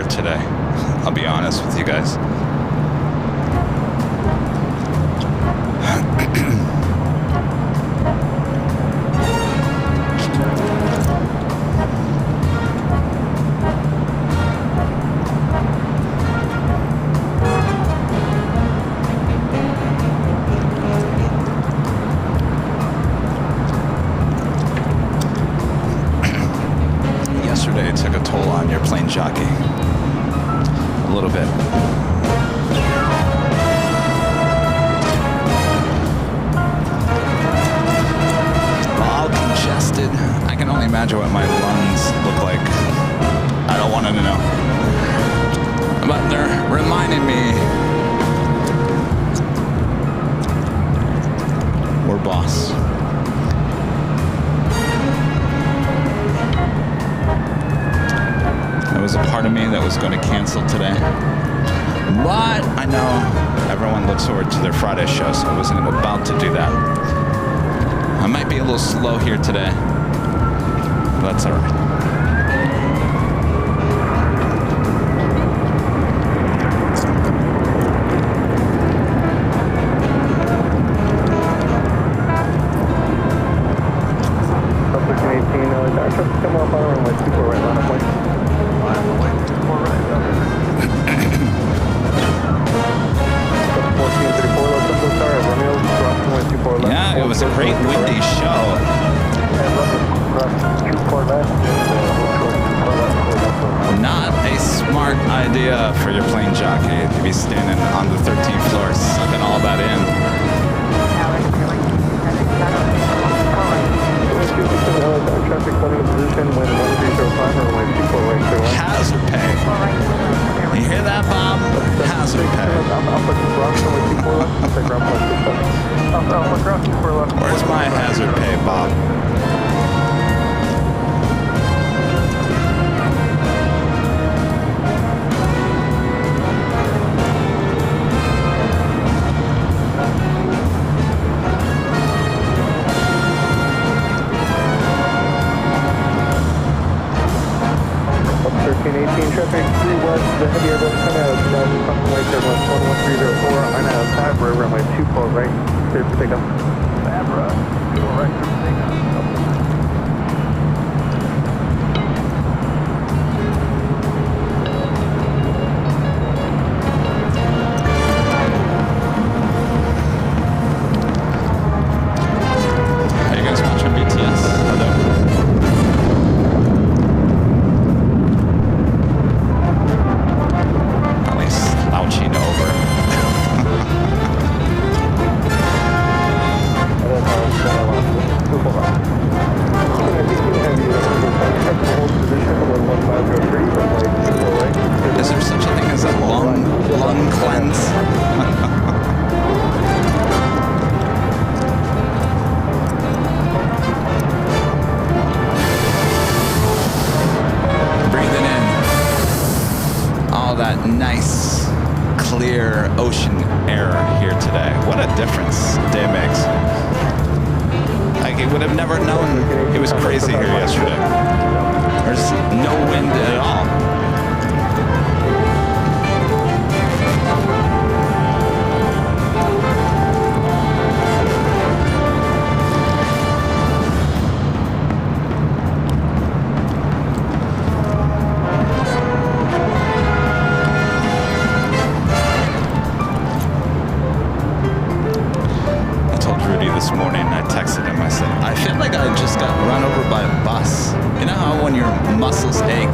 today. I'll be honest with you guys. Yesterday it took a toll on your plane jockey. A little bit. All congested. I can only imagine what my lungs look like. I don't want to know. But they're reminding me we're boss. There was a part of me that was going to cancel today. But I know everyone looks forward to their Friday show, so I wasn't about to do that. I might be a little slow here today, but that's all right. Yeah, it was a great windy show. Not a smart idea for your plane jockey to be standing on the 13th floor sucking all that in. Hazard pay. You hear that, Bob? Hazard pay. Where's my hazard pay, Bob? Traffic 3 west, the heavy airbus coming out of 2000, from Lake Airbus 11304, I'm at Fabra, runway 24 right, clear for takeoff. Fabra, 24 right, clear for takeoff. Are you guys watching BTS? Hello. Slouching over. Is there such a thing as a lung cleanse? Breathing in all that nice clear ocean air here today. What a difference a day makes. I would have never known it was crazy here yesterday. There's no wind at all. This morning, I texted him. I said, I feel like I just got run over by a bus. You know how when your muscles ache,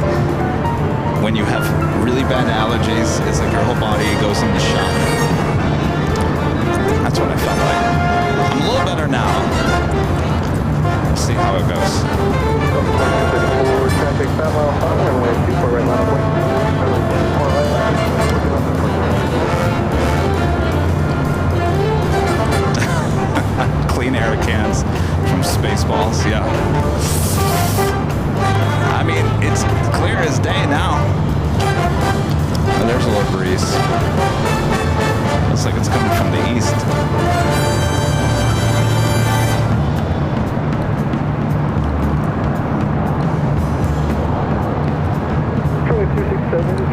when you have really bad allergies, it's like your whole body goes into shock. That's what I felt like. I'm a little better now. We'll see how it goes. Traffic 5 mile final, runway 24 right line of Clean air cans from Spaceballs, yeah. I mean, it's clear as day now. Oh, there's a little breeze. Looks like it's coming from the east.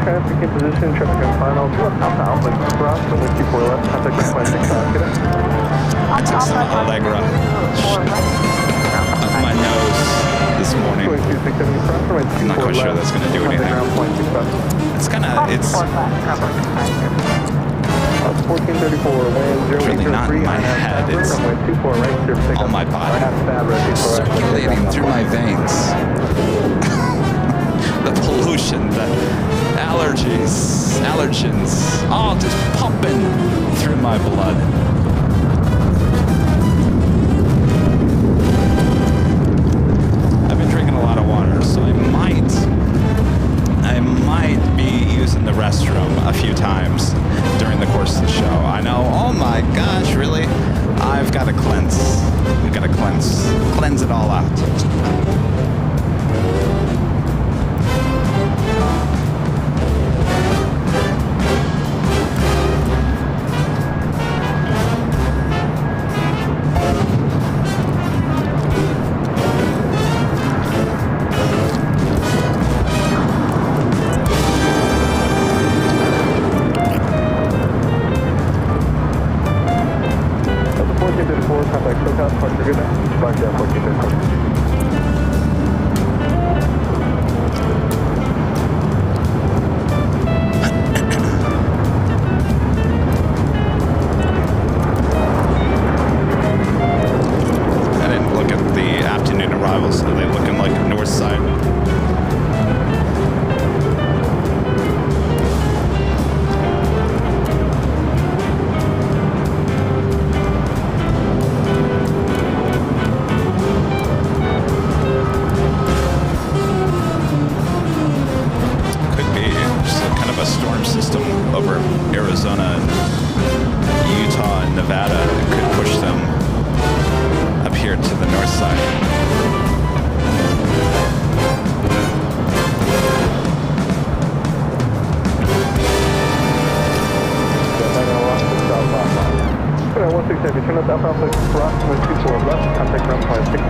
traffic in position, traffic on final, Alpha Alpha cross, runway 24 left, contact runway 6 get it. I took some Allegra of my nose this morning. I'm not quite sure that's going to do anything. It's kind of, it's 1434, wind 083, really not in my head, it's on my body, circulating through my veins. The pollution, the allergens, all just pumping through my blood. I've been drinking a lot of water, so I might be using the restroom a few times during the course of the show. I know, oh my gosh, really? I've got to cleanse. We've got to cleanse it all out.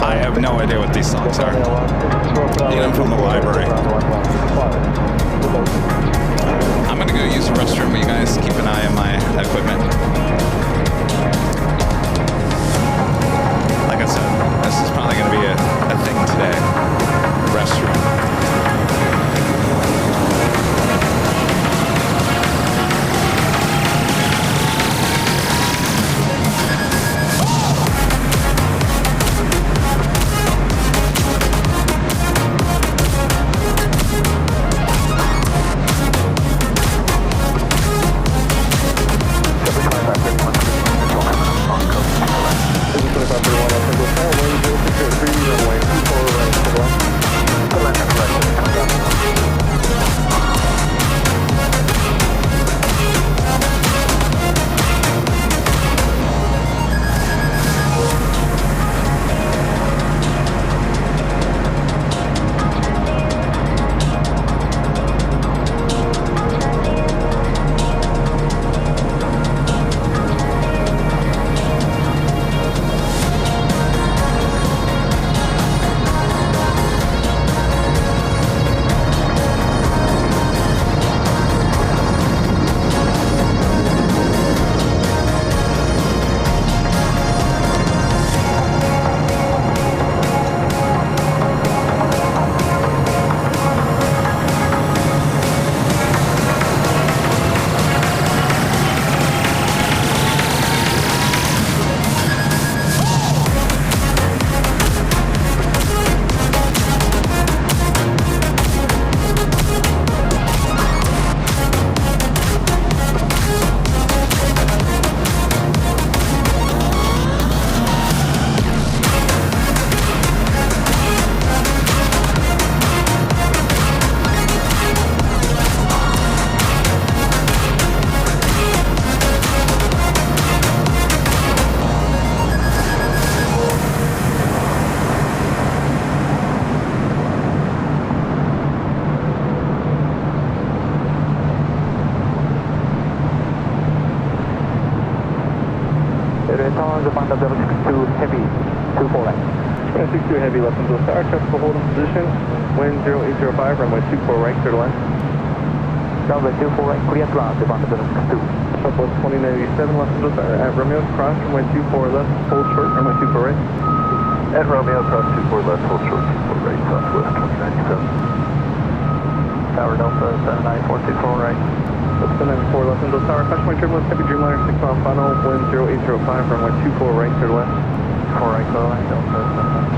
I have no idea what these songs are. Need them from the library. I'm gonna go use the restroom, but you guys keep an eye on my equipment. Like I said, this is probably gonna be a thing today. Restroom. Heavy, 24 left. 62 heavy, left into the start, traffic will hold in position, wind 0805, runway 24 right, clear to land. runway 24 right, clear to land, demand the two. Southwest 2097, left middle tower at Romeo, cross runway 24 left, hold short, runway 24 right. At Romeo, cross 24 left, hold short, 24 right, Southwest 2097. Tower Delta 79424 right. That's 794 left middle tower, caution point turbulence, heavy Dreamliner 6 mile final, wind 0805, runway 24 right, clear left. 4 right, clear line, Delta 794.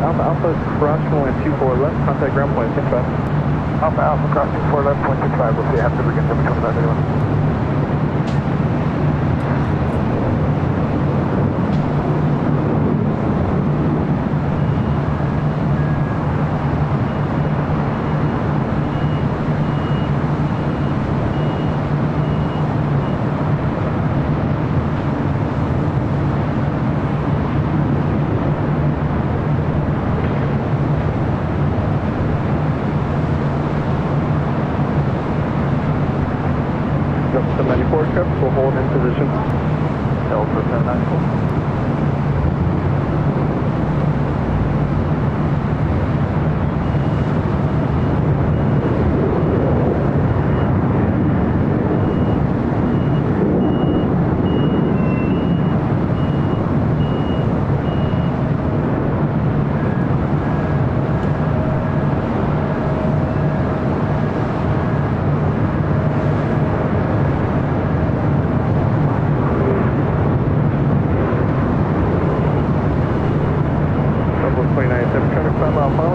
Alpha Alpha, cross runway 24 left, contact ground point 65. Alpha Alpha, cross 24 left, 0.65, we'll see you after we get to 2531. We'll hold in position. Delta 794.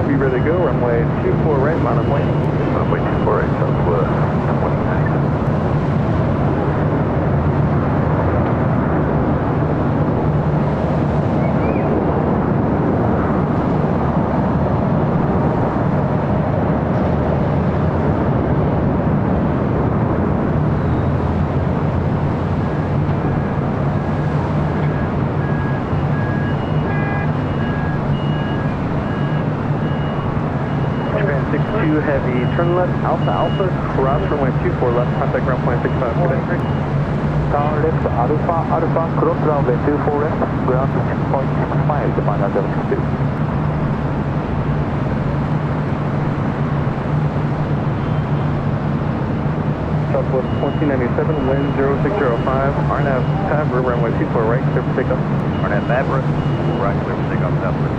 Be ready to go, runway 24 right, line of lane. Runway 24 right, Southwest 2097. Heavy, turn left, Alpha Alpha, cross runway 24 left, contact ground point 65, good day. Turn left, Alpha Alpha, cross runway 24 left, ground 6.65, demand altitude. Southwest 2097, wind 0605, RNAV Tabra, runway 24 right, clear for takeoff. RNAV Tabra, right, clear for takeoff, Southwest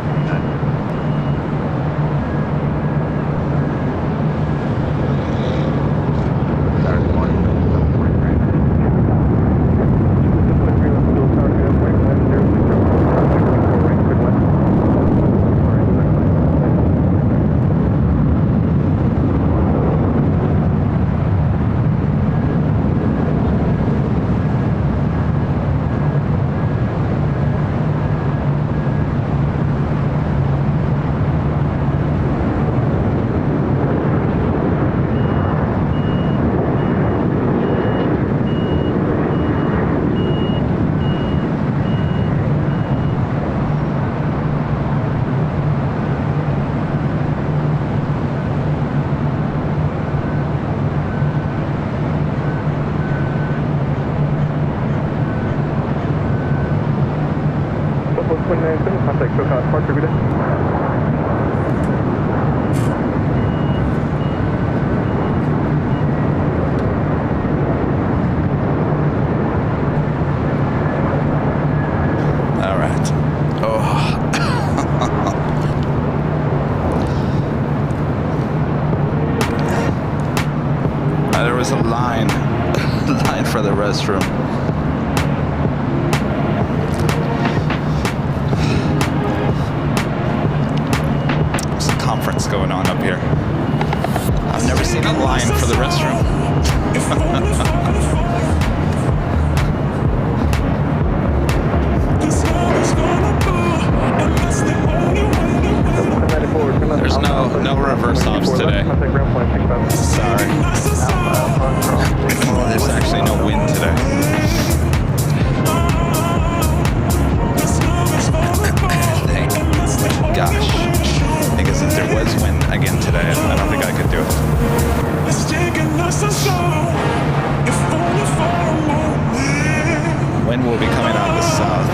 2097. Contact SoCal departure, good day. was a line for the restroom. There's a conference going on up here. I've never seen a line for the restroom. 94, There's no reverse offs today. Sorry. There's actually no wind today. Thank gosh. I guess if there was wind again today, I don't think I could do it. Wind will be coming out of the south.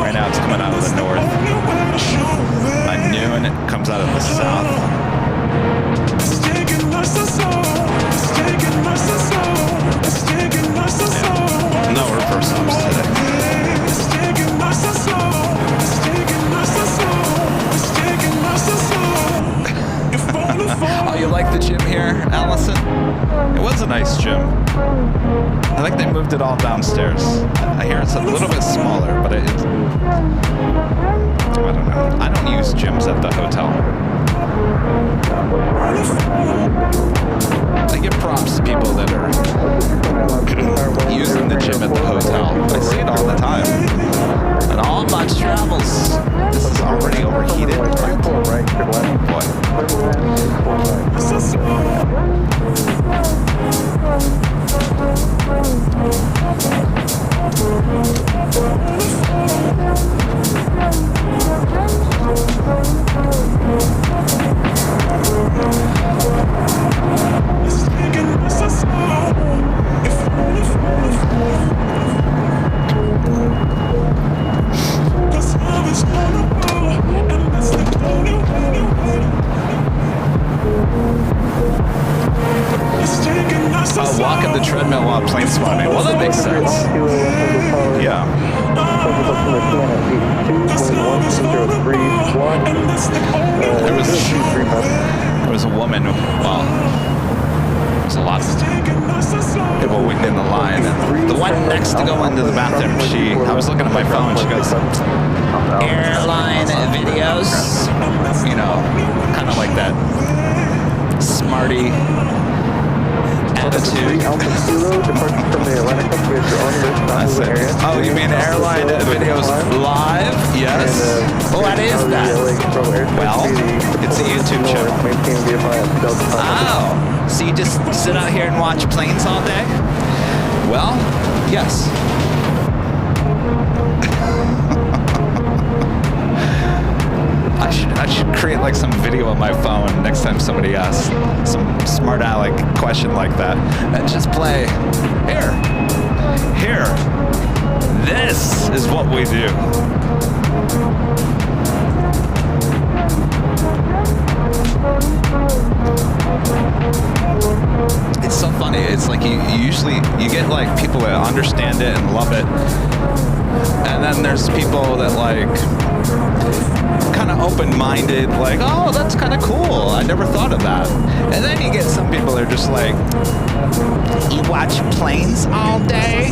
Right now it's coming out of the north. By noon it comes out of the south. Yeah. No reverse hops today. Oh, you like the gym here, Allison? It was a nice gym. I think they moved it all downstairs. I hear it's a little bit smaller, but it's... I don't know. I don't use gyms at the hotel. I give props to people that are using the gym at the hotel. I see it all the time. And all my travels. This is already overheated. Boy. Walking the treadmill while plane spotting. Well, that makes sense. Yeah. There was a woman, well, there's a lot of people waiting in the line. The one next to go into the bathroom, I was looking at my phone, she goes, Airline videos, you know, kind of like that smarty attitude. Oh, you mean Airline videos live? Yes. What is that? Well, it's a YouTube channel. Oh, so you just sit out here and watch planes all day? Well, yes. I should create like some video on my phone next time somebody asks some smart aleck question like that. And just play, here, this is what we do. It's so funny. It's like you get like people that understand it and love it. And then there's people that like kind of open-minded, like, oh, that's kind of cool. I never thought of that. And then you get some people that are just like, you watch planes all day?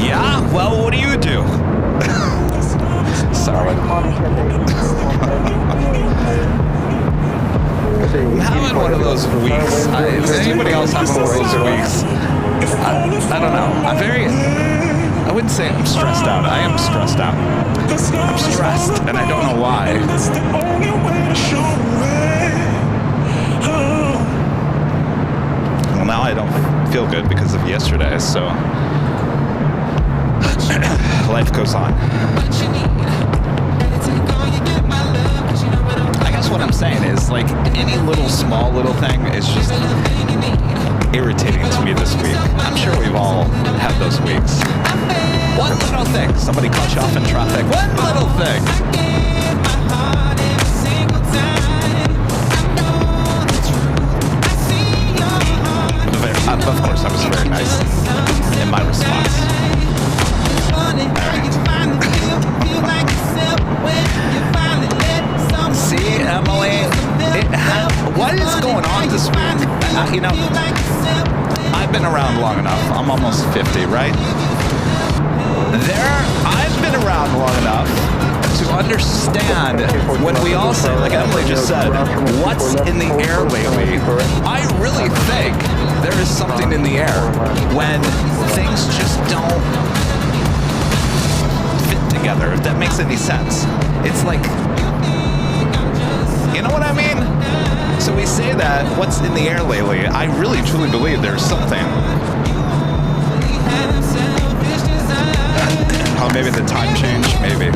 Yeah, well, what do you do? Sorry. I'm having one of those weeks. Is anybody else having one of those weeks? I don't know. I wouldn't say I'm stressed out. I am stressed out. I'm stressed, and I don't know why. Well, now I don't feel good because of yesterday, so life goes on. I guess what I'm saying is, like, any small little thing is just irritating to me this week. I'm sure we've all had those weeks. One little thing. Somebody cut you off in traffic. One little thing. Of course, I was very nice in my response. See, Emily? you know, I've been around long enough. I'm almost 50, right? I've been around long enough to understand when we all say, like Emily just said, what's in the air lately? I really think there is something in the air when things just don't fit together, if that makes any sense. It's like, you know what I mean? So we say that, what's in the air lately? I really truly believe there's something. Oh, maybe the time change, maybe.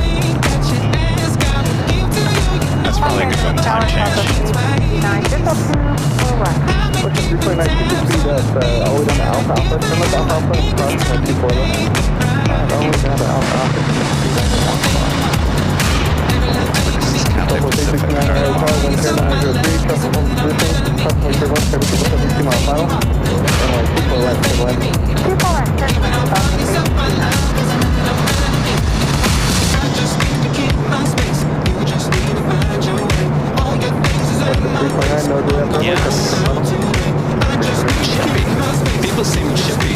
That's probably a good one, time change. Pushing 329, keep your speed up all the way down to Alpha Alpha. Turn left Alpha Alpha, crossing 24 left. All the way down to Alpha Alpha. Cathay Pacific. Wind Air 903, traffic home briefing, approximately 31, 72 left, 2 mile final. Runway 24 left, to the left. 24 left, turn to Yes. Chippy. People seem chippy.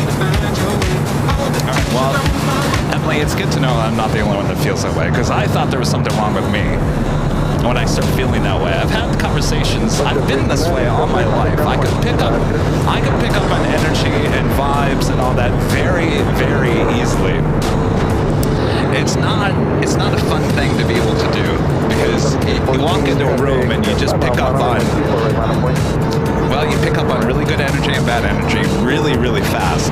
Alright, well, Emily, it's good to know I'm not the only one that feels that way, because I thought there was something wrong with me when I start feeling that way. I've had conversations, I've been this way all my life. I could pick up on energy and vibes and all that very, very easily. It's not a fun thing to be able to do, because you walk into a room and you just pick up on, well, you pick up on really good energy and bad energy really, really fast.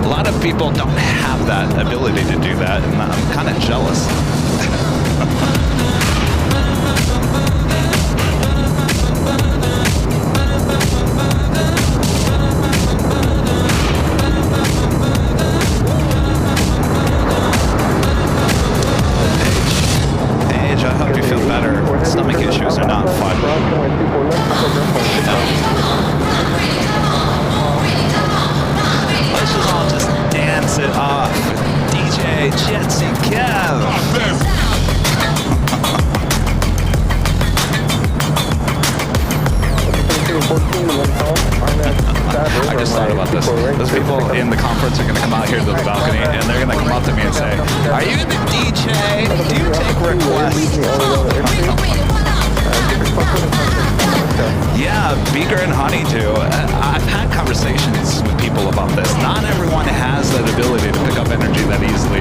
A lot of people don't have that ability to do that, and I'm kind of jealous. Paige, I hope you feel better. Stomach issues are not fun. Let's just all just dance it off with DJ Jetsy Kev. I just thought about this. Those people in the conference are going to come out here to the balcony and they're going to come up to me and say, "Are you the DJ? Do you take requests?" Yeah, Beaker and Honeydew. I've had conversations with people about this. Not everyone has that ability to pick up energy that easily.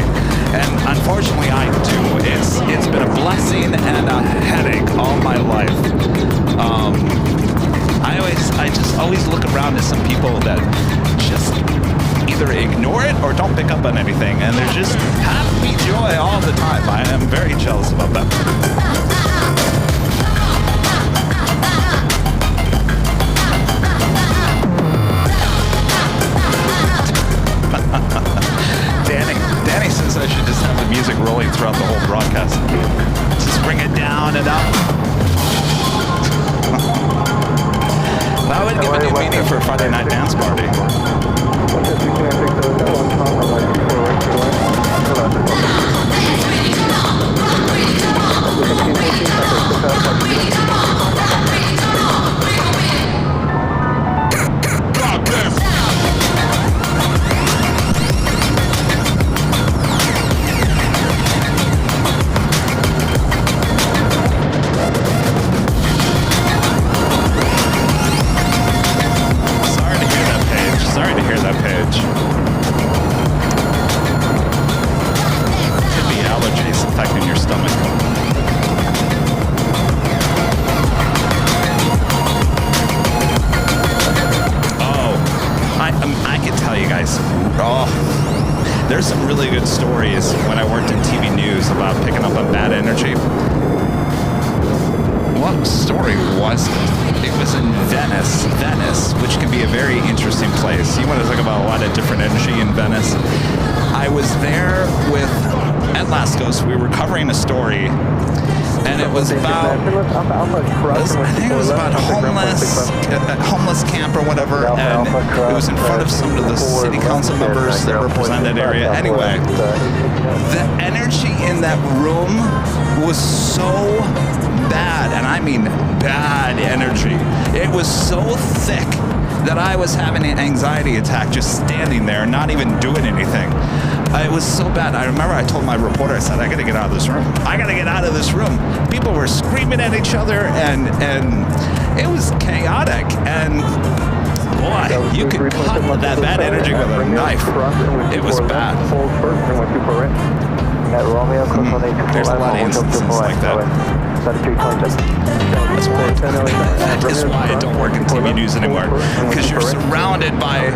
And unfortunately, I do. It's been a blessing and a headache all my life. I just always look around at some people that just either ignore it or don't pick up on anything. And they're just happy joy all the time. I am very jealous about that. Danny says I should just have the music rolling throughout the whole broadcast. Just bring it down and up. That would give a new meaning for a Friday night dance party. Could be allergies affecting your stomach. Oh, I can tell you guys. Oh, there's some really good stories when I worked in TV news about picking up on bad energy. What story was it? It was in Venice, which can be a very interesting place. You want to talk about a lot of different energy in Venice. I was there at Lascaux. We were covering a story, and it was about, I think it was about a homeless camp or whatever, and it was in front of some of the city council members that represent that area. Anyway, the energy in that room was so bad, and I mean bad energy. It was so thick that I was having an anxiety attack just standing there, not even doing anything. It was so bad. I remember I told my reporter, I said, I gotta get out of this room. I gotta get out of this room. People were screaming at each other, and it was chaotic. And boy, you could cut that bad energy with a knife. It was bad. There's a lot of instances like that. That is why I don't work in TV news anymore, because you're surrounded by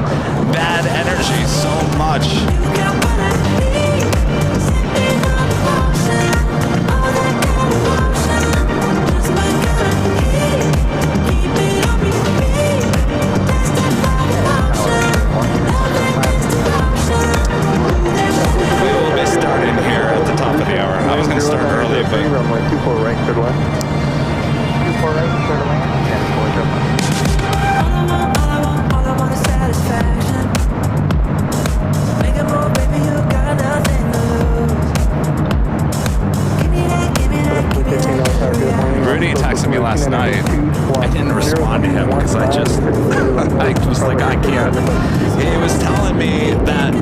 bad energy so much. We will be starting here at the top of the hour. I was going to start early, but... Runway 24 right, clear to land. 24 right, clear to land. And 4 jump. All I want is satisfaction. Make it more, baby, you got nothing to lose. Give me that, give me that, give me that. Rudy texted me last night. I didn't respond to him because I was like, I can't. He was telling me that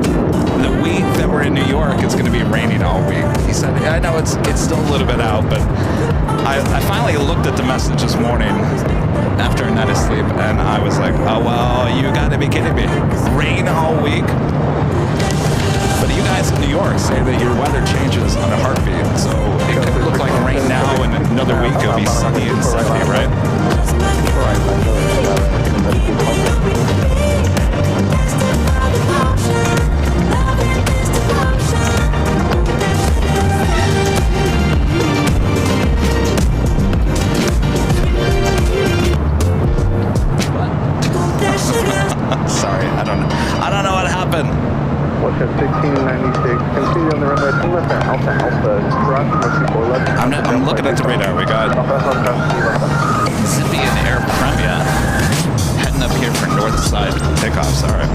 the week that we're in New York, it's going to be raining all week. He said, yeah, I know it's still a little bit out, but I finally looked at the message this morning after a night of sleep, and I was like, oh, well, you got to be kidding me. Rain all week? But you guys in New York say that your weather changes on a heartbeat, so it could look like rain now, and another week it'll be sunny and 70, right? Sorry, I don't know what happened. What's that, 1696? Continue on the runway 2 left and Alpha crossing 124 left. I'm looking at the radar. We got Zippy and Air Premia heading up here for north side takeoff. Sorry.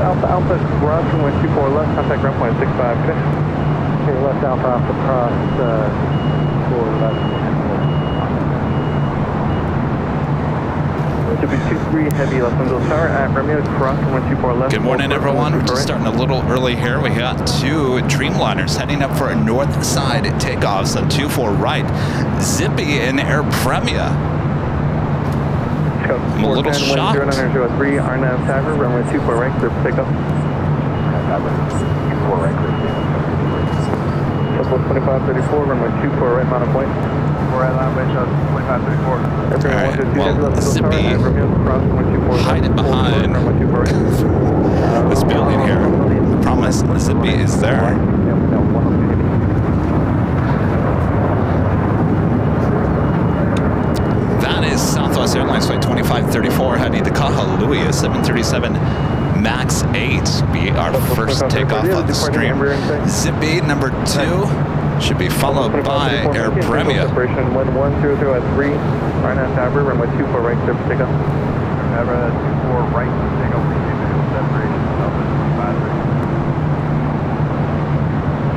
Alpha, Ross, runway 24 left, contact ground point 65, okay? Okay, left Alpha, cross 4 left. Should be 23 heavy left window tower at Romeo, cross 124 left. Good morning, everyone. We're just starting a little early here. We got two Dreamliners heading up for a north side takeoffs on 24 right. Zippy in Air Premia. I'm a little shocked. 0903, RNAV Tower, runway 24 right, clear for takeoff. Southwest 2534, runway 24 right, line of point. Right line, way shot 2534. Alright, well, Zippy, hide it behind this building here. I promise, Zippy is there. That is Southwest Airlines Flight 2534 heading to Kahului, 737 MAX 8. Be our first takeoff on the stream. Zippy, number 2, should be followed by Air Premia. Separation 1100 at 3, RNAV Tower, runway 24 right, clear for takeoff. Remember, 24 right, takeoff, separation,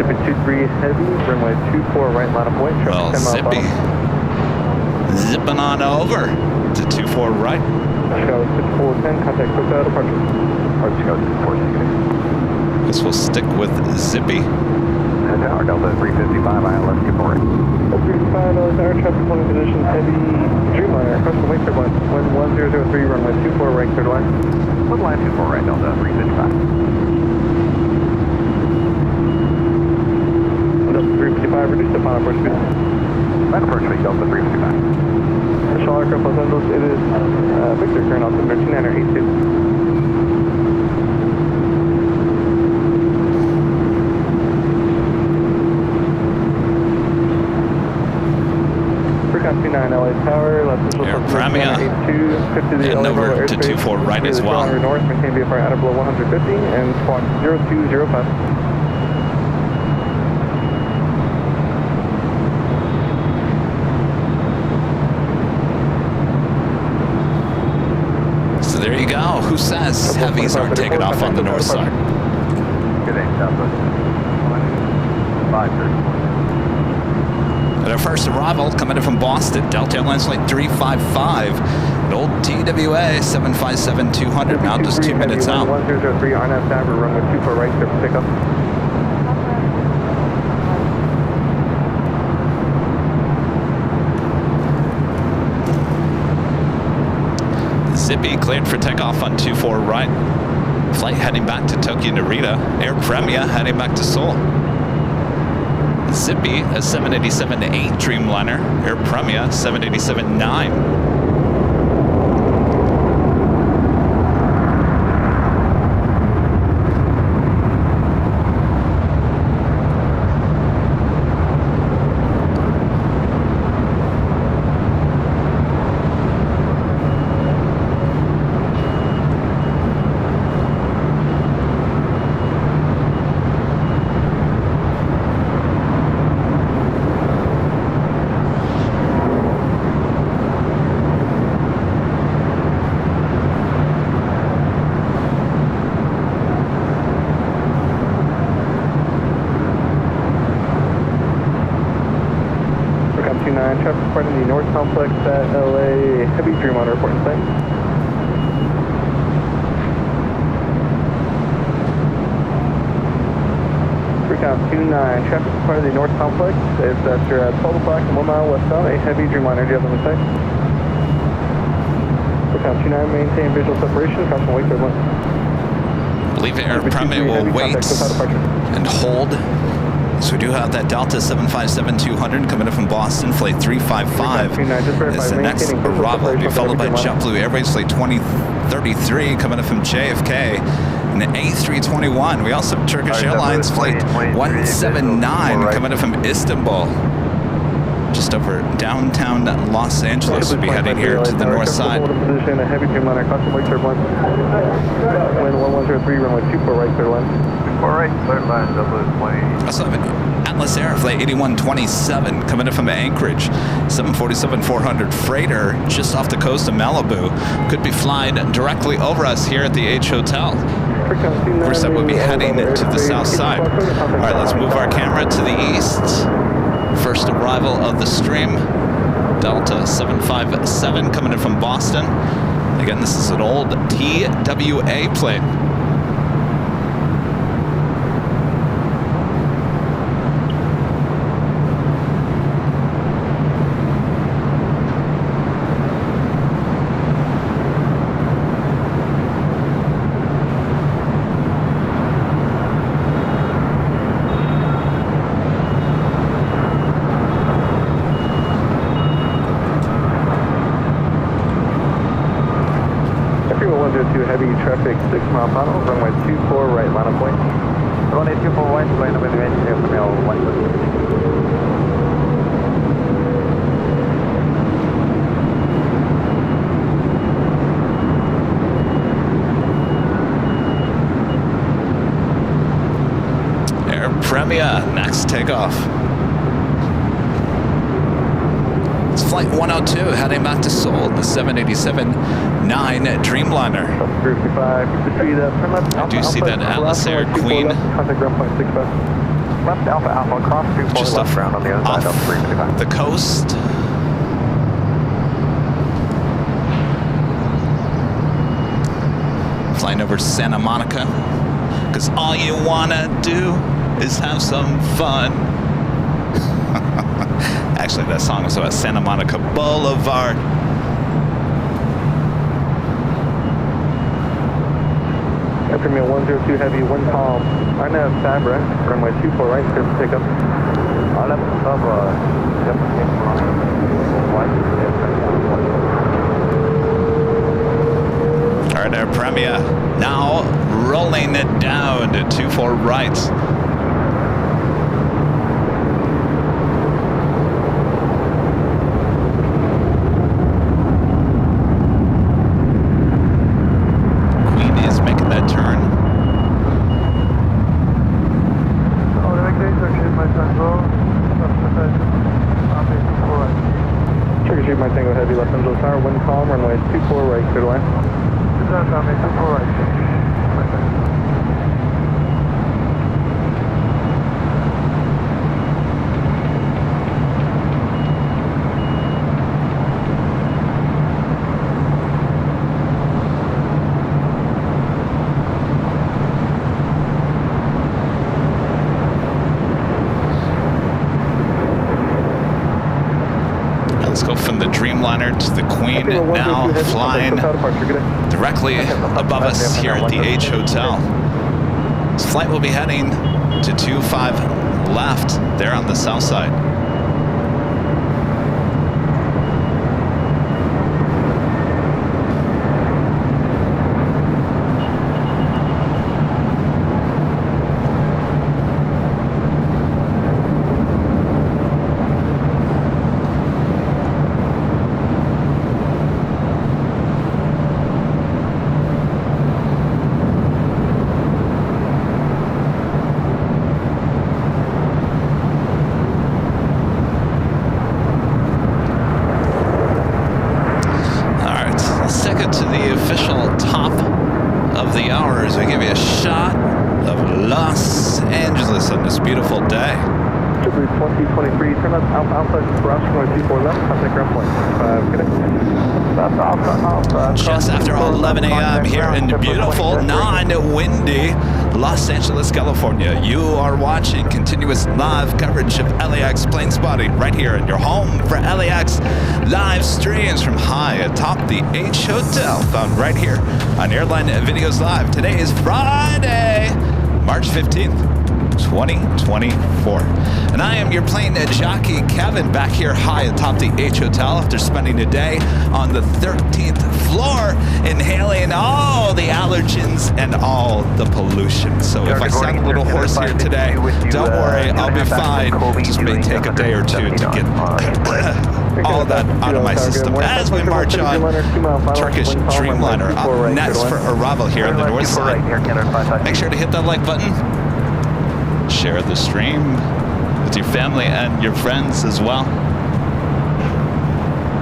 Zippy 23 heavy, runway 24 right, line of point. Well, Zippy zipping on over to 24 right. Chicago 6410, contact SEPULVEDA departure. Chicago 6460. Guess we'll stick with Zippy. Tower Delta 355, ILS, good morning. 355, tower traffic holding position, heavy Dreamliner, across the wing turbine, 1003, runway 24 right, clear line. One line 24 right, Delta 355. 355, reduce the final approach speed. Final approach speed, Delta 355. National Aircraft Los Angeles, it is Victor, current altimeter 2982. Frequency 29 LA Tower, Los Angeles, Air Premia, 82, and over to 24 right as well. North, maintain VFR out of below 150, and squawk 0205. There you go. Who says heavies aren't taking off on the north side? Good day, Southwest. 530. At our first arrival, coming in from Boston, Delta Airlines Flight 355, an old TWA 757-200, now just 2 minutes out. 1003, RNAV Tower, runway 24 right, clear for takeoff. Zippy cleared for takeoff on 24 right. Flight heading back to Tokyo Narita. Air Premia heading back to Seoul. Zippy, a 787-8 Dreamliner. Air Premia, 787-9. Traffic reporting the North Complex at LA Heavy Dreamliner reporting site. Recount 29, traffic reporting the North Complex. It's after 12 o'clock and 1 mile westbound, a Heavy Dreamliner. Do you have on the site? Recount 29, maintain visual separation, caution wait turbulence. I believe Air Premia will wait and hold. So we do have that Delta 757-200 coming in from Boston, flight 355. Is the next arrival. Will be followed by JetBlue Airways flight 2033 coming in from JFK. And the A321. We also have Turkish Airlines flight 179 coming in from Istanbul. Just over downtown Los Angeles. We'll be heading here to the north side. Position, a Heavy Dreamliner, caution wait turbulence. Wind 1103, runway 24 right, clear line. 24 right, clear line, Delta 20. Also have an Atlas Air flight 8127 coming in from Anchorage. 747-400 freighter just off the coast of Malibu. Could be flying directly over us here at the H Hotel. Of course, that would be heading to the south side. All right, let's move our camera to the east. First arrival of the stream, Delta 757 coming in from Boston. Again, this is an old TWA plane. 102 heavy traffic, 6 mile final, runway 24 right, line of point. Runway 24 right, line of aviation, Airline 1. Premier, next takeoff. It's flight 102 heading back to Seoul, the 787-9 Dreamliner. I do see that Atlas Air Queen Left Alpha Alpha, cross 24 just left off, ground on the other side of 355. the coast. Flying over Santa Monica, because all you wanna do is have some fun. Actually, that song was about Santa Monica Boulevard. Air Premier 102 heavy, wind calm. Arna Fabra, runway 24 right, clear for takeoff. All right, Air Premier now rolling it down to 24 right. Wind calm, runway 24 right, clear to land. Runway 24 right. Let's go from the Dreamliner to the Queen, now flying directly above us here at the H Hotel. This flight will be heading to 25 left there on the south side. To the official top of the hour as we give you a shot of Los Angeles on this beautiful day. 2023, turn left, Alpha, cross runway 24 left, contact ground point 25, just after 11 a.m. here in beautiful, non-windy Los Angeles, California. You are watching continuous live coverage of LAX plane spotting right here in your home for LAX live streams from high atop the H Hotel, found right here on Airline Videos Live. Today is Friday, March 15th. 2024. And I am your plane jockey, Kevin, back here high atop the H Hotel after spending a day on the 13th floor inhaling all the allergens and all the pollution. So if I sound a little hoarse here today, don't worry, I'll be fine. Just may take a day or two to get all that out of my system as we march on Turkish Dreamliner up next for arrival here on the north side. Make sure to hit that like button. Share the stream with your family and your friends as well.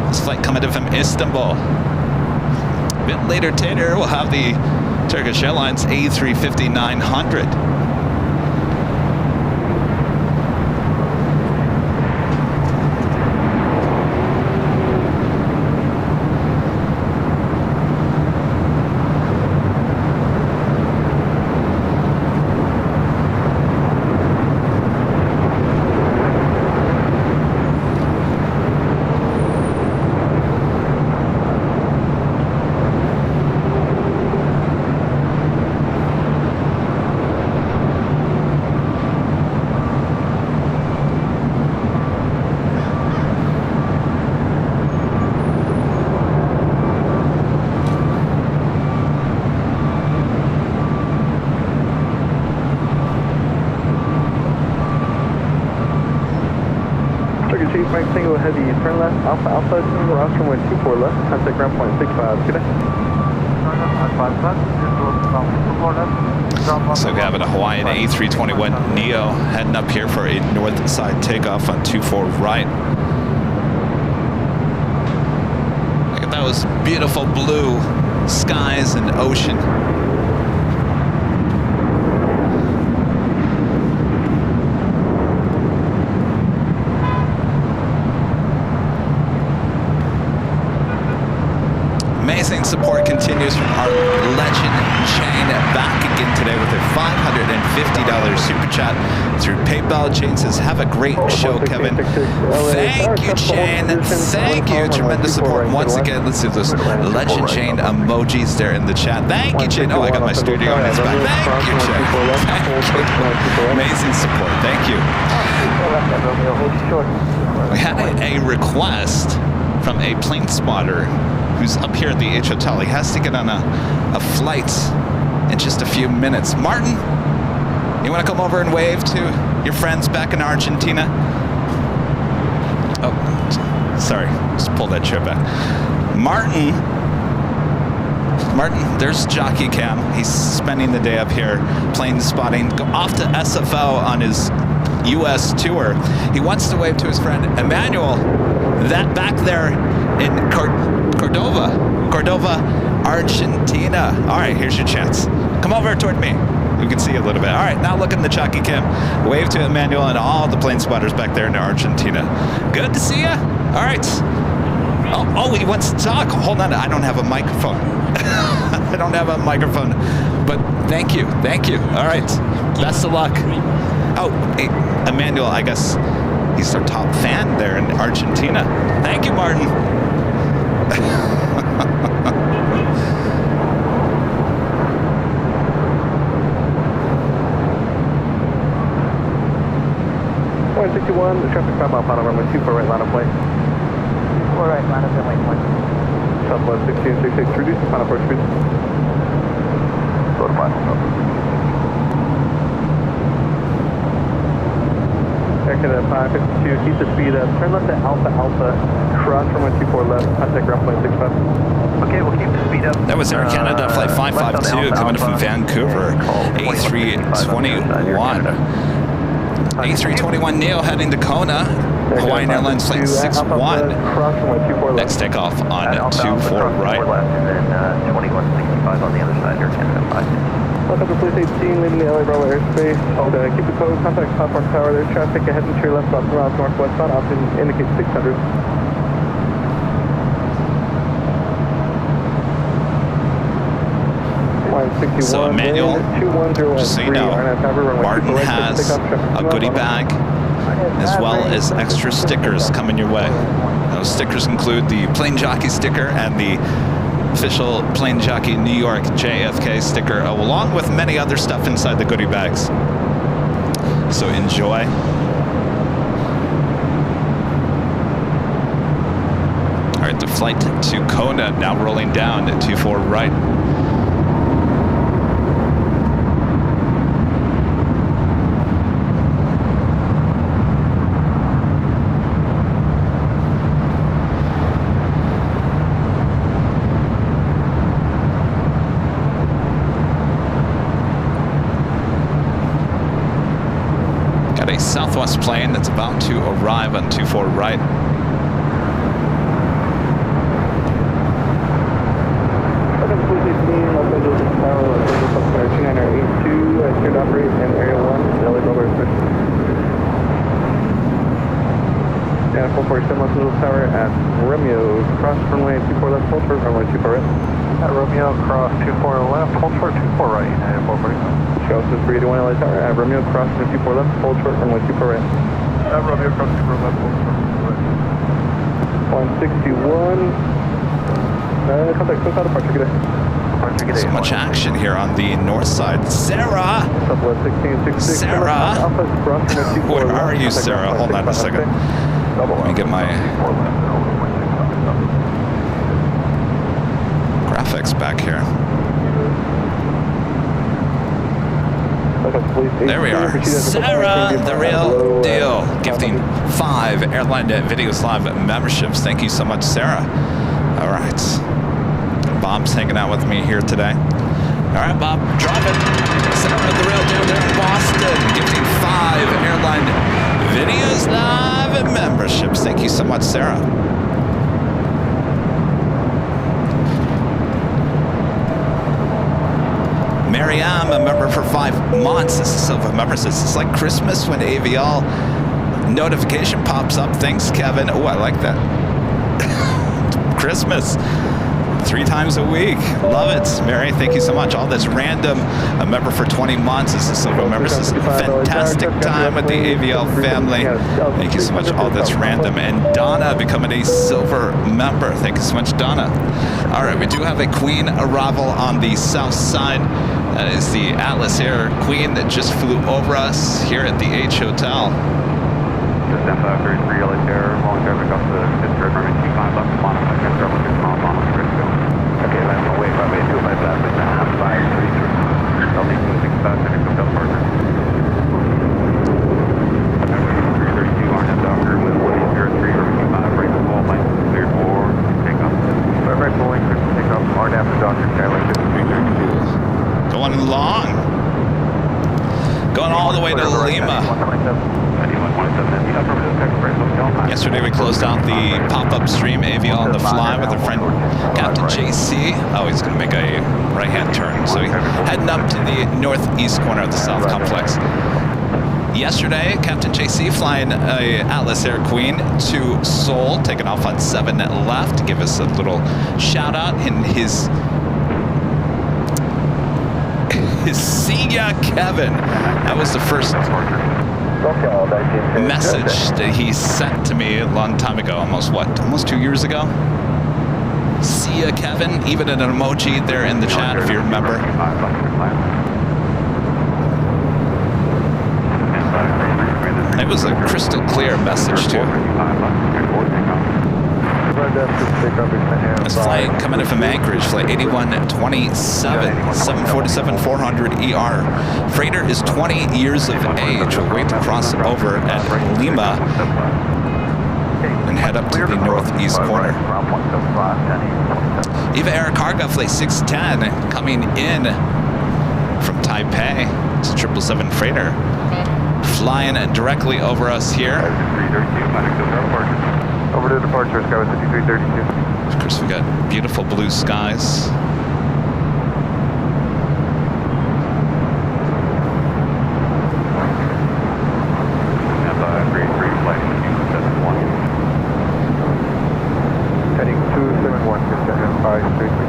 This flight coming in from Istanbul. A bit later, Tater, we'll have the Turkish Airlines A350-900. Alpha Alpha, cross runway 24 left, contact ground point 65, good day. So we have a Hawaiian A321neo heading up here for a north side takeoff on 24 right. Look at those beautiful blue skies and ocean. Amazing support continues from our legend Shane, back again today with a $550 super chat through PayPal. Shane says, have a great show, Kevin. Thank you, Shane. Thank you. Tremendous support once again. Let's do those legend Shane emojis there in the chat. Thank you, Shane. Oh, I got my studio on his back. Thank you, Shane. Thank you. Amazing support. Thank you. We had a request from a plane spotter who's up here at the H Hotel. He has to get on a flight in just a few minutes. Martin, you want to come over and wave to your friends back in Argentina? Oh, sorry. Just pull that chair back. Martin, there's Jockey Cam. He's spending the day up here plane spotting. Go off to SFO on his U.S. tour. He wants to wave to his friend Emmanuel, that back there in Cordova, Argentina. All right, here's your chance. Come over toward me. We can see you a little bit. All right, now look in the Jockey Cam. Wave to Emmanuel and all the plane spotters back there in Argentina. Good to see you. All right. Oh, he wants to talk. Hold on, I don't have a microphone. I don't have a microphone, but thank you. All right, best of luck. Oh, hey, Emmanuel, I guess he's our top fan there in Argentina. Thank you, Martin. Point 61, the traffic 5 mile final runway 24 right, line of plane. 4 right, line up in waypoint. Southwest 1666, reduce the final approach speed. Go to final. Aircraft at 552, keep the speed up. Turn left to Alpha Alpha, cross runway 24 left, contact ground point 65. Okay, we'll keep the speed up. That was Air Canada flight 552 coming from Vancouver. A321. A321neo heading to Kona. Hawaiian Airlines flight 61. Next takeoff on 24 right. And then 2165 on the other side, Air Canada 5. Welcome to Police 18, leaving the LA Bravo airspace. Keep the code, contact platform tower. There's traffic ahead and to your left, about 2 miles northwestbound. Option indicates 600. So Emmanuel, just so you know, Martin has a goodie bag as well as extra stickers coming your way. Those stickers include the Plane Jockey sticker and the official Plane Jockey New York JFK sticker, along with many other stuff inside the goodie bags. So enjoy. All right, the flight to Kona now rolling down at 24 right. Southwest plane that's about to arrive on 24 right. Should operate in Area 1, LA Bravo airspace. And 447 Los Angeles Tower at Romeo, cross runway 24 left, hold short, runway 24 right. At Romeo, cross 24 left, hold short 24 right, United 440. Show us 381 LA Tower at Romeo, cross runway 24 left, hold short, runway 24 right. At Romeo, cross 24 left, hold short 161. Contact Coast departure, good day. So much action here on the north side. Sarah! Sarah! Where are you, Sarah? Hold on a second. Let me get my graphics back here. There we are. Sarah, the real deal, gifting 5 Airline Videos Live memberships. Thank you so much, Sarah. All right. Bob's hanging out with me here today. All right, Bob, drive it. Sarah, the real deal there in Boston, gifting 5 Airline Videos Live memberships. Thank you so much, Sarah. Mariam, a member for 5 months. This is silver member. Says it's like Christmas when AVL notification pops up. Thanks, Kevin. Oh, I like that. Christmas. 3 times a week. Love it. Mary, thank you so much. All this random. A member for 20 months. This is silver member. This is a fantastic time with the AVL family. Thank you so much. All that's random. And Donna becoming a silver member. Thank you so much, Donna. All right, we do have a Queen arrival on the south side. That is the Atlas Air Queen that just flew over us here at the H Hotel. Stand by for 3 LA Air, long traffic off the district, runway 25 left, modified, control with small model, critical. Okay, last one, wait, runway 25 left, it's now 533. I'll need to 65, technical belt partner. Runway 332, RNF Docker with 1803, runway 25, right to wall, line cleared for takeoff. Right bowling, clear for takeoff, RNF Docker, Skyline 5332. Going long. Going all the way to Lima. Yesterday we closed out the pop-up stream AVL on the fly with our friend Captain JC. Oh, he's going to make a right-hand turn. So heading up to the northeast corner of the South Complex. Yesterday, Captain JC flying a Atlas Air Queen to Seoul, taking off on 7 left to give us a little shout-out in his see ya, Kevin. That was the first message that he sent to me a long time ago. Almost 2 years ago. See ya, Kevin. Even an emoji there in the chat, if you remember. It was a crystal clear message too. This flight coming in from Anchorage, flight 8127, 747-400 ER. Freighter is 20 years of age. We'll wait to cross over at Lima and head up to the northeast corner. Eva Air Cargo, flight 610, coming in from Taipei. It's a 777 freighter. Flying directly over us here. Over to departure, Skyway 5332. Of course, we got beautiful blue skies. Heading 271, 533.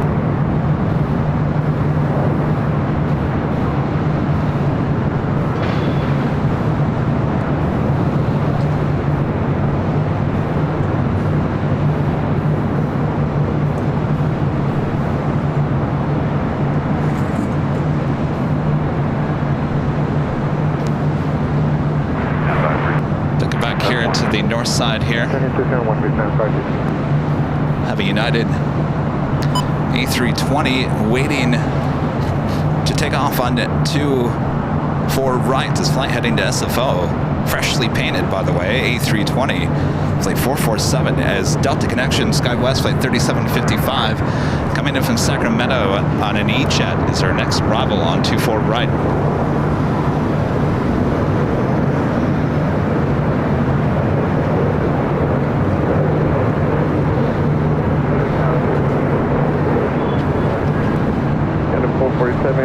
The north side here. Have a United A320 waiting to take off on 24 right. This flight heading to SFO. Freshly painted, by the way, A320. Flight 447 as Delta Connection, SkyWest flight 3755. Coming in from Sacramento on an E-Jet is our next arrival on 24 right.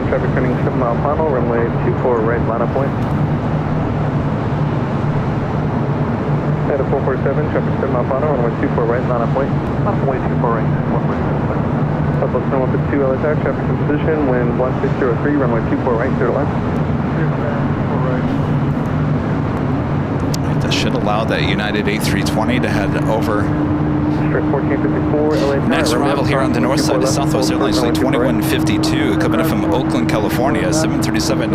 Traffic turning 7 mile final, runway 24 right, line up point. At a 447, traffic 7 mile final, runway 24 right, line up point. Runway 24 right, 1.6. Southwest 152 LAX, traffic in position, wind 1603, runway 24 right, clear to left. That should allow that United A320 to head over. 1454, LA. Next arrival here on the north side is Southwest Airlines flight 2152, coming in from Oakland, California, 737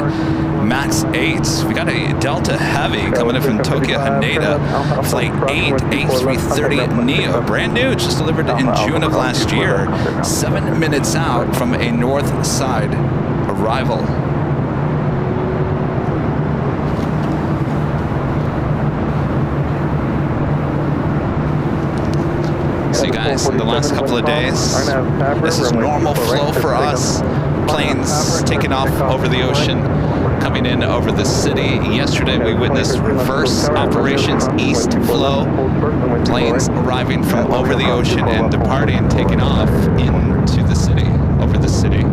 MAX 8. We got a Delta Heavy coming in from Tokyo, Haneda, flight 8 A330 Neo, brand new, just delivered in June of last year, 7 minutes out from a north side arrival. skies in the last couple of days. This is normal flow for us. Planes taking off over the ocean, coming in over the city. Yesterday we witnessed reverse operations, east flow. Planes arriving from over the ocean and departing, taking off into the city, over the city.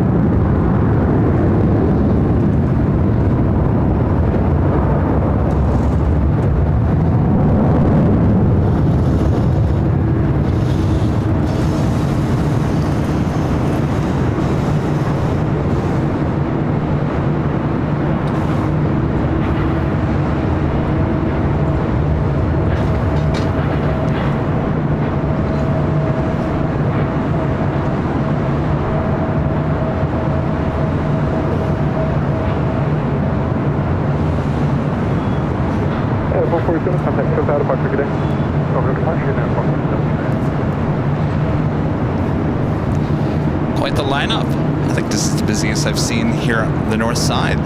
Quite the lineup. I think this is the busiest I've seen here on the north side.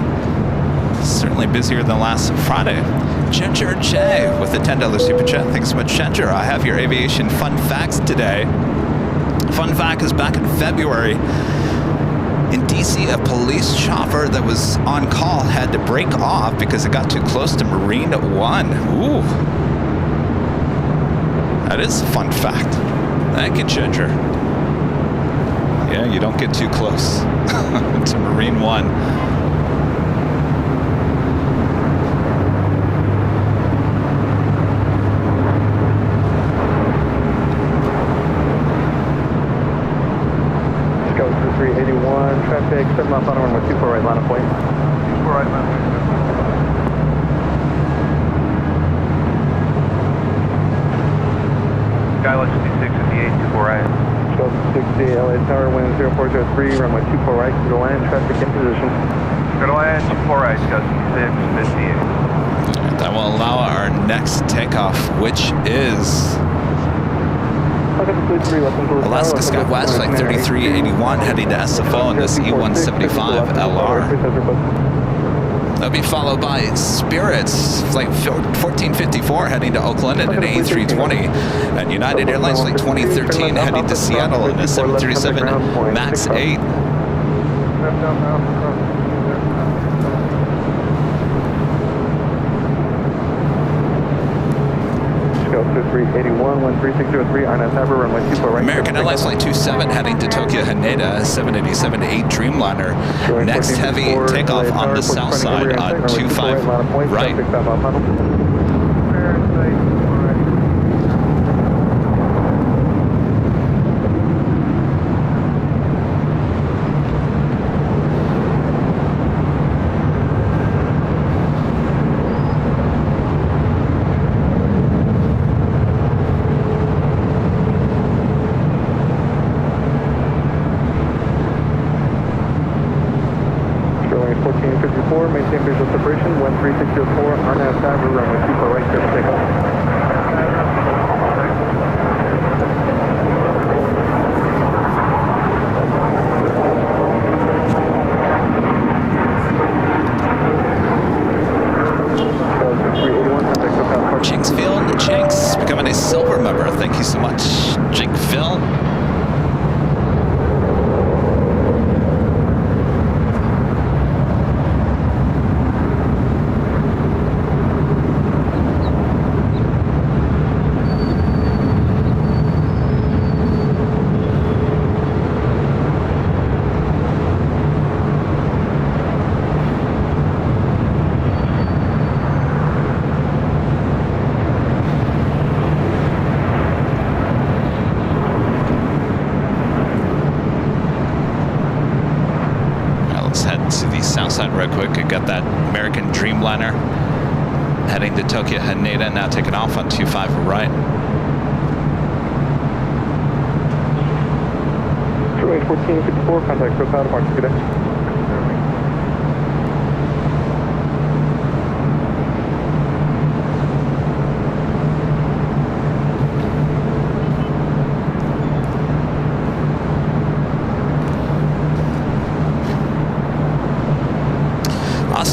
Certainly busier than last Friday. Ginger J with a $10 super chat. Thanks so much, Ginger. I have your aviation fun facts today. Fun fact is back in February, in DC, a police chopper that was on call had to break off because it got too close to Marine One. Ooh. That is a fun fact. Thank you, Ginger. Yeah, you don't get too close to Marine One. Let's go through 381, traffic, 7 miles on runway 24 right, line of point. 24 right, line of point. Skyline 5658, 24 right. 60 LA Tower, wind 0403, runway 24 right, go to land, traffic in position. Go to land, 24 right, Sky 5658. That will allow our next takeoff, which is Alaska Skywest Flight 3381 heading to SFO on this E175 LR. That'll be followed by Spirit's Flight 1454 heading to Oakland and an A320. And United Airlines Flight 2013 heading to Seattle in a 737 MAX 8. Go through 381, 13603, RNS Harbor, runway 24 right. American Airlines Flight 27 heading to Tokyo Haneda, 787-8 Dreamliner. Next heavy takeoff on the south side on 25 right. Maintain visual separation, 13604, RNAV Tower, runway 24 right, clear for takeoff. Jinxfield, Jinx becoming a silver member. Thank you so much, Jinxfield. Real quick, I got that American Dreamliner heading to Tokyo Haneda, now taking off on 25 right. 1454, contact Pro Powder Park, good day.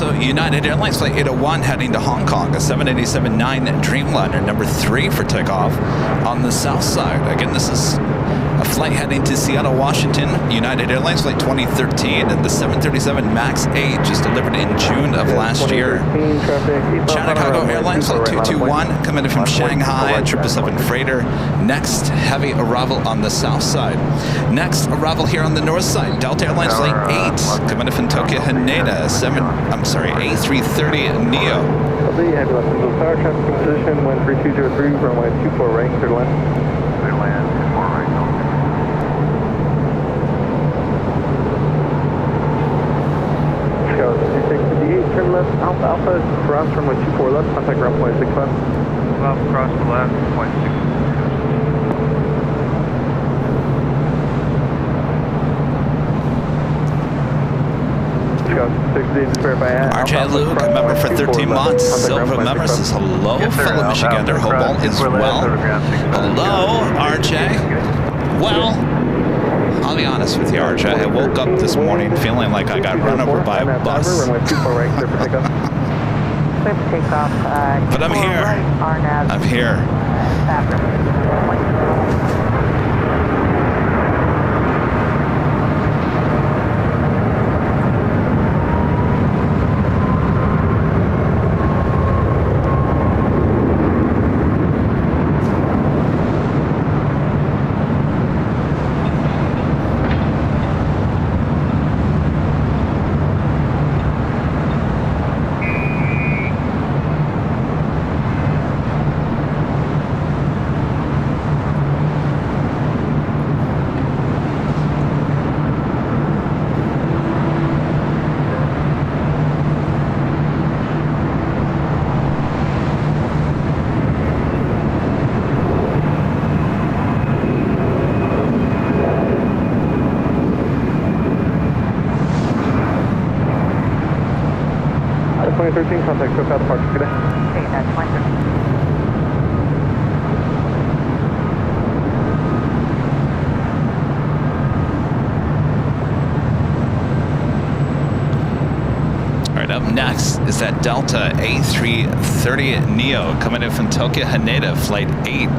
Also, United Airlines Flight 801 heading to Hong Kong, a 787-9 Dreamliner, number 3 for takeoff on the south side. Again, this is a flight heading to Seattle, Washington. United Airlines Flight 2013, and the 737 MAX 8 just delivered in June of last year. China Cargo Airlines Flight 221 coming in from Shanghai, a 777 freighter. Next, heavy arrival on the south side. Next, arrival here on the north side. Delta Airlines Flight 8 coming in from Tokyo Haneda, A330 Neo. Heavy left into power traffic position, 13203, runway 24 right, clear line. Clear land, 24 right. Scout 2658, turn left, Alpha Alpha, cross runway 24 left, contact ground point 65. Left, cross the left, point 6. RJ Luke, a member for 13 months. Silver member says hello, fellow Michigander. Hope all is well. Hello, RJ. Well, I'll be honest with you, RJ. I woke up this morning feeling like I got run over by a bus. But I'm here. I'm here. Contact SoCal departure today. Okay, that's fine. All right, up next is that Delta A330 Neo coming in from Tokyo Haneda, Flight 8.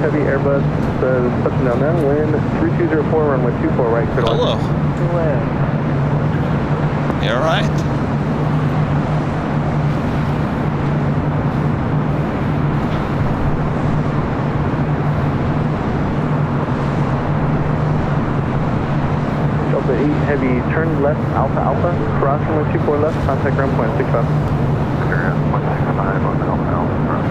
Heavy Airbus, touching down now, wind 3204, runway 24 right, clear line. Hello. You all right? Delta 8 heavy, turn left, Alpha Alpha, cross runway 24 left, contact ground point 65. Clear at 165 on Alpha Alpha, cross.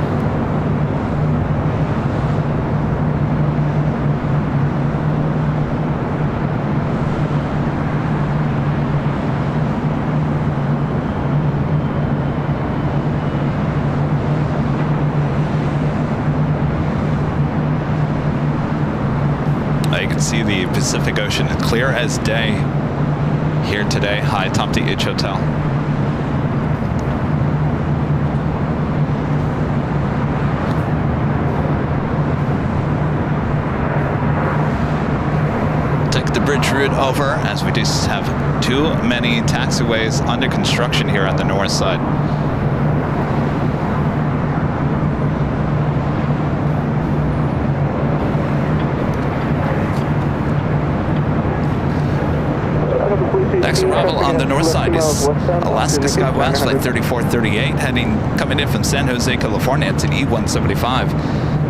You can see the Pacific Ocean clear as day here today, high atop the H Hotel. Take the bridge route over, as we do have too many taxiways under construction here on the north side. arrival on the north side is Alaska Skywest Flight 3438, coming in from San Jose, California. It's an E175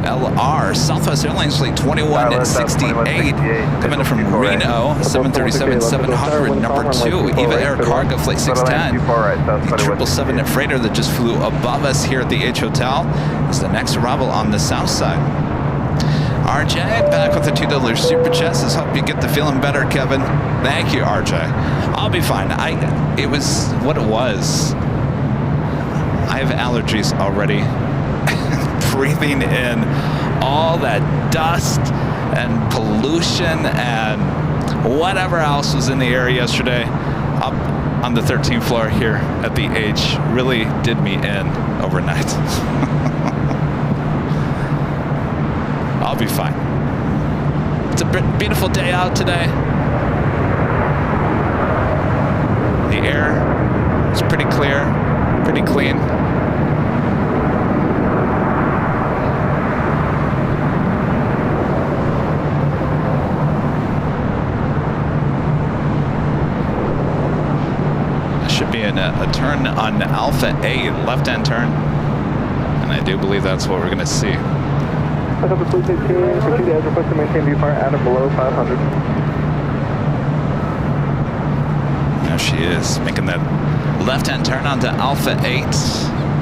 LR. Southwest Airlines Flight 2168, coming in from Reno, 737-700, number 2. EVA Air Cargo Flight 610. The 777 freighter that just flew above us here at the H Hotel is the next arrival on the south side. RJ, back with the $2 super chest. Hope you get the feeling better, Kevin. Thank you, RJ. I'll be fine. It was what it was. I have allergies already. Breathing in all that dust and pollution and whatever else was in the air yesterday up on the 13th floor here at the H really did me in overnight. I'll be fine. It's a beautiful day out today. The air is pretty clear, pretty clean. There should be a turn on Alpha 8, left-hand turn. And I do believe that's what we're going to see. Please 18, proceed as requested, maintain viewfinder at or below 500. There she is, making that left-hand turn onto Alpha 8.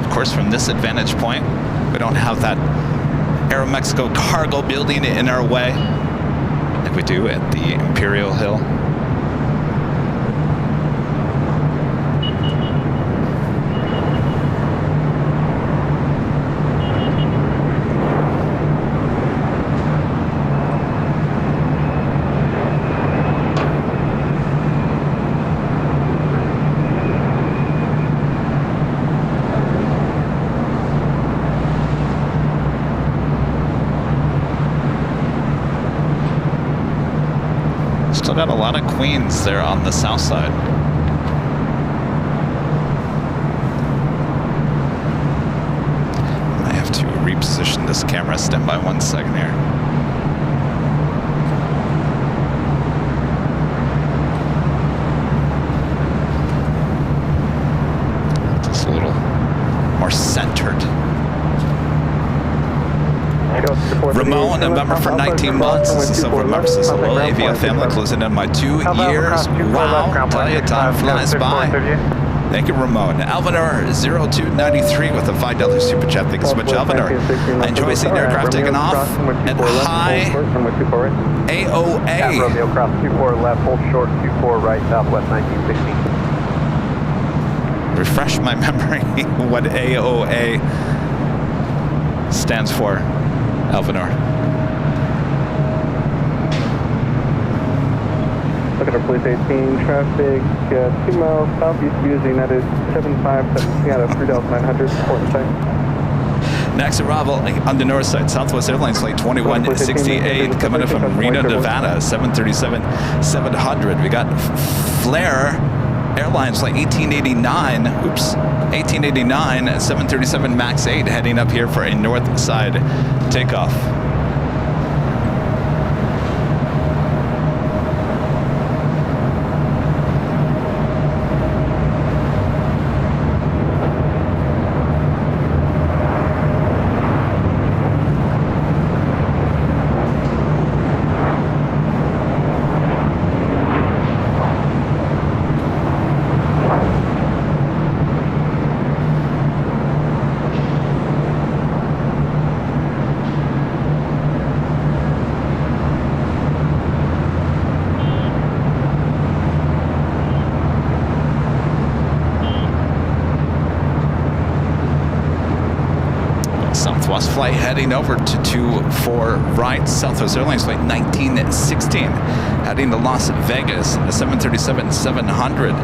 Of course, from this advantage point, we don't have that Aeromexico cargo building in our way like we do at the Imperial Hill. Still got a lot of Queens there on the south side. I have to reposition this camera. Stand by 1 second here. Just a little more centered. Ramon, a member for 19 months. This is over member says hello, AVF family, closing in my 2 years. Wow, tell you, time flies by. Thank you, Ramon. Alvinor 0293 with a $5 super chat. Thank you so much, Alvinor. I enjoy seeing aircraft taking off at high AOA. Romeo cross 24 left, hold short 24 right, southwest 1960. Refresh my memory what AOA stands for. Alvinor. Look at our police 18 traffic, 2 miles southeast using United 757 out of 3,900, important site. Next arrival on the north side, Southwest Airlines Flight 2168, coming in from Reno, Nevada, 737-700. We got Flair Airlines Flight 1889, 737 MAX 8, heading up here for a north side takeoff. Southwest flight heading over to 24 right. Southwest Airlines Flight 1916 heading to Las Vegas, the 737-700.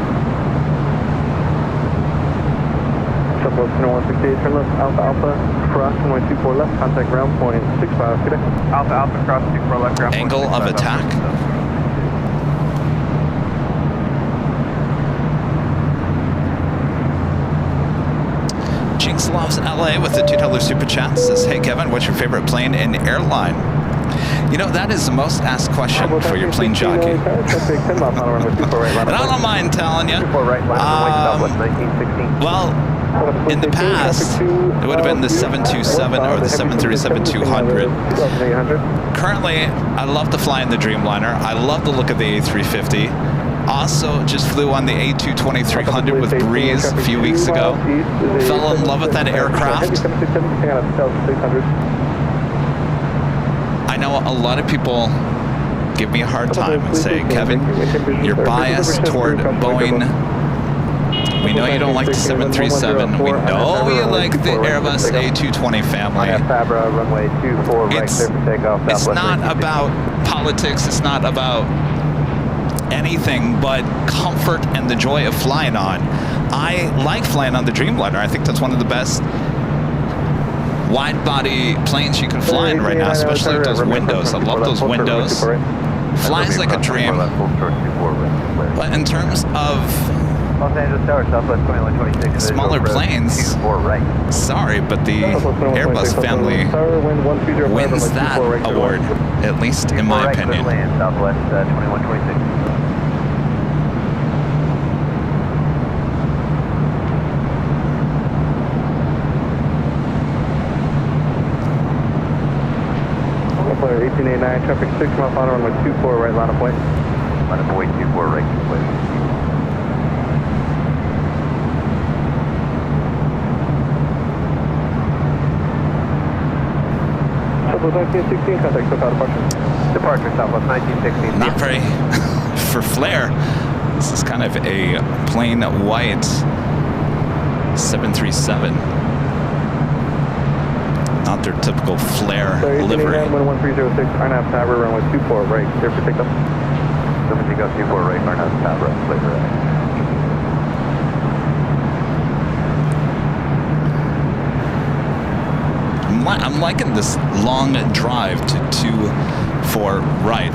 Southwest 168, turn left, Alpha Alpha, cross runway 24 left, contact ground point 65, good day. Alpha Alpha cross 24 left, ground point Angle of attack. Jinx loves LA with the $2 super chat. Says, hey Kevin, what's your favorite plane in Airline? You know, that is the most asked question for your plane jockey. And I don't mind telling you. Well, in the past, it would have been the 727 or the 737-200. Currently, I love to fly in the Dreamliner. I love the look of the A350. Also, just flew on the A220-300 with Breeze a few weeks ago. Fell in love with that aircraft. I know a lot of people give me a hard time and say, Kevin, you're biased toward Boeing. We know you don't like the 737. We know you like the Airbus A220 family. It's not about politics. It's not about anything but comfort and the joy of flying on. I like flying on the Dreamliner. I think that's one of the best wide-body planes you can fly in right now, especially with those windows. I love those windows. Flies like a dream. But in terms of Los Angeles Tower, Southwest 2126. smaller planes, sorry, but the Airbus family wins that award, at least in my opinion. Southwest 2126. Player 1889, traffic 6 mile final runway 24, right line of point. Line of point 24, right, please. Southwest 1916, contact SoCal departure. Departure, Southwest 1916. Not very for flair. This is kind of a plain white 737. Not their typical flare livery. 1306, RNAV Tower, runway 24, right, clear for takeoff. Clear for takeoff, 24, right, RNAV Tower, clear for right. I'm liking this long drive to 2-4 right.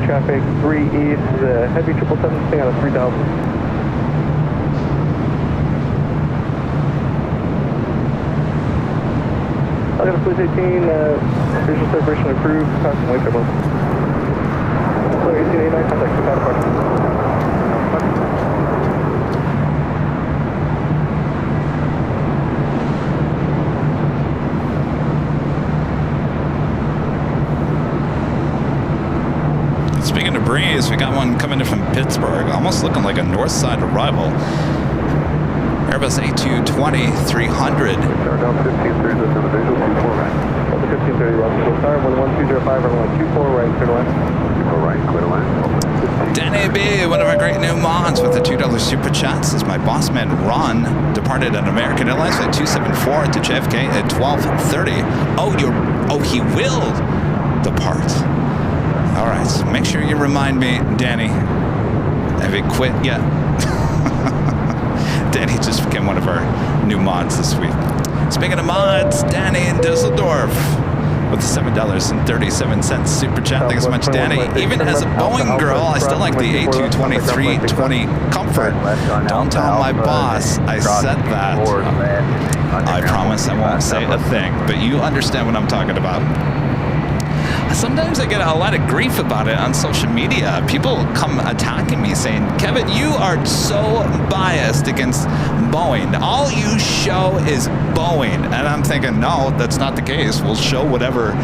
Traffic 3 east, heavy 777, stay out of 3000. I got a police 18, visual separation approved, passing way trouble. So 1889, contact SoCal departure. Speaking of breeze, we got one coming in from Pittsburgh, almost looking like a north side arrival. Airbus A220-300. Down 1530, that's on the visual, 24 right. 1530, Rockville Tower, 11205, runway 24 right, clear to land. 24 right, clear to land. Danny B, one of our great new mods with the $2 super chats. This is my boss man Ron, departed on American Airlines at 274 to JFK at 12:30. Oh, he will depart. All right, so make sure you remind me, Danny. Have you quit yet? Danny just became one of our new mods this week. Speaking of mods, Danny in Dusseldorf with the $7.37 super chat. Thanks so much, Danny. Even as a Boeing girl, I still like the A220-320 Comfort. Don't tell my boss I said that. I promise I won't say a thing, but you understand what I'm talking about. sometimes I get a lot of grief about it on social media. People come attacking me saying, Kevin, you are so biased against Boeing. All you show is Boeing. And I'm thinking, no, that's not the case. We'll show whatever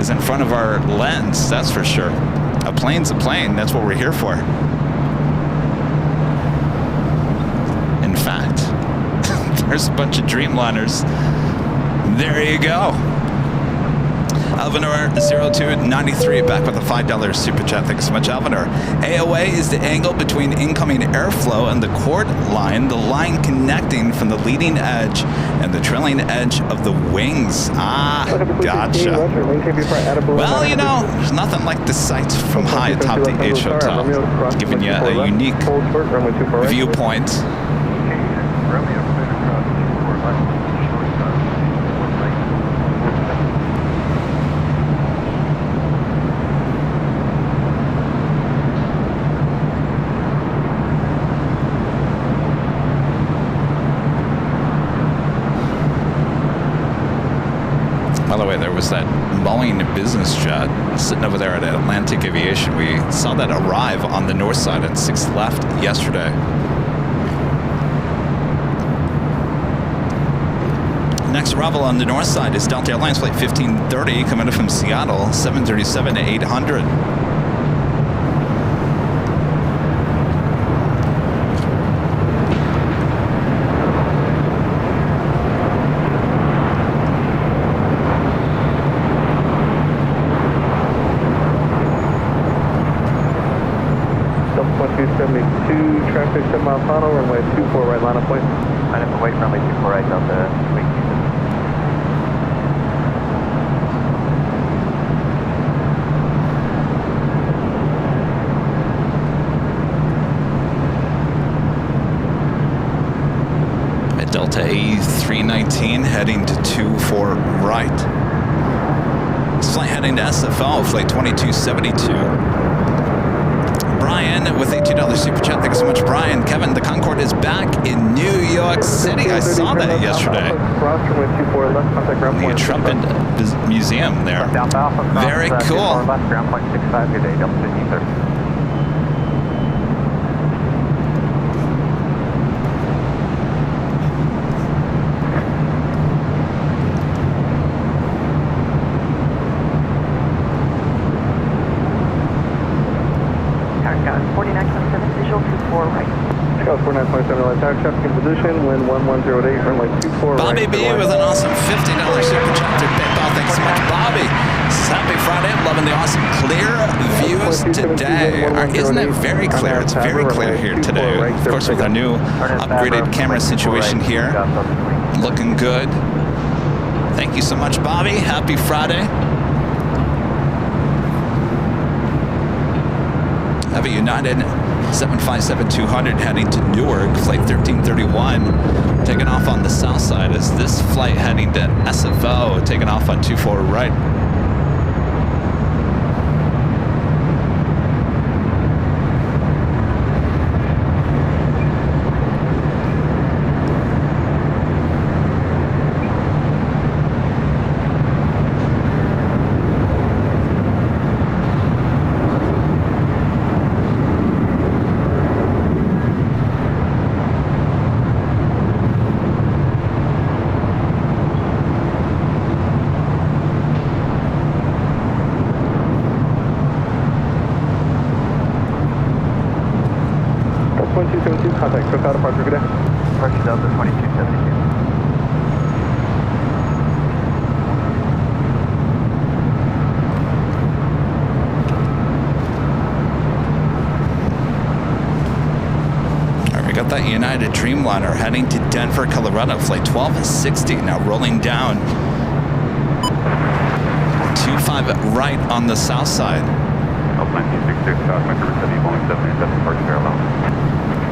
is in front of our lens, that's for sure. A plane's a plane. That's what we're here for. In fact, there's a bunch of Dreamliners. There you go. Alvinor 0293 back with a $5 super chat. Thanks so much, Alvinor. AOA is the angle between incoming airflow and the chord line, the line connecting from the leading edge and the trailing edge of the wings. Ah, gotcha. Well, you know, there's nothing like the sights from high atop the H Hotel. It's giving you a unique viewpoint. By the way, there was that Boeing business jet sitting over there at Atlantic Aviation. We saw that arrive on the north side at 6th left yesterday. Next arrival on the north side is Delta Airlines flight 1530 coming in from Seattle, 737-800. Traffic 7 mile final, runway 24 right line of point. I have to wait runway 24 right down the wing. At Delta A319 heading to 24 right. This flight heading to SFO, flight 2272. Brian with a $2 super chat. Thank you so much, Brian. Kevin, the Concorde is back in New York City. I saw that yesterday. The Intrepid Museum there. Very cool. Traffic in position, wind 1108, runway 24 Bobby right. B with an awesome $50 super chat to PayPal. Thanks so much, Bobby. Happy Friday. I'm loving the awesome clear views today. Isn't it very clear? It's very clear here today. Of course, with our new upgraded camera situation here. Looking good. Thank you so much, Bobby. Happy Friday. Have a United 757-200 heading to Newark, flight 1331, taking off on the south side as this flight heading to SFO, taking off on 24 right. Contact Cook out departure, good day. Departure Delta 2272. All right, we got that United Dreamliner heading to Denver, Colorado, flight 1260, now rolling down 25 right on the south side. Alpine 266, Metro City, Boeing 787, departure parallel.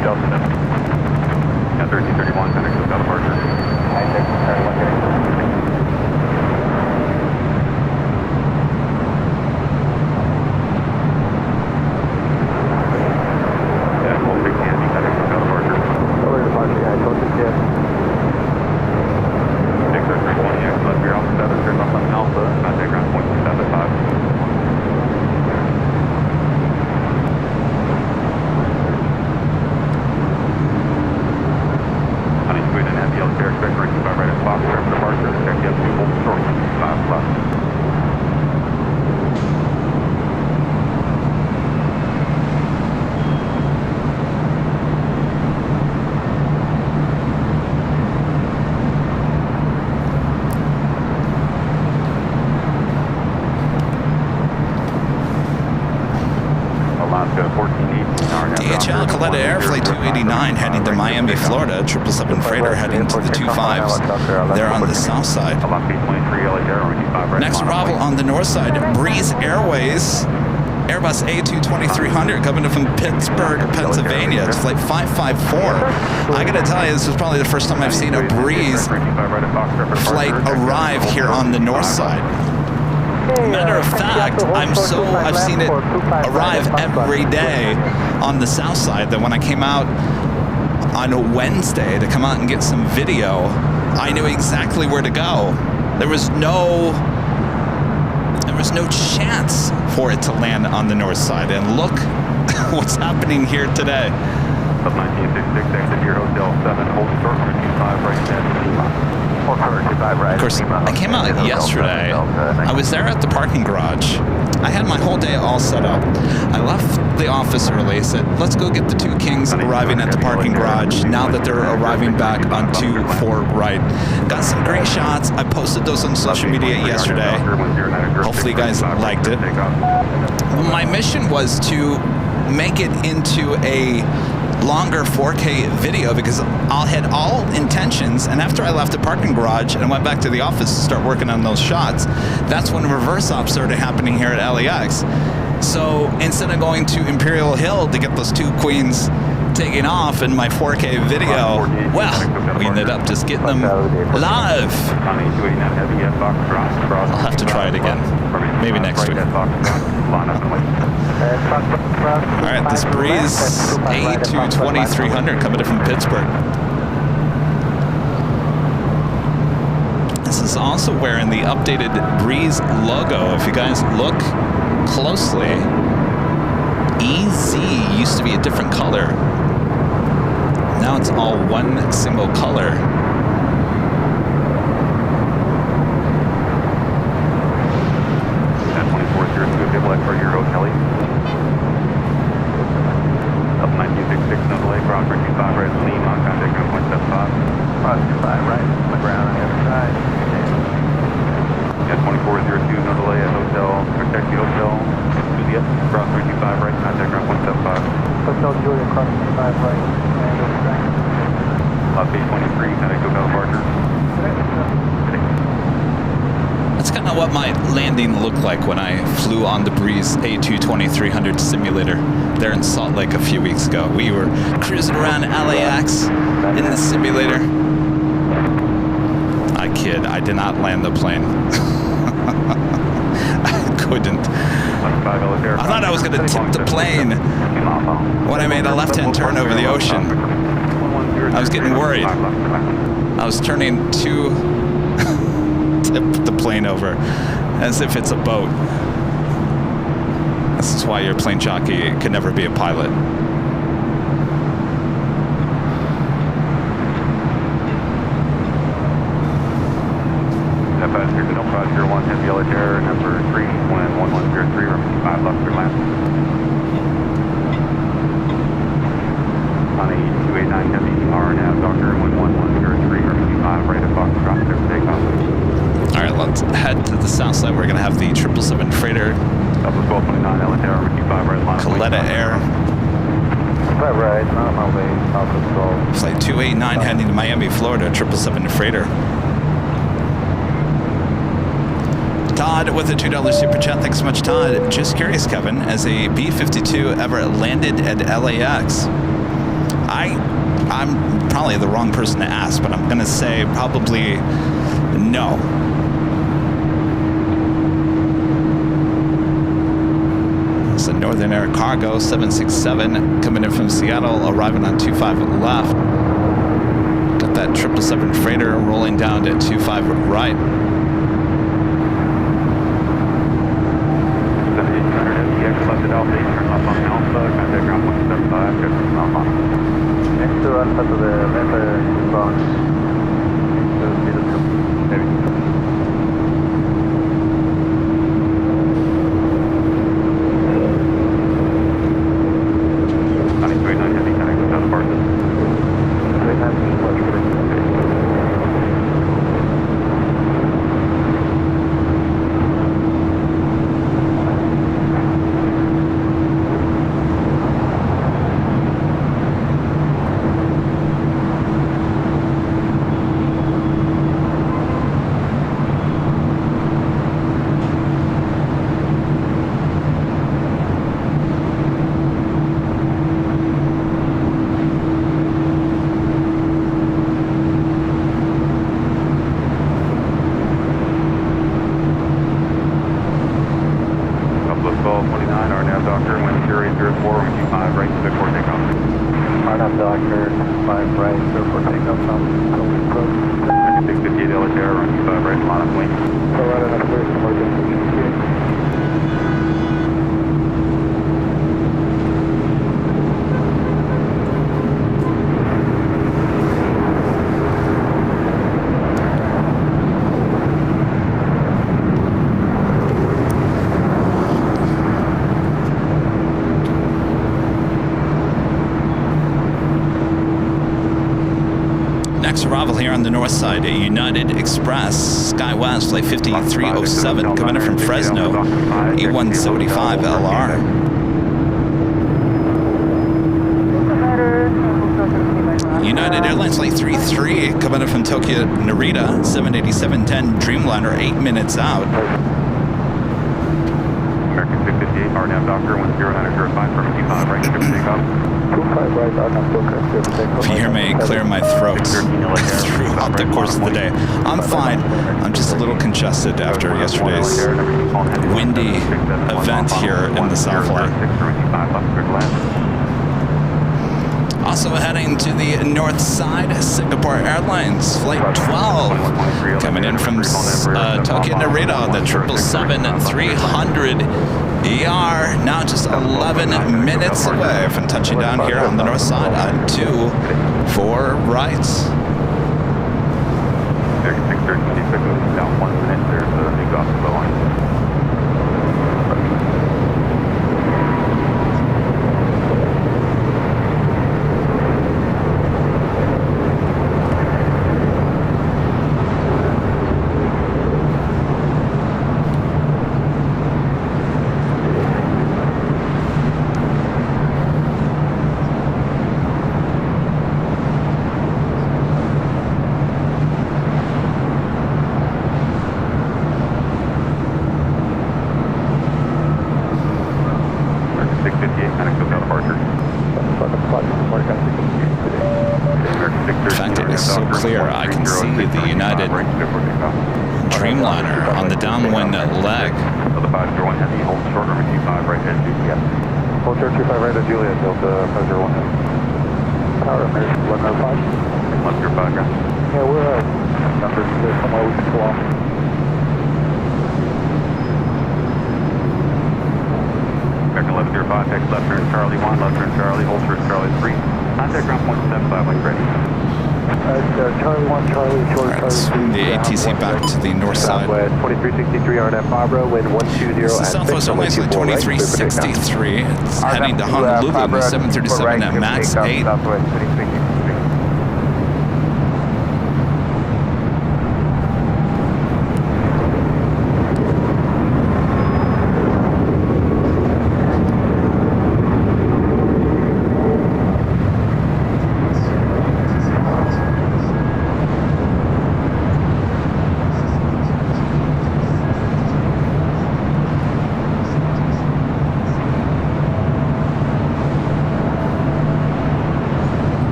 Delta 7. Yeah, 1331, Phoenix without departure. I take parallel here. Yeah, full 60 Andy, Phoenix without departure. Over departure, yeah, I told you, yeah. 60320, left your Alpha 7, turn left on Alpha, contact ground point 75. KHL, Coletta Air, Flight 289 heading to Miami, Florida. 777 freighter heading to the 25s there on the south side. Next arrival on the north side, Breeze Airways. Airbus A220-300 coming in from Pittsburgh, Pennsylvania. It's flight 554. I gotta tell you, this is probably the first time I've seen a Breeze flight arrive here on the north side. Matter of fact, I've seen it arrive every day on the south side, that when I came out on a Wednesday to come out and get some video, I knew exactly where to go. There was no chance for it to land on the north side, and look what's happening here today. Of 1966, exit your hotel 7, hold short, 25 right there. Of course, I came out yesterday. I was there at the parking garage. I had my whole day all set up. I left the office early, said, let's go get the two Kings arriving at the parking garage now that they're arriving back on 24 right. Got some great shots. I posted those on social media yesterday. Hopefully you guys liked it. My mission was to make it into a longer 4K video, because I had all intentions, and after I left the parking garage and went back to the office to start working on those shots, that's when reverse ops started happening here at LAX. So instead of going to Imperial Hill to get those two queens taking off in my 4K video, well, we ended up just getting them live. I'll have to try it again, maybe next week. Alright, this Breeze A220-300 coming in from Pittsburgh. This is also wearing the updated Breeze logo. If you guys look closely, EZ used to be a different color. Now it's all one single color. For your Kelly. Up 1966, no delay, ground for 25 right, Lima, contact 1.75. 525 right, on the ground on the other side. Yeah, 2402, no delay at hotel, protect the hotel, Juliet, ground 325 right, contact ground 175. Hotel Juliet, cross 25 right, and over back. Base 23, contact hotel departure. That's kind of what my landing looked like when I flew on the Breeze A220-300 simulator there in Salt Lake a few weeks ago. We were cruising around LAX in the simulator. I kid, I did not land the plane. I couldn't. I thought I was going to tip the plane when I made a left-hand turn over the ocean. I was getting worried. I was turning to tip the plane over as if it's a boat. This is why your plane jockey could never be a pilot. Passenger to Roger 1, Heavy Yellow Terror, number 3, 1103, room 5 left, clear land. On a 289 Heavy RNAV, Doctor 11103, room 5, right at Foxtrot, clear for takeoff. All right, let's head to the south side. We're going to have the 777 freighter. Double 1229, Yellow Terror, room 5, right line. Coletta Air. Right, on my way, south of Flight 289 heading to Miami, Florida, 777 freighter. Todd with a $2 super chat. Thanks so much, Todd. Just curious, Kevin, has a B-52 ever landed at LAX? I'm probably the wrong person to ask, but I'm going to say probably no. It's a Northern Air Cargo 767 coming in from Seattle, arriving on 25 left. Got that 777 freighter rolling down to 25 right. Next to Alpha to the left box. takeoff. RNAV Doctor, 5 right, clear for takeoff, American 658 LA Terra, run 25 right, line up wing. So right enough clear for emergency. Next arrival here on the north side, United Express, SkyWest, flight 5307, coming in from Fresno, A175 LR. United Airlines flight 33, coming in from Tokyo Narita, 787-10 Dreamliner, 8 minutes out. American 658, RNAV Doctor, 10905, from 25 right, clear for takeoff. 25 right, RNAV Doctor, clear for takeoff. If you hear me clear my throat throughout the course of the day, I'm fine. I'm just a little congested after yesterday's windy event here in the Southland. Also heading to the north side, Singapore Airlines, flight 12, coming in from Tokyo Narita, the 777-300 ER, now just 11 minutes away from touching down here on the north side on 24 rights. American 613, down 1 minute, there's a new off the line. In fact, it is so clear I can see the United Dreamliner on the downwind leg. So the 501 Heavy, hold short runway 25 right head Juliet. Hold short 25 right at Juliet, Delta 501. Tower, American 1105. 105, ground. Yeah, we're numbers somewhere we can pull off. American 1105, text left turn Charlie 1, left turn Charlie, hold short Charlie 3. Contact ground point 75, like ready. Charlie 1, Charlie, short All right, let's swing the ATC back to the north side. 2363 RNF Fabro, wind 120 This is Southwest Airlines flight 2363. It's heading to Honolulu, 737 at max 8. Southwest 2363.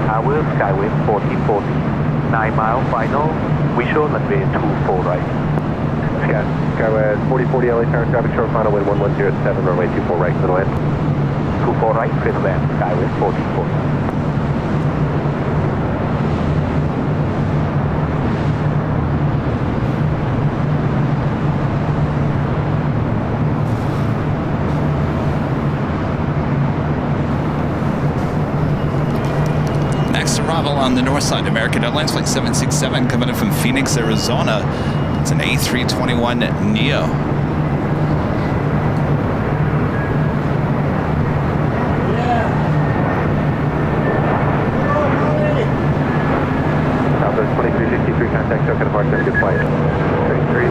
Tower, Skyway 4040, 9 mile final, visual runway 24 right. Skyway 4040 LA Tower, traffic short final wind 1107, runway 24 right, clear to land. 24 right, clear to land, Skyway 4040. Arrival on the north side, American Airlines flight 767 coming in from Phoenix, Arizona. It's an A321neo. Southwest 2363, contact Tokyo departure, good flight. 33.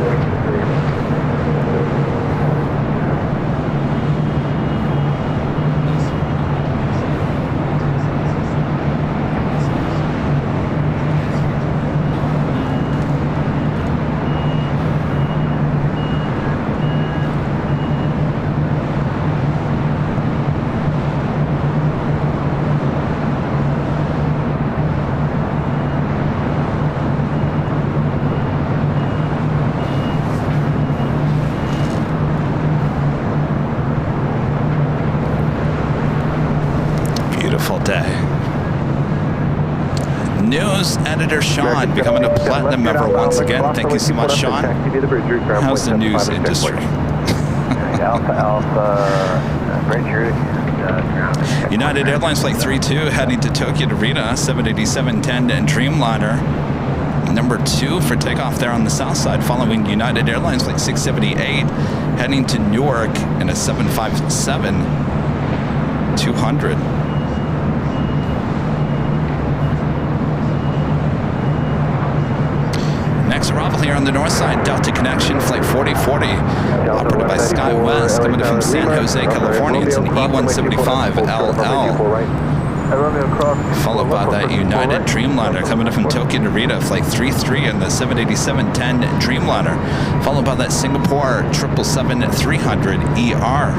Editor Sean becoming a platinum member once again. Thank you so much, Sean. How's the news industry? United Airlines Flight 32 heading to Tokyo Narita, 787-10 and Dreamliner. Number 2 for takeoff there on the south side, following United Airlines Flight 678 heading to Newark in a 757-200. Next arrival here on the north side, Delta Connection, Flight 4040, operated by SkyWest, coming in from San Jose, California. It's an E175LL. Followed by that United Dreamliner, coming in from Tokyo Narita, Flight 33 and the 787-10 Dreamliner. Followed by that Singapore 777-300ER.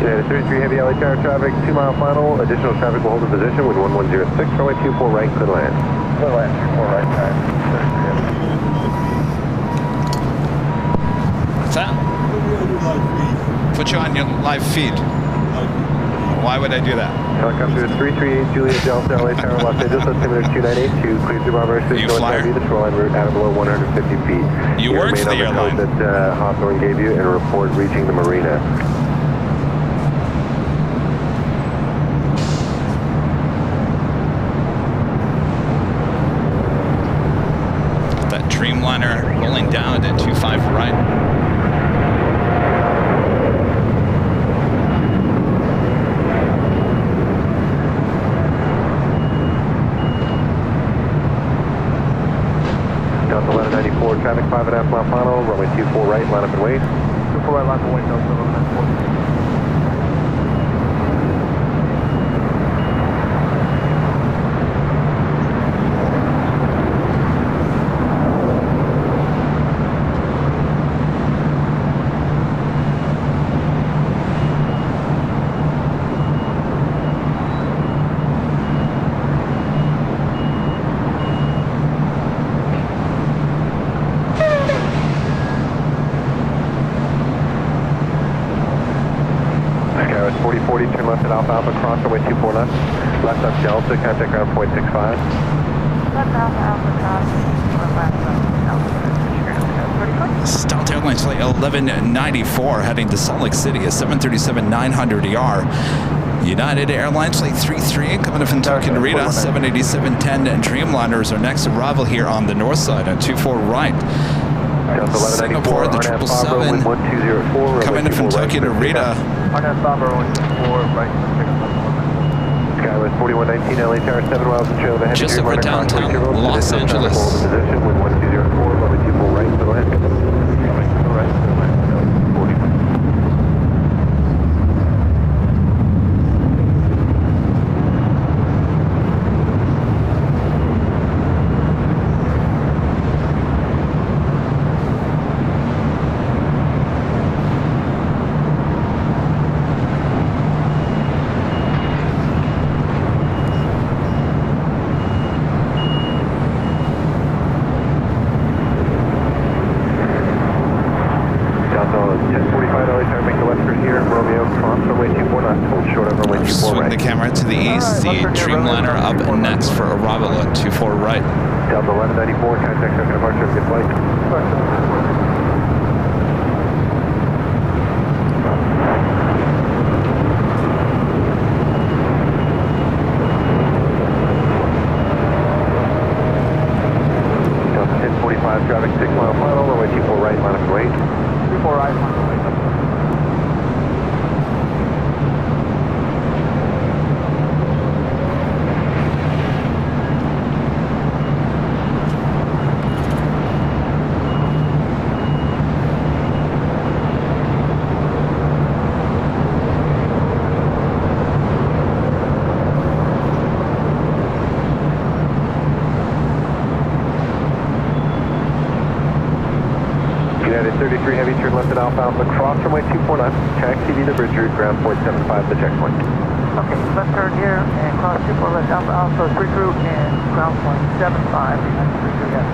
United 33 heavy LA tower traffic, 2 mile final. Additional traffic will hold in position with 1106, runway 24 right, clear to land. Clear to land, 24 right, time. What's that? Put you on your live feed. Why would I do that? Helicopter 338 Juliet Delta LA tower, Los Angeles, altimeter 298 clear through Bravo 6, You going flyer. down the shoreline route at or below 150 feet. You work for the airline. That Hawthorne gave you and report reaching the marina. That Dreamliner rolling down at 25 right. Delta 1194, traffic 5.5 mile final, runway 24 right, line up and wait. 24 right, line up and wait, Delta 1194. Skywest 4040, turn left at Alpha Alpha, cross runway 24 left. Left up Delta, contact ground point 65. Left Alpha Alpha cross, or left Alpha, This is Delta Airlines Flight 1194 heading to Salt Lake City, a 737-900ER. United Airlines Flight 33 coming in from Tokyo Narita, 787-10 and Dreamliners are next arrival here on the north side on 24 right. Singapore, the 777 coming in from Tokyo Narita. Skywest 4119, LA tower 7 miles and trail ahead. Just over downtown Los Angeles. Position with 1204, runway 24 right, go ahead. Swing the camera to the east. The Dreamliner up next for arrival at 24 right. Delta 1194, contact second departure, good flight. Delta 1045, traffic 6 mile final, runway 24 right, line up and wait. 24 right, line up and wait. United 33 heavy, turn left at Alpha Alpha, cross runway 249. taxi to the bridge route, ground point 75, the checkpoint. Okay, left turn here and cross 24 left Alpha Alpha, bridge route and ground point 75 behind the bridge route, yes.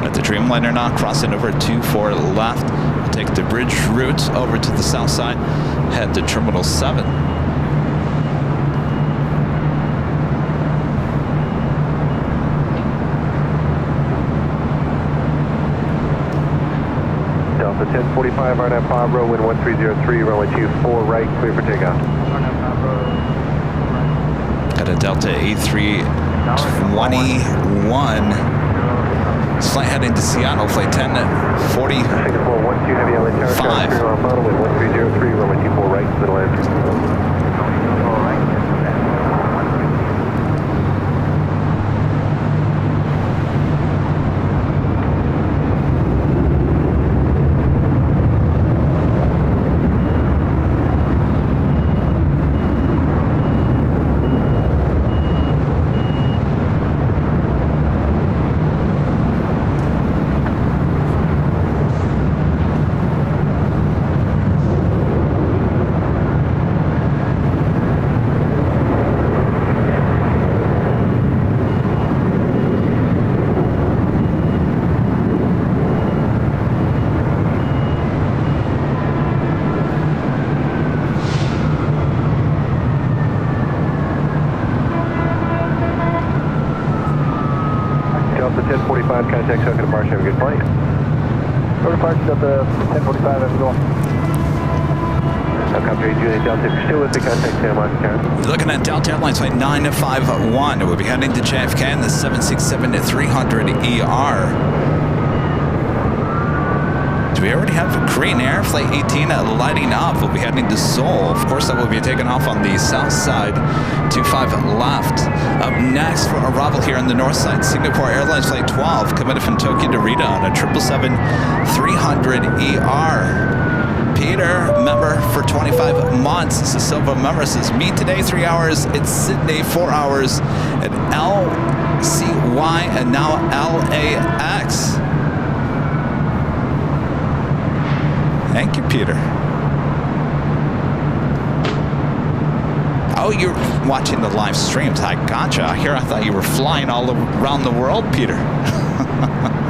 At the Dreamliner now, crossing over 24 left. Take the bridge route over to the south side, head to Terminal 7. Delta 1045, RNAV Pablo, wind 1303, runway 24 right, clear for takeoff. At a Delta A321, flight heading to Seattle, flight 1040. Singapore 12 Heavy LA Tower, Five. final, wind 1303, runway 24 right, middle end. Delta 1045, contact Soka departure, have a good flight. Go departure Delta 1045, have a good one. Copy, Juliet Delta, if you're still with the contact San Martin Tower. You're looking at Delta Airlines flight 951. We'll be heading to JFK in the 767-300ER. Do we already have Korean Air flight 18 lighting up? We'll be heading to Seoul. Of course, that will be taking off on the south side, 25 left. Up next for arrival here on the north side, Singapore Airlines flight 12 coming from Tokyo to Rita on a 777-300ER. Peter, member for 25 months. It's a silver member. Says, meet today 3 hours. It's Sydney 4 hours at LCY and now LAX. Thank you, Peter. Oh, you're watching the live streams. I gotcha. I thought you were flying all around the world, Peter.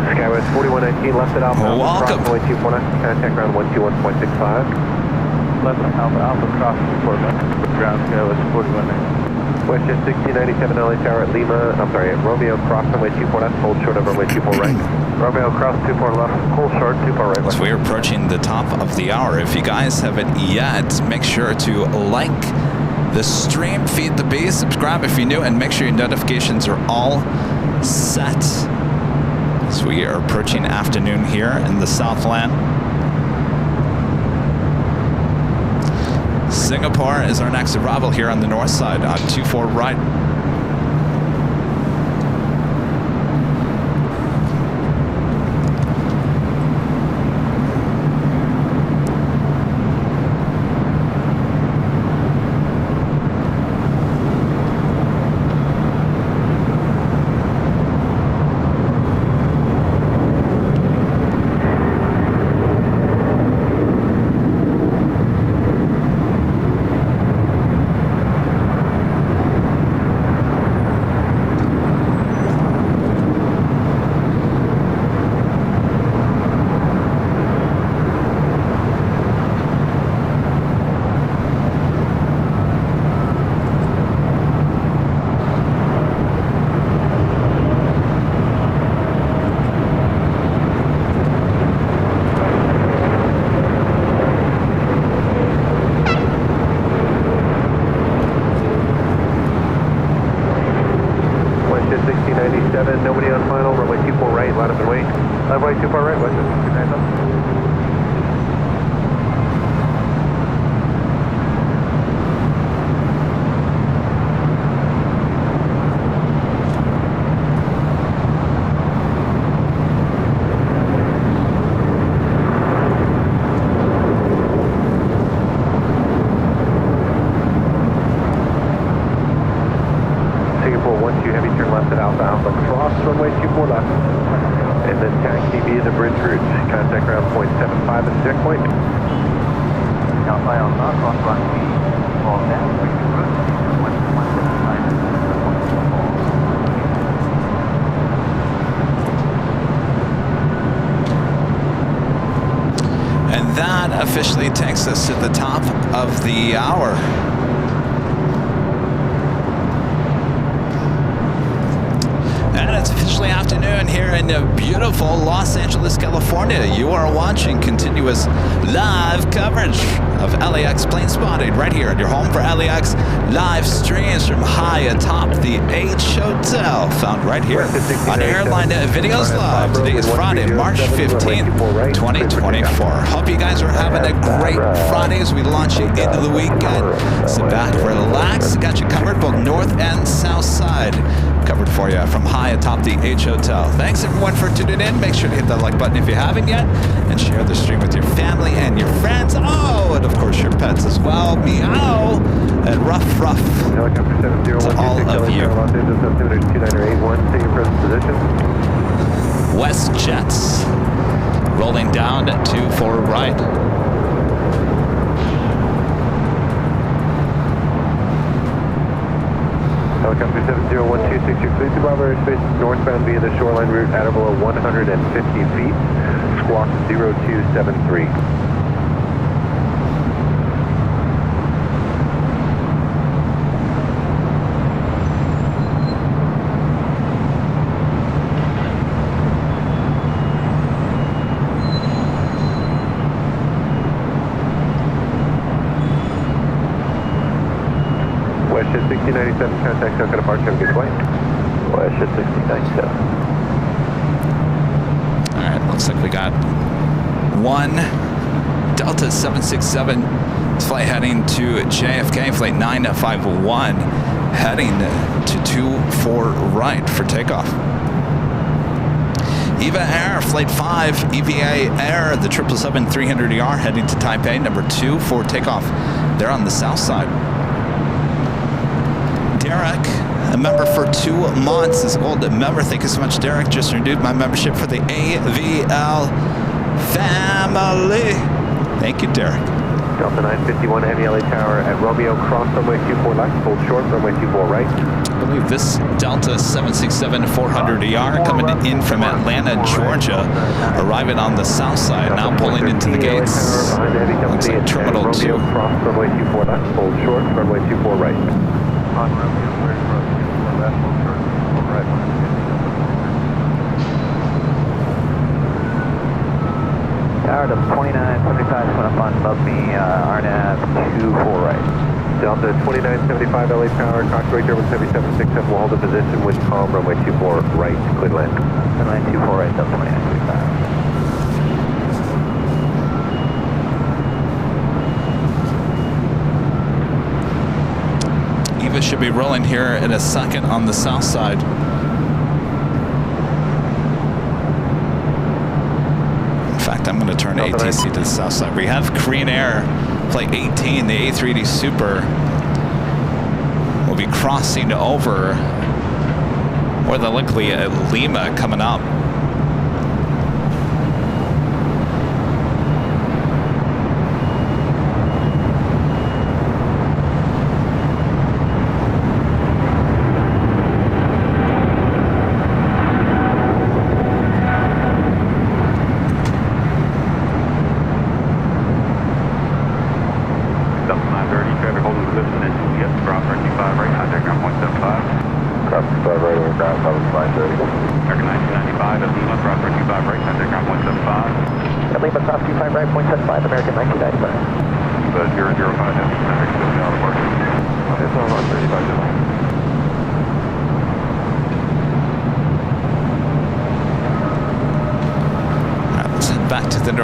Skywest 4119, left at Alpha Alpha, Welcome. cross 249, contact ground 121.65. Left Alpha Alpha, cross 24 left, ground Skywest 4119. Western 1697 LA Tower at Lima, I'm sorry, at Romeo, cross runway 24 left, hold short of runway 24 right. Romeo, cross 24 left, hold short, 24 right. So we're approaching the top of the hour. If you guys haven't yet, make sure to like the stream, feed the bee, subscribe if you're new, and make sure your notifications are all set. So we are approaching afternoon here in the Southland. Singapore is our next arrival here on the north side on 24 right. And that officially takes us to the top of the hour. And it's officially afternoon here in beautiful Los Angeles, California. You are watching continuous live coverage of LAX plane spotting right here at your home for LAX live streams from high atop the H Hotel, found right here on Airline Videos Live. Today is Friday, March 15th, 2024. Hope you guys are having a great Friday as we launch you into the weekend. Sit back, relax. Got you covered both north and south side. Covered for you from high atop the H Hotel. Thanks everyone for tuning in. Make sure to hit that like button if you haven't yet, and share the stream with your family and your friends. Oh, and of course your pets as well. Meow and ruff ruff to all of you. West Jets rolling down 24 right. Helicopter 7012, your clear to Bravo airspace northbound via the shoreline route at or below 150 feet. Squawk 0273. Westjet 6097, contact Delta departure, have a good flight. Westjet 6097. All right, looks like we got one Delta 767 flight heading to JFK, flight 951, heading to 24 right for takeoff. EVA Air, flight 5, EVA Air, the 777-300ER, heading to Taipei, number 2 for takeoff. They're on the south side. Derek, a member for 2 months, is a gold member. Thank you so much, Derek. Just renewed my membership for the AVL family. Thank you, Derek. Delta 951 Heavy LA Tower at Romeo, cross runway 24 left, hold short, runway 24 right. I believe this Delta 767-400ER coming in from Atlanta, Georgia, arriving on the south side, now pulling into the gates. Looks like Terminal 2. Cross runway 24 left, hold short, runway 24 right. On Romeo, clear cross 24 left, hold short, 24 right. Tower to 2975 went up on above me, RNAV 24 right. Delta 2975 LA Tower, Cockroach Airman 7767 will hold a position with calm, runway 24 right, clear land. Runway 24 right, Delta 2975. Eva should be rolling here in a second on the south side. In fact, I'm going to turn ATC to the south side. We have Korean Air, flight 18, the A380 Super, will be crossing over, more than likely at Lima coming up.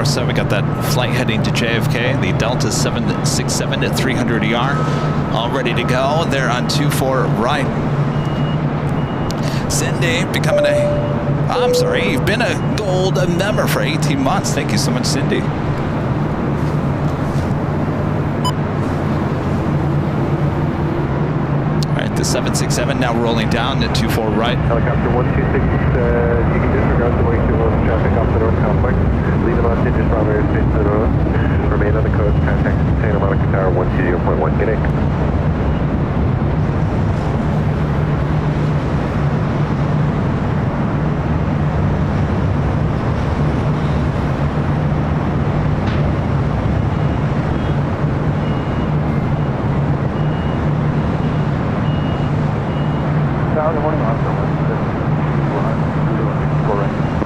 So we got that flight heading to JFK, the Delta 767-300ER, all ready to go. They're on 24 right. Cindy, becoming you've been a gold member for 18 months. Thank you so much, Cindy. All right, the 767 now rolling down to 24 right. Helicopter 126, you can disregard the way to traffic off the north complex. Leave Los Angeles Bravo airspace to the north. remain on the coast. Contact Santa Monica Tower 120.1. Good day.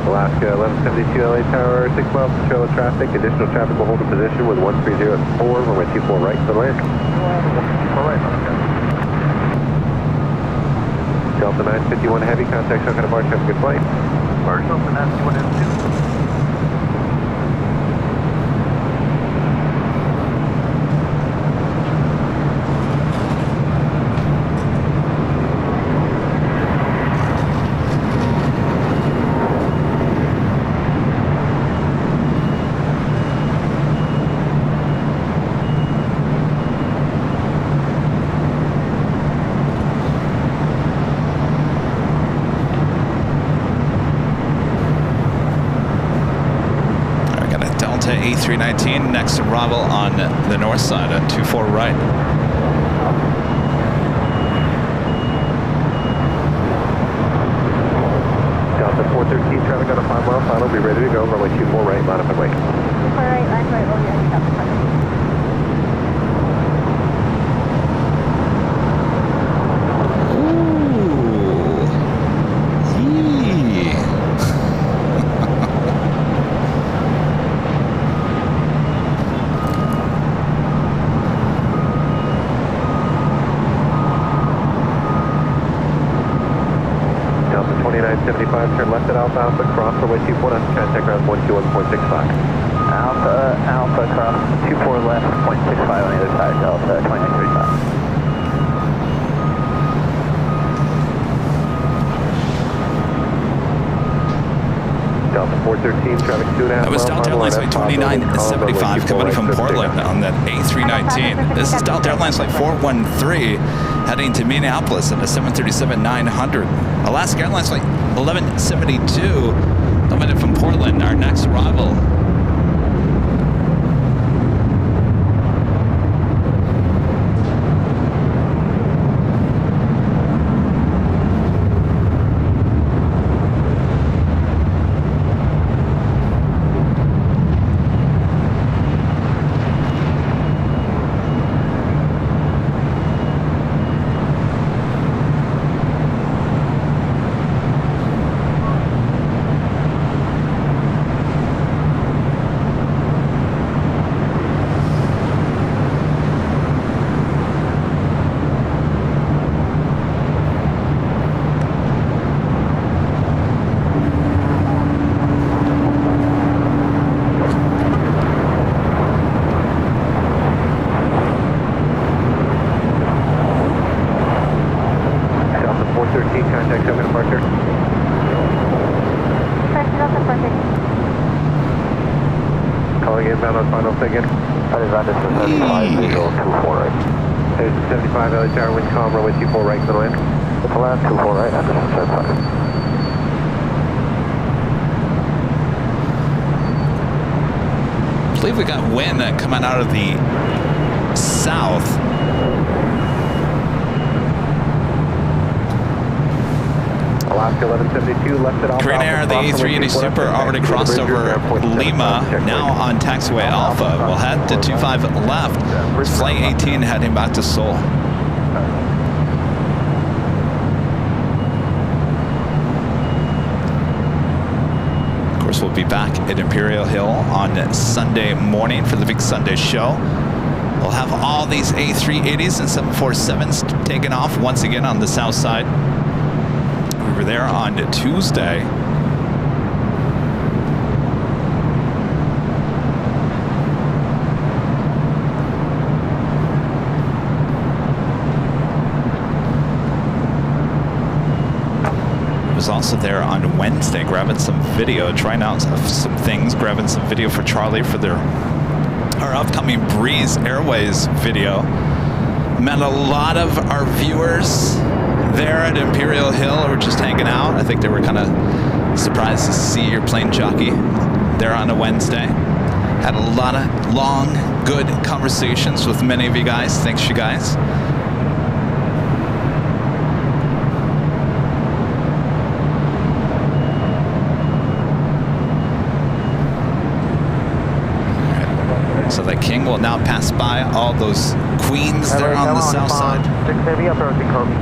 Alaska 1172 LA Tower, 6 miles from trailer traffic. Additional traffic will hold a position with 130 at 4, runway 24 right to land. Delta 951 Heavy, contact Shanghai to March, have a good flight. March, Delta 951 M2. A319 next arrival on the north side at 24 right. Delta 413 traffic on a 5-mile final. Be ready to go. Runway 24 right, modified wake. 24 right, line right, oh yeah, Delta 413. Delta 2975, turn left at Alpha Alpha, cross runway 24 left, contact ground 121.65. Alpha cross 24 left, 0.65 on the other side, Delta 2935. Delta 413, traffic 2.5 That was Delta Airlines Flight 2975 coming from Portland on that A319. This is Delta Airlines Flight 413 heading to Minneapolis on the 737-900. Alaska Airlines Flight 1172 coming in from Portland, our next arrival. Contact 7 departure. Delta 413. Calling inbound on final second. That is on this 75, visual 24 right. There's the 75 LA Tower, wind calm, runway 24 right to land. It's the last 24 right, on this 75. I believe we got wind coming out of the south. Alaska 1172, left at Alpha. Korean Air, the A380 Super already crossed over Lima, now on taxiway Alpha. We'll head to 25 left. It's Flight 18 heading back to Seoul. Of course, we'll be back at Imperial Hill on Sunday morning for the big Sunday show. We'll have all these A380s and 747s taken off once again on the south side. We were there on Tuesday. I was also there on Wednesday grabbing some video, trying out some things, grabbing some video for Charlie for our upcoming Breeze Airways video. Met a lot of our viewers there at Imperial Hill who were just hanging out. I think they were kind of surprised to see your plane jockey there on a Wednesday. Had a lot of long, good conversations with many of you guys. Thanks, you guys. So the King will now pass by all those queens there on the south side. 6 Heavy approaching Kobe.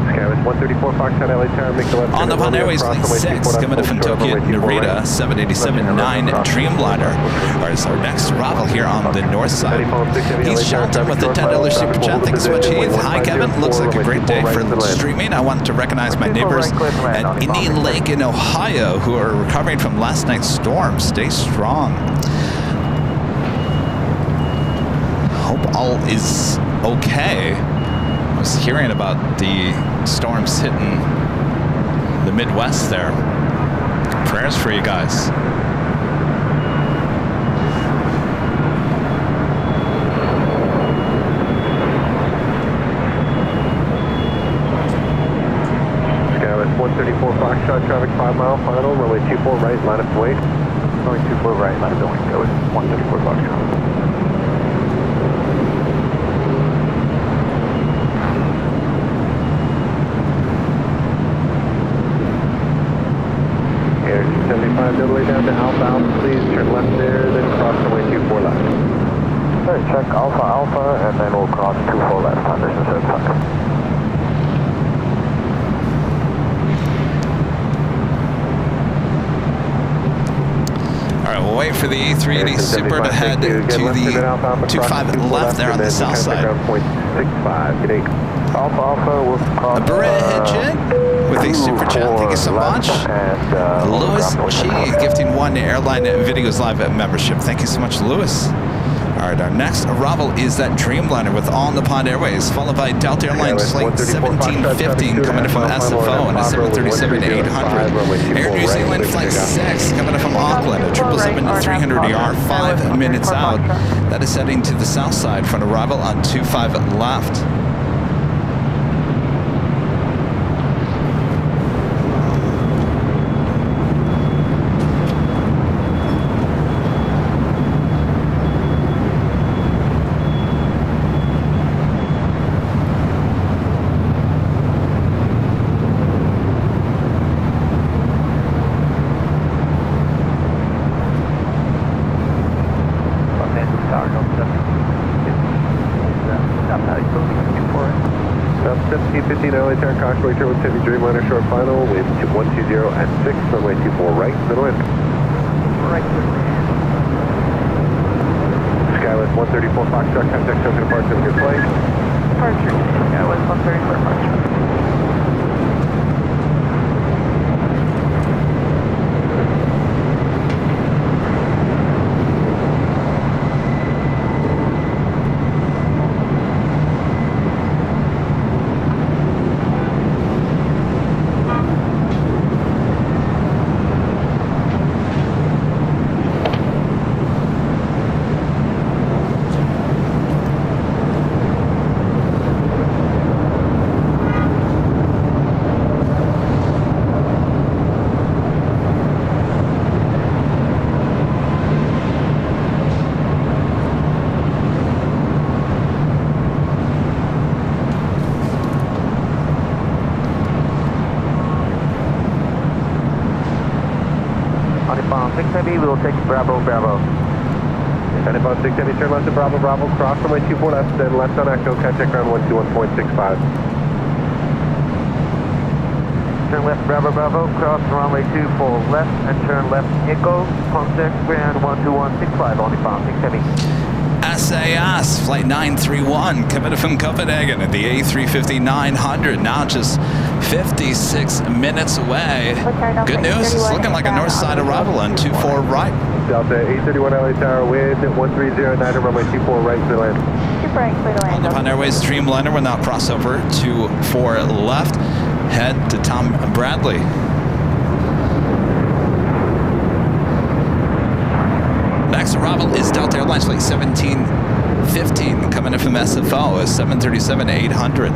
Skywest 134 Foxtrot LA Tower, make the left On the Pond Airways Flight 6, coming up from Tokyo, Narita, 787-9 Dreamliner. Our next arrival here on the north side. He's Shelton with the $10 super chat. Thanks so much, Heath. Hi, Kevin. Looks like a great day for streaming. I want to recognize my neighbors at Indian Lake in Ohio who are recovering from last night's storm. Stay strong. Hope all is okay. I was hearing about the storms hitting the Midwest there. Prayers for you guys. Skywest 134 Foxtrot, traffic 5 mile final, runway 24 right, line of wait. Runway 24 right, line of going. That was 134 Foxtrot. Air 275 double A down to Alpha, please turn left there, then cross runway 24 left. Alright, check Alpha Alpha, and then we'll cross 24 left, Anderson 75. All right, we'll wait for the A380 Super to head to the 25 left there on the south side. Alpha Alpha, we'll cross Bridget with a super chat. Thank you so much. Lewis Chi gifting one Airline Videos Live membership. Thank you so much, Lewis. All right, our next arrival is that Dreamliner with All Nippon Airways, followed by Delta Airlines Flight 1715 coming in from SFO and a 737-800. Air New Zealand Flight 6 coming in from Auckland, a 777-300ER 5 minutes out. That is heading to the south side for an arrival on 25 left. Cautionary turn 170 Dreamliner short final, wind 120 at 6, runway 24 right, middle end. Right, Skywest 134 Foxtrot, contact Tokyo departure of your flight. Departure. Skywest 134 Foxtrot. Heavy, we will take Bravo, Bravo. About 6 Heavy, turn left to Bravo, Bravo, cross runway 24 left, then left on Echo, contact ground 121.65. Turn left, Bravo, Bravo, cross runway 24 left, and turn left, Echo, contact ground 12165, only bound 6 Heavy. SAS Flight 931 coming from Copenhagen at the A350-900, now just 56 minutes away. Good news, it's looking like a north side arrival on 24 right. Delta 831 LA Tower, wind 130 runway 24 right, clear land. Super right, clear to land. On Nippon Airways Dreamliner will now cross over to 4 left, head to Tom Bradley. Next arrival is Delta Airlines Flight 1715 coming in from SFO, a 737-800.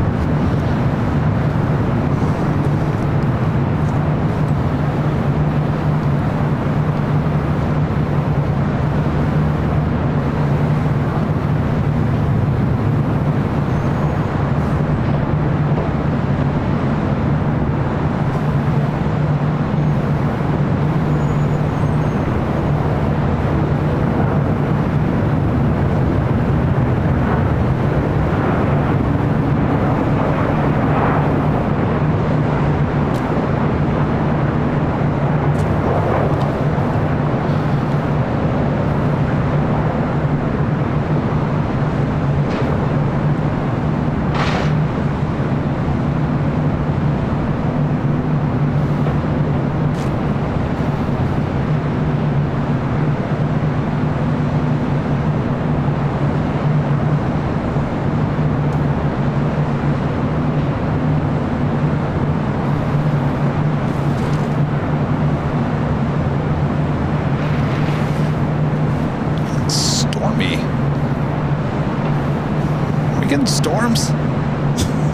getting storms?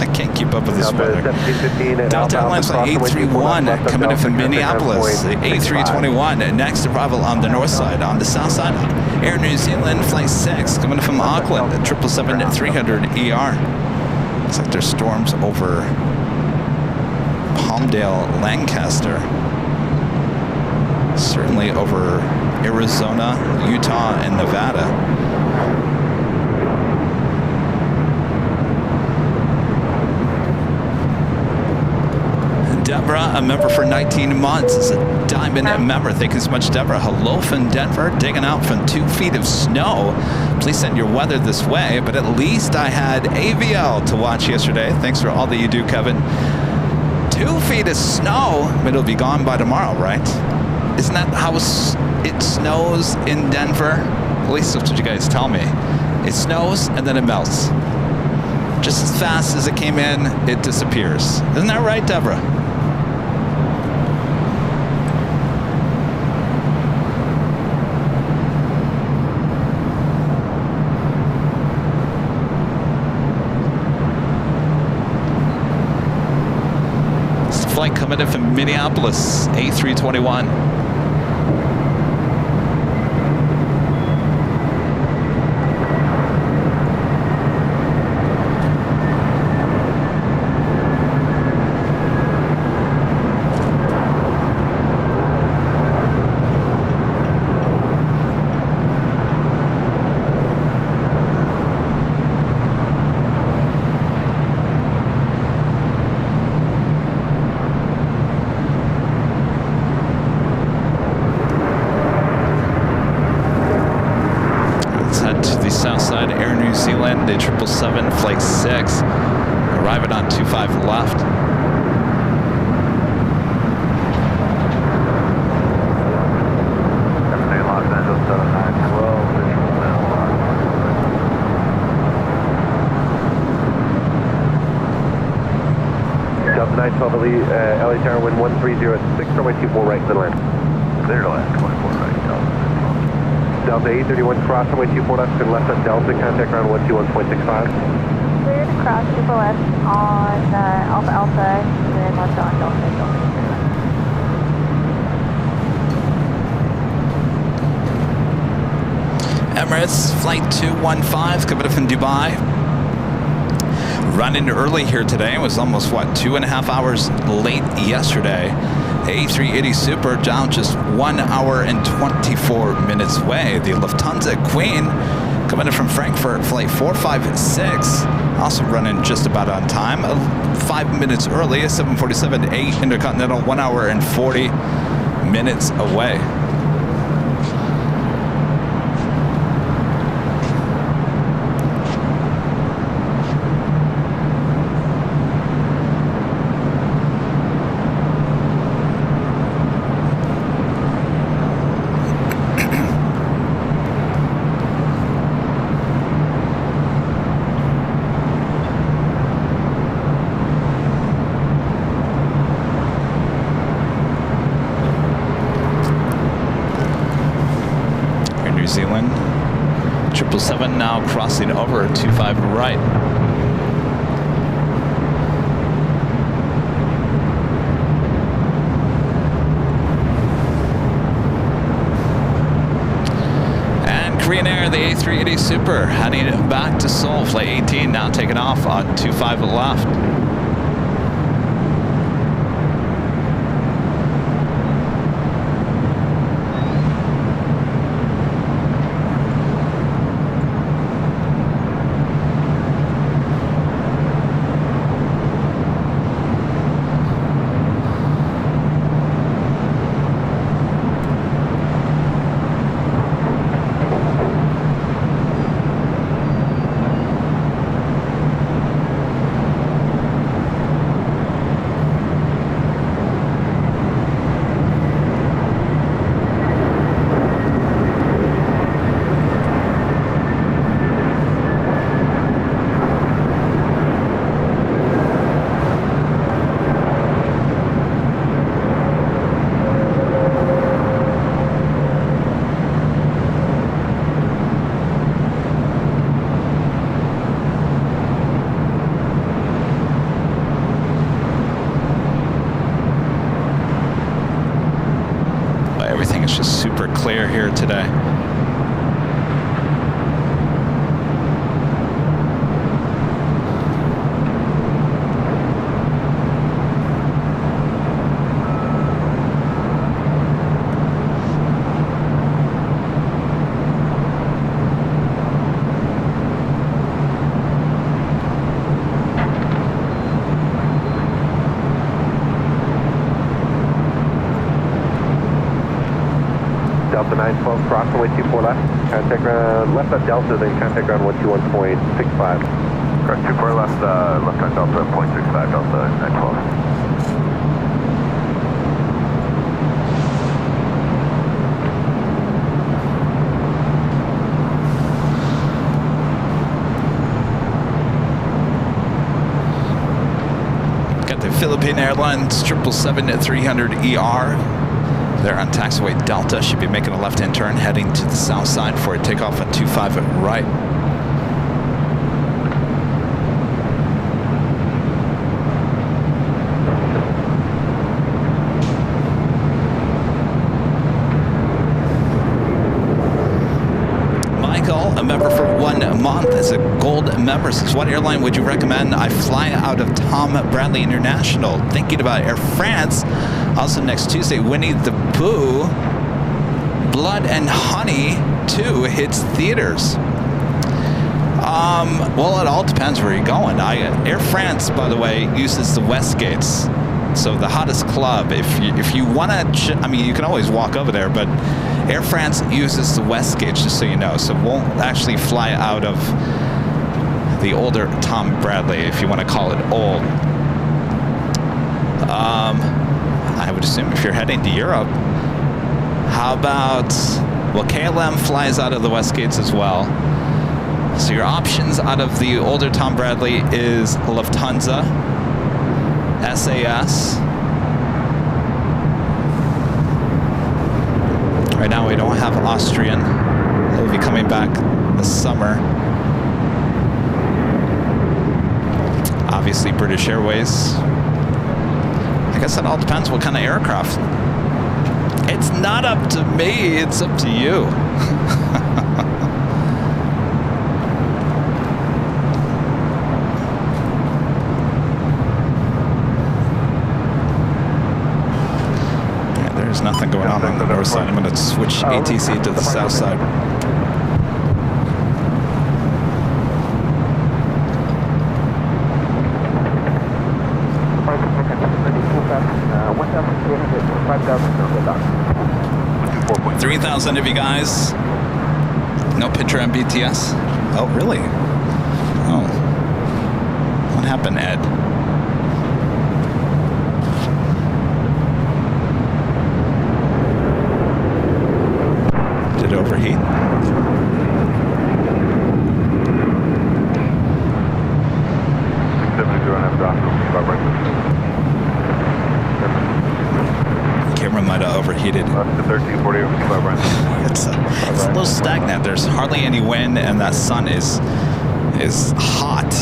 I can't keep up with this Delta weather. 1715 Delta Airlines flight 831 coming in from Minneapolis. The A321 next arrival on the north side. On the south side, Air New Zealand flight 6 coming in from Auckland. 777-300 ER. Looks like there's storms over Palmdale, Lancaster. Certainly over Arizona, Utah, and Nevada. Deborah, a member for 19 months, is a diamond member. Thank you so much, Deborah. Hello from Denver, digging out from 2 feet of snow. Please send your weather this way, but at least I had AVL to watch yesterday. Thanks for all that you do, Kevin. 2 feet of snow, but it'll be gone by tomorrow, right? Isn't that how it snows in Denver? At least that's what you guys tell me. It snows and then it melts. Just as fast as it came in, it disappears. Isn't that right, Deborah? Flight coming in from Minneapolis, A321. Southside Air New Zealand, the 777 flight 6, arriving on 25 left. Los Angeles 7912, visual now. Delta 912 LA Tower, wind 1306, runway 24 right, clear to land. Clear to land, 24 right, Delta. Delta 831, cross runway 24 left, and left on Delta, contact ground 121.65. Clear to cross super left on Alpha Alpha, and then left on Delta Delta. Emirates Flight 215 coming up from Dubai. Running early here today. Was almost, what, 2.5 hours late yesterday. A380 Super down just 1 hour and 24 minutes away. The Lufthansa Queen coming in from Frankfurt, flight 456, also running just about on time. 5 minutes early, 747-8 Intercontinental, 1 hour and 40 minutes away. New Zealand, 777 now crossing over 25 right. And Korean Air, the A380 Super, heading back to Seoul, flight 18 now taking off on 25 left. super clear here today. Delta 912, cross runway 24 left. Contact ground left at Delta, then contact ground 121.65. Correct, 24 left, left on Delta, 0.65, Delta 912. Got the Philippine Airlines 777-300ER. They're on taxiway Delta. Should be making a left-hand turn, heading to the south side for a takeoff at 25 right. Michael, a member for 1 month, is a gold member. Says, what airline would you recommend I fly out of Tom Bradley International? Thinking about Air France. Also next Tuesday, Winnie the Pooh, Blood and Honey 2 hits theaters. Well, it all depends where you're going. Air France, by the way, uses the West Gates. So the hottest club, if you want to, I mean, you can always walk over there, but Air France uses the West Gates, just so you know. So it won't actually fly out of the older Tom Bradley, if you want to call it old. I would assume if you're heading to Europe, how about, well, KLM flies out of the West Gates as well. So your options out of the older Tom Bradley is Lufthansa, SAS. Right now we don't have Austrian. They'll be coming back this summer. Obviously British Airways. I guess it all depends what kind of aircraft. It's not up to me, it's up to you. Yeah, there's nothing going on the north side. I'm going to switch ATC to the south side. $4.3. 3,000 of you guys. No picture on BTS. Oh, really? Oh. What happened, Ed? Did it overheat? Camera might have overheated. 1340 over 25 right. It's a little stagnant. There's hardly any wind, and that sun is hot.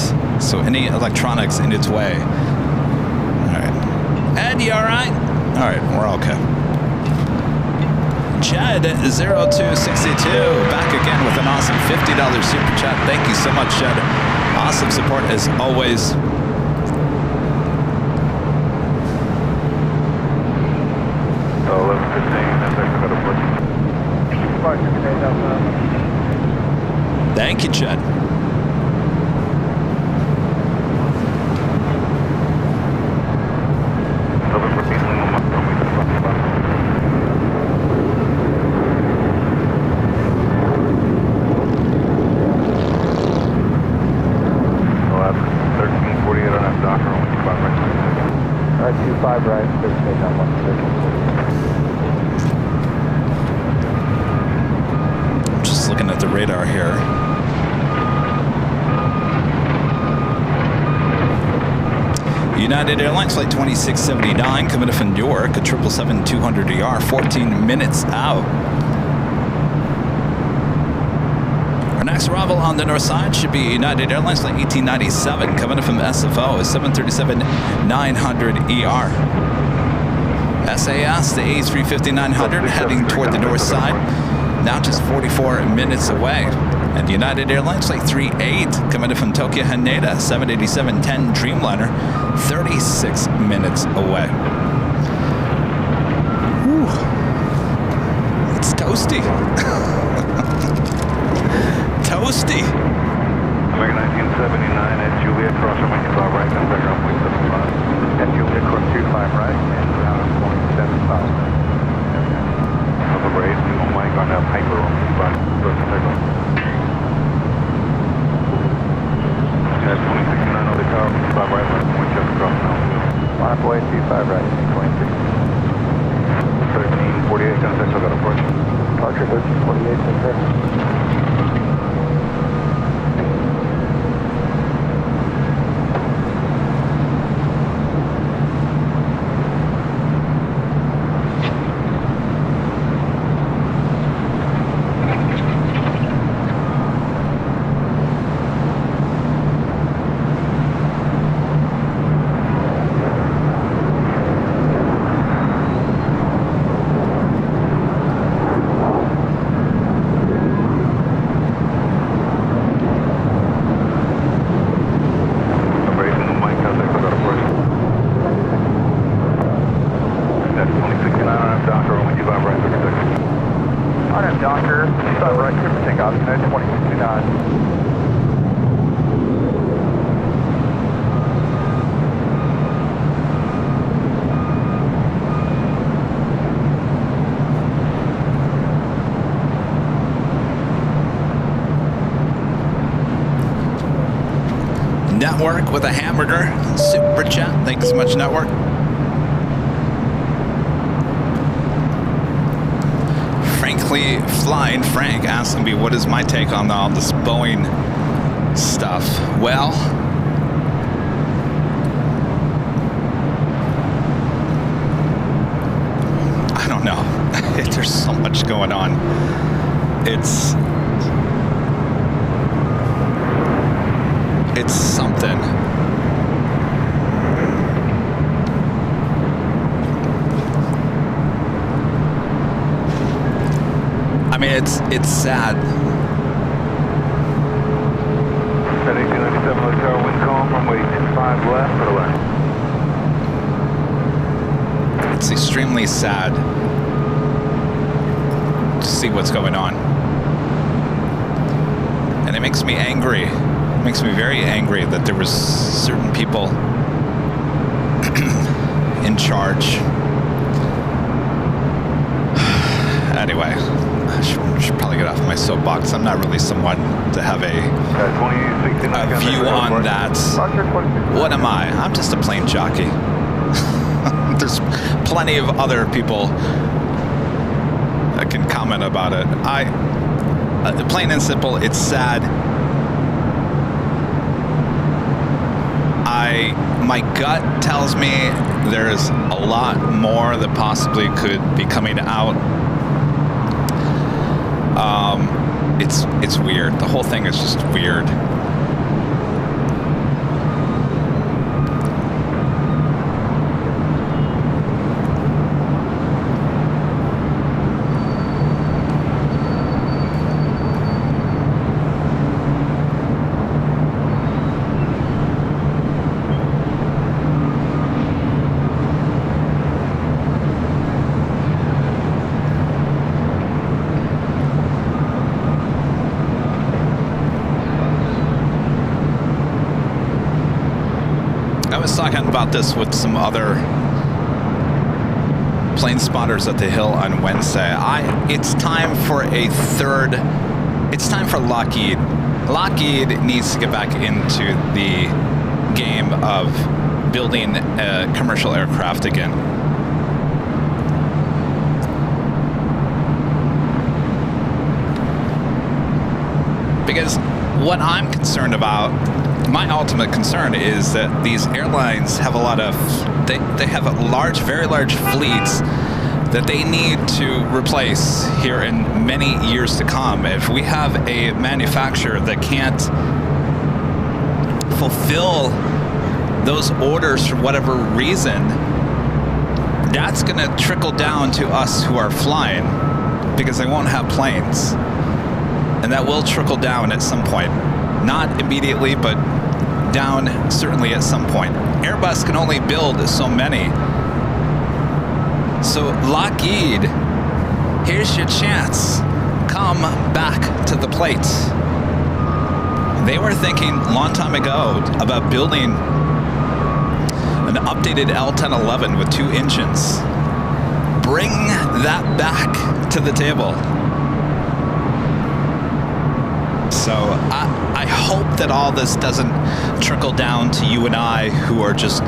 So any electronics in its way. All right. Ed, you all right? All right, we're okay. Chad0262 back again with an awesome $50 super chat. Thank you so much, Chad. Awesome support as always. Thank you, Chad. Just looking at the radar here. United Airlines Flight 2679 coming from New York, a 777-200ER, 14 minutes out. Our next arrival on the north side should be United Airlines Flight 1897 coming from SFO, a 737-900ER. SAS, the A350-900, heading toward the north side. Now just 44 minutes away. And United Airlines Flight 38, coming in from Tokyo Haneda, 787-10 Dreamliner, 36 minutes away. Whew. It's toasty. Toasty. American 1979 at Juliet, cross runway 25 right, and back up 0.75. At Juliet, cross 25 right, and ground 0.75. Number 8, single mic on Piper on 25, close to takeoff. That's 2069 on the tower, 25 right, left, Winchester, cross now. Line up away, 25 right, 26. 1348, contact, I got approach. Departure 1348, confirmed. Network with a hamburger. Super chat. Thanks so much, Network. Frankly, Flying Frank asking me what is my take on all this Boeing stuff. Well, I don't know. There's so much going on. It's something. I mean, it's sad. At 1897 on the tower, wind calm, runway 25 left for the left. It's extremely sad to see what's going on. And it makes me angry. It makes me very angry that there was certain people in charge. Anyway, I should probably get off my soapbox. I'm not really someone to have a view on that. What am I? I'm just a plain jockey. There's plenty of other people that can comment about it. Plain and simple, it's sad. My gut tells me there's a lot more that possibly could be coming out. It's weird. The whole thing is just weird. I was talking about this with some other plane spotters at the Hill on Wednesday. It's time for a third. It's time for Lockheed. Lockheed needs to get back into the game of building a commercial aircraft again. Because what I'm concerned about, my ultimate concern is that these airlines have a lot of, they have a large, very large fleets that they need to replace here in many years to come. If we have a manufacturer that can't fulfill those orders for whatever reason, That's going to trickle down to us who are flying because they won't have planes. And that will trickle down at some point. Not immediately, but down certainly at some point. Airbus can only build so many. So Lockheed, here's your chance. Come back to the plate. They were thinking a long time ago about building an updated L-1011 with 2 engines. Bring that back to the table. So I hope that all this doesn't trickle down to you and I who are just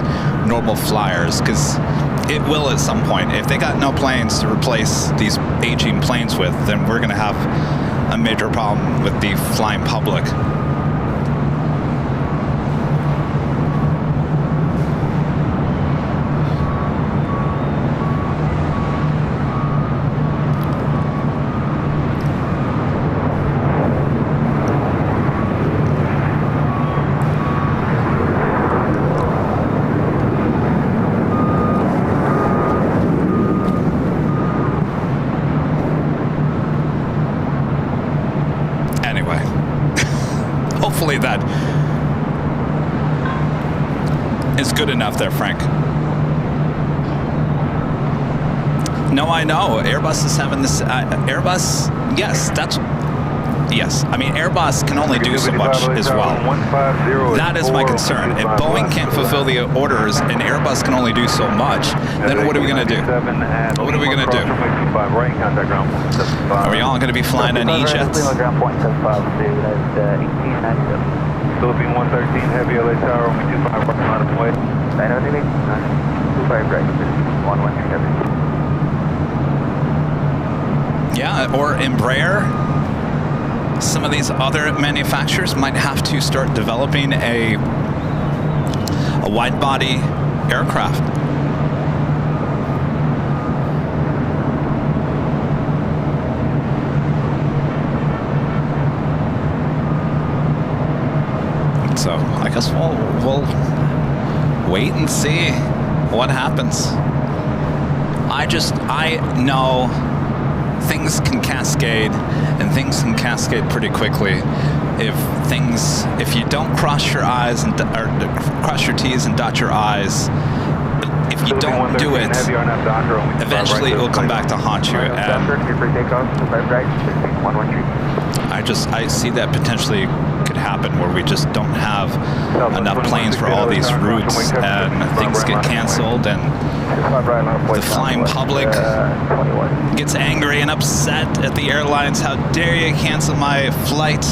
normal flyers, because it will at some point. If they got no planes to replace these aging planes with, then we're going to have a major problem with the flying public. Hopefully that is good enough there, Frank. No, I know. Airbus is having this. Airbus, yes, that's. Yes, I mean, Airbus can only do so much as well. That is my concern. If Boeing can't fulfill the orders and Airbus can only do so much, then what are we going to do? What are we going to do? Are we all going to be flying on E-jets? Philippine 113, heavy LA tower, only 25 right on its way. 908, 25 right, 113 heavy. Yeah, or Embraer. Some of these other manufacturers might have to start developing a wide-body aircraft. So I guess we'll wait and see what happens. I know things can cascade, and things can cascade pretty quickly if you don't cross your I's and or cross your T's and dot your I's. If you don't do it, eventually it will come back to haunt you. And I see that potentially could happen where we just don't have enough planes for all these routes, and things get canceled, and the flying public gets angry and upset at the airlines. How dare you cancel my flight?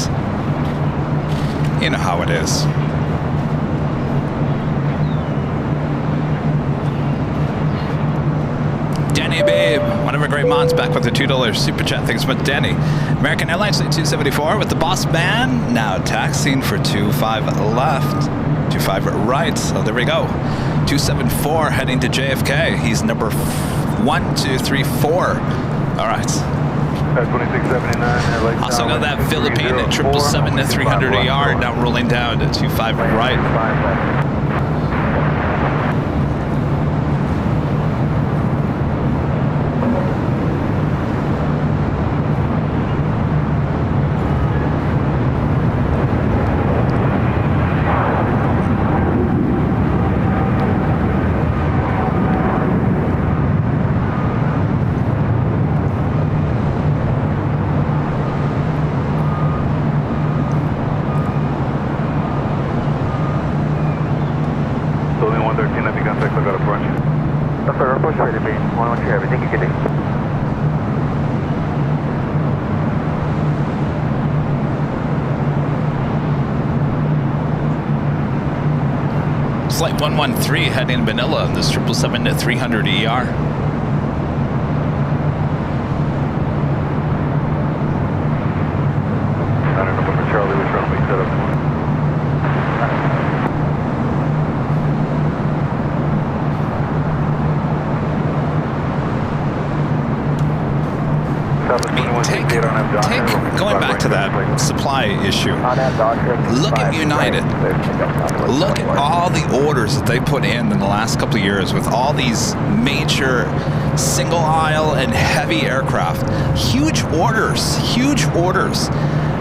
You know how it is. Danny Babe, one of our great mods, back with the $2 super chat. Thanks so much, Danny. American Airlines 274 with the boss man, now taxiing for 25 left, 25 right. So there we go. 274 heading to JFK. He's number 1, 2, 3, 4. All right. 2679. Also got that Philippine at 777 to 300 yard, now rolling down to 25 right. Flight 113 heading Manila on this 777 to 300 ER. Charlie was trying to make that up. I mean, take going back to that supply issue, look at United. Look at all the orders that they put in the last couple of years with all these major single aisle and heavy aircraft. Huge orders, huge orders.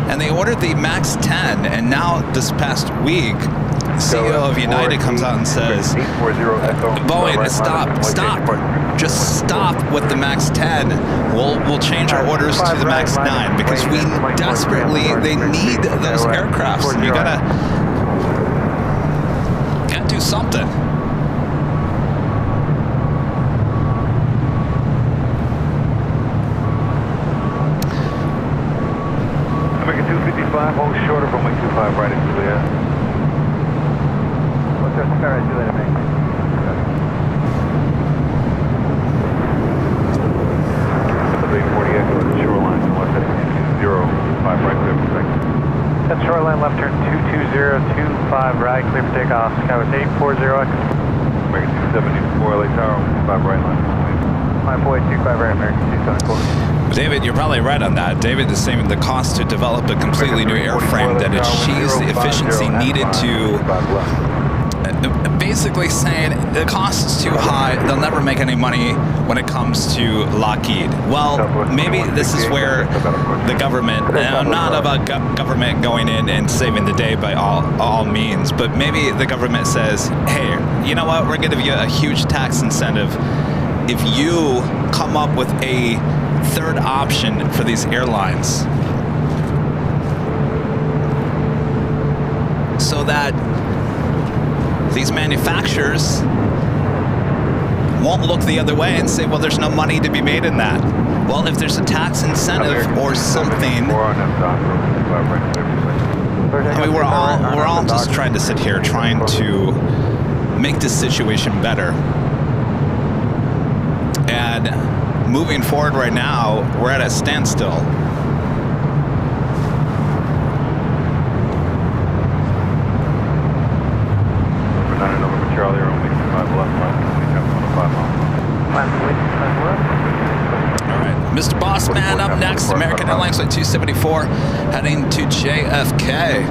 And they ordered the MAX 10, and now this past week, the CEO of United comes out and says, Boeing, stop. Just stop with the MAX 10. We'll change our orders to the MAX 9 because we desperately, they need those aircrafts. And you gotta do something. American 255, hold shorter from 125 right into there. What's our sky right to that, man? The 40 echo at the shoreline, left heading 205 right clear for takeoff. That shoreline left turn 22025 right, clear for takeoff. Sky with 840 echo. American 274 LA Tower, 5 right line. My boy 25 right, American 274. David, you're probably right on that. David is saying the cost to develop a completely new airframe that achieves the efficiency needed to, basically saying the cost is too high, they'll never make any money when it comes to Lockheed. Well, maybe this is where the government, and I'm not about government going in and saving the day by all means, but maybe the government says, hey, you know what, we're going to give you a huge tax incentive if you come up with a third option for these airlines, so that these manufacturers won't look the other way and say, well, there's no money to be made in that. Well, if there's a tax incentive or something, I mean, we're all just trying to sit here trying to make this situation better. And moving forward right now, we're at a standstill. November Charlie, runway 25 left, All right, Mr. Boss Man up next. American Airlines Flight 274 heading to JFK.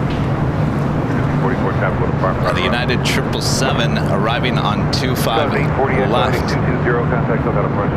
44 Capital Department. The United 777 arriving on 25 left. 220, contact, still got a approach.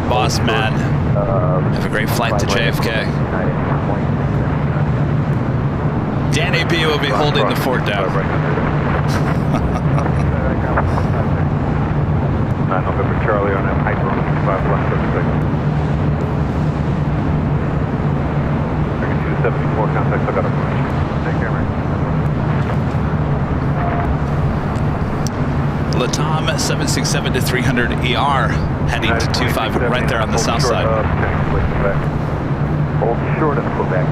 Boss Man, have a great flight to JFK. Danny B will be holding the fort down. November Charlie on that hyper on 5 left 36. 274 contact, still got a approach. Take care, man. Latam 767 to 300 ER heading to 25 right there on the south side. Hold short of Quebec.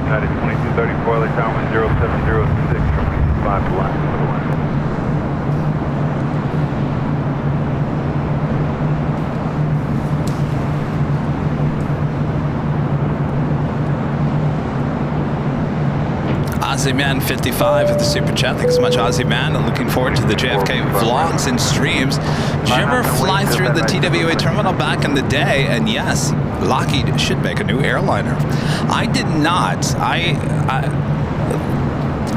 United 2234 LA Tower 0706 from 5 to line. Aussie Man 55 at the Super Chat. Thanks so much, Aussie Man. Looking forward to the JFK vlogs and streams. Did you ever fly through the TWA terminal back in the day? And yes, Lockheed should make a new airliner. I did not. I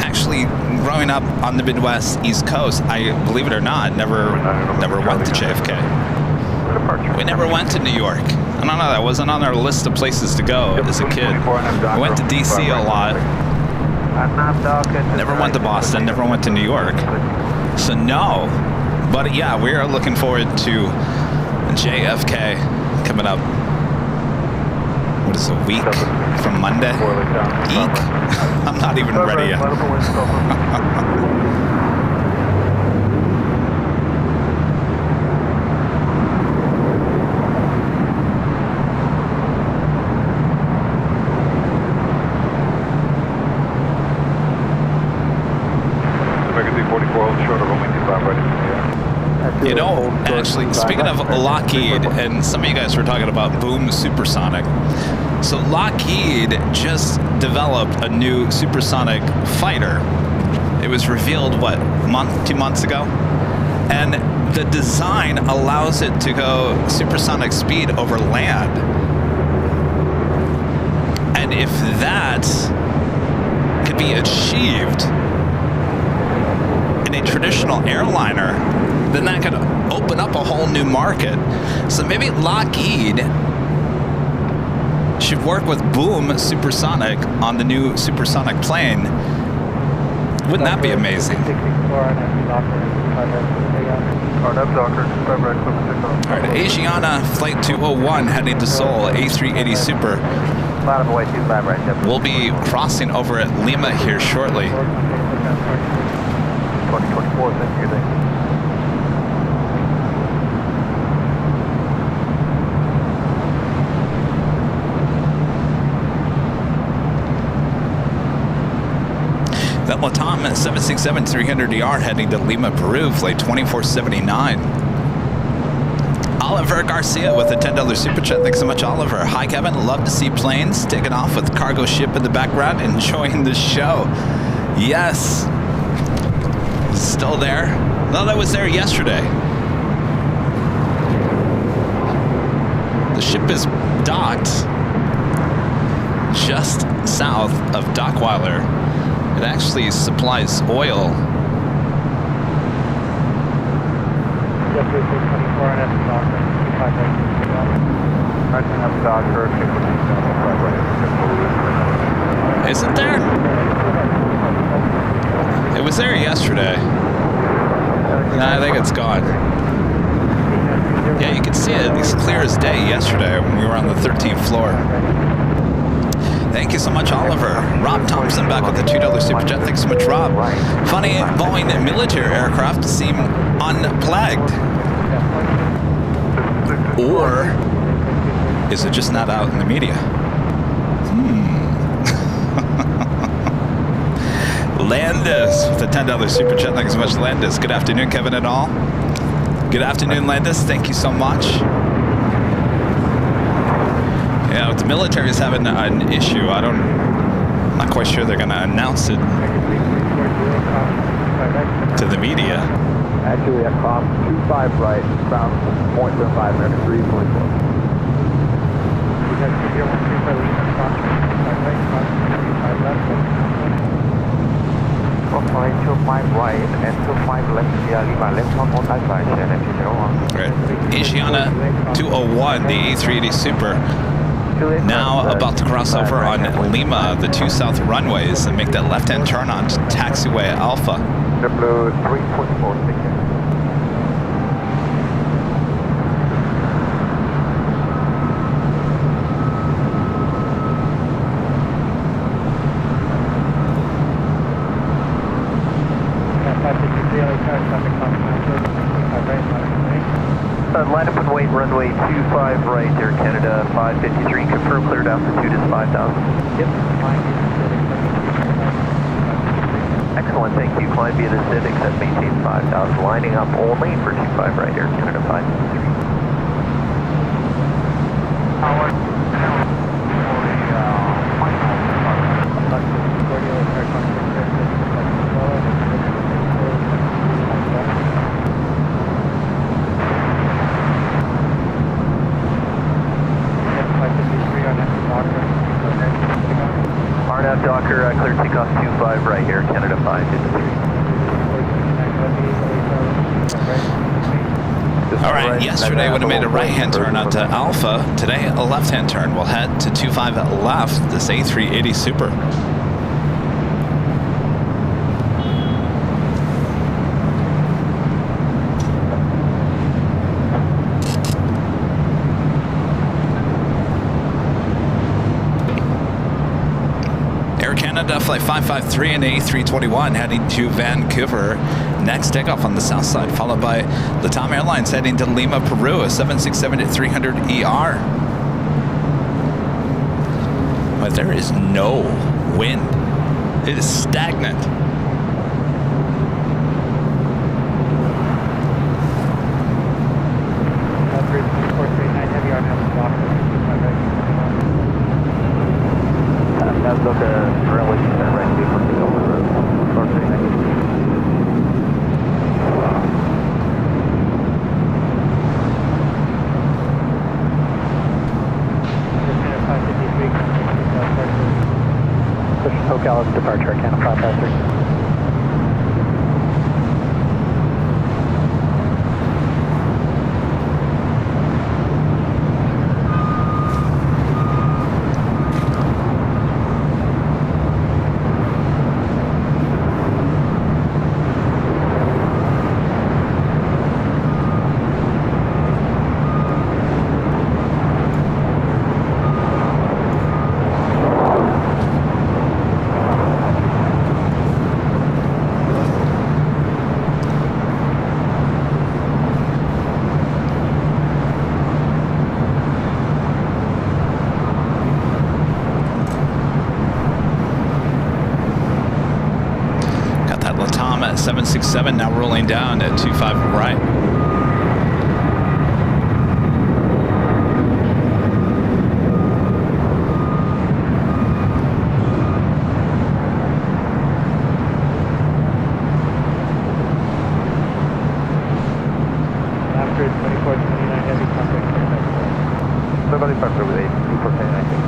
actually, growing up on the Midwest, East Coast, I, believe it or not, never went to JFK. We never went to New York. I don't know, that wasn't on our list of places to go as a kid. I went to DC a lot. Never went to Boston, never went to New York. So no, but yeah, we are looking forward to JFK coming up. What is it, a week from Monday? Eek? I'm not even ready yet. You know, actually, speaking of Lockheed, and some of you guys were talking about Boom Supersonic. So Lockheed just developed a new supersonic fighter. It was revealed, what, 2 months ago? And the design allows it to go supersonic speed over land. And if that could be achieved in a traditional airliner, then that could open up a whole new market. So maybe Lockheed should work with Boom Supersonic on the new supersonic plane. Wouldn't that be amazing? All right, Asiana Flight 201 heading to Seoul, A380 Super. Bottom away 25 right there. We'll be crossing over at Lima here shortly. 2024, thank you. That Latam 767-300ER heading to Lima, Peru, flight 2479. Oliver Garcia with a $10 super chat. Thanks so much, Oliver. Hi, Kevin. Love to see planes taking off with cargo ship in the background. Enjoying the show. Yes. Still there? No, that was there yesterday. The ship is docked just south of Dockweiler. It actually supplies oil. Isn't there? It was there yesterday. No, I think it's gone. Yeah, you could see it. It's clear as day yesterday when we were on the 13th floor. Thank you so much, Oliver. Rob Thompson back with the $2 super chat. Thanks so much, Rob. Funny, Boeing military aircraft seem unplagued. Or is it just not out in the media? Landis with the $10 super chat. Thanks so much, Landis. Good afternoon, Kevin and all. Good afternoon, Landis. Thank you so much. Yeah, the military is having an issue. I'm not quite sure they're going to announce it to the media. Actually, at cost 25 right, ground 0.05 minutes, 3.4. Flying 25 right and 25 left, Lima left on multi-flight, and Right. Asiana 201, the A380 Super, now about to cross over on Lima, the 2 south runways, and make that left-hand turn on to taxiway Alpha. Blue 3.4, line up and wait, runway 25 right, Air Canada 553, confirm cleared altitude is 5,000. Yep. Excellent, thank you. Climb via the Civics at maintain 5,000, lining up only for 25 right, Air Canada 553. Docker, clear takeoff 25 right here, Canada 553. All right, yesterday would have made a right-hand turn onto Alpha. Today, a left-hand turn. We'll head to 25 left, this A380 Super. Canada Flight 553 and A321 heading to Vancouver. Next takeoff on the south side, followed by Latam Airlines heading to Lima, Peru, a 767-300ER. But there is no wind. It is stagnant. 737 now rolling down at 25 right. After 2429 heavy contact. Somebody parked over there, 2410, I think.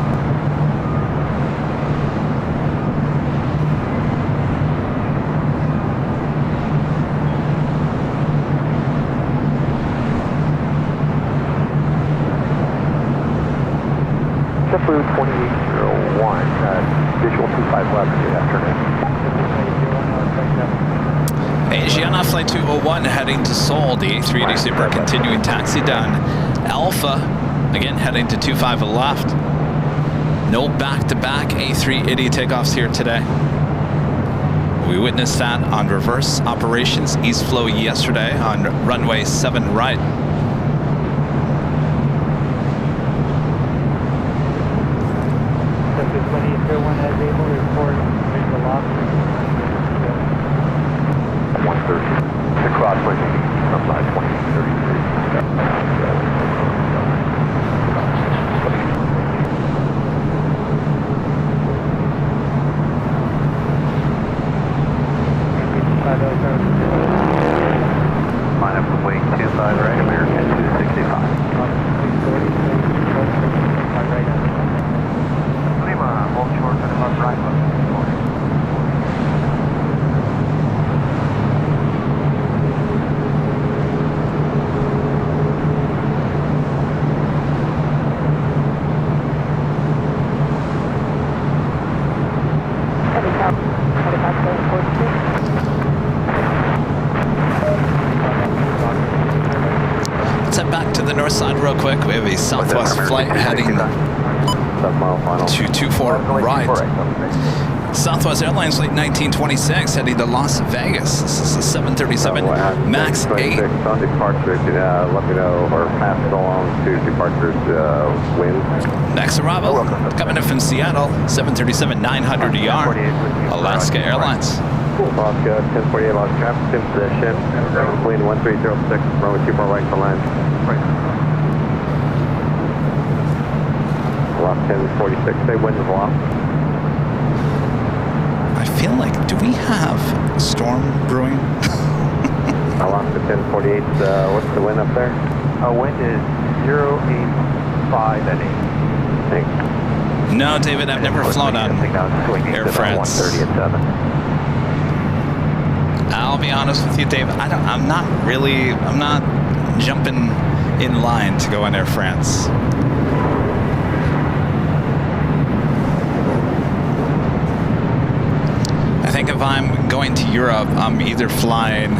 SEPU 2801, visual 25 left, good afternoon. Asiana Flight 201 heading to Seoul. The A380 Super continuing taxi down Alpha. Again, heading to 25 left. No back-to-back A380 takeoffs here today. We witnessed that on reverse operations east flow yesterday on runway 7 right. SEPU 2801 has able to report visual loss. 130. The crosswind from 2833. Line up with wing 25 right, American 265. Lima, hold short to the left right. Let's head back to the north side real quick. We have a Southwest flight heading to 24 right. Southwest Airlines Flight 1926 heading to Las Vegas. This is a 737 MAX 8. On departure, let me know or pass it along to departures wind. Next arrival, coming in from Seattle, 737-900ER, Alaska Airlines. Alaska 1048, lost traffic in position. Wind 1306, runway 24 right to land. Lost 1046, say wind is lost. I feel like, do we have a storm brewing? Alaska 1048, what's the wind up there? Wind is 085 at 8. Thanks. No, David, I've never flown on Air France. 130 at 7. I'll be honest with you, Dave. I'm not jumping in line to go on Air France. I think if I'm going to Europe, I'm either flying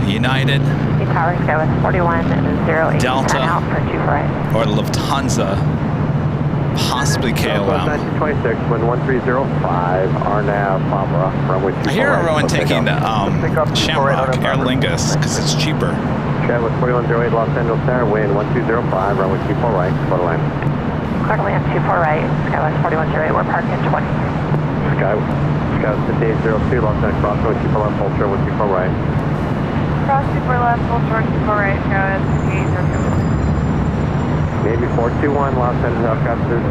United, Tower Sky with 4108 Delta, out for 24 right. or Lufthansa, possibly KLM. 1926, wind 1305, RNAV, Papa, runway 24 I hear right. everyone taking Shamrock Air Lingus because it's cheaper. Chat with 4108 Los Angeles Center, wind 1205, runway 24 right, photo line. Clear land 24 right, Skywest 4108, we're parked in 20. Skywest 5802, Los Angeles Crossroad, 24 left, full short with 24 right. Cross 24 left, full short 24 right, Skywest 5802. Navy 421, Los Angeles helicopters,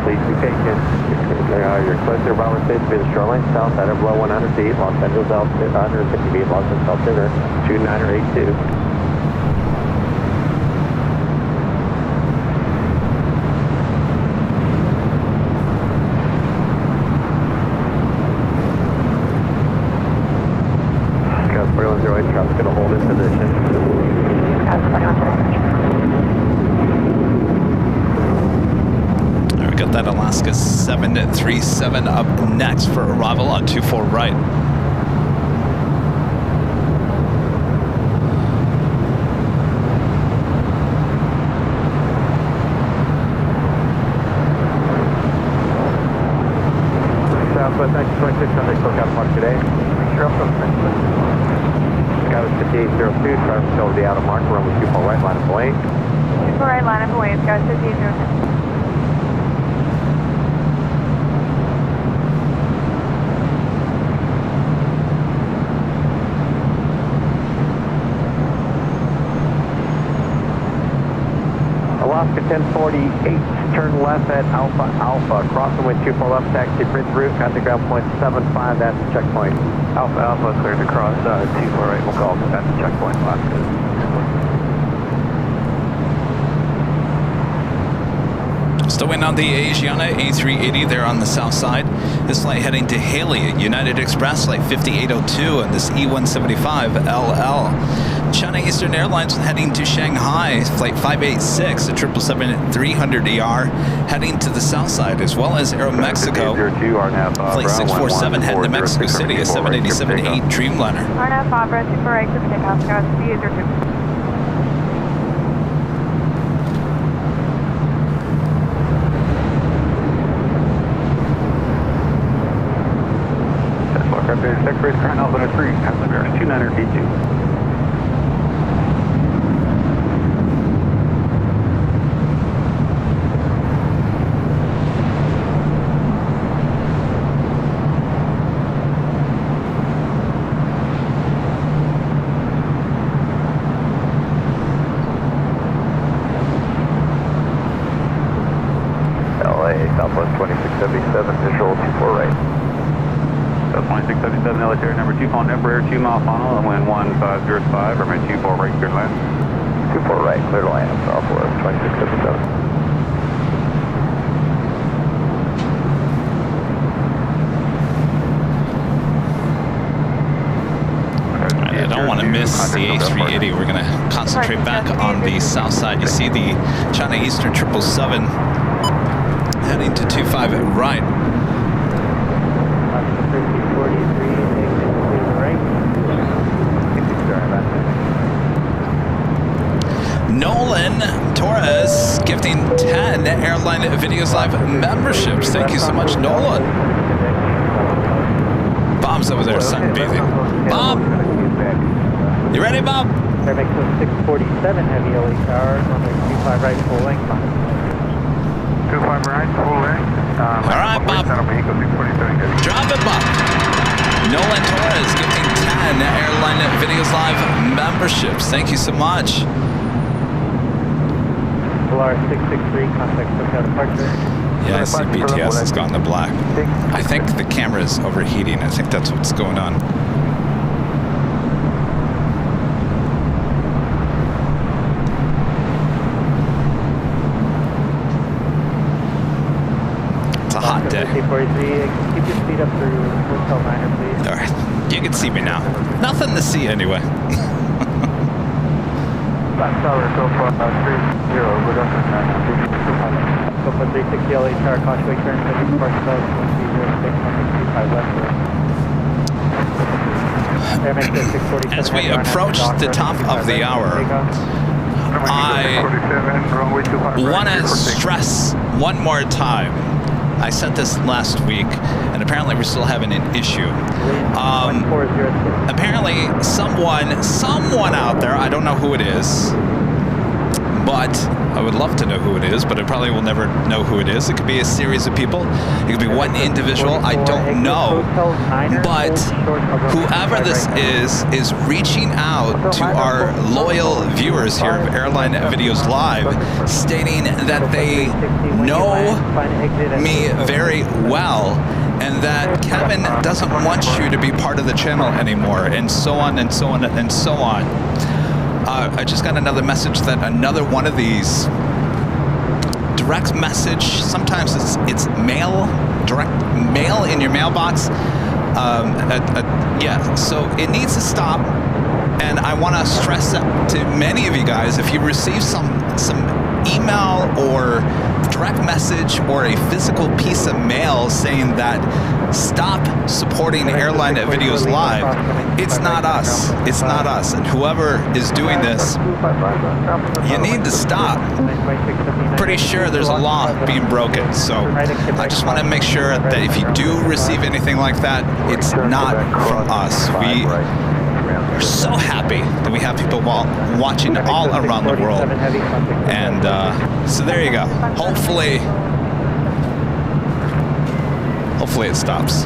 please be patient. You're close to Bravo State, to the shoreline south, at or below 100 feet, Los Angeles altitude, 150 feet, Los Angeles altimeter, 2982. Scott 4108, traffic's going to hold in position. Scott 4108. We got that Alaska 737 up next for arrival on 24 right. Southwest 1926 on the Cookout Park today. Skywest 5802, traffic over the outer mark, runway 24 right, line of away. 24 right, line up away, Skywest 5802. Oscar 1048, turn left at Alpha Alpha, crossing with 24 left, taxi bridge route, contact ground point 75, that's the checkpoint. Alpha Alpha cleared to cross 24 right, we'll call that's the checkpoint. Still waiting on the Asiana A380 there on the south side. This flight heading to Haley at United Express, flight 5802, and this E175 LL. China Eastern Airlines heading to Shanghai, flight 586 at 777-300ER, heading to the south side, as well as Aeromexico, flight 647 heading to Mexico City, a 787-8 Dreamliner. RNAV 5, Brad 248, clear for takeoff, Scout C802. Secretary current Alpha 3, passenger 29er D2. LA, Southwest 2677, visual 24 right. 2677 military number 2, phone number air 2 mile final, wind 1505, runway 24 right, clear to land. 24 right, clear to land, Southwest 2677. I don't want to miss the A380. We're going to concentrate back on the south side. You see the China Eastern 777 heading to 25 right. Nolan Torres gifting 10 Airline Videos Live memberships. Thank you so much, Nolan. Bob's over there sunbathing. Bob! You ready, Bob? Airmexico 647, heavy LA tower, runway 25 right, full length. 25 right, full length. All right, Bob. Drop it, Bob. Nolan Torres gifting 10 Airline Videos Live memberships. Thank you so much. LR 663, contact SoCal departure. Yeah, I see BTS has gone to black. I think the camera is overheating. I think that's what's going on. It's a hot day. Keep your speed up through Hotel 9er, please. All right, you can see me now. Nothing to see anyway. Last tower, so far, 30, we're up to 9. Go for 360 LA tower, cautious turn, 70 departure south, 125 left. As we approach the top of the hour, I want to stress one more time. I said this last week, and apparently we're still having an issue. Apparently someone out there, I don't know who it is, but I would love to know who it is, but I probably will never know who it is. It could be a series of people. It could be one individual. I don't know. But whoever this is reaching out to our loyal viewers here of Airline Videos Live, stating that they know me very well and that Kevin doesn't want you to be part of the channel anymore, and so on and so on and so on. I just got another message that another one of these direct message, sometimes it's mail, direct mail in your mailbox. Yeah, so it needs to stop. And I want to stress that to many of you guys, if you receive some email or direct message or a physical piece of mail saying that stop supporting Airline Videos Live, it's not us. It's not us. And whoever is doing this, you need to stop. Pretty sure there's a law being broken. So I just want to make sure that if you do receive anything like that, it's not from us. We're so happy that we have people watching all around the world. And so there you go. Hopefully it stops.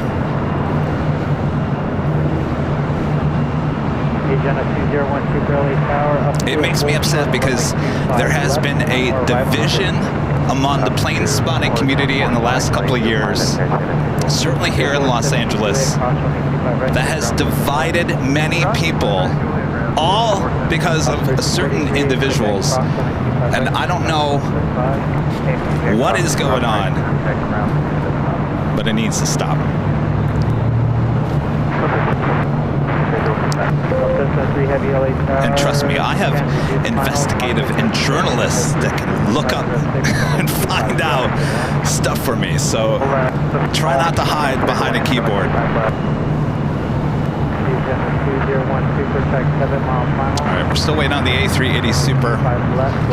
Asiana 2012 LA Tower, It makes me upset because there has been a division among the plane spotting community in the last couple of years, certainly here in Los Angeles, that has divided many people, all because of certain individuals. And I don't know what is going on, but it needs to stop. And trust me, I have investigative and journalists that can look up and find out stuff for me. So try not to hide behind a keyboard. All right, we're still waiting on the A380 Super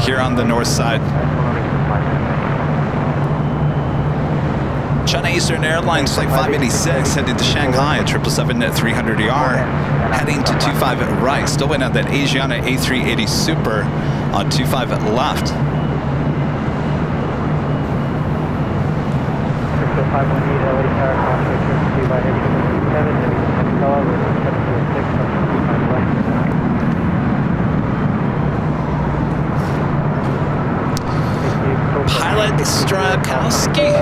here on the north side. China Eastern Airlines Flight 586 heading to Shanghai at 777-300ER, heading to 25 right. Still waiting on that Asiana A380 Super on 25 left. 518 LA Tower, crossway 2 by 7, Pilot Strakowski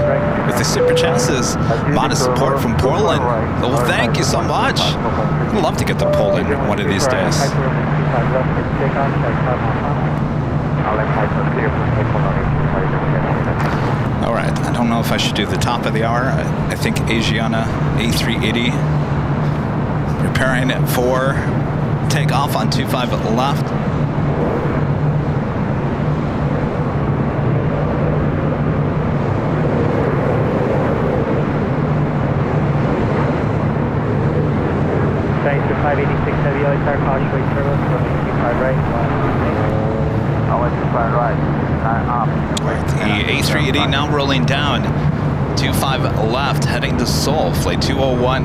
with the super chances. Modest support from Portland. Well, thank you so much. I'd love to get to Poland one of these days. All right, I don't know if I should do the top of the hour. I think Asiana A380 preparing it for takeoff on 25 left. Thanks to 586 heavy LA Tower, cautiously turbulence, running 25 right, I'll let you fly right. The A380 now rolling down. 25 left, heading to Seoul, flight 201.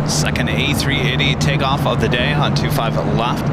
Second A380 takeoff of the day on 25 left.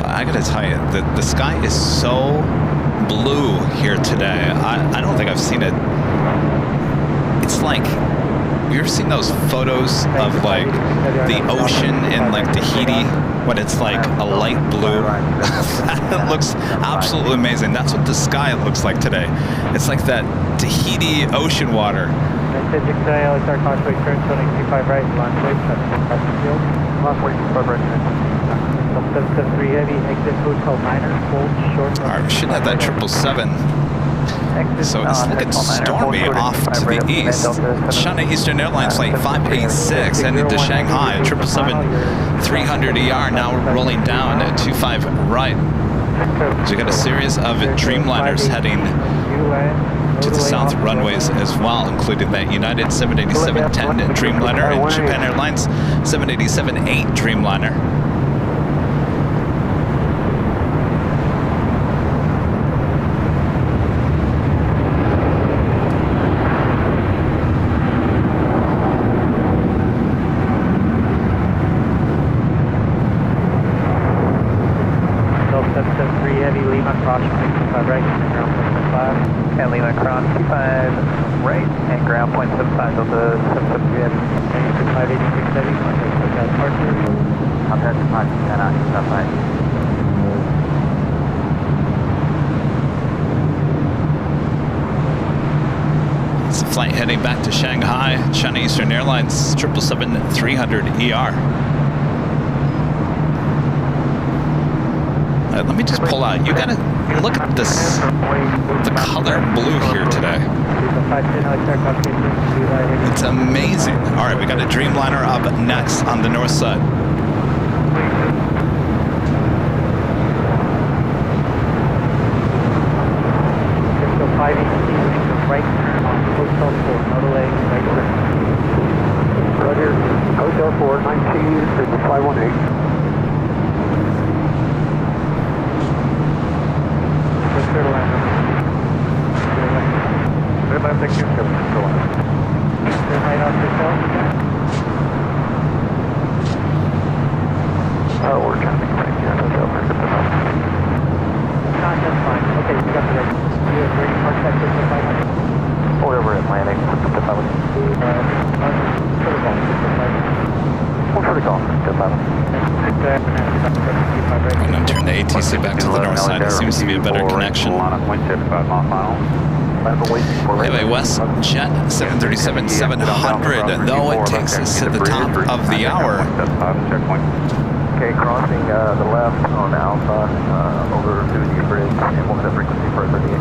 I gotta tell you, the sky is so blue here today. I don't think I've seen it. It's like, you ever seen those photos of like the ocean in like Tahiti when it's like a light blue? It looks absolutely amazing. That's what the sky looks like today. It's like that Tahiti ocean water. Alright, we should have that 777. So it's looking stormy off to the east. China Eastern Airlines Flight 586 heading to Shanghai, 777-300ER now rolling down at 25 right. So we got a series of Dreamliners heading to the south runways as well, including that United 787-10 Dreamliner and Japan Airlines 787-8 Dreamliner. Lima cross 25 right and ground point 75 Delta 77 586 departure. Contact departure 10 out, stop by. It's a flight heading back to Shanghai, China Eastern Airlines 777-300ER. Let me just pull out. You gotta look at this, the color blue here today. It's amazing. All right, we got a Dreamliner up next on the north side. Right turn on Hotel 4, Model A, right turn. Roger, Hotel 4, 19, 518. Let's go to land. Red line, thank you. Go on. Turn right off yourself. We're coming right here. Hotel 4, good enough. That's fine. Okay, we got the right. You have ready park that 500. Over Atlantic, for the golf, I'm going to turn the ATC back to the north side. It seems to be a better connection. We have a WestJet 737-700, though it takes us to the top of the hour. Okay, crossing the left on Alpha over through the bridge and we'll set frequency for 38.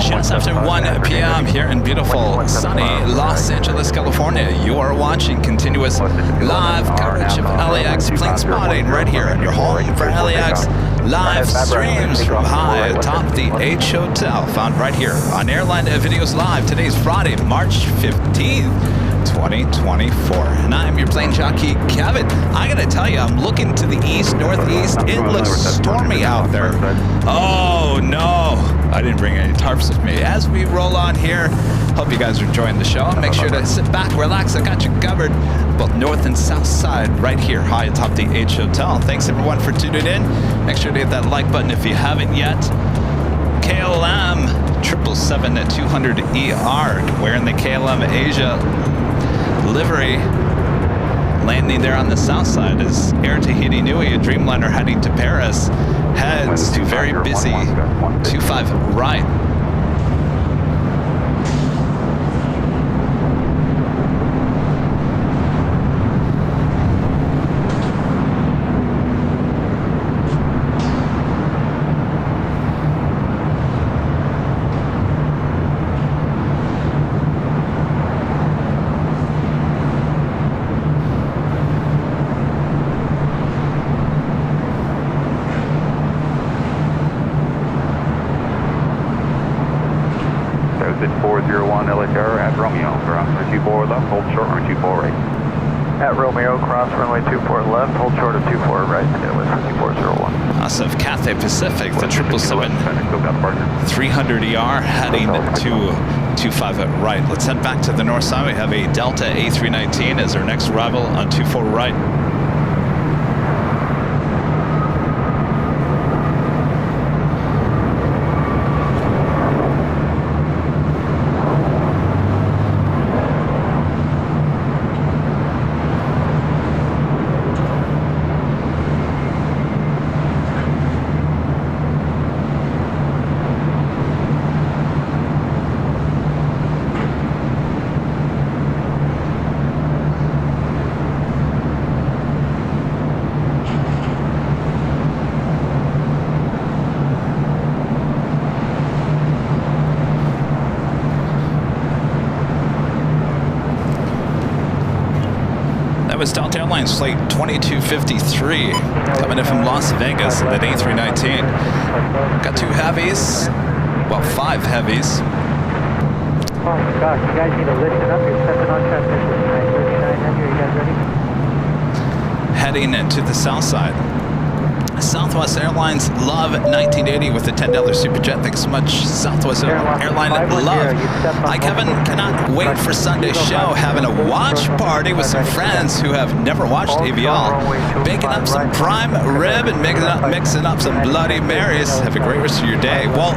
Just after 1 p.m. here in beautiful, sunny Los Angeles, California, you are watching continuous live coverage of LAX plane spotting right here on your home for LAX live streams from high atop the H Hotel, found right here on Airline Videos Live. Today's Friday, March 15th. 2024. And I'm your plane jockey, Kevin. I gotta tell you, I'm looking to the east, northeast. It looks stormy out there. Oh no, I didn't bring any tarps with me. As we roll on here, hope you guys are enjoying the show. Make sure to sit back, relax. I got you covered, both north and south side, right here, high atop the H Hotel. Thanks everyone for tuning in. Make sure to hit that like button if you haven't yet. KLM 777-200ER, wearing the KLM Asia livery, landing there on the south side is Air Tahiti Nui, a Dreamliner heading to Paris, heads to very busy 25 right. at Romeo, cross runway 24 left, hold short runway 24 right. At Romeo, cross runway 24 left, hold short of 24 right, and with 5401. Also of Cathay Pacific, the 777-300ER heading to 25 at right. Let's head back to the north side. We have a Delta A319 as our next arrival on 24 right. Delta Airlines flight 2253 coming in from Las Vegas in that A319. Got two heavies, well, 5 heavies. Oh my gosh, you guys need to listen up. You're stepping on transmission 939. You guys ready? Heading into the south side. Southwest Airlines love 1980 with the $10 Superjet. Thanks so much, Southwest Airline love. I, Kevin, cannot wait for Sunday's show. Having a watch party with some friends who have never watched AVL. Baking up some prime rib and mixing up some Bloody Marys. Have a great rest of your day. Well,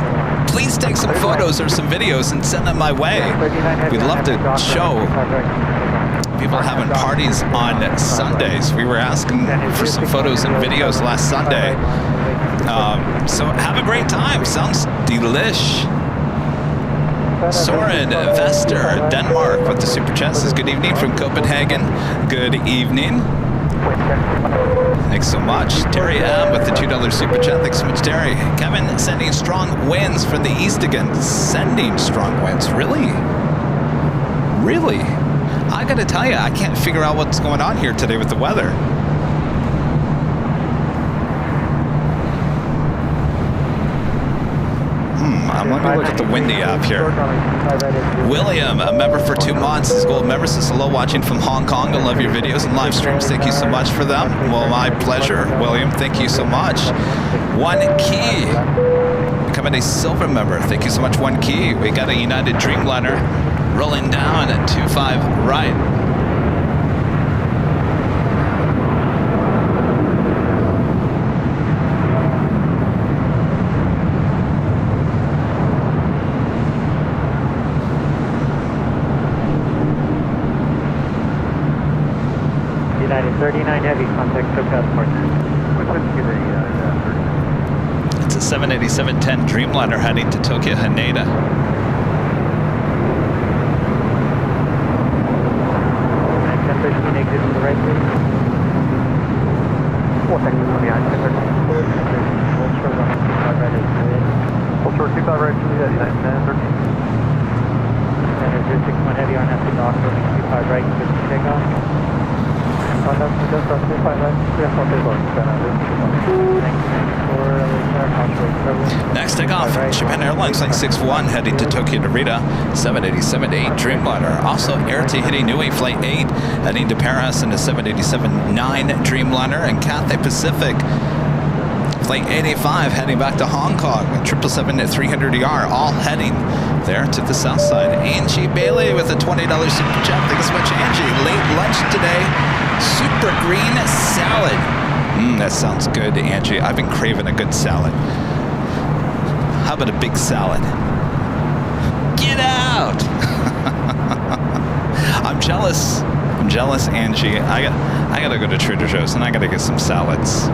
please take some photos or some videos and send them my way. We'd love to show people having parties on Sundays. We were asking for some photos and videos last Sunday. So have a great time. Sounds delish. Soren Vester, Denmark, with the super chats says good evening from Copenhagen. Good evening. Thanks so much. Terry M with the $2 super chat. Thanks so much, Terry. Kevin sending strong winds from the east again. Sending strong winds. Really? Really? I gotta tell you, I can't figure out what's going on here today with the weather. Let me look at the windy app here. William, a member for 2 months, is gold member, says hello, watching from Hong Kong. I love your videos and live streams. Thank you so much for them. Well, my pleasure, William. Thank you so much. One Key, becoming a silver member. Thank you so much, One Key. We got a United Dreamliner rolling down at 25 right. United 39 Heavy, contact SoCal Port. It's a 787-10 Dreamliner heading to Tokyo Haneda. Exit on the right, please. Full short 25 right, Juliet, United 13. Center 061 Heavy, RNF to dock, 25 right, good takeoff. Next takeoff, Japan Airlines Flight 61 heading to Tokyo Narita, 787-8 Dreamliner. Also Air Tahiti Nui Flight 8 heading to Paris in the 787-9 Dreamliner, and Cathay Pacific Flight 85 heading back to Hong Kong, 777-300ER, all heading there to the south side. Angie Bailey with a $20 super chat. Thanks so much, Angie. Late lunch today, super green salad. That sounds good, Angie. I've been craving a good salad. How about a big salad? Get out! I'm jealous. I'm jealous, Angie. I gotta go to Trader Joe's and I gotta get some salads.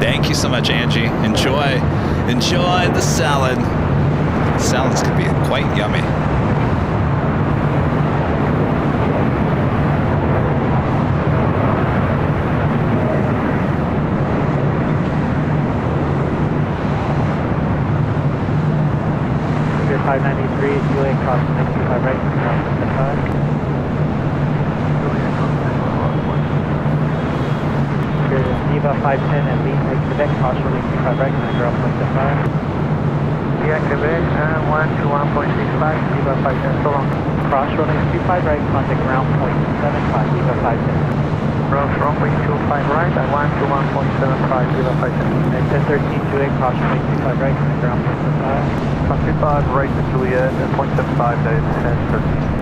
Thank you so much, Angie. Enjoy the salad. Salads can be quite yummy. Pier 593, Juliet crossing 95 right, ground 55. Neva 510 and lead to Quebec, cross rolling 25 right, ground 175. Yeah, Quebec, 121.65, Neva 510, so long. Cross rolling 25 right, contact ground 0.75, Neva 510. Cross runway 25 right, I 121.75, Neva 510. And 1013 Juliet, cross rolling 25 right, contact ground 0.75. 25 right to Juliet, 0.75, that is 1013.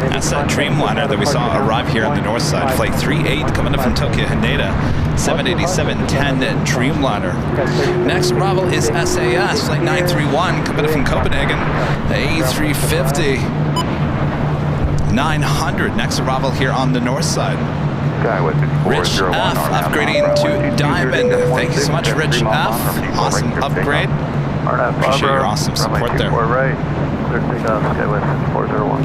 That's that Dreamliner that we saw arrive here on the north side. Flight 38 coming up from Tokyo Haneda, 787-10 Dreamliner. Next arrival is SAS, Flight 931 coming up from Copenhagen, the A350 900. Next arrival here on the north side. Rich F upgrading to Diamond. Thank you so much, Rich F. Awesome upgrade. Appreciate your awesome support there. Clear takeoff, Skywest 401.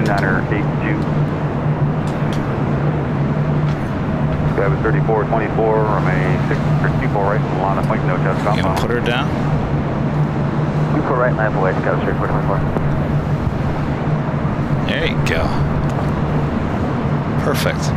2982. Sky was 3424, remain 634 right, line of point, no touch You gonna compound. put her down? 24 right, 9 away, Sky was 3424. There you go. Perfect.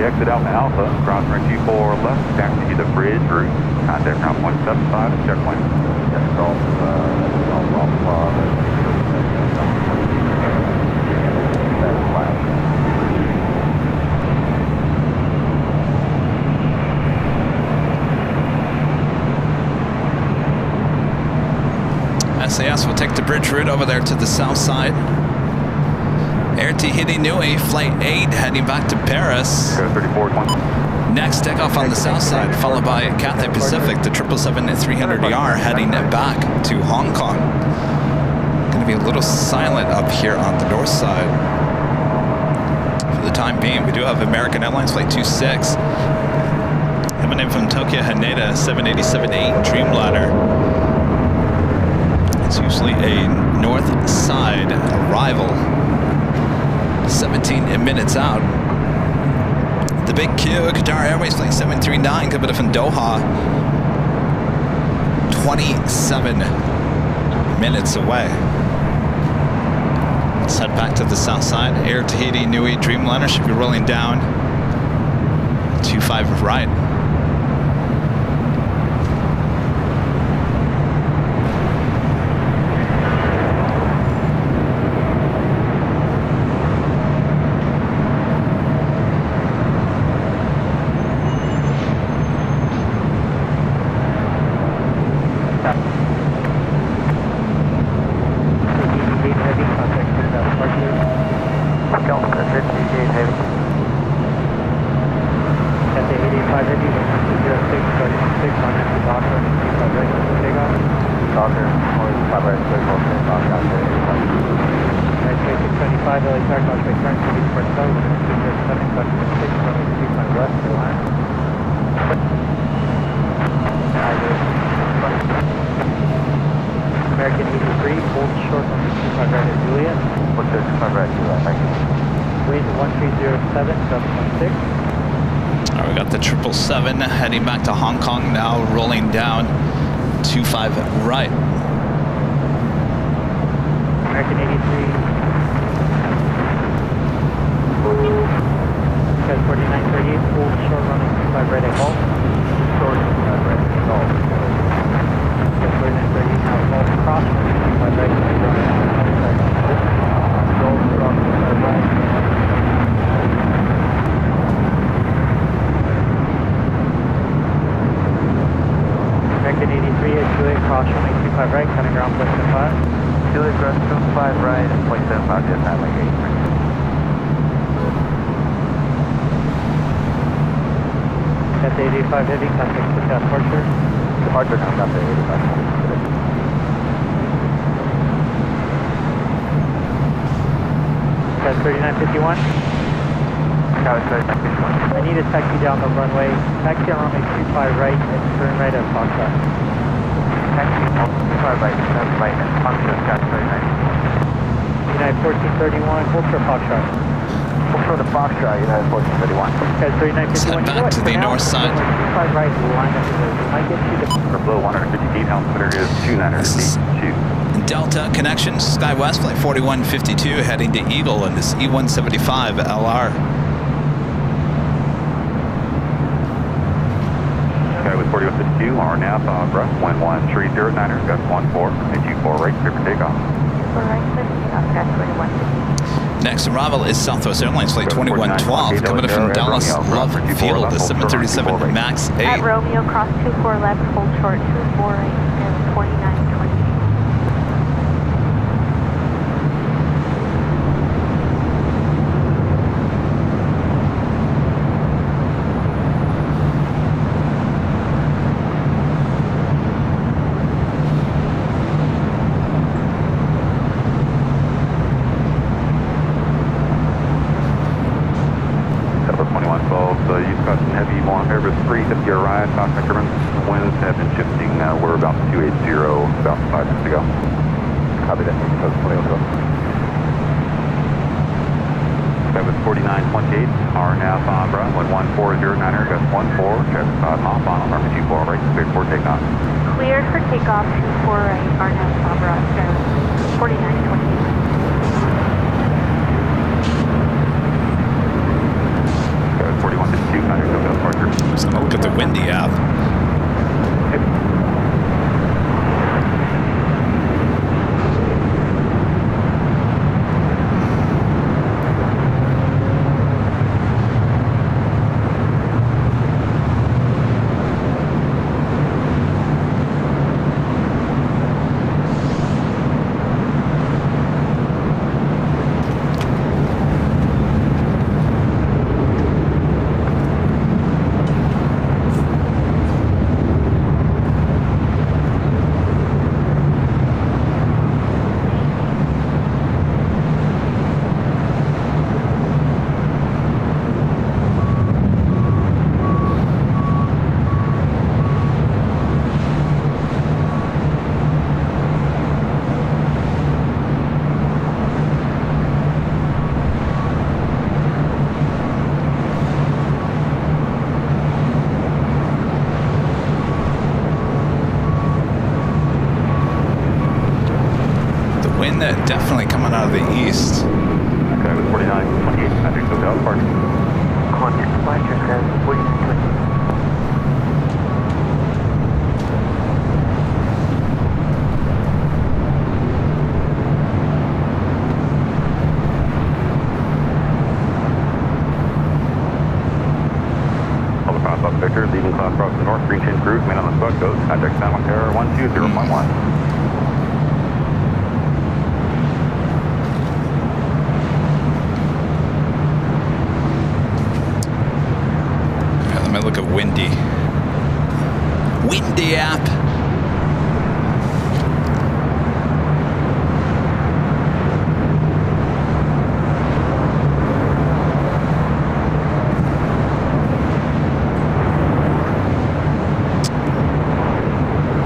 Exit Alpha Alpha, cross run 24 left, taxi to the bridge route, contact ground point 75 and checkpoint. SAS will take the bridge route over there to the south side. Air Tahiti Nui, Flight 8, heading back to Paris. Go 3420. Next, takeoff on the south side, followed by Cathay Pacific, the 777-300ER, heading back to Hong Kong. Going to be a little silent up here on the north side. For the time being, we do have American Airlines Flight 26. Emanating from Tokyo Haneda, 787-8 Dreamliner. It's usually a north side arrival. 17 minutes out. The big Q, Qatar Airways Flight 739, coming from Doha. 27 minutes away. Let's head back to the south side. Air Tahiti Nui Dreamliner should be rolling down. 25 right. American 83, hold short on the 25 right at Juliet. What's this 25 right, Juliet? Thank you. Wind 1307, 716. All right, we got the 777 heading back to Hong Kong now, rolling down 25 right. American 83. Sky 4938, hold short running 25 right at Gulf. Short 25 right at Gulf. Sky 4938, now Gulf cross running 25 right at Gulf cross 25 right. American 83 at Juliet, cross running 25 right, cutting ground point 75. Juliet, cross 25 right and point 75, just not like 83. At the 85 heavy, contact with that departure. Departure comes up to 85. At 3951. Sky 3951. I need a taxi down the runway. Taxi on runway 25 right and turn right at Foxtrot. Taxi 25 right, turn right and function Sky 39. United 1431, hold for Foxtrot. Hold for the Foxtrot, United 1431. Sky 3951. Let's head back to the north side. 25 right, line up to the, might get you to... For below 150 feet, altimeter is 2982. Delta Connection, SkyWest Flight 4152, heading to Eagle in this E175 LR. Sky was 4152, our Napa, breast 11309er, gust 14, and 24 right, clear for takeoff. For right, clear for takeoff, Sky 2150. Next arrival is Southwest Airlines Flight 2112, coming in from Dallas Love Field, the 737 MAX 8. At Romeo, cross 24 left, hold short 24 right, and 4920. Copy that. Coast 20 over. That was 4928, RNAV on runway 1409er, gust 14, check 5 mile final, runway 24 right, cleared for takeoff. Cleared for takeoff, 24 right, RNAV Sabra, 4928. 4152, United Go departure. Just gonna look at the windy app. Definitely coming out of the east. Okay, with 4928, United Go departure. Contact Fletcher says 4928. Victor, leaving cloud across the north, green chin cruise, main on the spot coast, contact San Juan Terror 120.1. Let me look at windy. Windy app.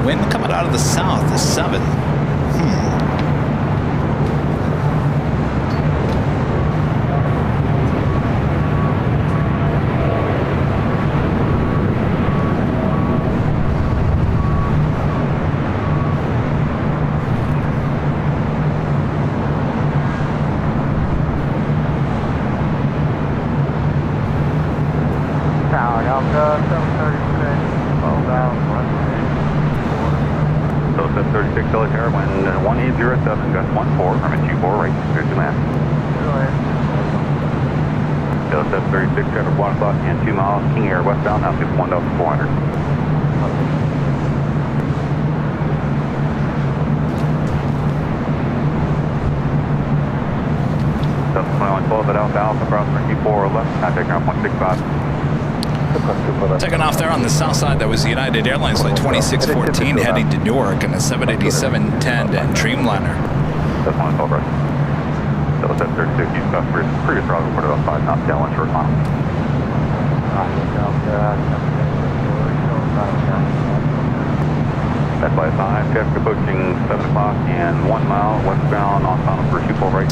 Wind coming out of the south is 7. Tower Delta 736, slow down, So 736 Delta Terror, wind 1807, gust 14, runway 24 right, cleared to land. Delta 736, traffic 1 o'clock and 2 miles, King Air westbound, altitude 1,400. Delta 2112 at Alpha, cross runway 24 left, contact ground 165. Taking off there on the south side, that was United Airlines flight 2614 heading to Newark and a 787-10 and Dreamliner. That's 112 right. Delta 736, use customers, previous route reported about 5 knots, downwind short mile. That's by 5, traffic approaching 7 o'clock and 1 mile westbound on final for 24 right.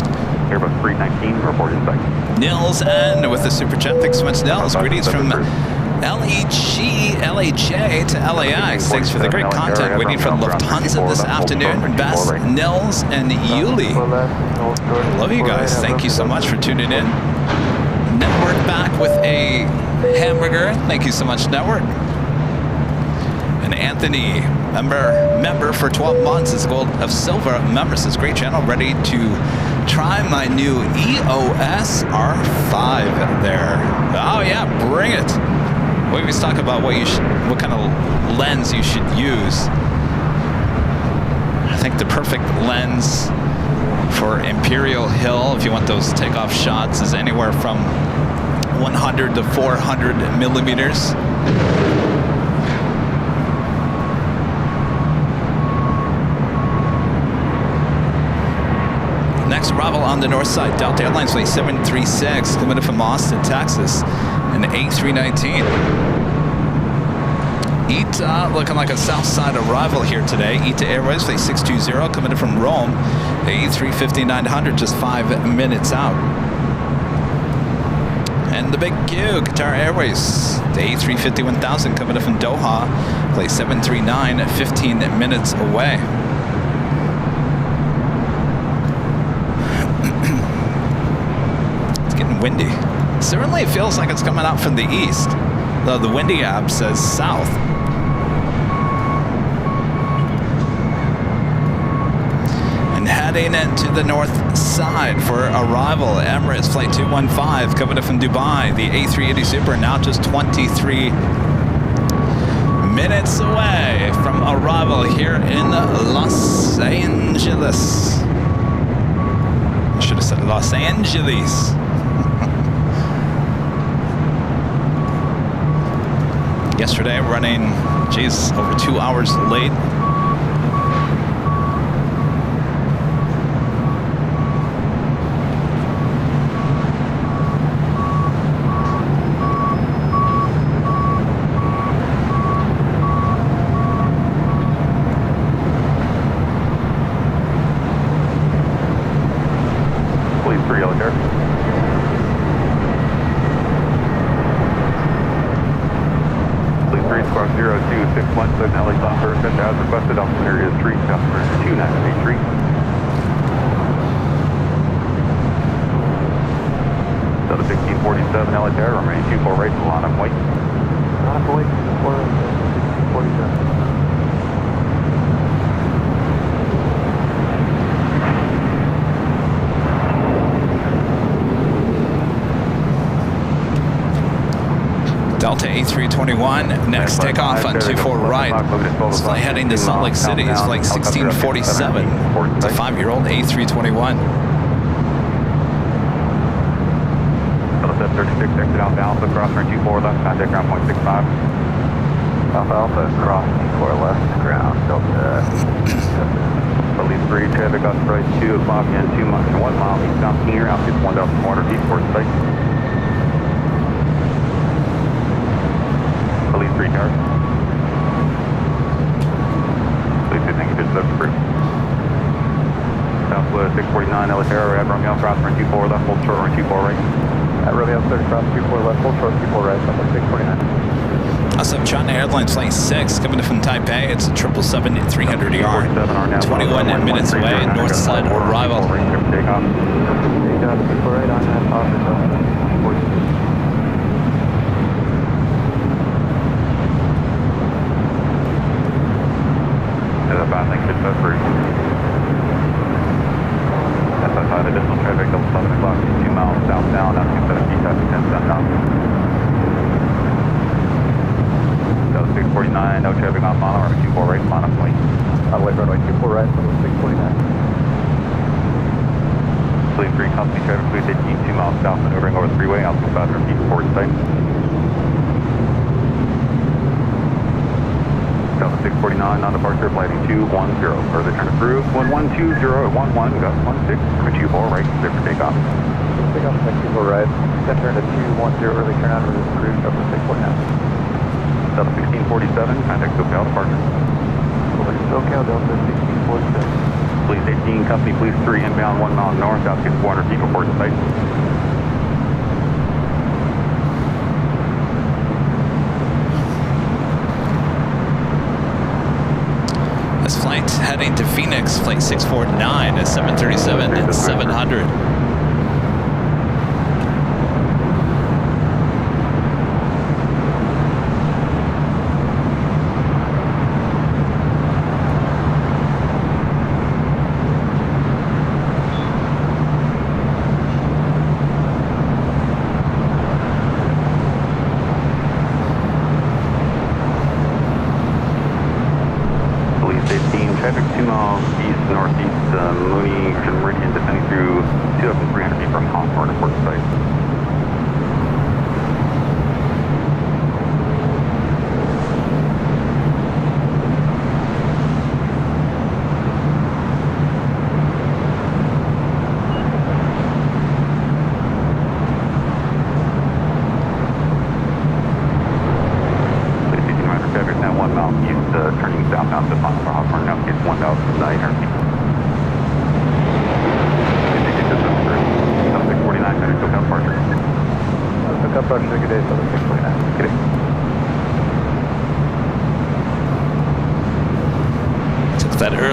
Airbus 319, report in sight. Nils and with the super chat, thanks so much, Nils. Greetings from LHA to LAX. Thanks for the great content. Waiting for Lufthansa this afternoon. Best, Nils, and Yuli. Love you guys. Thank you so much for tuning in. Network back with a hamburger. Thank you so much, Network. And Anthony, member for 12 months, is Gold of Silver member, says great channel, ready to try my new EOS R5 there. Oh yeah, bring it. We always talk about what kind of lens you should use. I think the perfect lens for Imperial Hill, if you want those takeoff shots, is anywhere from 100 to 400 millimeters. Next arrival on the north side, Delta Airlines flight 736, coming in from Austin, Texas, an A319. ITA looking like a south side arrival here today. ITA Airways, flight 620, coming in from Rome. A350-900, just 5 minutes out. And the big Q, Qatar Airways, the A350-1000, coming in from Doha. Flight 739, 15 minutes away. It's getting windy. Certainly it feels like it's coming out from the east, though the windy app says south. And heading into the north side for arrival, Emirates Flight 215 coming in from Dubai. The A380 Super now just 23 minutes away from arrival here in Los Angeles. I should have said Los Angeles. Yesterday running, geez, over 2 hours late. Please, 3 yellow car. Squawk 0261, so now LAX on first, as requested, altimeter is 3, altimeter 2983. So the 1647 LAX Air, remain 24 right, line up white. Line up white, 1647. Delta A321, next takeoff on 24 right. This flight heading to Salt Lake City is flight 1647. It's a 5-year-old A321. Delta 36, exit Alpha Alpha, cross run 24 left, contact ground point 65. Alpha Alpha, cross 4 left, ground, Delta. Release 3, traffic on price 2 o'clock and 2 miles, 1 mile eastbound here, altitude 1,400 feet towards site. Release 3 cars. Please do thank you, just up free. Southwest 649, LAX Air, at Romeo, cross run 24 left, hold short run 24 right. At Romeo 30, cross 24 left, hold short 24 right, Southwest 649. Also, China Airlines Flight 6 coming in from Taipei. It's a 777-300ER. 21 minutes away, north side arrival. Takeoff. Takeoff, 24 right on that, officer. Link is set free. SI5 additional traffic till 7 o'clock, 2 miles southbound, altitude 7 feet, traffic 10 southbound. Delta 649, no traffic on mono, runway 24 right, mono point. Adelaide runway 24 right, 649. Fleet 3, company traffic, please 18, 2 miles south, maneuvering over the freeway, altitude 500 feet, forward site. Delta 649, non-departure, flighting 210, further turn approved, 1120 at 11, got 16, 24 right, clear for takeoff. Takeoff, 24 right, then turn to 210, early turn out of the approved, Delta 649. Delta 1647, contact SoCal departure. SoCal, Delta 1647. Police 18, company police 3, inbound 1 mile north, altitude 400 feet, report to site. This flight heading to Phoenix, flight 649 at 737-700. Traffic 2 miles east-northeast, Mooney Meridian, descending through 2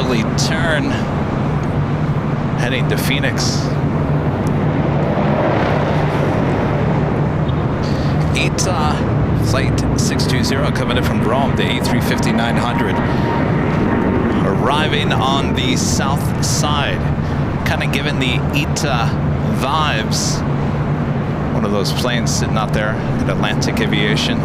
easterly turn heading to Phoenix. ETA flight 620 coming in from Rome, the A350-900, arriving on the south side, kind of giving the ETA vibes. One of those planes sitting out there at Atlantic Aviation.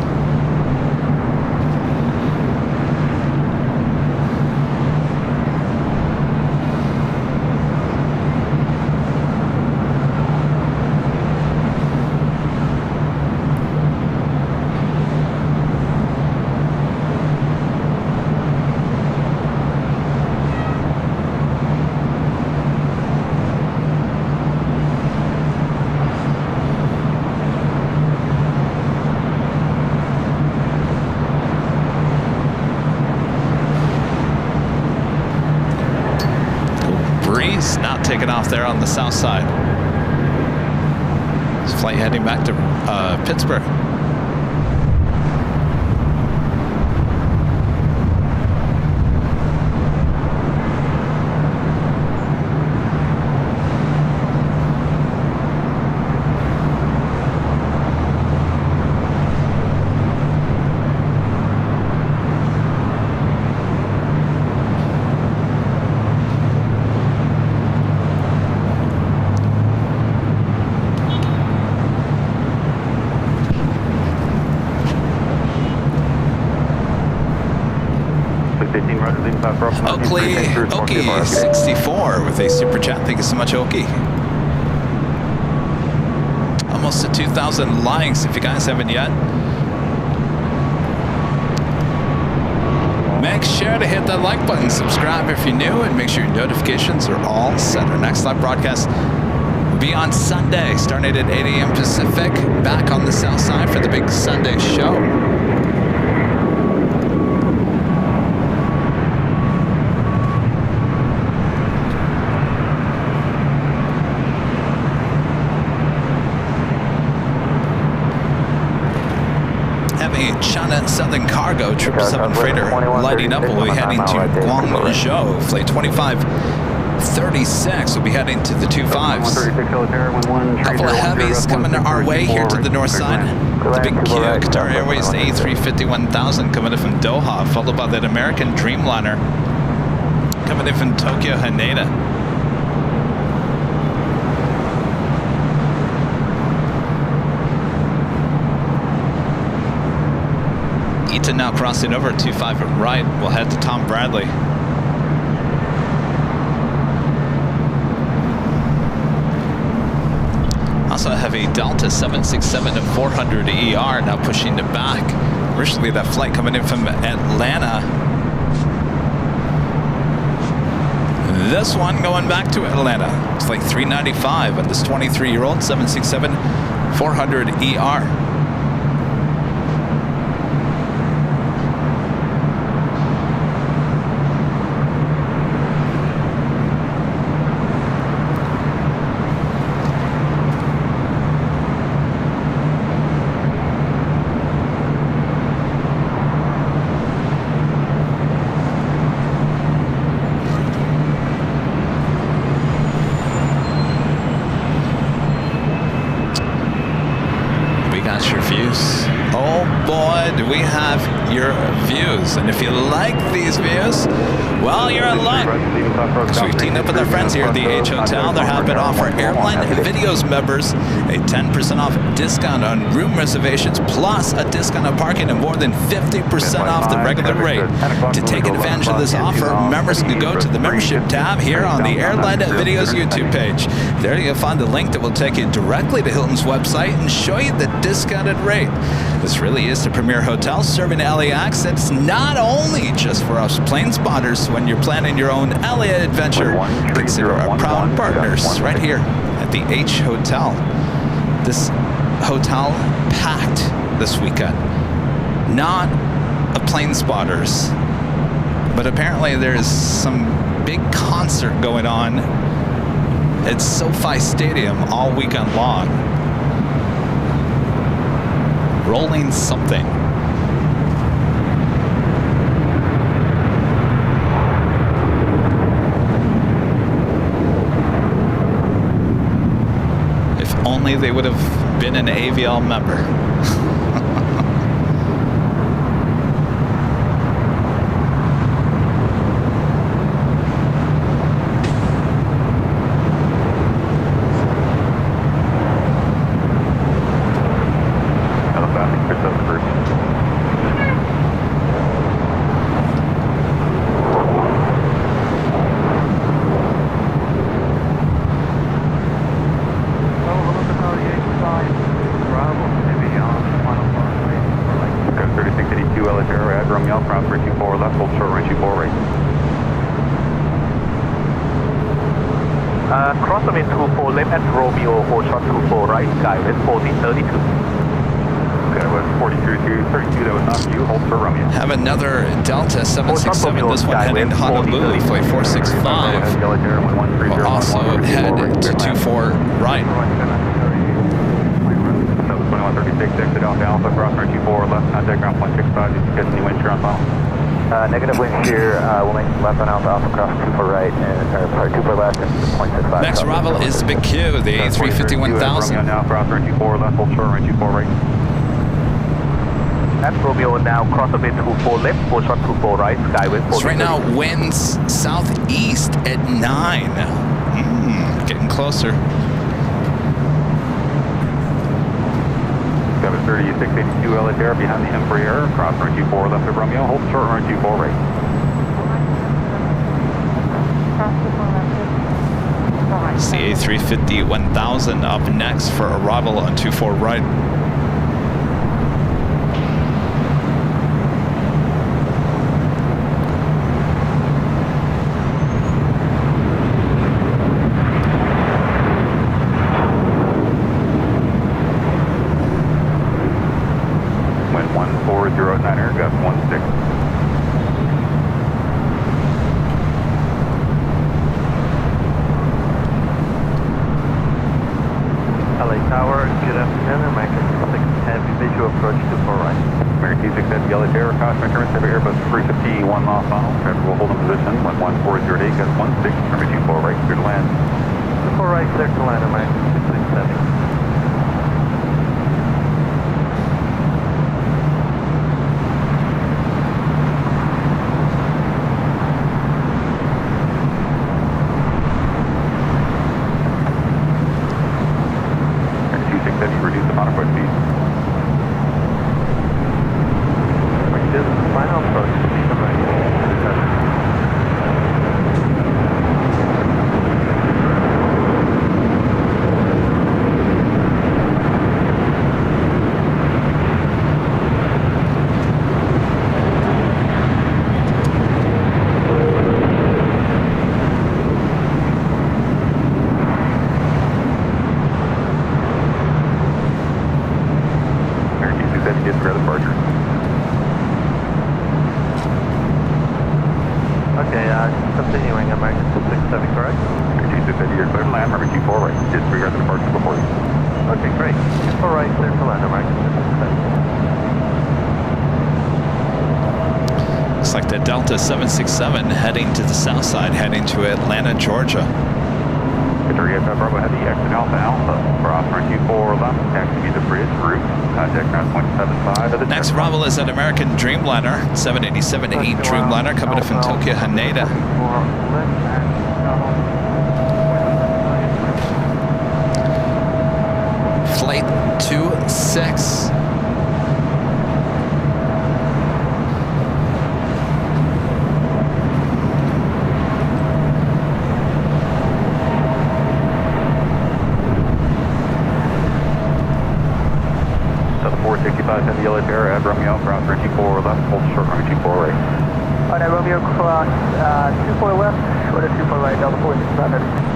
Not taking off there on the south side. This flight heading back to Pittsburgh. Okie 64 with a super chat. Thank you so much, Okie. Almost to 2,000 likes if you guys haven't yet. Make sure to hit that like button, subscribe if you're new, and make sure your notifications are all set. Our next live broadcast will be on Sunday, starting at 8 a.m. Pacific, back on the south side for the big Sunday show. China Southern Cargo 777 freighter lighting up. We'll be heading to Guangzhou. Flight 2536 will be heading to the 25s. Couple of heavies coming our way here to the north side. The big Q, Qatar Airways, the A350-1000 coming in from Doha, followed by that American Dreamliner coming in from Tokyo Haneda. ETA now crossing over 25 at right. We'll head to Tom Bradley. Also have a Delta 767 and 400 ER now pushing it back. Originally that flight coming in from Atlanta. This one going back to Atlanta. It's like 395 on this 23-year-old 767 400 ER. We have your views, and if you like these views, well, you're in luck, because we've teamed up with our friends here at the H Hotel. They're happy to offer Airline Videos members a 10% off discount on room reservations, plus a discount on parking, and more than 50% off the regular rate. To take advantage of this offer, members can go to the membership tab here on the Airline Videos YouTube page. There you'll find the link that will take you directly to Hilton's website and show you the discounted rate. This really is the premier hotel serving LAX. It's not only just for us plane spotters. When you're planning your own LA adventure, consider our proud partners right here at the H Hotel. This hotel packed this weekend. Not a plane spotters, but apparently there's some big concert going on at SoFi Stadium all weekend long. Rolling something. only they would have been an AVL member. Cross runway 24 left at Romeo, hold short 24 right, skyway 4032. Okay, that was 4232, that was not you, hold for Romeo. Have another Delta 767, this one heading to Honolulu, flight 465. We'll also head to 24 right. That was 2136, exit Alpha Alpha, cross runway 24 left, contact ground 165, did you get any wind shear on final? Negative wind shear, we'll make left on Alpha Alpha, cross 24 right, and, or 24 left, and 0.65. Next arrival is the Big Q, the A350-1000. Romeo now, cross runway 24 left, hold short runway 24 right. That's Romeo now, cross runway 24 left, hold short 24 right, skyway 4032. So right now, winds southeast at 9. Getting closer. Got 3682 LHR behind the Embraer, cross runway 24 left of Romeo, hold short runway 24 right. It's the A350-1000 up next for arrival on 24 right. Wind 1409er, gust 16. LA Tower, good afternoon, American 6 Heavy visual approach to 4 right. American 6 at Yellow Tower, cross runway Pacific Airbus 350, 1 mile final, traffic will hold in position, wind 1408, gust 16, runway 24 right, clear to land. 24 right, clear to land, American 667. Reduce the final approach speed. This is the final approach speed, American 667. For departure. Okay, continuing, American 667, correct? 2650, you're clear to land, runway 24 right. Disregard the departure before you. Okay, great. 24 right, clear to land, American 667. Looks like the Delta 767 heading to the south side, heading to Atlanta, Georgia. Victoria Bravo Heavy, exit Alpha Alpha, cross runway 24 left, taxi the bridge, route, contact ground 0.75. Next arrival is at American Dreamliner, 787-8 Dreamliner, coming from Tokyo, Haneda. Flight 26. So the 465 Heavy Yellow Terror at Romeo, cross runway 24 left, hold short runway 24 right. Alright, Romeo cross 24 left, short of 24 right, Delta 467.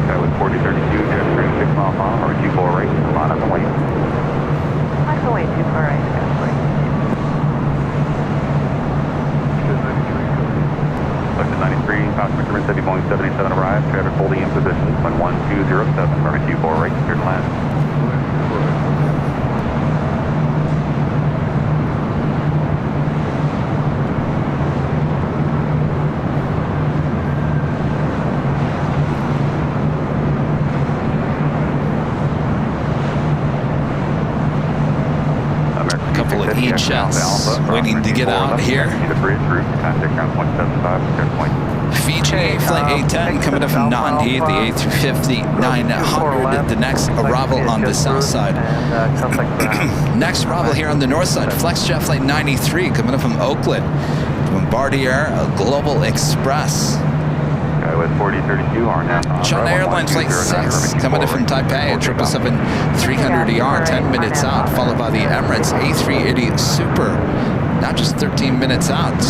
That was 4032, jet stream 6 mile final, runway 24 right, line up and wait. runway 24 right, Scottsburg. Selected 93, passenger Rinse Heavy Boeing 787 arrived, traffic holding in position, when 1207, runway 24 right, clear to land. E-jets waiting to get out here. Fiji Flight 810 coming up from Nandi, the A350-900, the next arrival on the south side. Next arrival here on the north side, FlexJet Flight 93 coming up from Oakland, Bombardier Global Express. With 4032 China Airline Flight 6 coming in from Taipei at 777-300ER, 10 minutes out, followed by the Emirates A380 Super, now just 13 minutes out.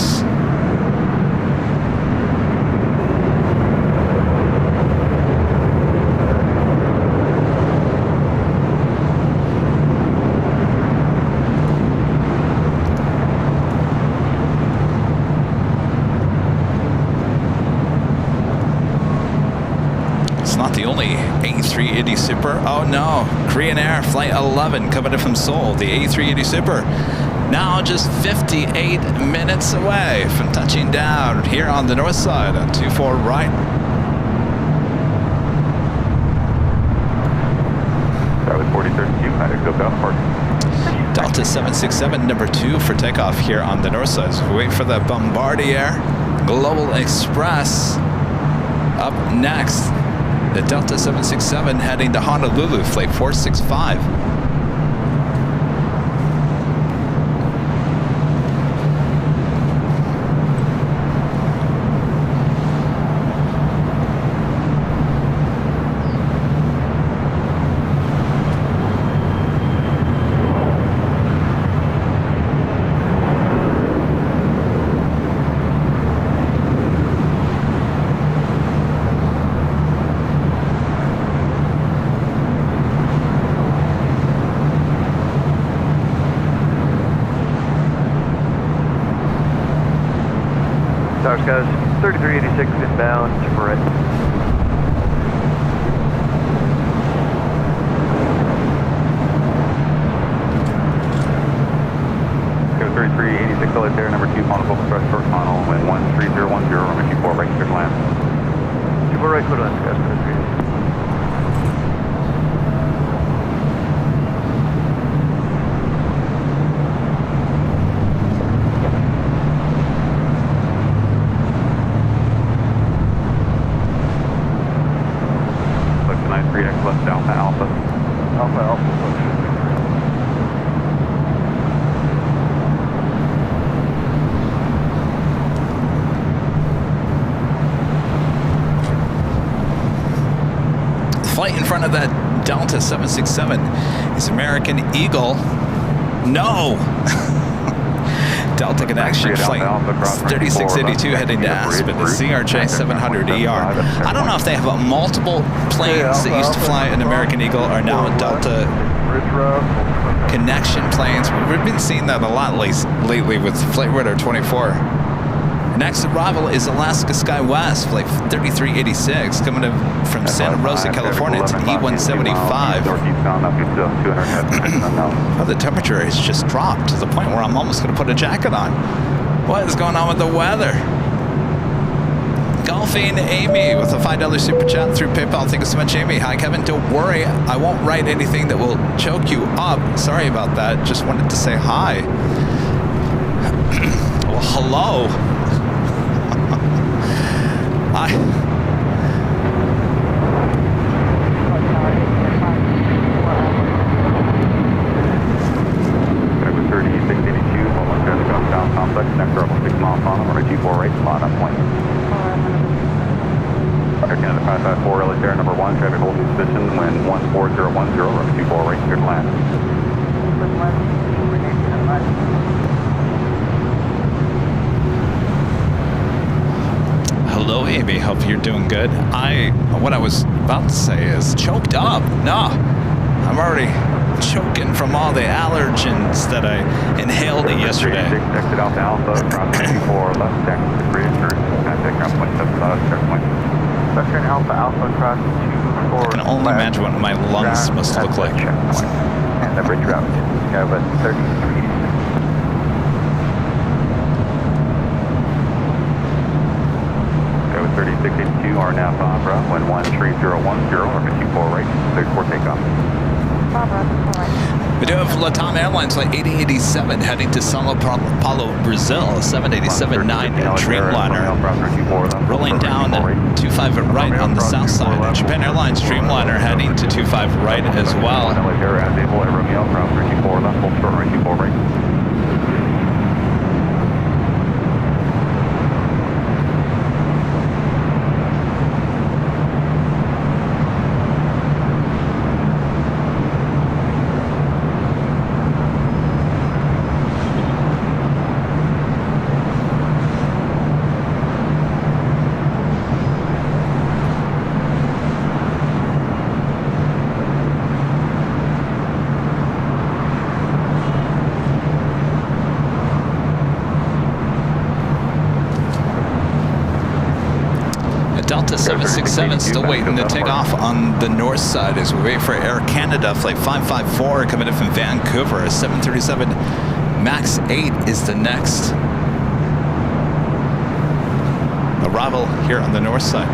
Not the only A380 Super. Oh no, Korean Air Flight 11 coming in from Seoul, the A380 Super. Now just 58 minutes away from touching down here on the north side at 24 right. Start with 4032, go down park. Delta 767 number 2 for takeoff here on the north side. So we wait for the Bombardier Global Express. Up next, the Delta 767 heading to Honolulu, flight 465. Towers, guys. 3386 inbound to right. Go 3386 Elite there, number 2, final focus rest short final, wind 13010, runway 24 right, clear to land. 24 right, clear to land, guys. 3386. Alpha Alpha. Alpha Alpha. The flight in front of that Delta 767 is American Eagle. No! Delta Connection Flight 3682 heading to Aspen, the CRJ 700ER. I don't know if they have multiple planes that used to fly an American Eagle are now Delta Connection planes. We've been seeing that a lot lately with Flight Radar 24. Next arrival is Alaska SkyWest, Flight 3386, coming in from Santa Rosa, California to E175. Oh, the temperature has just dropped to the point where I'm almost going to put a jacket on. What is going on with the weather? Golfing Amy with a $5 super chat through PayPal. Thank you so much, Amy. Hi, Kevin. Don't worry. I won't write anything that will choke you up. Sorry about that. Just wanted to say hi. Well, hello. Complex, next arrival 6 miles on, runway 24 right, spot on point. Air Canada 554, LA Air number 1, traffic holding position, wind 14010, runway 24 right, clear to land. Hello, Amy. Hope you're doing good. What I was about to say is choked up. No, I'm already choking from all the allergens that I inhaled yesterday. Exit Alpha Alpha, cross 24 left, taxi to the bridge, contact ground point 75, checkpoint. Western Alpha Alpha cross 24. I can only imagine what my lungs must look like. Checkpoint. And the bridge route is Skyvest 33. Go 3682, RNAV Barbara, 11310, or 54 right, 34 takeoff. Barbara, all right. We do have LATAM Airlines flight 8087 heading to Sao Paulo, Brazil, 787-9 Dreamliner. Rolling down 25 right on the south side. Japan Airlines Dreamliner heading to 25 right as well. Delta 767 still waiting to take off on the north side as we wait for Air Canada flight 554 coming in from Vancouver. A 737 MAX 8 is the next arrival here on the north side.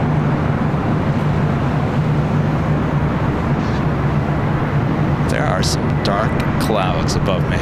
There are some dark clouds above me.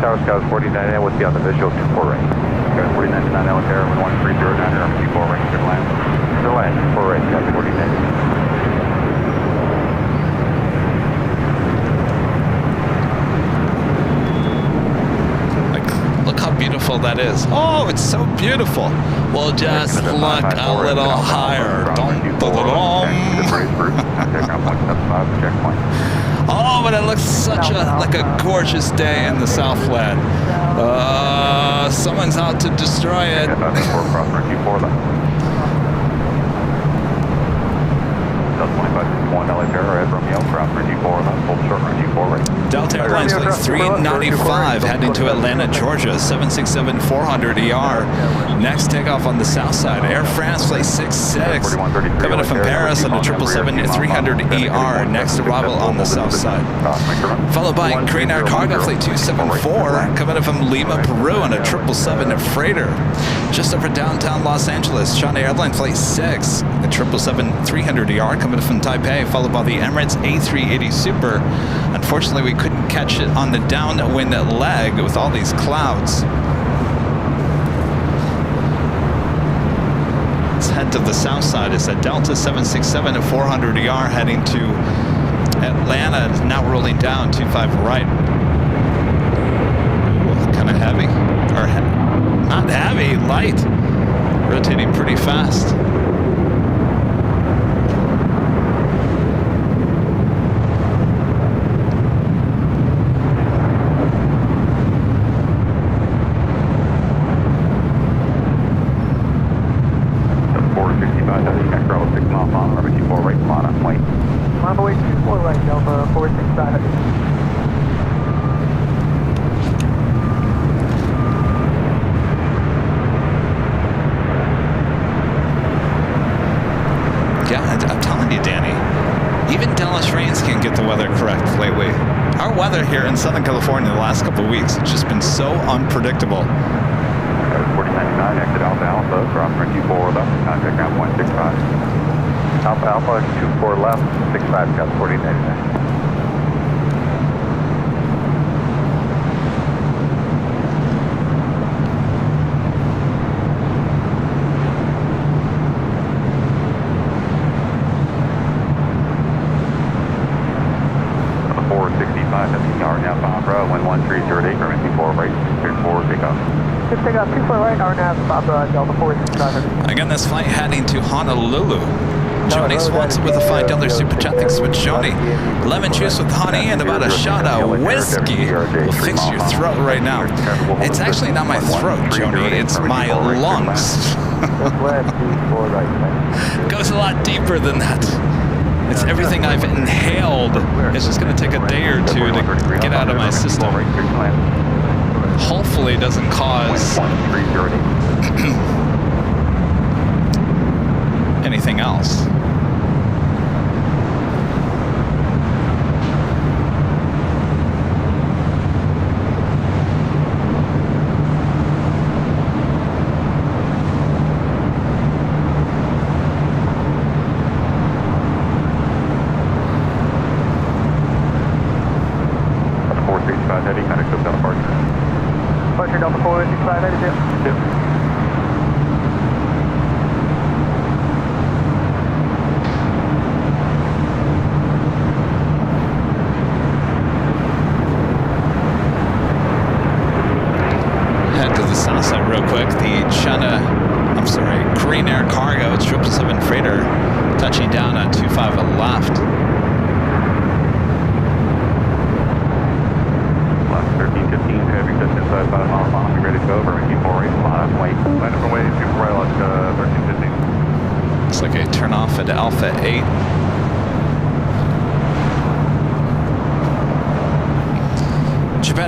Tower Scout 49 with you on the visual 24 right. Scout 49 to 9 Air 1309 or 24 right, clear land. Clear land, 24 right, Scout 49. Like, look how beautiful that is. Oh, it's so beautiful. We'll just look a little higher. Oh, but it looks such like a gorgeous day in the Southland. Someone's out to destroy it. Delta Airlines flight 395 heading to Atlanta, Georgia, 767-400ER. Next takeoff on the south side. Air France flight 66 coming in from Paris on the 777-300ER. Next arrival on the south side. Followed by Green Air Cargo flight 274 coming in from Lima, Peru on a 777 freighter. Just over downtown Los Angeles, China Airline flight 6, the 777-300ER coming in from Taipei, followed by the Emirates A380 Super. Unfortunately, we couldn't catch it on the downwind leg with all these clouds. Let's head to the south side. It's a Delta 767-400ER heading to Atlanta. It's now rolling down 25 right. Kind of heavy, or not heavy, light. Rotating pretty fast. Here in Southern California the last couple of weeks. It's just been so unpredictable. 4099, exit Alpha Alpha, cross 24 left, contact ground point 65. Alpha Alpha 24 left, 65, got 4099. Takeoff 24 right, RNAV, Delta 465. Again, this flight heading to Honolulu. Johnny Swanson with a $5 super chat. Thanks so much, Johnny. Lemon juice with honey and about a shot of whiskey will fix your throat right now. It's actually not my throat, Johnny. It's my lungs. Goes a lot deeper than that. It's everything I've inhaled. It's just going to take a day or two to get out of my system. Hopefully it doesn't cause anything else.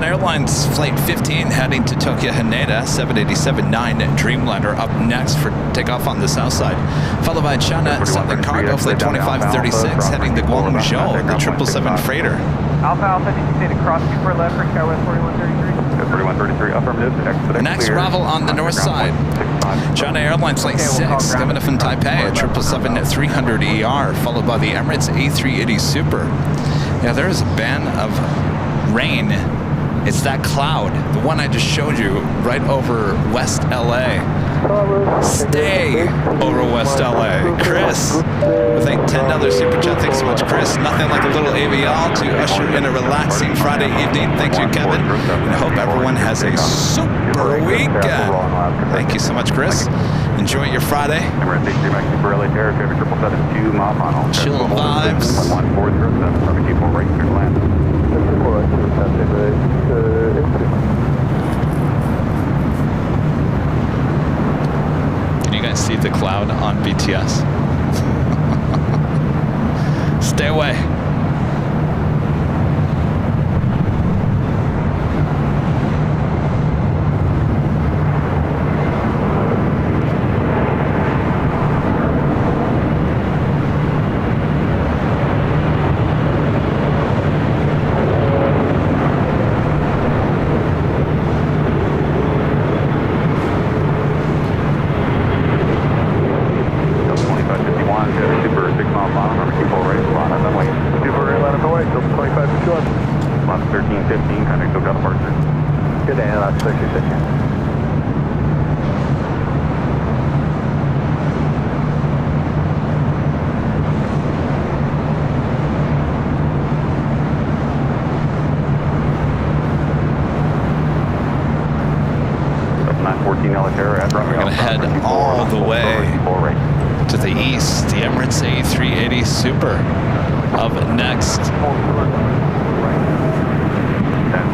Airline's Flight 15 heading to Tokyo Haneda, 787-9 Dreamliner up next for takeoff on the south side, followed by China Southern Cargo Flight 2536 heading to Guangzhou, the 777 freighter. Alpha Alpha, did you say to cross before left for Skywest 4133? 4133, affirmative. Next arrival on the north side, China Airlines Flight 6 coming up from Taipei, a 777-300ER, followed by the Emirates A380 Super. Yeah, there is a band of rain. It's that cloud, the one I just showed you, right over West LA. Stay over West LA. Chris, with a $10 super chat. Thanks so much, Chris. Nothing like a little AVL to usher in a relaxing Friday evening. Thank you, Kevin. And I hope everyone has a super weekend. Thank you so much, Chris. Enjoy your Friday. Chill vibes. Can you guys see the cloud on BTS? Stay away. We're going to head all the way to the east. The Emirates A380 Super up next.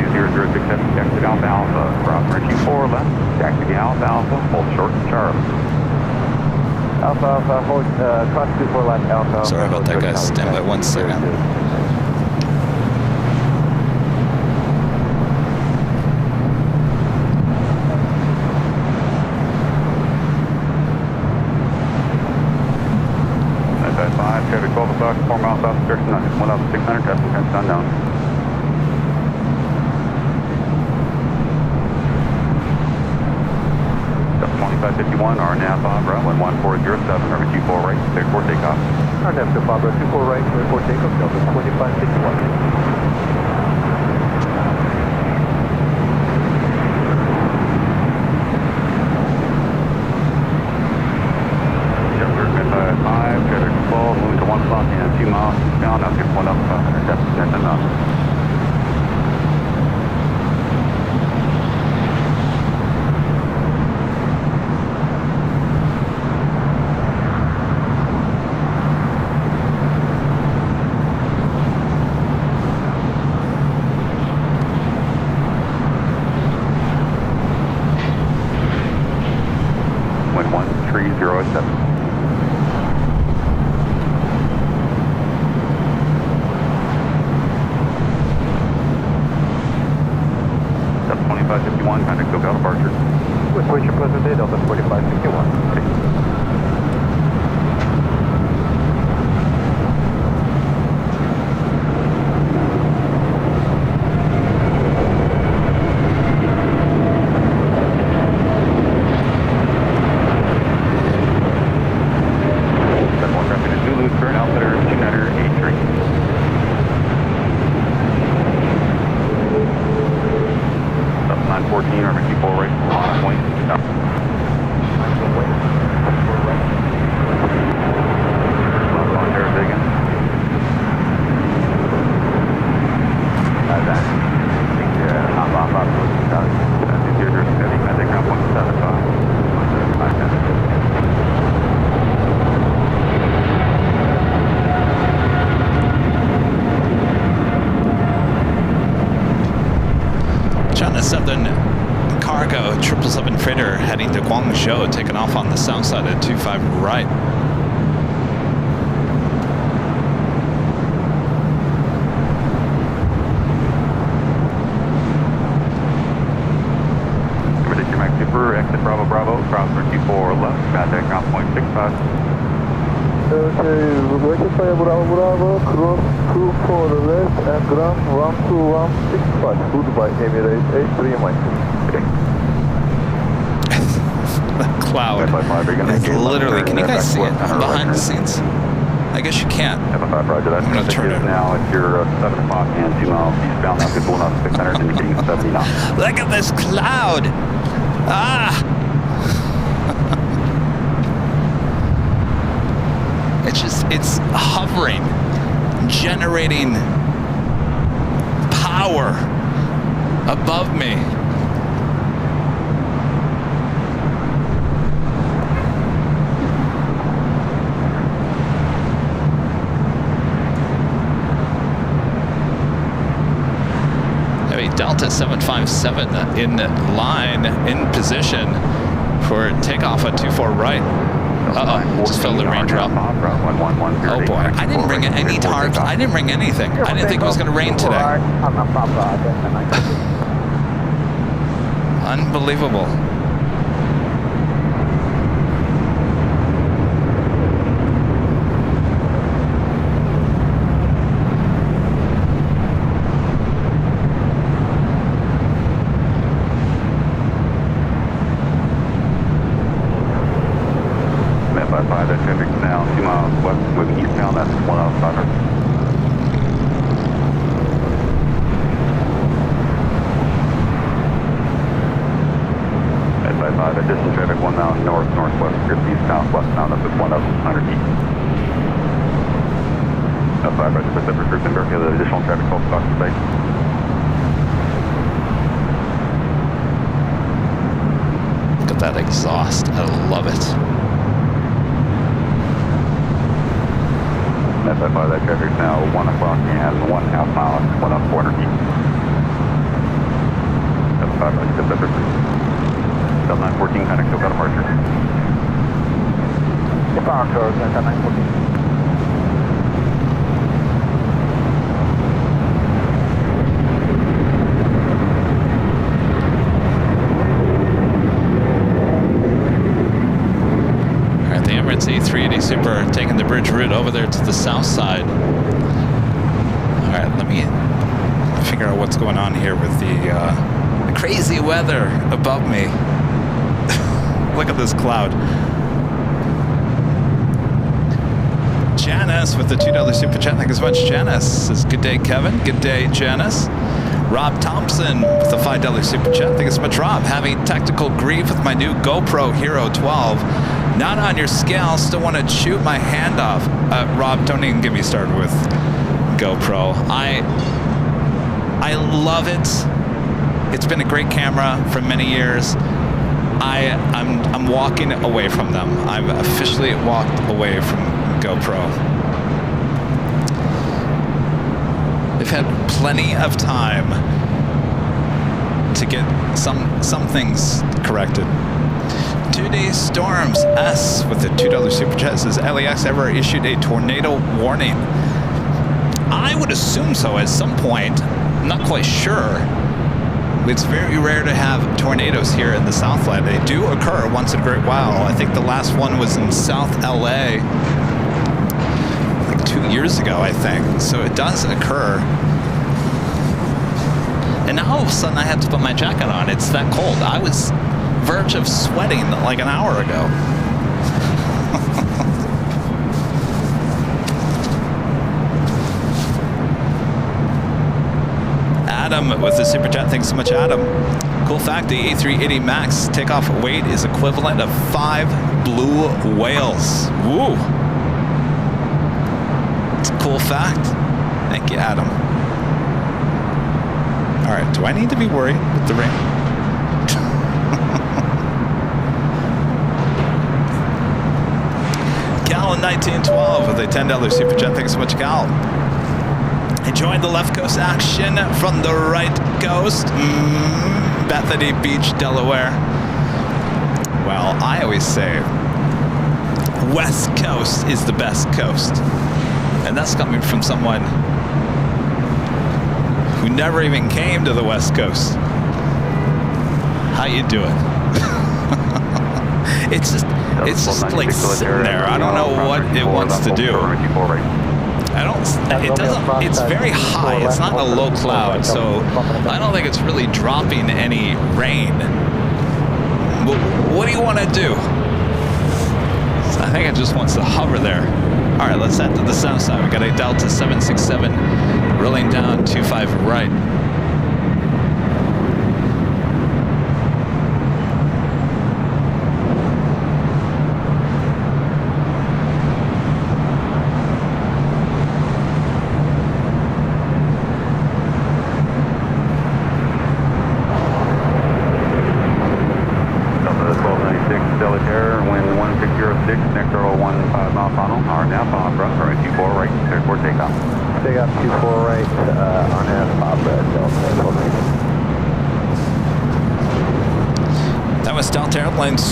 10-2006, exit Alpha Alpha, cross runway 24 left, taxi Alpha Alpha, hold short to Charlie. Alpha Alpha, hold, cross 24 left, Alpha. Sorry about that, guys. Stand by 1 second. Traffic 12 o'clock, 4 miles south of direction, 1,600, testing fence unknown. Delta 2551, RNAV Barbara, 11407, number 24 right, clear for takeoff. RNAV Barbara, 24 right, clear for takeoff, Delta 2551. 61, contact SoCal departure. What's your present day, Delta 4561? Southern Cargo 777 freighter heading to Guangzhou, taking off on the south side at 25 right. Everything Max Super, exit Bravo Bravo, cross for 24 left, contact ground point 65. Okay, rectify Bravo Bravo, cross 24 left and ground 12165, goodbye Emirates 83 Mike. The cloud is literally, can you guys see it behind the scenes? I guess you can't. F5 Roger, that's I'm gonna turn it. now at your 7 o'clock and 2 miles eastbound, now good pulling up 600, indicating 70 knots. Look at this cloud! Ah! It's hovering, generating power above me. Heavy Delta 757 in line, in position for takeoff at 24 right. Uh-oh, just felt the raindrop. Oh boy, I didn't bring any tarps. I didn't bring anything. I didn't think it was going to rain today. Unbelievable. That traffic now 2 miles west, moving eastbound, that's 105. At 55, additional traffic 1 mile north, northwest, eastbound, westbound, that's at 100 feet. At 5 by the Pacific Group and Berkeley, the additional traffic called stock site. Look at that exhaust. I love it. SI5, that traffic now 1 o'clock and 1/2 mile, 1 up 400 feet. SI5, right, Pacific Group. Delta 914, contact SoCal departure. Departure, Delta 914. A380 Super taking the bridge route over there to the south side. All right, let me figure out what's going on here with the crazy weather above me. Look at this cloud. Janice with the $2 super chat. Thank you so much, Janice. Says, good day, Kevin. Good day, Janice. Rob Thompson with the $5 super chat. Thank you so much, Rob. Having technical grief with my new GoPro Hero 12. Not on your scale, still want to shoot my hand off. Rob, don't even get me started with GoPro. I love it. It's been a great camera for many years. I'm walking away from them. I've officially walked away from GoPro. They've had plenty of time to get some things corrected. 2-day storms. S with the $2 super chat says, LAX ever issued a tornado warning? I would assume so at some point. I'm not quite sure. It's very rare to have tornadoes here in the Southland. They do occur once in a great while. I think the last one was in South LA like 2 years ago, I think. So it does occur. And now all of a sudden I have to put my jacket on. It's that cold. I was verge of sweating like an hour ago. Adam with the super chat. Thanks so much, Adam. Cool fact, the A380 MAX takeoff weight is equivalent of 5 blue whales. Woo! It's a cool fact. Thank you, Adam. All right, do I need to be worried with the rain? Cal in 1912 with a $10 super chat. Thanks so much, Cal. Enjoying the left coast action from the right coast. Bethany Beach, Delaware. Well, I always say West Coast is the best coast. And that's coming from someone who never even came to the West Coast. How you doing? It's just like sitting there. I don't know what it wants to do. It's very high. It's not a low cloud, so I don't think it's really dropping any rain. But what do you want to do? I think it just wants to hover there. All right, let's head to the south side. We got a Delta 767 rolling down 25 right.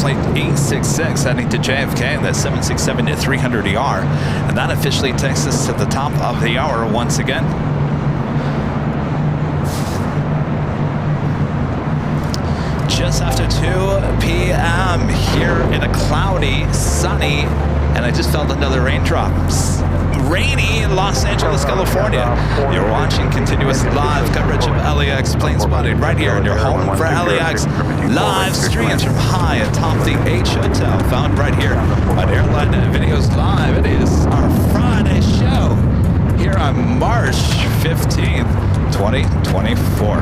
Flight 866 heading to JFK, that 767 to 300ER, and that officially takes us to the top of the hour once again. Just after 2 p.m. here in a cloudy, sunny, and I just felt another raindrop. Rainy in Los Angeles, California. You're watching continuous live coverage of LAX planespotting right here in your home for LAX live streams from high atop the H Hotel, found right here on Airline Videos Live. It is our Friday show here on March 15th, 2024.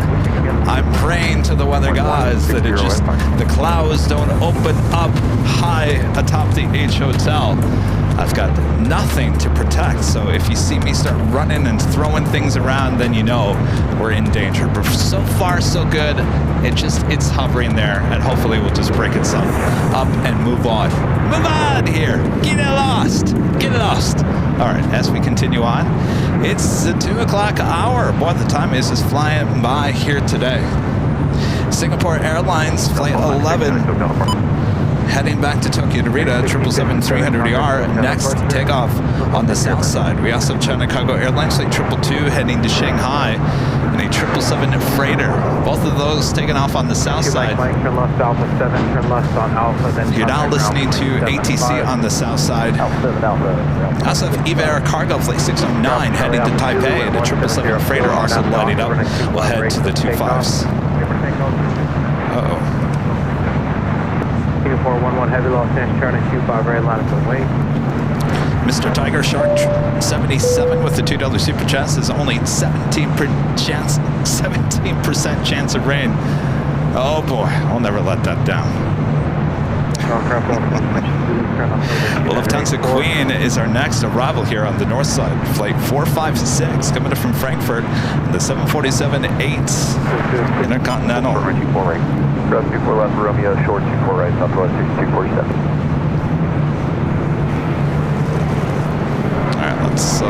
I'm praying to the weather gods that the clouds don't open up high atop the H Hotel. I've got nothing to protect, so if you see me start running and throwing things around, then you know we're in danger. But so far, so good. It's hovering there, and hopefully we'll just break itself up and move on. Move on here. Get lost. Get lost. All right, as we continue on, it's the 2 o'clock hour. Boy, the time is just flying by here today. Singapore Airlines Flight 11. Heading back to Tokyo Narita, 777-300ER, next takeoff on the south side. We also have China Cargo Airlines Flight 222 heading to Shanghai, and a 777 freighter. Both of those taking off on the south side. You're now listening to ATC on the south side. Also have Eva Air Cargo Flight 609 heading to Taipei, and a 777 freighter also lighting up. We'll head to the 25s. Uh-oh. 411 Heavy Los Angeles, Charlie 25 right line of the way. Mr. Tiger Shark 77 with the $2 super chat says only 17% chance of rain. Oh boy, I'll never let that down. Well, Lufthansa Queen is our next arrival here on the north side. Flight 456 coming in from Frankfurt, the 747-8 Intercontinental. Cross 24 left, Romeo, short 24 right, Southwest 6247. Alright, let's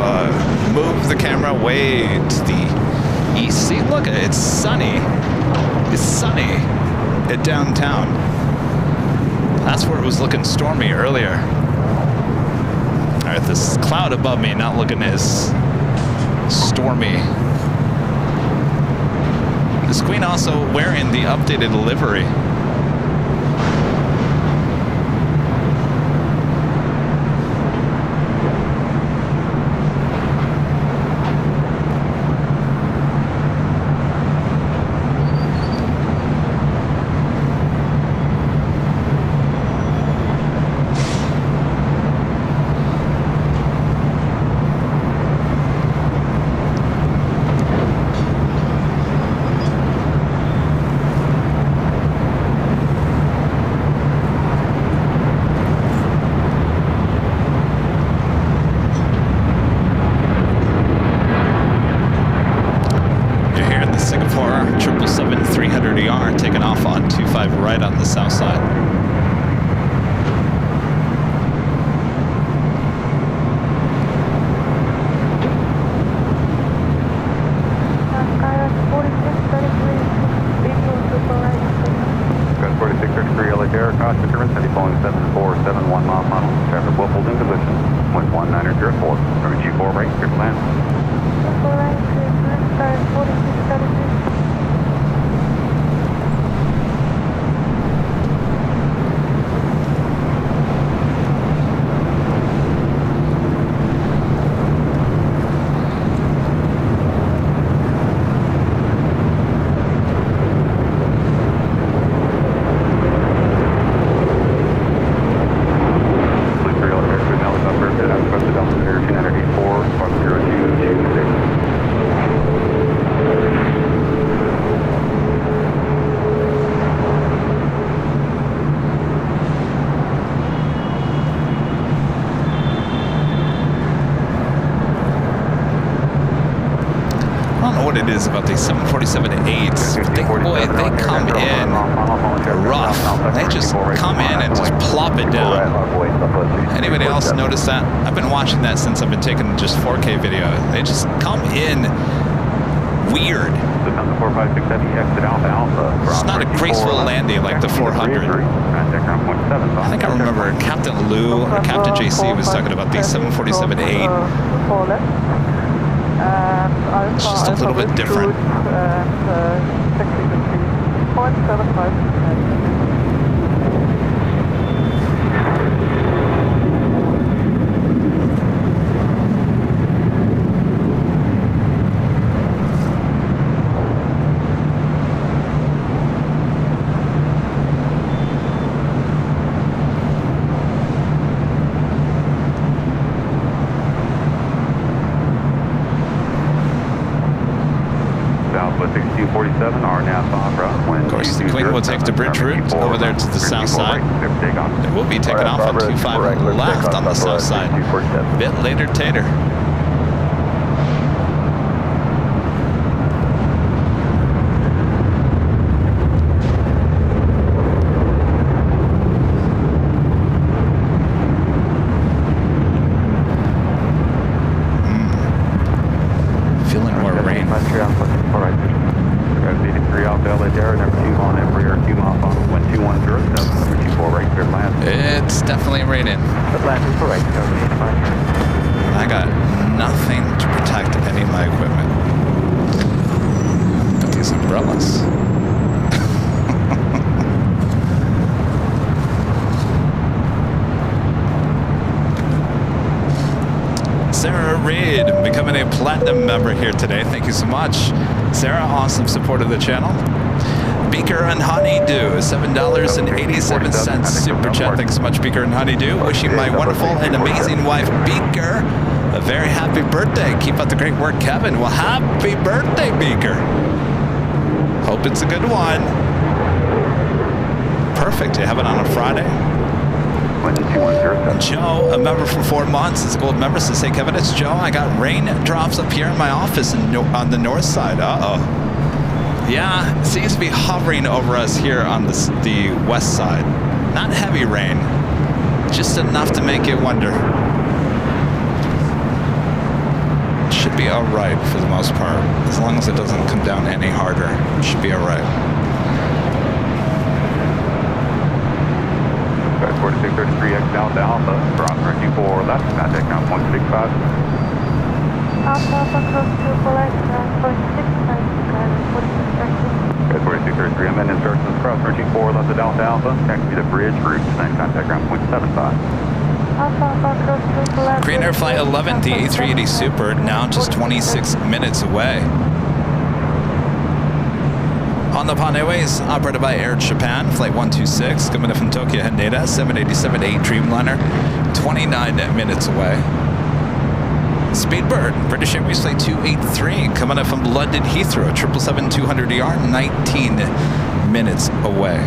move the camera way to the east. See, look, it's sunny. It's sunny at downtown. That's where it was looking stormy earlier. Alright, this cloud above me not looking as stormy. Is Queen also wearing the updated livery? Singapore 777-300ER taking off on 25 right on the south side. Got 4633 LA Air, cost determined, City following 7471 mile final. Traffic will hold in position. Wind 1904. Runway G4 right, clear to land. It is about these 747-8s. Boy, they come in rough. They just come in and just plop it down. Anybody else notice that? I've been watching that since I've been taking just 4K video. They just come in weird. It's not a graceful landing like the 400. I think I remember Captain Lou or Captain JC was talking about these 747-8. It's just a little bit different. Of course, the Queen will take the bridge route over there to the south side. They will be taking off on 25 left on the south side. A bit later, Tater. Feeling more rain. It's definitely raining. I got nothing to protect any of my equipment. Got these umbrellas. Sarah Reed becoming a platinum member here today. Thank you so much. Sarah, awesome support of the channel. Beaker and Honeydew, $7.87 super chat. Thanks so much, Beaker and Honeydew. Wishing my wonderful and amazing wife, Beaker, a very happy birthday. Keep up the great work, Kevin. Well, happy birthday, Beaker. Hope it's a good one. Perfect. You have it on a Friday. Joe, a member for 4 months, is a gold member, says, hey, Kevin, it's Joe. I got raindrops up here in my office on the north side. Uh-oh. Yeah, it seems to be hovering over us here on the west side. Not heavy rain, just enough to make you wonder. It should be all right for the most part. As long as it doesn't come down any harder, it should be all right. 4633X Delta Alpha, cross runway 4 left, contact count 0.65. Alpha, close to 4 left, 0.65, 46 Alpha, taxi to bridge route, and contact ground point 75. Green Air Flight 11, the A380 Super, now just 26 minutes away. On the Pan Airways, operated by Air Japan, Flight 126, coming in from Tokyo Haneda, 787-8 Dreamliner, 29 minutes away. Speedbird, British Airways Flight 283, coming in from London Heathrow, 777-200ER, 19 minutes away.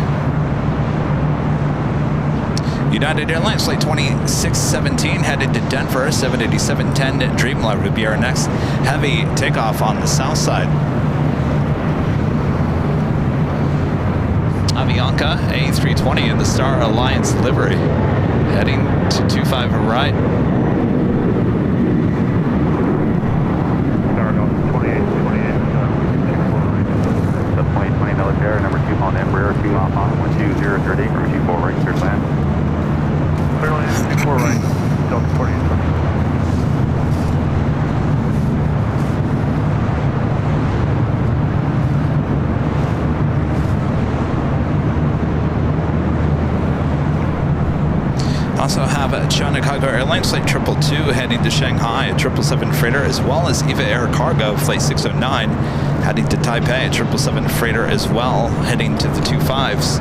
United Airlines Flight 2617 headed to Denver, 787-10 Dreamliner will be our next heavy takeoff on the south side. Avianca A320 in the Star Alliance livery, heading to 25 right. Star Alliance 2828, 2020 military, number 2 on Embraer, 2 off on 12030, from 24 right, clear land. Clear land, 24 right, Delta 48. Also have China Cargo Airlines Flight 222 heading to Shanghai, a 777 freighter, as well as EVA Air Cargo Flight 609 heading to Taipei, a 777 freighter as well, heading to the 25s.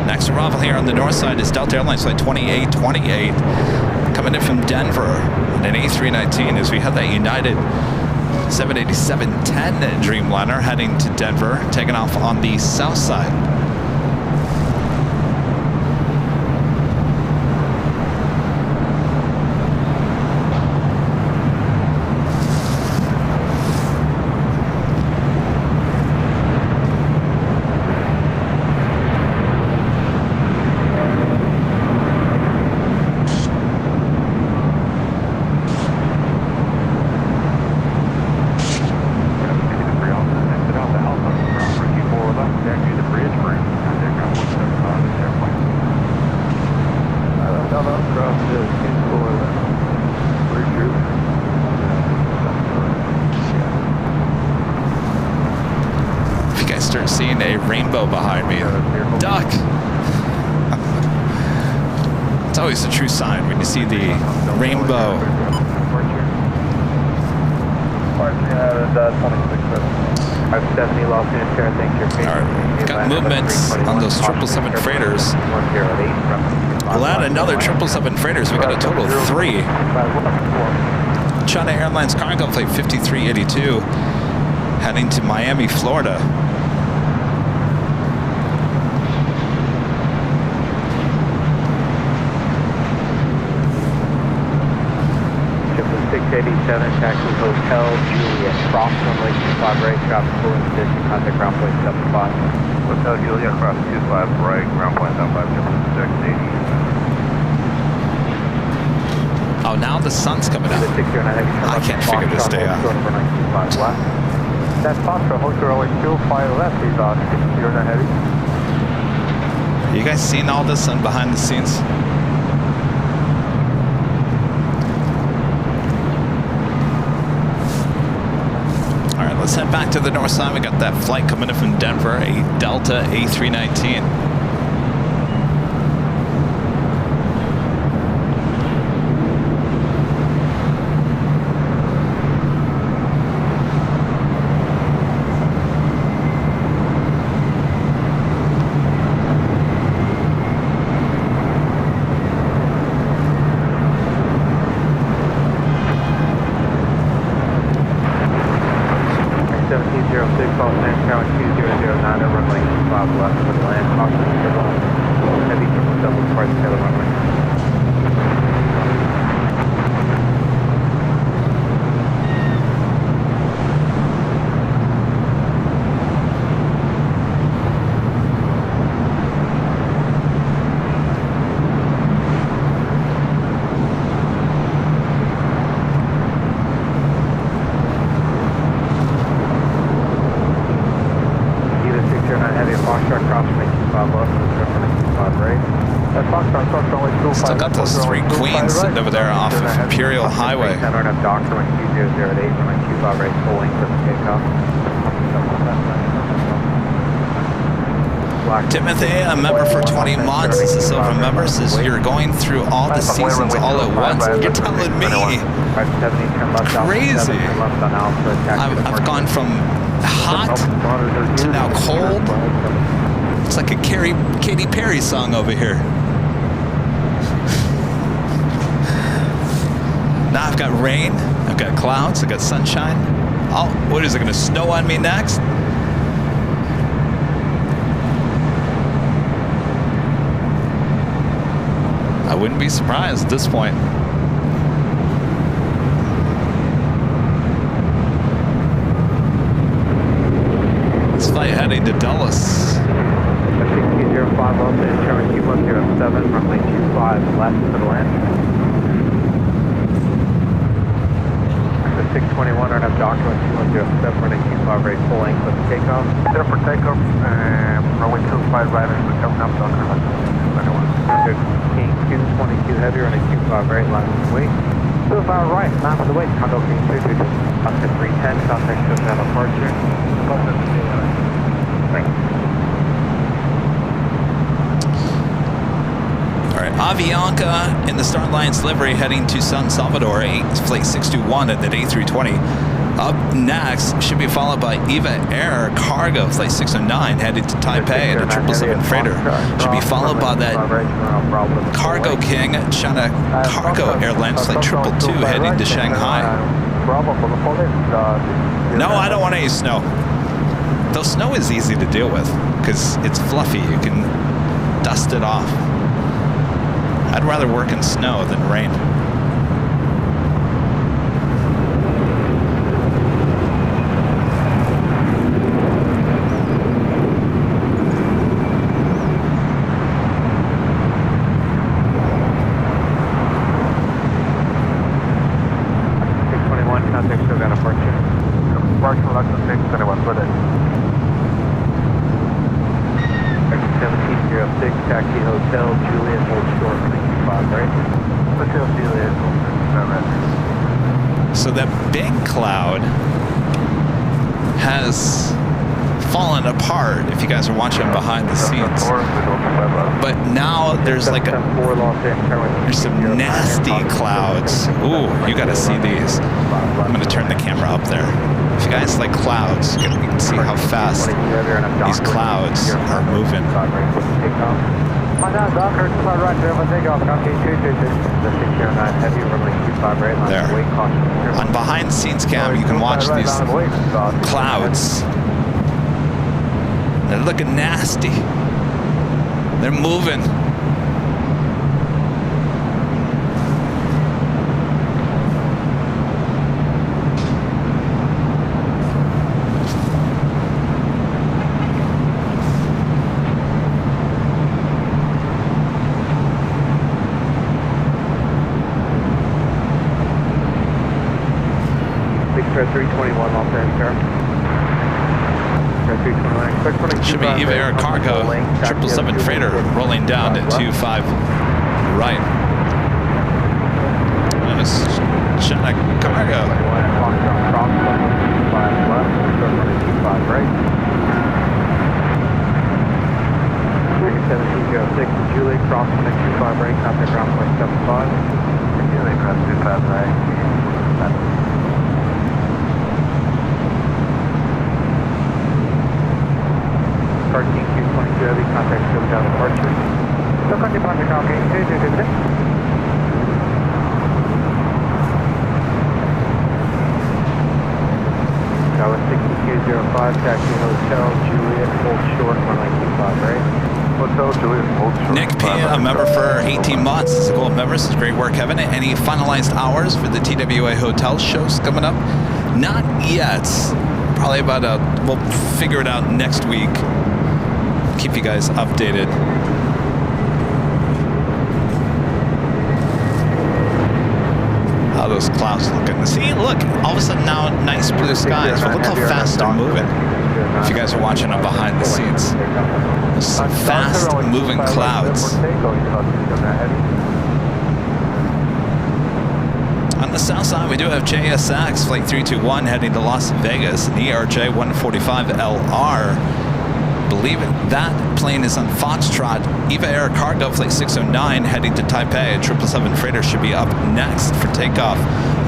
Next arrival here on the north side is Delta Airlines Flight 2828 coming in from Denver and an A319 as we have that United 787-10 Dreamliner heading to Denver, taking off on the south side. Start seeing a rainbow behind me. Duck! It's always a true sign when you see the rainbow. Alright, got movements on those 777 freighters. We'll add another 777 freighters. We got a total of 3. China Airlines Cargo Flight 5382 heading to Miami, Florida. 687, taxi Hotel Juliet, cross runway 25 right, traffic full in position, contact ground point 75. Hotel Juliet, cross 25 right, ground point 75, 680. Oh, now the sun's coming out. I can't figure this day out. That's Foxtrot, Hotel always still fly left, he's on 609 heavy. You guys seen all this on behind the scenes? Let's head back to the north side. We got that flight coming in from Denver, a Delta A319. Foxtrot, cross 25 left, right. Still got those three queens sitting over there off of Imperial Highway. Center and Doctor 2008, runway 25 right, full length of takeoff. Timothy, a member for 20 months, is a silver member, says you're going through all the seasons all at once. You're telling me. Crazy. I've gone from hot to now cold. It's like a Katy Perry song over here. Now I've got rain, I've got clouds, I've got sunshine. Oh, what is it going to snow on me next? I wouldn't be surprised at this point. This flight heading to Dulles. 1605 Los Angeles, 2107, runway 25 left to the land. 621 right up Doctor 2107, runway 25 right, full length with takeoff. Clear for takeoff, runway 25 right, and we're coming up Doctor 21. King 222 heavy, runway 25 right, line of the way. 25 right, line of the way, condo King 222. Up to 310, contact shows out departure. Thanks. All right, Avianca in the Star Alliance livery heading to San Salvador, flight 621 at the A320. Up next should be followed by Eva Air Cargo, flight 609 headed to Taipei at a 777 freighter. Should be followed by that Cargo King, China Cargo Airlines, flight 222 heading to Shanghai. No, I don't want any snow. Though snow is easy to deal with because it's fluffy. You can dust it off. I'd rather work in snow than rain. So that big cloud has fallen apart if you guys are watching behind the scenes. But now there's like there's some nasty clouds. Ooh, you gotta see these. I'm gonna turn the camera up there. If you guys like clouds, you can see how fast these clouds are moving. There. On behind the scenes cam, you can watch these clouds. They're looking nasty. They're moving. Should be Eva Air Cargo, 777 freighter rolling down at 25 right. And it's China Cargo. Julie, cross 25 right, contact ground point 75. Julie, cross 25 right. Parking Q22 heavy, contact shows down departure. Look on departure, King 222. Tower 6205, taxi Hotel Juliet, hold short, runway 25 right. Hotel Juliet, hold short. Nick P, a member for 18 months. It's a gold member. This is great work, Kevin. Any finalized hours for the TWA Hotel shows coming up? Not yet. Probably about we'll figure it out next week. Keep you guys updated. How those clouds looking. See, look, all of a sudden now nice blue skies. But look how fast they're moving. If you guys are watching on behind the scenes. Some fast moving clouds. On the south side, we do have JSX Flight 321 heading to Las Vegas, and ERJ 145LR. Believe it, that plane is on Foxtrot. EVA Air Cargo Flight 609 heading to Taipei. A 777 freighter should be up next for takeoff.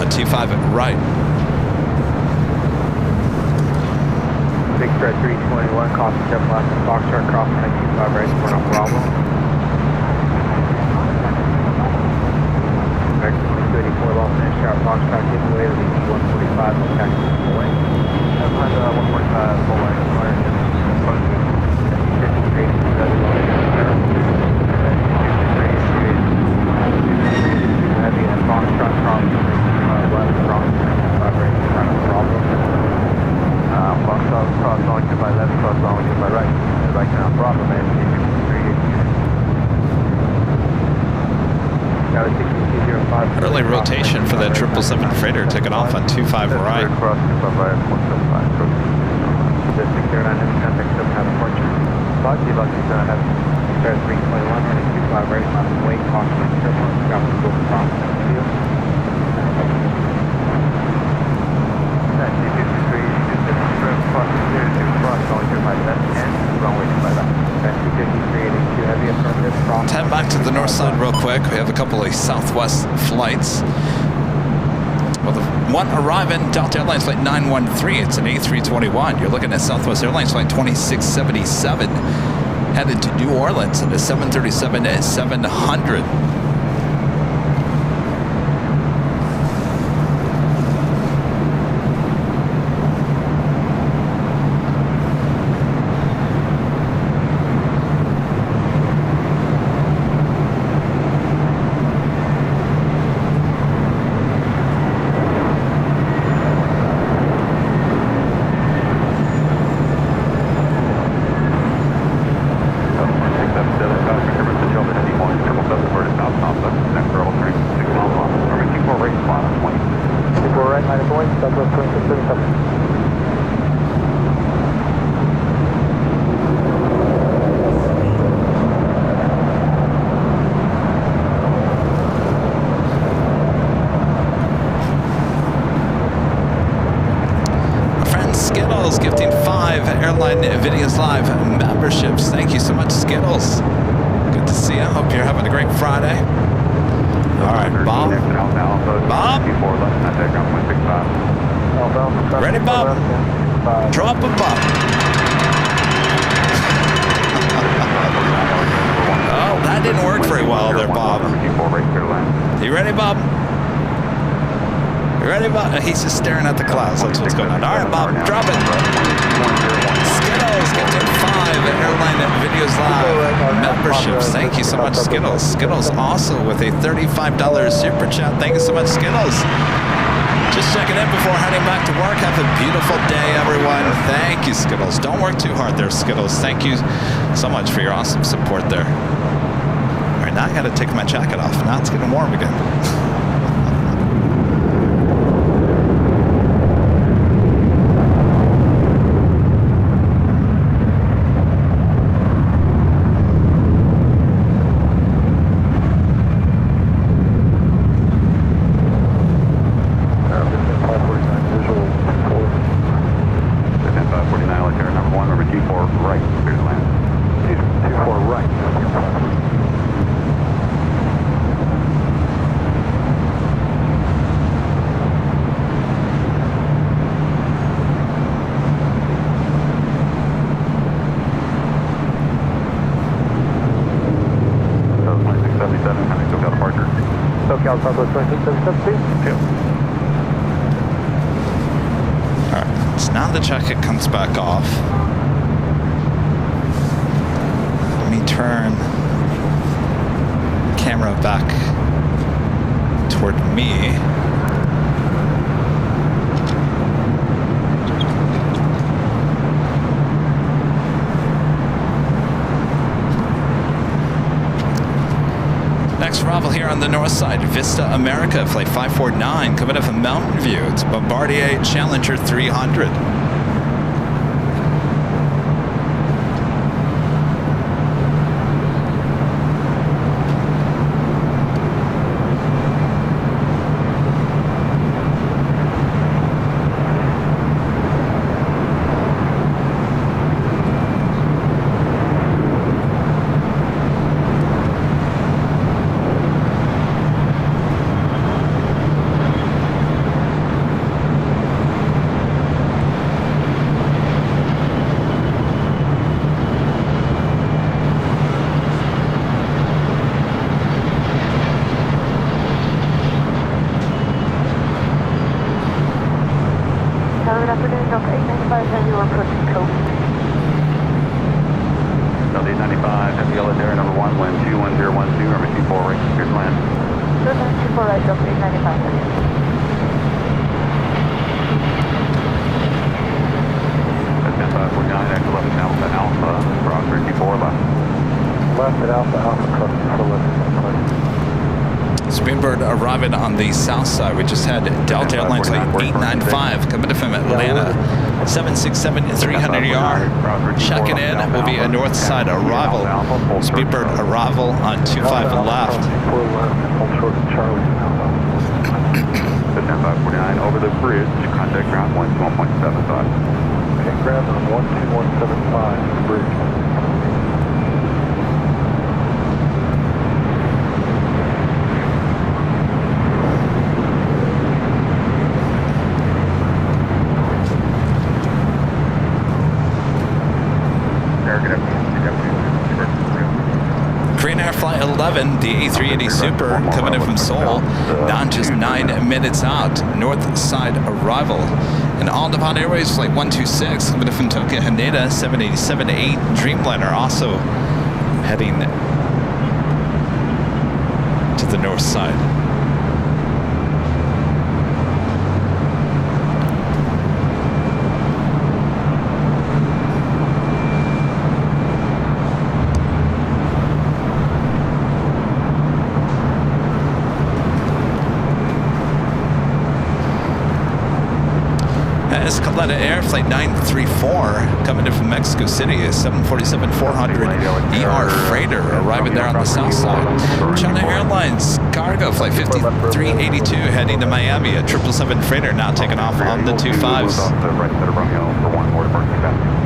A 25 right. Big Fred 321, copy 7 left, Foxtrot crossing at 25 right, for no problem. Back to 284, lost finish sharp, Foxtrot getting away to the E145, no taxi full lane. 145 full lane, heavy and Foxtrot crossing left, crossing at 25 right, for no problem. Foxtrot cross only to my left, cross only to my right. Right now, problem, man. Early rotation for that 777 freighter taking off on 25 right. Cross 25 right, 175. District Airline has contact 7 have departure. Lucky have Fred 321 heading 25 right, on the way, caution and triple, drop the gold cross. Head back to the north side real quick. We have a couple of Southwest flights. Well, the one arriving, Delta Airlines Flight 913. It's an A321. You're looking at Southwest Airlines Flight 2677 headed to New Orleans in the 737-700. Videos Live memberships. Thank you so much, Skittles. Good to see you. Hope you're having a great Friday. All right, Bob. Bob? Ready, Bob? Drop a Bob. Oh, that didn't work very well there, Bob. You ready, Bob? You ready, Bob? He's just staring at the clouds. That's what's going on. All right, Bob, drop it. Skittles gifted 5 Airline Videos Live memberships. Thank you so much, Skittles. Skittles also with a $35 super chat. Thank you so much, Skittles. Just checking in before heading back to work. Have a beautiful day, everyone. Thank you, Skittles. Don't work too hard there, Skittles. Thank you so much for your awesome support there. All right, now I got to take my jacket off. Now it's getting warm again. Alright, so now the jacket comes back off. Let me turn camera back toward me. Next arrival here on the north side, Vista America, Flight 549, coming up from Mountain View. It's Bombardier Challenger 300. left at Alpha Alpha, cross 24 left. Speedbird arriving on the south side. We just had Delta Airlines flight 895 coming in from Atlanta. 767-300ER. Checking in will be a north side arrival. Speedbird arrival on 25 left. Descend 549 over the bridge, contact ground 121.75. Okay, ground on 12175, bridge. Korean Air Flight 11, the A380 Super, coming in from Seoul, down just 9 minutes out, north side arrival. And All Nippon Airways Flight 126, coming in from Tokyo Haneda, 787-8 Dreamliner, also heading to the north side. Escalada Air Flight 934 coming in from Mexico City, a 747-400 freighter arriving there on the south side. China Airlines Cargo Flight 5382 heading to Miami, a 777 freighter now taking off on the 25s. Right side of Romeo for one more departure capacity.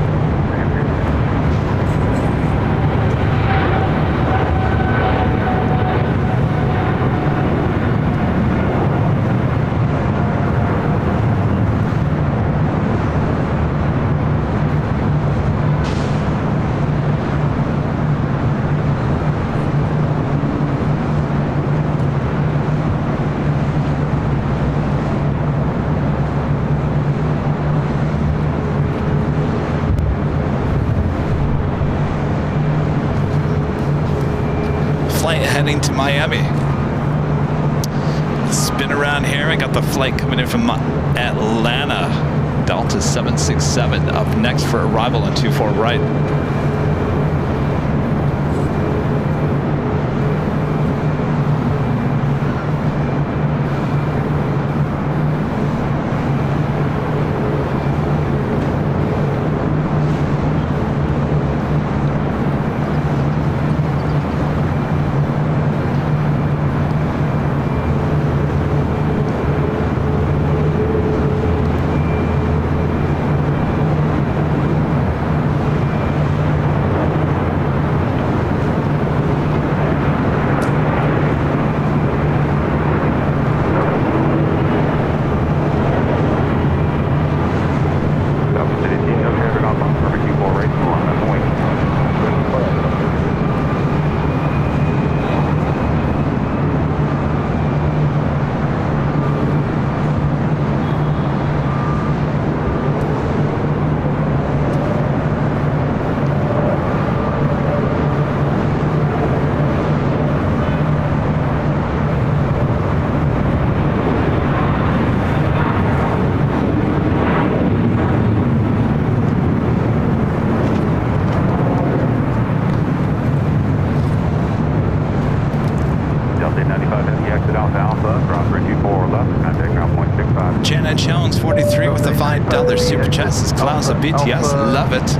Heading to Miami. Spin around here. I got the flight coming in from Atlanta. Delta 767 up next for arrival on 24 right. Janet Jones, 43 with the $5 super chassis class of BTS. Love it.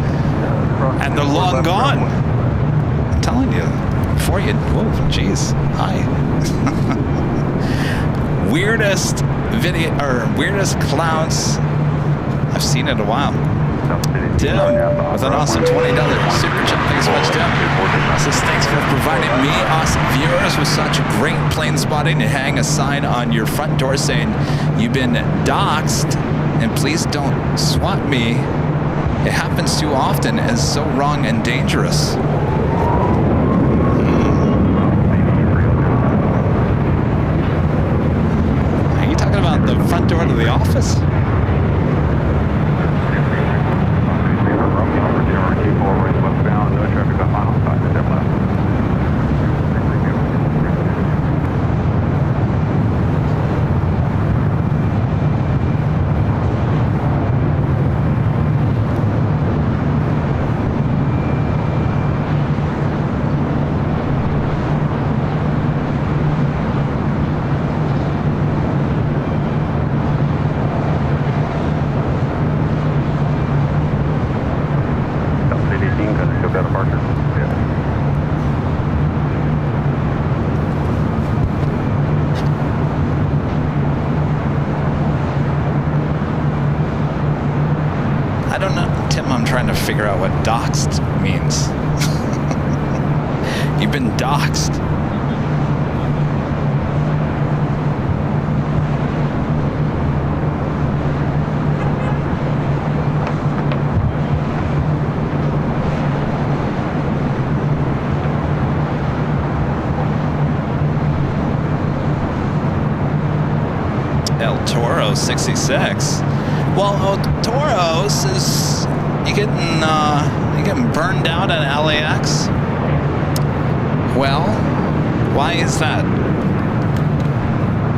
And they're long gone. I'm telling you. Before you. Whoa, jeez. Hi. Weirdest video or weirdest clouds I've seen in a while. Tim with an awesome $20 super chat. Thanks so much, Tim. Says thanks for providing me, awesome viewers, with such great plane spotting, and hang a sign on your front door saying you've been doxxed and please don't swat me. It happens too often and is so wrong and dangerous. Are you talking about the front door to the office? departure. Yeah. I don't know, Tim, I'm trying to figure out what doxed means. You've been doxed. El Toro 66. Well, El Toro's is you getting burned out at LAX. Well, why is that?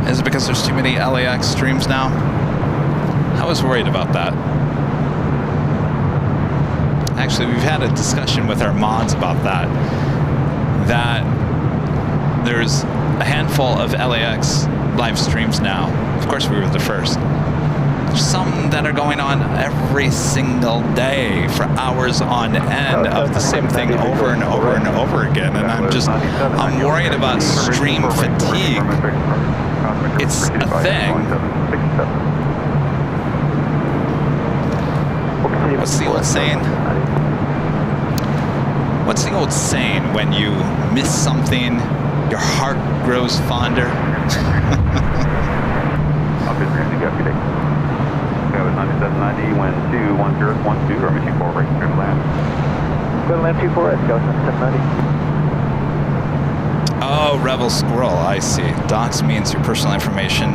Is it because there's too many LAX streams now? I was worried about that. Actually, we've had a discussion with our mods about that. That there's a handful of LAX live streams now. Of course, we were the first. There's some that are going on every single day for hours on end of the same thing over and over and over again. And I'm worried about stream fatigue. It's a thing. What's the old saying? What's the old saying when you miss something, your heart grows fonder? That was 9790, wind 21012, runway 24, right, clear to land. Go to land 24, let's go, 9790. Oh, Rebel Squirrel, I see. Docs means your personal information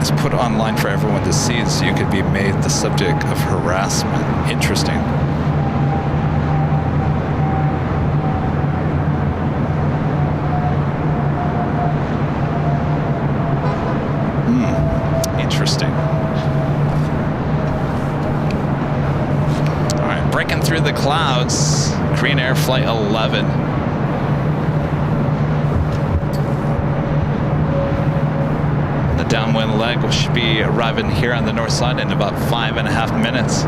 is put online for everyone to see, so you could be made the subject of harassment. Interesting. Interesting. All right, breaking through the clouds. Korean Air Flight 11. The downwind leg should be arriving here on the north side in about 5.5 minutes.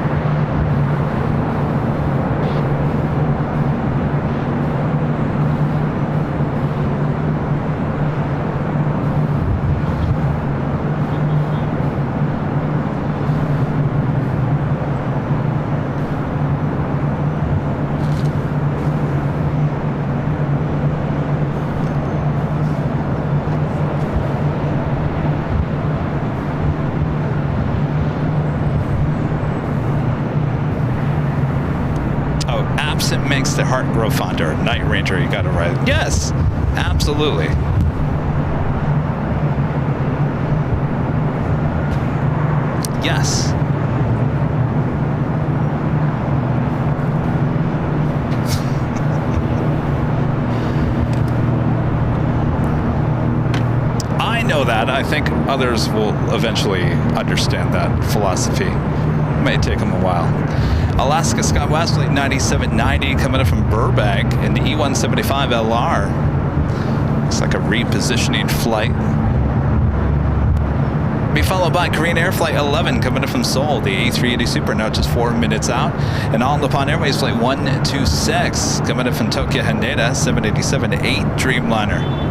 Absent makes the heart grow fonder. Night Ranger, you got it right. Yes, absolutely. Yes. I know that. I think others will eventually understand that philosophy. It may take them a while. Alaska Scott Wesley 9790 coming up from Burbank in the E175 LR. Looks like a repositioning flight. Be followed by Korean Air Flight 11 coming up from Seoul, the A380 Super, now just 4 minutes out. And All Nippon Airways Flight 126 coming up from Tokyo Haneda 787-8 Dreamliner.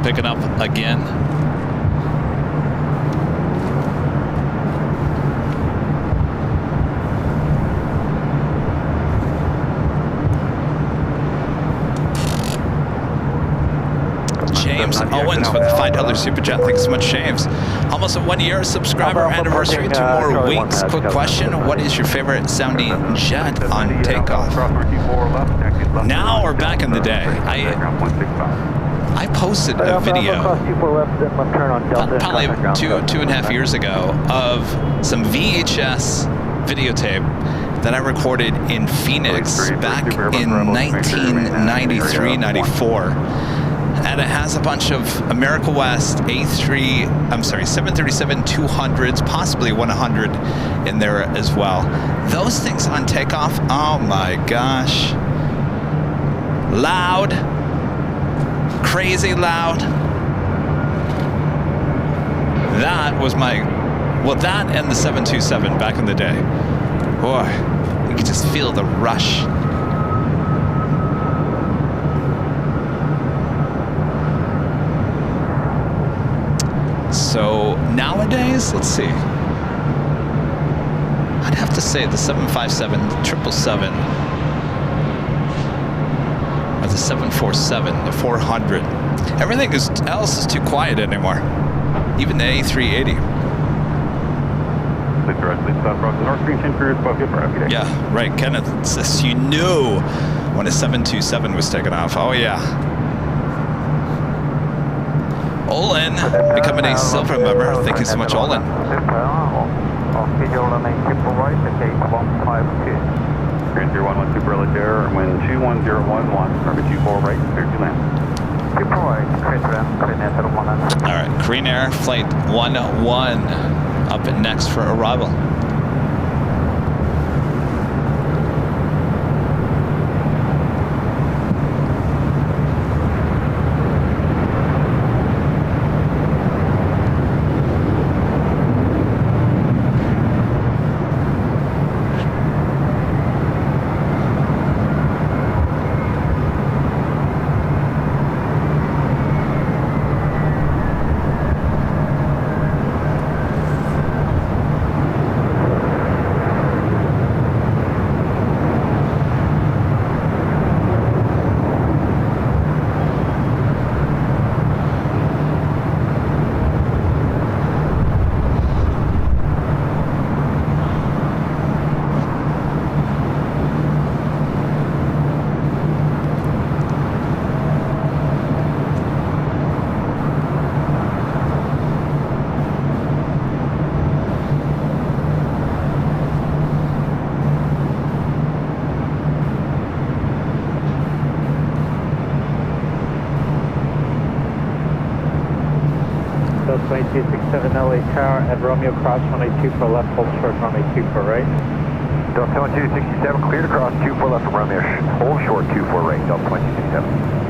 picking up again. James Owens with the $5 super chat. Thanks so much, James. Almost a 1 year subscriber anniversary. 2 more weeks. Quick question: what is your favorite sounding jet on takeoff? Now or back in the day? I posted a video probably 2.5 years ago of some VHS videotape that I recorded in Phoenix back in 1993-94. And it has a bunch of America West 737-200s, possibly 100 in there as well. Those things on takeoff, oh my gosh. Loud. Crazy loud. That was that and the 727 back in the day. Boy, you could just feel the rush. So nowadays, let's see. I'd have to say the 757, the 777, or the 747, the 400. Everything else is too quiet anymore. Even the A380. Yeah, right. Kenneth says you knew when a 727 was taken off. Oh yeah. Olin, becoming a silver member. Thank you so much, Olin. Grand 011 Super Elitaire, wind 21011, runway 24 right, clear to land. All right, Green Air Flight 101 up next for arrival. So 2267 LA Tower at Romeo cross 182 for left, hold short, runway 24 right. Delta 2267, cleared across 24 left from Romeo, hold short 24 right, Delta 2267.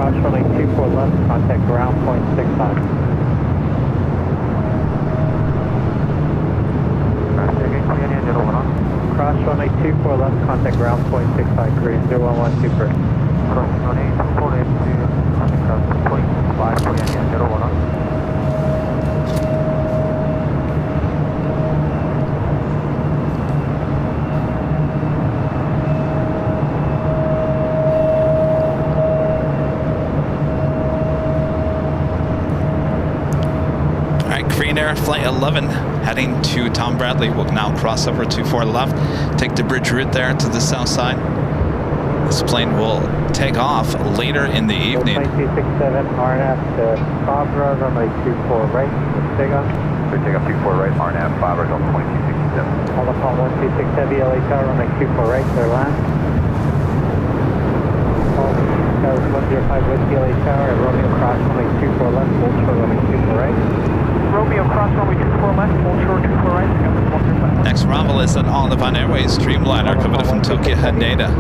Cross runway 24 left, contact ground point 65. Cross runway 24 left, contact ground point 65, cruise 011 super. Cross runway 24 left to contact ground point 65, Korean 011. Green Air Flight 11 heading to Tom Bradley. Will now cross over 24 left, take the bridge route there to the south side. This plane will take off later in the evening. 2267 RNF to Fabra, runway 24 right, takeoff. So take off 24 right, RNAV 5 Delta 2267. All upon 126 heavy LA tower, runway 24 right, clear land. Tower 105 Whiskey LA tower, Romeo cross runway 24 left, full short runway 24 right. Romeo cross runway 24 left, full short 24 right. Next arrival is an All Nippon Airways Dreamliner coming from Tokyo Haneda.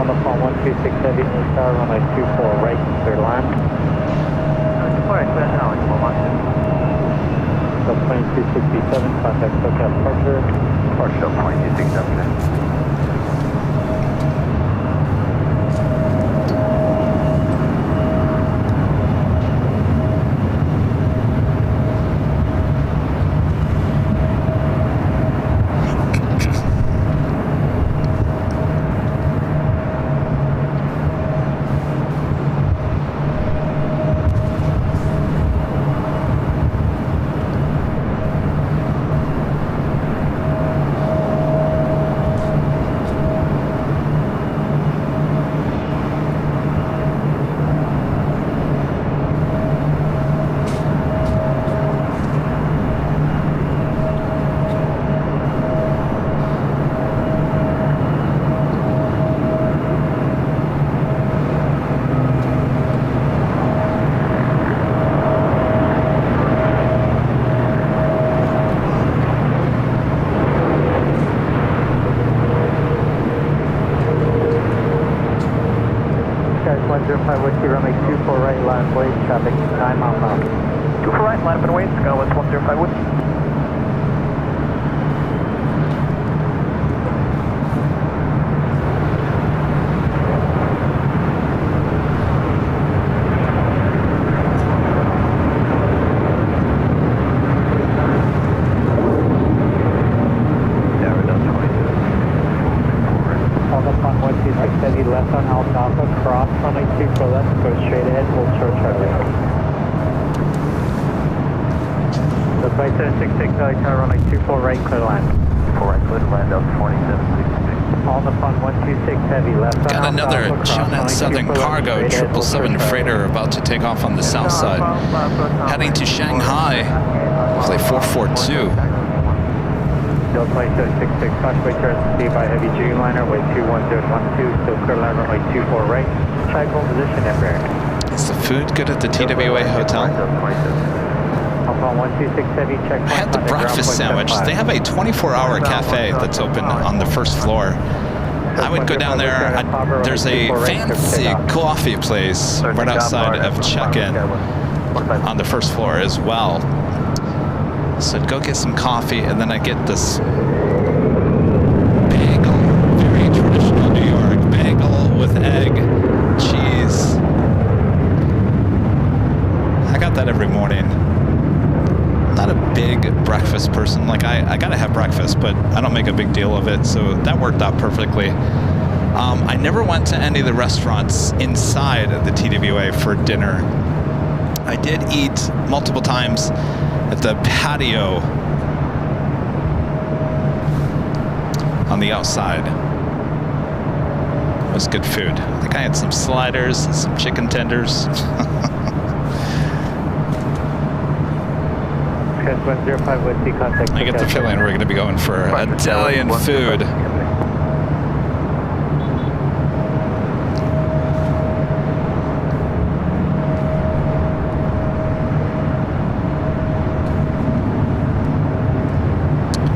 On the phone 126 heavy LA tower, runway 24 right, clear land. 24 right, clear now, So plane 267, contact SoCal departure. Departure 2267. Whiskey runway 24 right, line wait, traffic 9 miles an hour. 24 right, line up and wait, Skywest 105 Whiskey. Left on Alfalfa, cross runway 24 left, go straight ahead, hold short traffic. So flight 766, tower runway 24 right, clear line. 24 right, clear land, Delta 2766. All the fun 126 heavy, left on Got another China Southern Cargo 777 freighter about to take off on the south side, heading to Shanghai, flight 442. Still flight 766, Cautionway turns to by heavy Dreamliner, way 21012, still clear line runway 24 right. Try hold position, Embraer. Is the food good at the TWA hotel? Alpha 126 heavy, check. I had the breakfast sandwich. They have a 24-hour cafe that's open on the first floor. I would go down there. There's a fancy coffee place right outside of check-in on the first floor as well. So I'd go get some coffee, and then I get this bagel, very traditional New York bagel with egg, cheese. I got that every morning. Not a big breakfast person. Like I gotta have breakfast, but I don't make a big deal of it, so that worked out perfectly. I never went to any of the restaurants inside of the TWA for dinner. I did eat multiple times at the patio on the outside. It was good food. I think I had some sliders, some chicken tenders. I get the feeling we're going to be going for Italian food.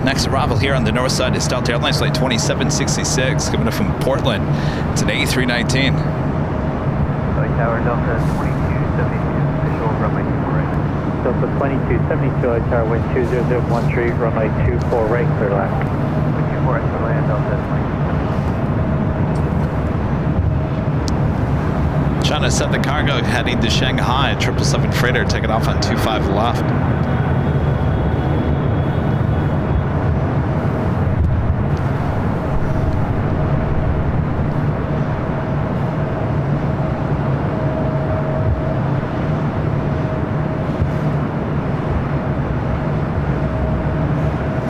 Next arrival here on the north side is Delta Airlines flight 2766 coming in from Portland. It's an A319. Tower Delta 2272, official runway 24 right. Delta 2272, Light Tower, wind 20013, runway 24 right, clear to land. 24 right, clear to land, Delta 22. Trying to set the cargo heading to Shanghai. 777 freighter taking off on 25 left.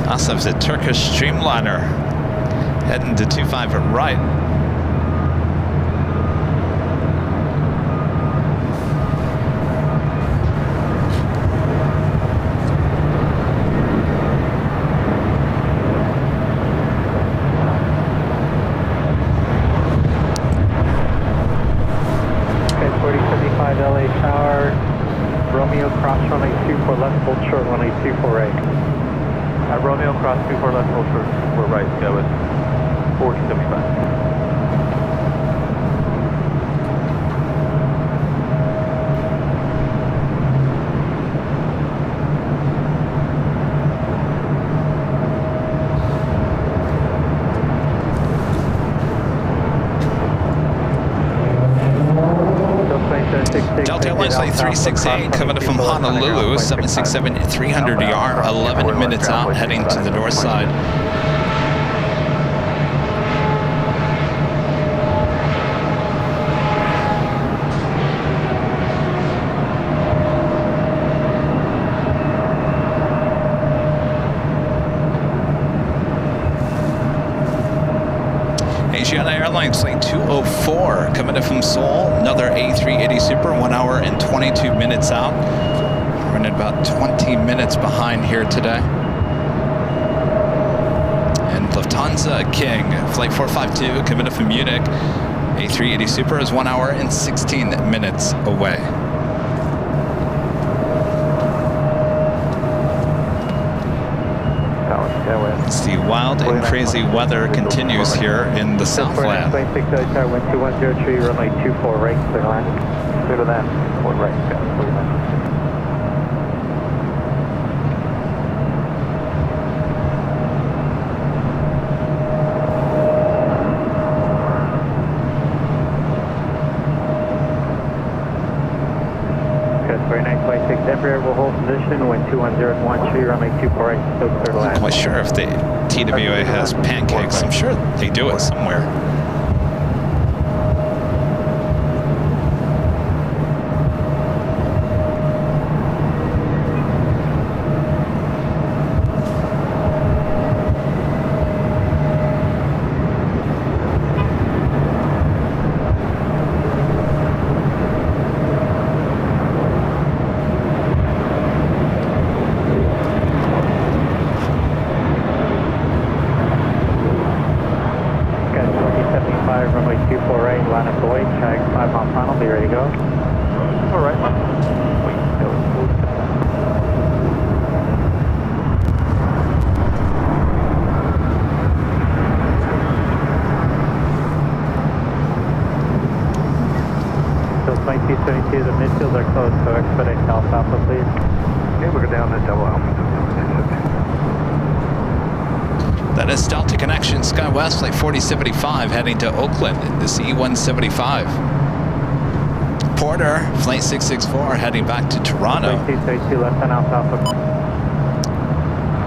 Asaf's a Turkish Streamliner heading to 25 right. Okay, 4075 LA Tower, Romeo cross runway 24 left, hold short runway 24 right. Romeo cross 24 left, hold short, we're right, go with 4075. Delta Airlines flight 368 coming in from Honolulu, 767 300ER, 11 minutes out, heading to the north side. Asiana Airlines flight 204 coming in from Seoul, another A380 Super, 1 hour and 22 minutes out. Running about 20 minutes behind here today. And Lufthansa King flight 452 coming in from Munich, A380 Super is 1 hour and 16 minutes away. It's the wild and crazy weather continues here in the Southland. Plane 6 Tower, wind 2103, runway 24 right, clear to land. Clear to land, 4 right, go, clear to land. Okay, very nice, flight 6 Embraer will hold position, wind 21013, runway 24 right, still clear to land. I'm quite sure if the TWA has pancakes. I'm sure they do it somewhere. Runway 24 right, line up the way, check 5 on final, be ready to go. All right, man. Wait, go. So flight 272, the midfields are closed, so expedite South Alpha, please. Okay, we'll go down to double Alpha. That is Delta Connection SkyWest flight 4075 heading to Oakland in the C-175. Porter flight 664 heading back to Toronto. Flight 232, left on Alpha.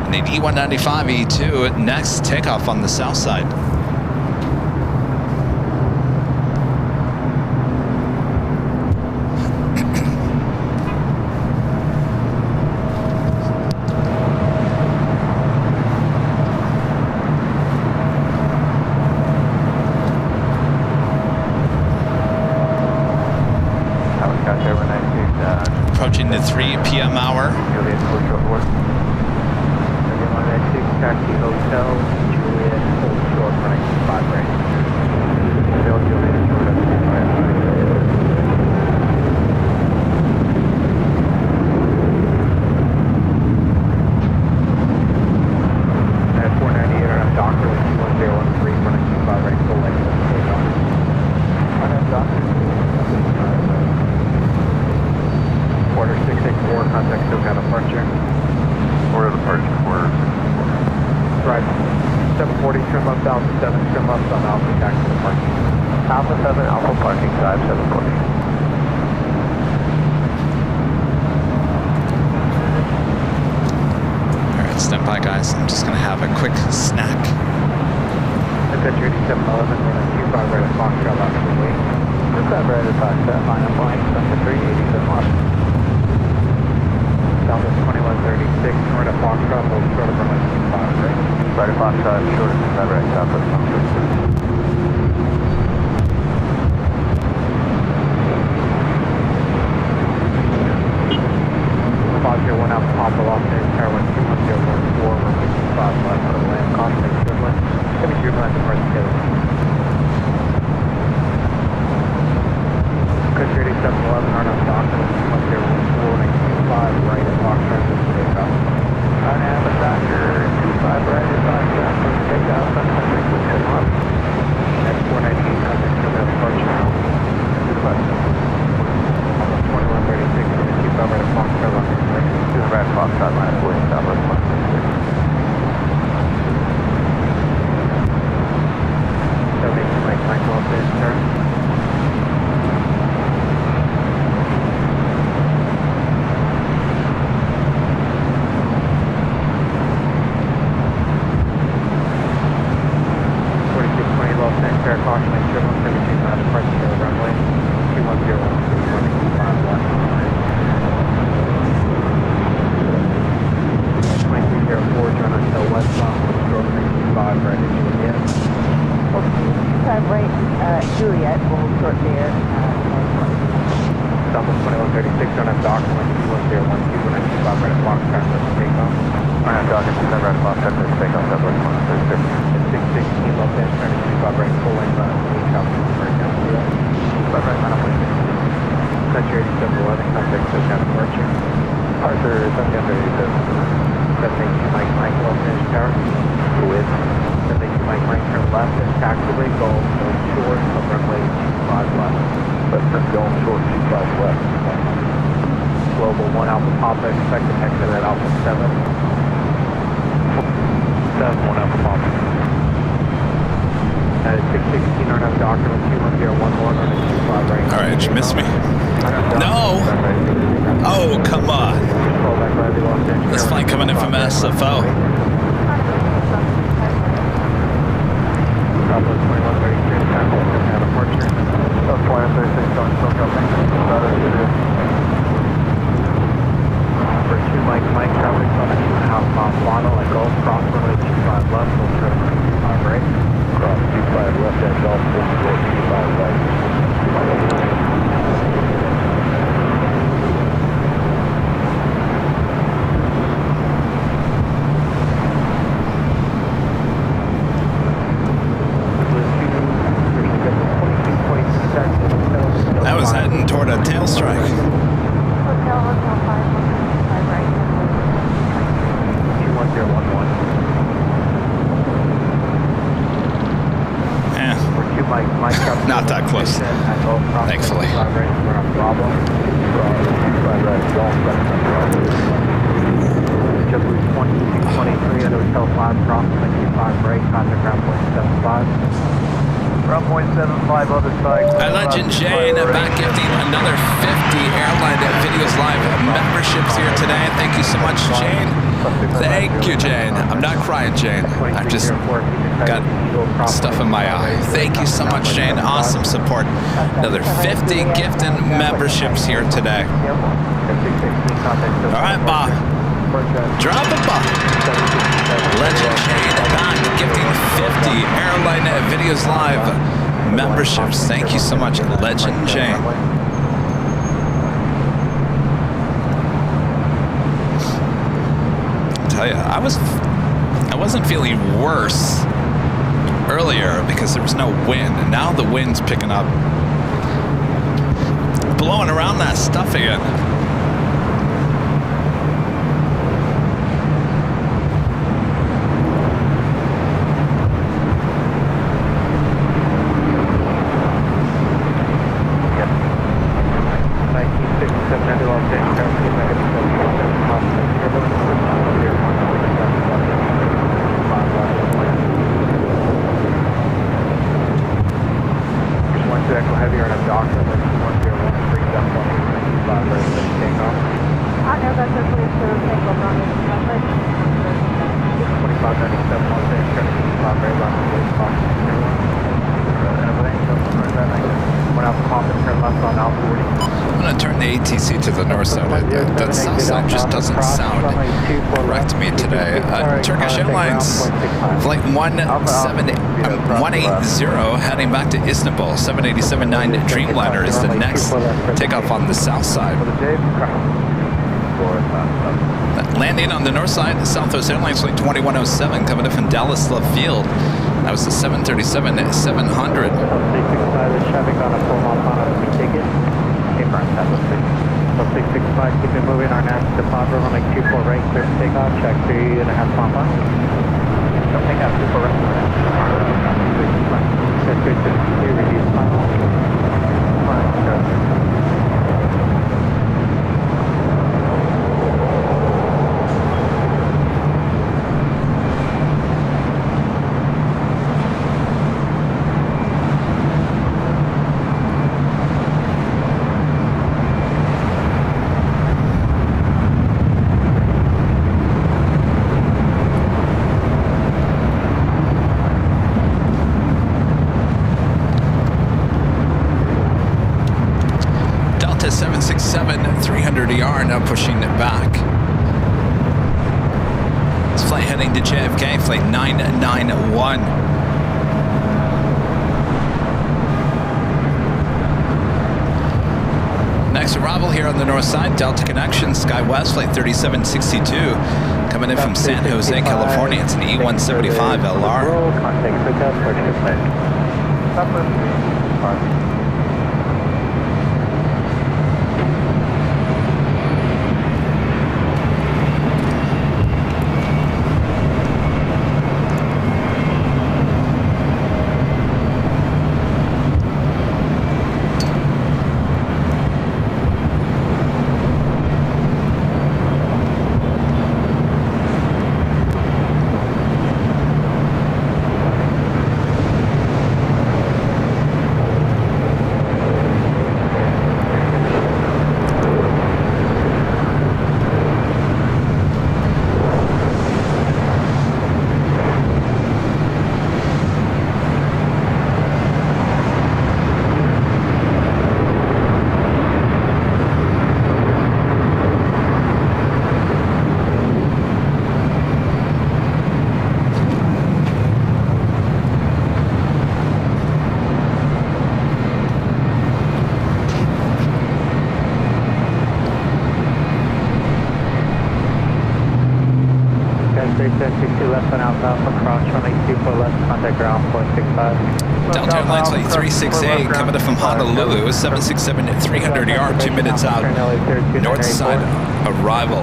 And the E195 E2 next takeoff on the south side. Approaching the 3 p.m. hour. Juliet, hold short for. Taxi Hotel, Juliet, hold short left Alpha 7, trim left on Alpha, taxi to parking. Alpha 7, Alpha parking, 5740. Alright, stand by, guys. I'm just gonna have a quick snack. That's 8711, running 25 right at Foxtrot, left to wait. 25 right at Foxtrot, line up line, number 387 left. Southwest 2136, north at Foxtrot, hold short of runway 25 right. Right at Foxtrot, short of 25 right, Southwest 136. One out, Papa Los Angeles, Airline 21014, runway 25 left, for the land, caution, turbulence. Heavy turbulence, apart together. Country 8711, Arnold Doctor, 21014, running 25 right at Foxtrot, takeoff. Arnold Doctor, 25 right at Foxtrot, takeoff, on country 27 left. Next 498, contact turbulence, departure. 2136, running 25 right at Foxtrot, left. Right at Foxtrot, line up wait, Southwest 136. 72 Mike, Los Angeles, turn. Caution, turbulence, 17 miles apart to the runway, 210, running 25 left. 2304, turn until westbound, stroke 65 right at Juliet. Okay, 25 right, Juliet, we'll hold short there. Southwest 2136, turn up dock, 21012, running 25 right at Foxtrot, let's take off. Arnold Doctor, 25 right at Foxtrot, let's take off, Southwest 136. 616 Los Angeles, turning 25 right, full lane, run up 8 California, right down to that. 25 right, line up 8. Country 8711, contact touchdown departure. Arthur, touchdown 37. 782 Mike, Los Angeles Tower. With 782 Mike, turn left at taxiway, go short of runway 25 left. That's going short, 25 left. Global 1 Alpha Papa, expect to exit at Alpha 7. 7 1 Alpha Papa. At 616 on up Doctor with 21011 on a 25 right. Alright, did you miss me? No! Oh, come on. This flight coming in from SFO. Southwest 2133, Southwest departure. South 2136, going SoCal, thanks. For 2 Mike, traffic on a 2.5 mile throttle at Gulf, cross runway 25 left, full turn 25 right. Cross 25 left at Gulf, 25 right. I was heading toward a tail strike. Hotel 5, 25 right. 21011. Yeah. Not that close. Thankfully. JetBlue 2223 at Hotel 5, cross 25 right, contact ground point 75. Ground point 75, other side. Legend Jane back gifting another 50 Airline Videos Live memberships here today. Thank you so much, Jane. Thank you, Jane. I'm not crying, Jane. I've just got stuff in my eye. Thank you so much, Jane. Awesome support. Another 50 gifting memberships here today. All right, Bob. Drop a Bob. Legend Jane back gifting 50 Airline Videos Live memberships. Thank you so much, Legend Jane. Tell you, I wasn't feeling worse earlier because there was no wind, and now the wind's picking up, blowing around that stuff again. ATC to the north side. That south side just doesn't sound correct to me today. Turkish Airlines flight 180 heading back to Istanbul. 787-9 Dreamliner is the next takeoff on the south side. Landing on the north side, Southwest Airlines flight 2107 coming in from Dallas Love Field. That was the 737-700. 365 is traffic on a full mile on a ticket. April 665, keep it moving. Our next deposit will make 24 right, clear to take off. Check 3.5 mile on. Don't take out 24 right. Check 360, reduce final. Delta 767-300ER now pushing it back. This flight heading to JFK, flight 991. Next arrival here on the north side, Delta Connection, SkyWest, flight 3762, coming in from San Jose, California. It's an E175 LR. Contact pickup, pushing plane. left on Alpha, cross runway 24 left, contact ground 465. Delta Airlines flight 368 coming in from Honolulu, 767-300ER, 2 minutes out, north side arrival.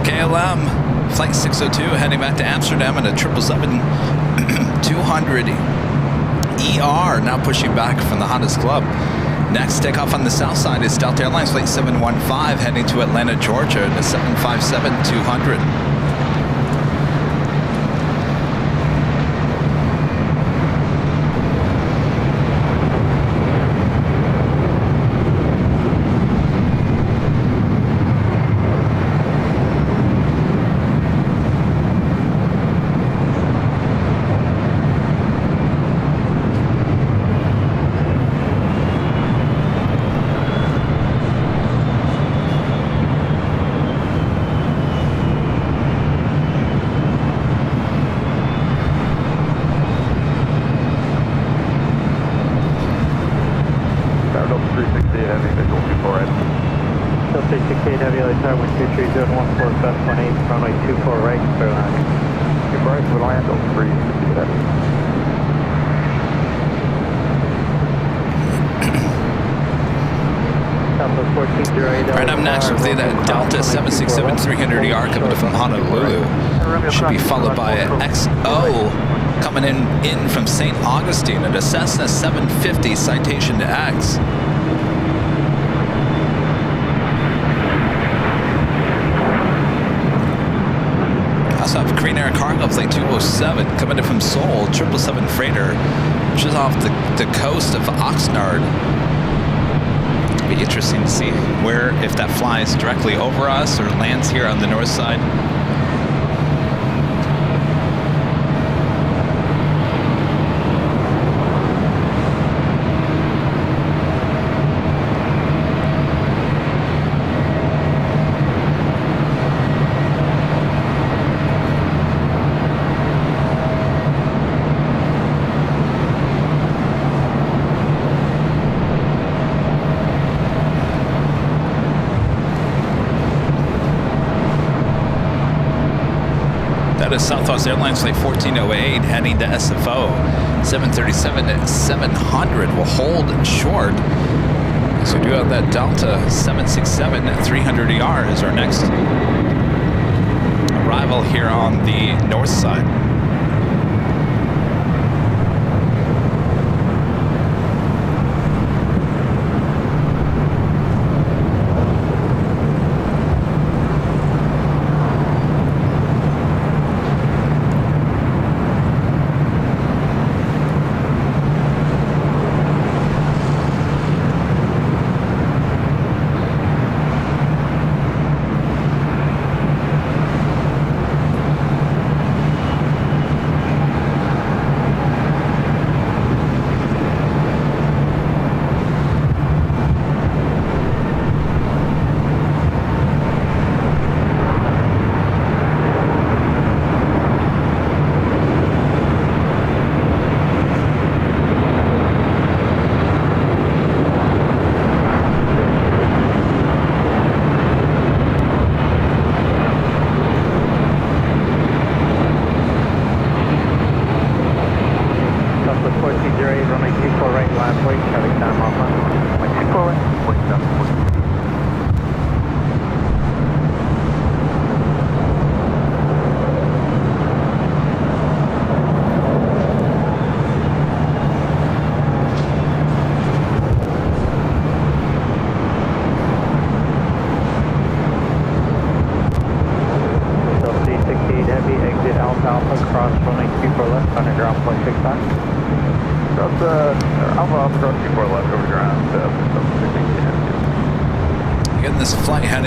KLM flight 602 heading back to Amsterdam on a 777-200ER, now pushing back from the hottest club. Next takeoff on the south side is Delta Airlines flight 715 heading to Atlanta, Georgia, in a 757-200. Right up next, we'll see that Delta 767-300ER coming from Honolulu. Should be followed by an XO coming in from St. Augustine at a Cessna 750 citation to X. Also have Korean Air Cargo flight 207 coming in from Seoul, 777 freighter, which is off the coast of Oxnard. Be interesting to see where, if that flies directly over us or lands here on the north side. out of Southwest Airlines flight 1408 heading to SFO. 737-700 will hold short. So we do have that Delta 767-300ER is our next arrival here on the north side.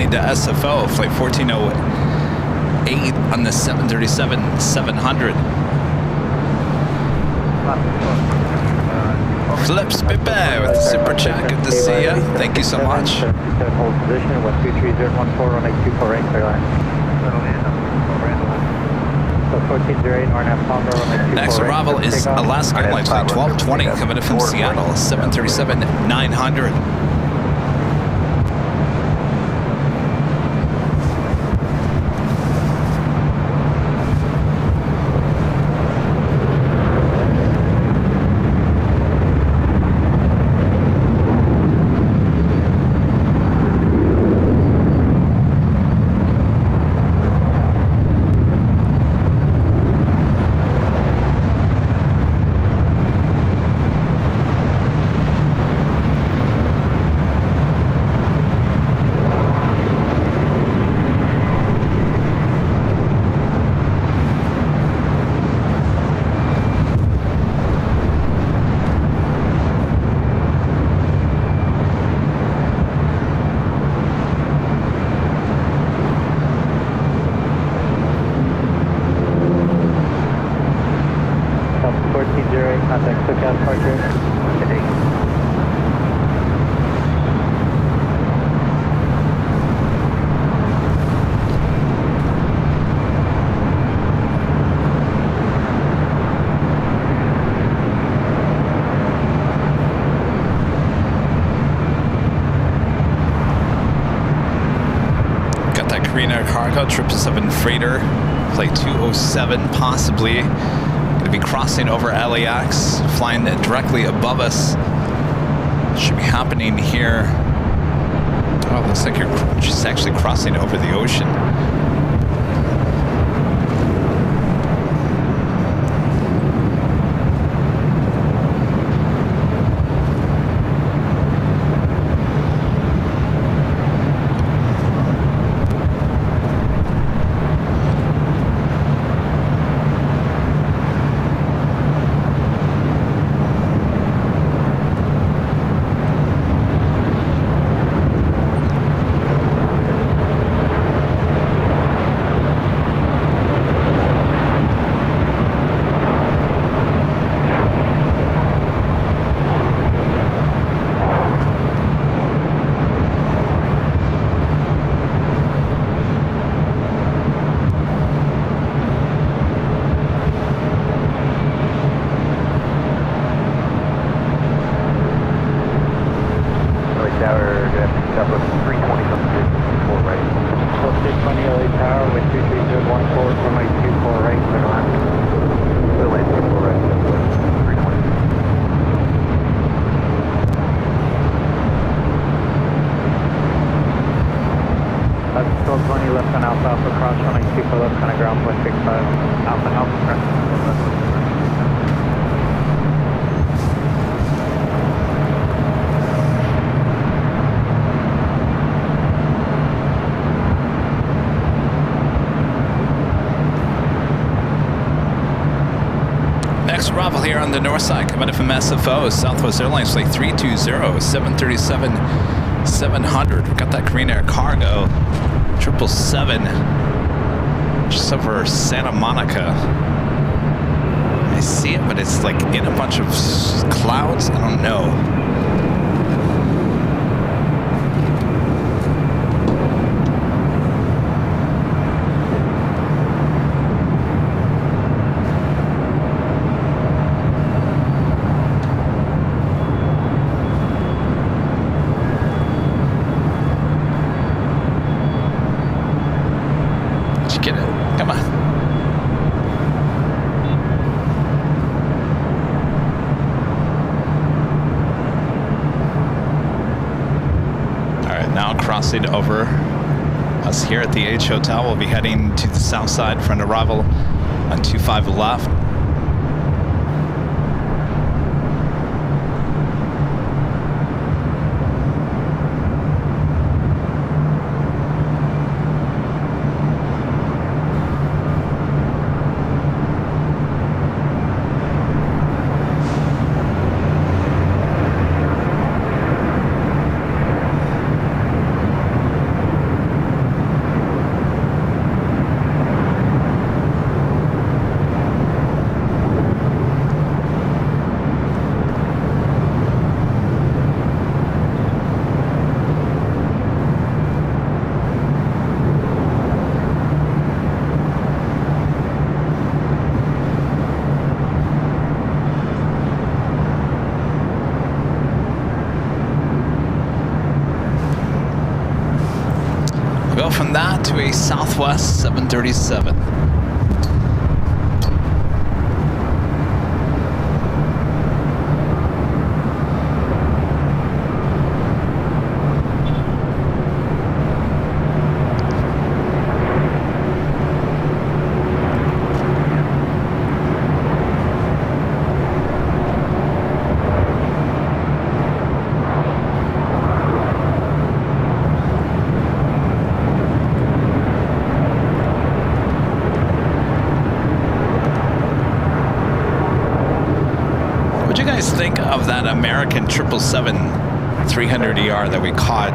To SFO, flight 1408 on the 737-700. Flips Pepe with the super chat. Good to see you. Thank you so much. Hold position, 123.014, runway 24 right, clear line. So 1408, RNAV Palmer, runway 24 Next arrival is Alaska Airlines flight 1220 coming in from Seattle, 737-900. Cargo 777 freighter, flight 207, possibly going to be crossing over LAX, flying directly above us. Should be happening here. Oh, it looks like you're just actually crossing over the ocean. 165, Alpha Alpha crest. Next arrival here on the north side, coming in from SFO, Southwest Airlines flight 320, 737-700. We've got that Korean Air Cargo, 777, just over Santa Monica. I see it, but it's like in a bunch of clouds. I don't know. Get it. Come on. All right, now crossing over us here at the H Hotel. We'll be heading to the south side for an arrival on 25 left. From that to a Southwest 737. What'd you guys think of that American 777-300ER that we caught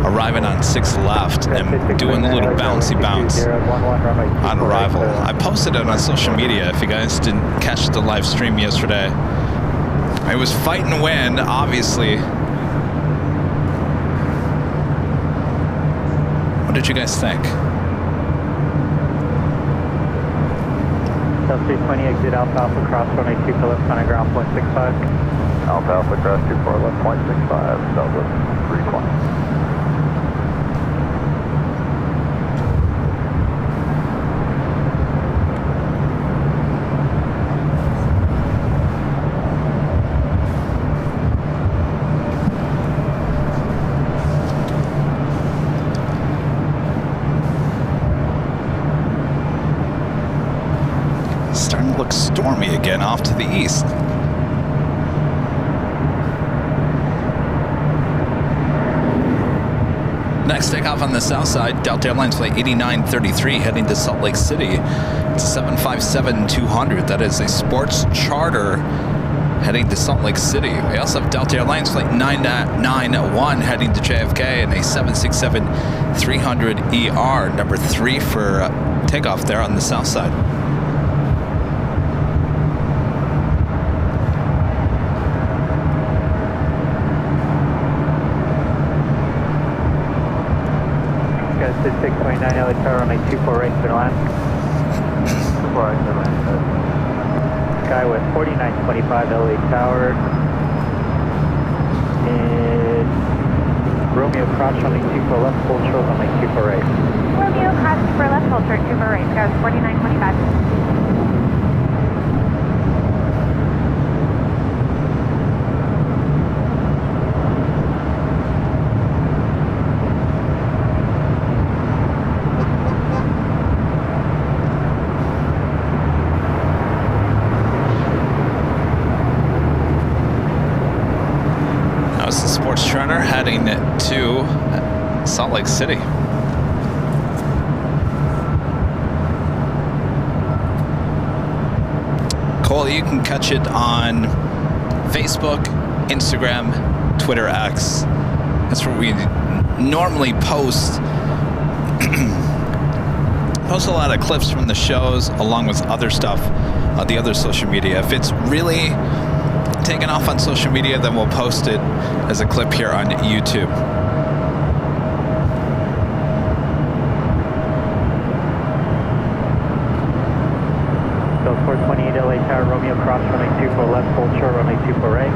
arriving on 6 left and doing a little bouncy bounce on arrival? I posted it on social media if you guys didn't catch the live stream yesterday. It was fight and win, obviously. What did you guys think? South 320, exit Alpha Alpha cross runway 2 for left on ground 0.65. Alpha Alpha cross 24 left 0.65, Southwest 320. Starting to look stormy again off to the east. Next takeoff on the south side, Delta Airlines flight 8933 heading to Salt Lake City. It's a 757-200. That is a sports charter heading to Salt Lake City. We also have Delta Airlines flight 991 heading to JFK and a 767-300ER, number 3 for takeoff there on the south side. Guys, 629 LA Tower, runway 24 right clear land. 24 right clear land. Skywest 4925 LA Tower. And Romeo cross runway 24 left, full short runway 24 right. Romeo cross super left, hold short super right. Skywest 4925. heading to Salt Lake City. Cole, you can catch it on Facebook, Instagram, Twitter X. That's where we normally post a lot of clips from the shows along with other stuff on the other social media. If it's really taken off on social media, then we'll post it as a clip here on YouTube. So 428 LA Tower, Romeo, cross runway 24 left, full short, runway 24 right.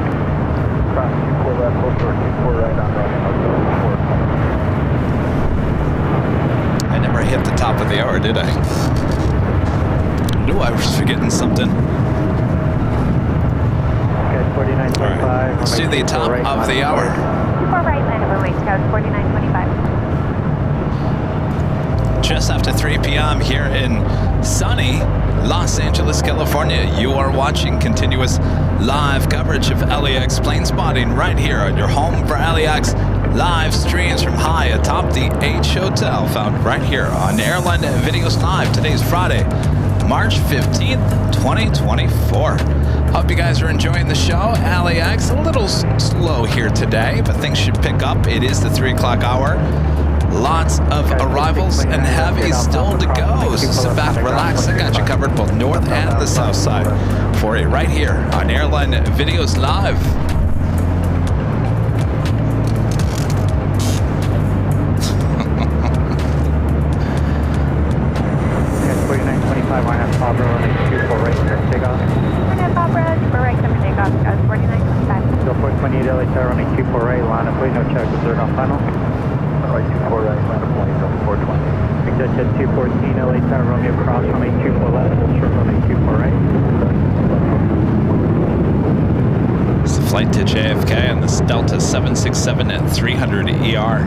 Cross 24 left, full short, 24 right on runway 24. I never hit the top of the hour, did I? I knew I was forgetting something. Okay, 49.25. All right, let's do the top right, of the hour. 24 right, land over Wake Coast, 4925. Just after 3 p.m. here in sunny Los Angeles, California. You are watching continuous live coverage of LAX plane spotting right here on your home for LAX live streams from high atop the H Hotel, found right here on Airline Videos Live. Today's Friday, March 15th, 2024. Hope you guys are enjoying the show. LAX a little slow here today, but things should pick up. It is the 3 o'clock hour. Lots of arrivals and heavy still to go. So sit back, relax. I got you covered both north and the south side for you right here on Airline Videos Live. Okay, 4925, Arnett Pabra, runway 24 right, clear takeoff. Arnett Pabra, super right, clear takeoff, guys, 4925. So 428 LA Tower, runway 24 right, line of way, no check, observed on final. Runway 24 right, line of point, 420. Exit jet 214 LA Tower, Romeo, cross, runway 24 left, full short, runway 24 right. It's the flight to JFK and this Delta 767 at 300 ER.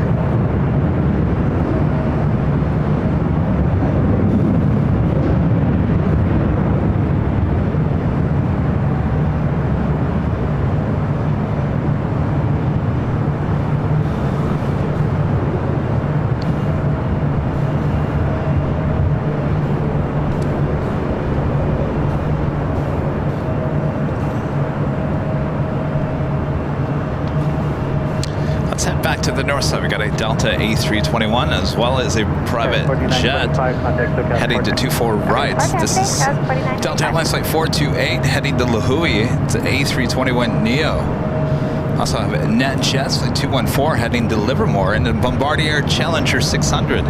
To the north side, we got a Delta A321 as well as a private jet heading to 24 right. This is Delta Airlines Flight 428 heading to La Jolla. It's an A321 Neo. Also have NetJets Flight 214 heading to Livermore and a Bombardier Challenger 600.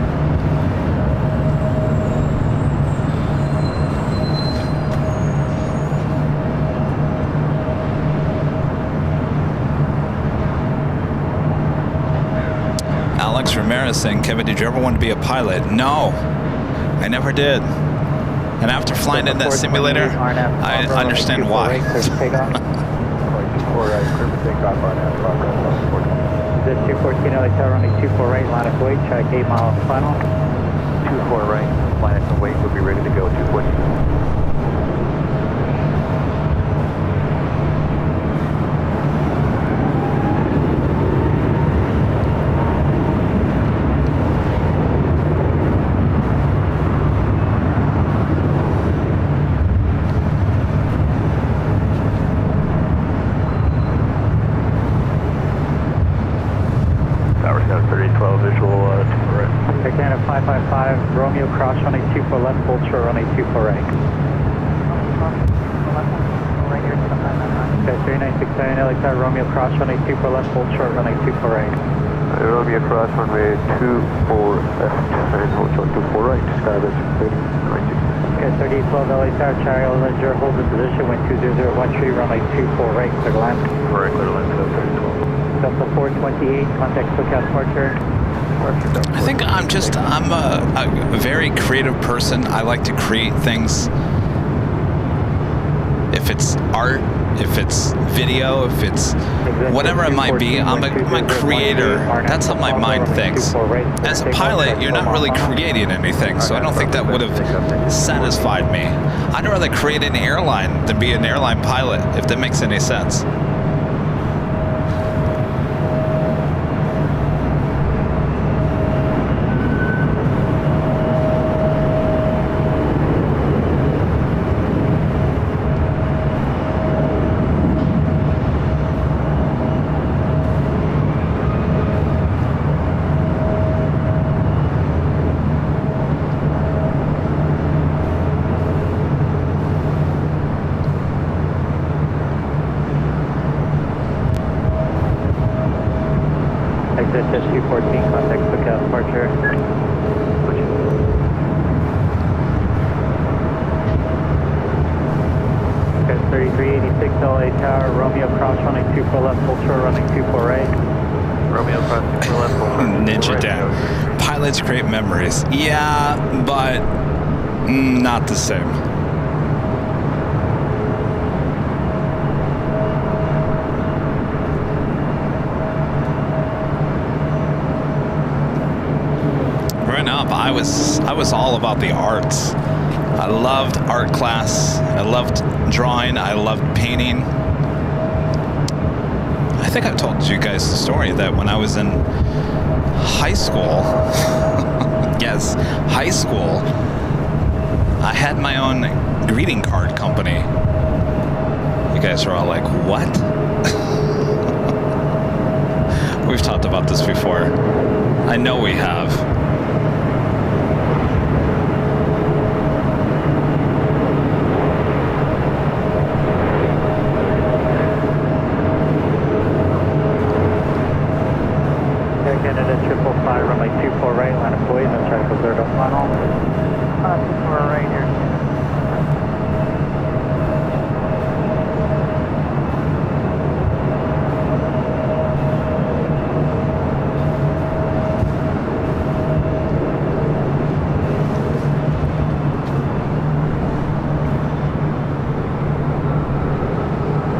Ramirez saying, Kevin, did you ever want to be a pilot? No, I never did. And after flying in that simulator, I understand why. Is it 214 LA Tower, runway 24 right, line of weight, check 8 miles final. 24 right, line of weight, we'll be ready to go, 214. Romeo, cross runway 24 left, full short, runway 24 right. Okay, 3969 LA Tower, Romeo, cross runway 24 left, full short, runway 24 right. Romeo, cross runway 24 left, and full short 24 right, Skybus 30, 96. Okay, 3812 LA Tower, Charlie Ledger, hold the position, wind 20013, runway 24 right, clear to land. Right, clear to land, 3012. Delta 428, contact SoCal departure. I think I'm a very creative person. I like to create things. If it's art, if it's video, if it's whatever it might be, I'm a creator. That's how my mind thinks. As a pilot, you're not really creating anything, so I don't think that would have satisfied me. I'd rather create an airline than be an airline pilot, if that makes any sense. British 214, contact SoCal departure. Okay, 3386 LA Tower, Romeo cross running 24 left, full short running 24 right. Romeo cross 24 left, full short. Ninja down. Pilots create memories. Yeah, but not the same. Growing up, I was all about the arts. I loved art class. I loved drawing. I loved painting. I think I've told you guys the story that when I was in high school, yes, high school, I had my own greeting card company. You guys are all like, what? We've talked about this before. I know we have. Canada 555, runway 24 right, line of buoys, no track observed up final. 24 right here.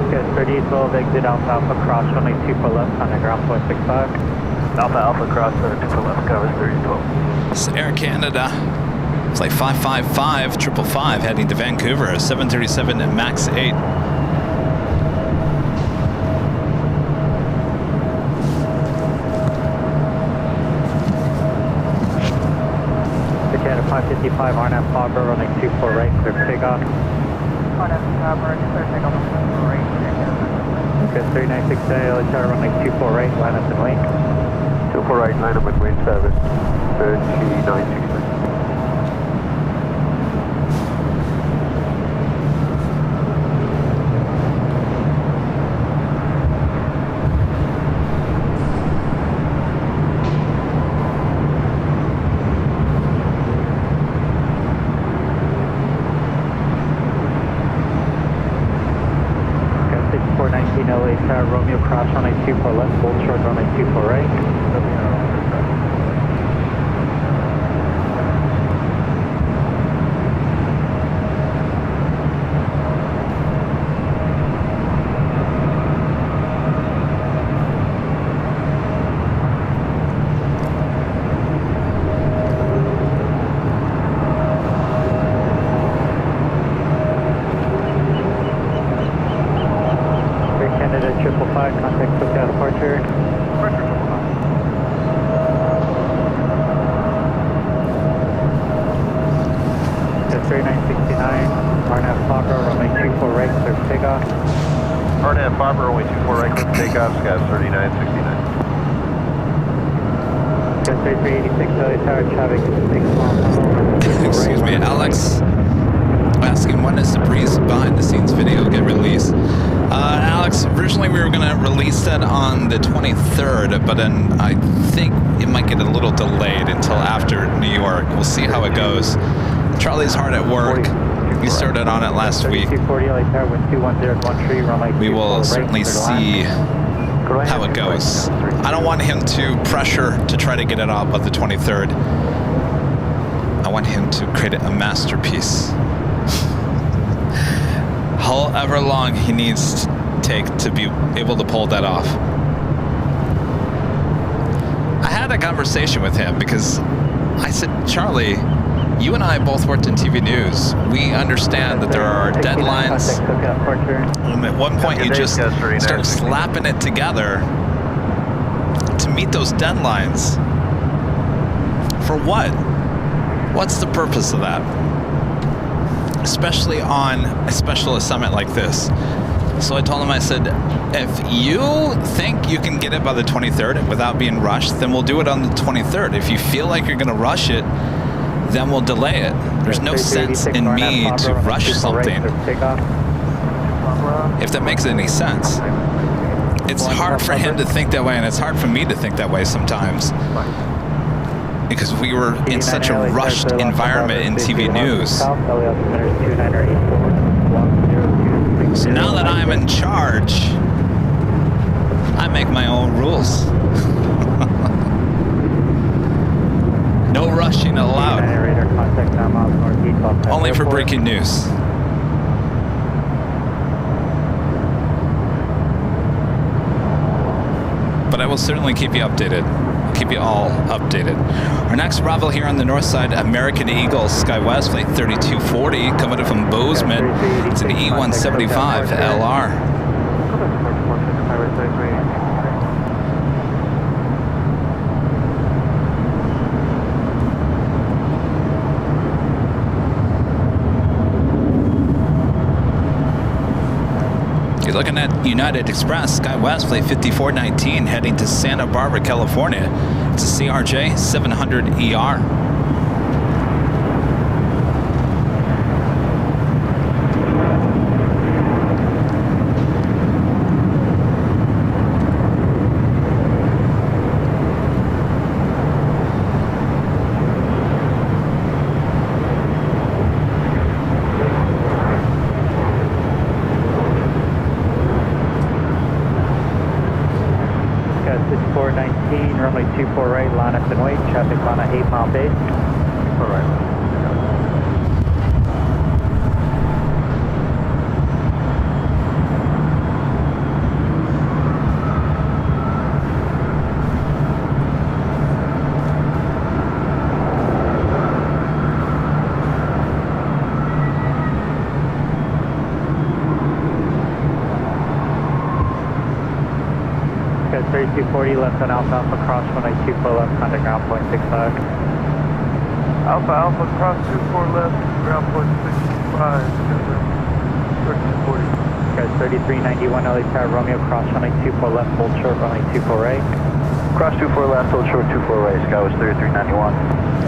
Okay, 3812, exit Alpha cross runway 24 left, contact ground point 65. Alpha cross 24 left, covers 3012. It's Air Canada. It's like 555, 555 heading to Vancouver, 737 MAX 8. Canada 555, RNAV Fogger, running 24 right, clear for takeoff. RNAV Fogger, clear takeoff on 24 right. Okay, 396 LA Tower, running 24 right, line up and wait. 24 right, line up with wind service, 3969. Okay, 6419 LA Tower, Romeo cross running 24 left, full short running 24 right. Canada 555, contact SoCal departure. Okay, 3969, RNAV Fogger, runway 24 right, clear for takeoff. RNAV Fogger, runway 24 right, clear for takeoff, skies 3969. Okay, 3386 LA Tower, traffic 6 miles. Excuse me, Alex. Asking when is the Breeze behind the scenes video get released? Alex, originally we were going to release that on the 23rd, but then I think it might get a little delayed until after New York. We'll see how it goes. Charlie's hard at work. We started on it last week. We will certainly see how it goes. I don't want him to pressure to try to get it out by the 23rd. I want him to create a masterpiece. However long he needs to take to be able to pull that off. I had a conversation with him because I said, Charlie, you and I both worked in TV news. We understand that there are deadlines. And at one point you just start slapping it together to meet those deadlines. For what? What's the purpose of that? Especially on a special summit like this. So I told him, I said, if you think you can get it by the 23rd without being rushed, then we'll do it on the 23rd. If you feel like you're going to rush it, then we'll delay it. There's no sense in me to rush something, if that makes any sense. It's hard for him to think that way, and it's hard for me to think that way sometimes. Because we were in such a rushed environment in TV news. So now that I'm in charge, I make my own rules. No rushing allowed. Only for breaking news. But I will certainly keep you updated. Keep you all updated. Our next arrival here on the north side, American Eagle SkyWest Flight 3240, coming in from Bozeman. It's an E175 LR. You're looking at United Express SkyWest Flight 5419 heading to Santa Barbara, California. It's a CRJ 700ER. Runway 24 right, line up and wait. Traffic on a 8-mile base. 4 right. Okay, 3240 left on Alpha Alpha cross runway 24 left, contact ground point 65. Alpha Alpha cross 24 left, ground point 65. 3240. Okay, 3391 LA Tower Romeo cross runway 24 left, hold short runway 24 right. Cross 24 left, hold short 24 right, Sky was 3391.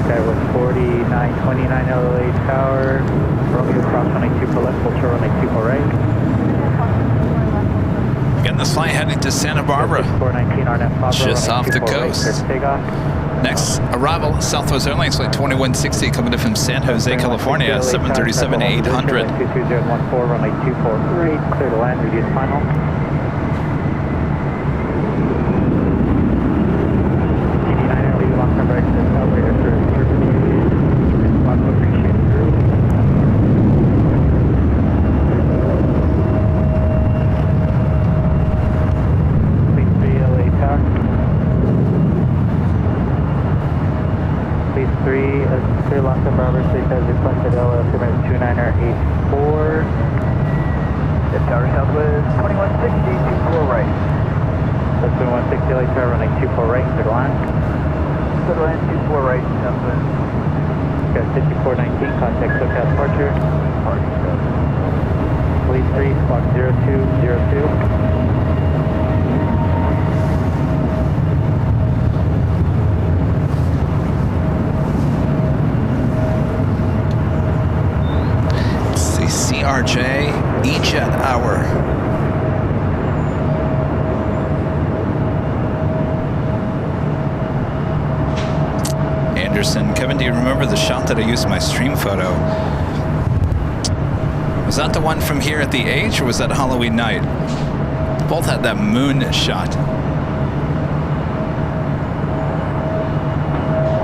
Okay, with 4929 LA Tower, Romeo cross runway 24 left, hold short runway 24 right. Getting this flight heading to Santa Barbara, 419 RNF Pablo, just off the coast. Next arrival, Southwest Airlines Flight 2160 coming in from San Jose, California, 737-800. 22014, runway 24 clear to land, reduce final. TD9 leave long-term right to operator for appreciate through. Clear long-term Barbara, State has requested LL 29er84. Yes, Tower Southwest 2160, 24 right. That's 2160 LA Tower running 24 right, clear to land. Clear to land, 24 right, Southwest. Got 5419, contact SoCal departure. Fleet 3, squawk 0202. CRJ E-Jet Hour. Anderson, Kevin, do you remember the shot that I used in my stream photo? Was that the one from here at the H, or was that Halloween night? Both had that moon shot.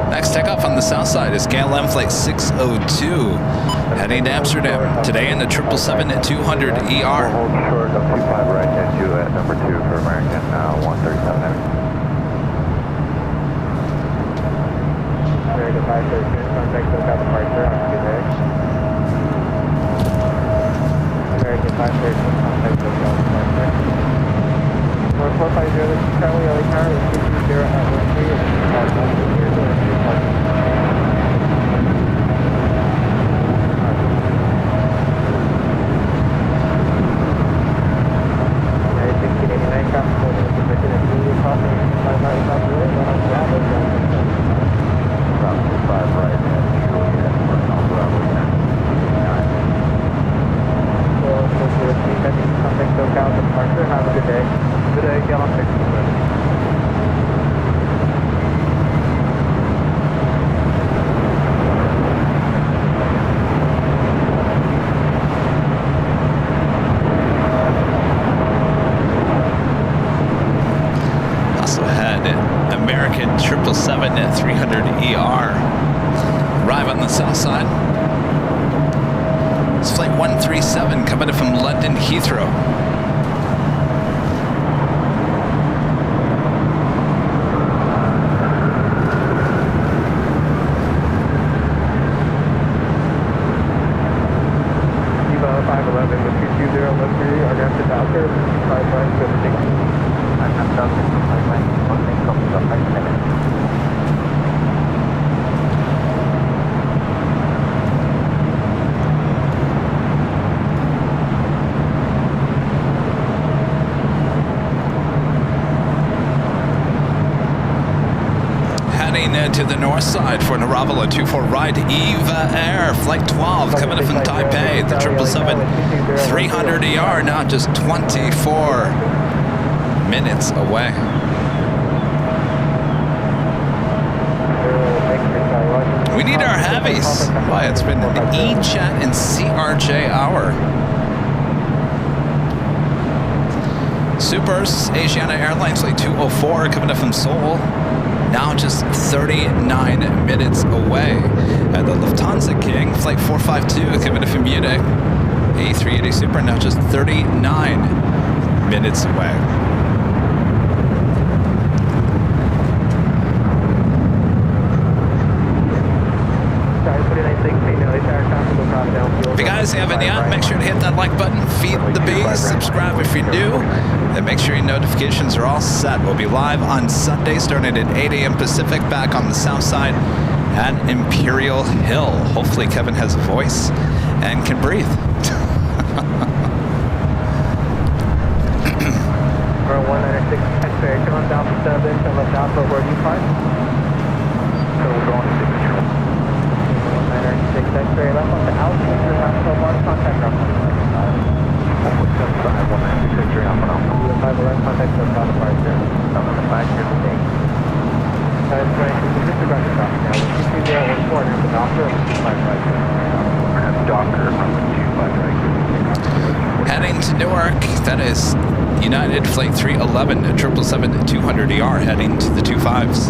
Next takeoff on the south side is KLM Flight 602. Heading to Amsterdam, today in the 777-200ER. Hold short of 25 right, and you at number 2 for American 137. Very good, 513, contact SoCal departure on Tuesday. Very good, 513, contact SoCal departure. 4450, this is Charlie, LA Tower, with 220 at 13, and Good day, 300 ER. Arrive on the south side. It's flight 137 coming in from London Heathrow. Eva 511 with 220 Mercury, our next adapter, 5 right, good to take. I'm done with the 5 right, 1 thing comes up 5 minutes. To the north side for an arrival at 24 right Eva Air Flight 12 coming in from Taipei. The 777 300 ER now just 24 minutes away. We need our heavies. Why, it's been an E-Jet and CRJ hour. Supers, Asiana Airlines Flight 204 coming in from Seoul. Now just 39 minutes away. At the Lufthansa King, Flight 452 coming in from Munich. A380 Super now just 39 minutes away. If you guys haven't yet, make sure to hit that like button, feed the bees, subscribe if you're new, and make sure your notifications are all set. We'll be live on Sunday starting at 8 a.m. Pacific back on the south side at Imperial Hill. Hopefully Kevin has a voice and can breathe. We're 196 X-ray, come on down to 7, come on down for where you park. So we're going to signature. 196 X-ray, left on the altitude, you're not so far, contact ground 175, 196 X-ray, I'm on Alpha. 511, contact ground down to 50. I'm on the 5 here today. That's right, we disregard the dock now. We're 22014, and the doctor, and 255. Docker, I'm with 25 right. Heading to Newark, that is United Flight 311 at 777-200ER heading to the 25s.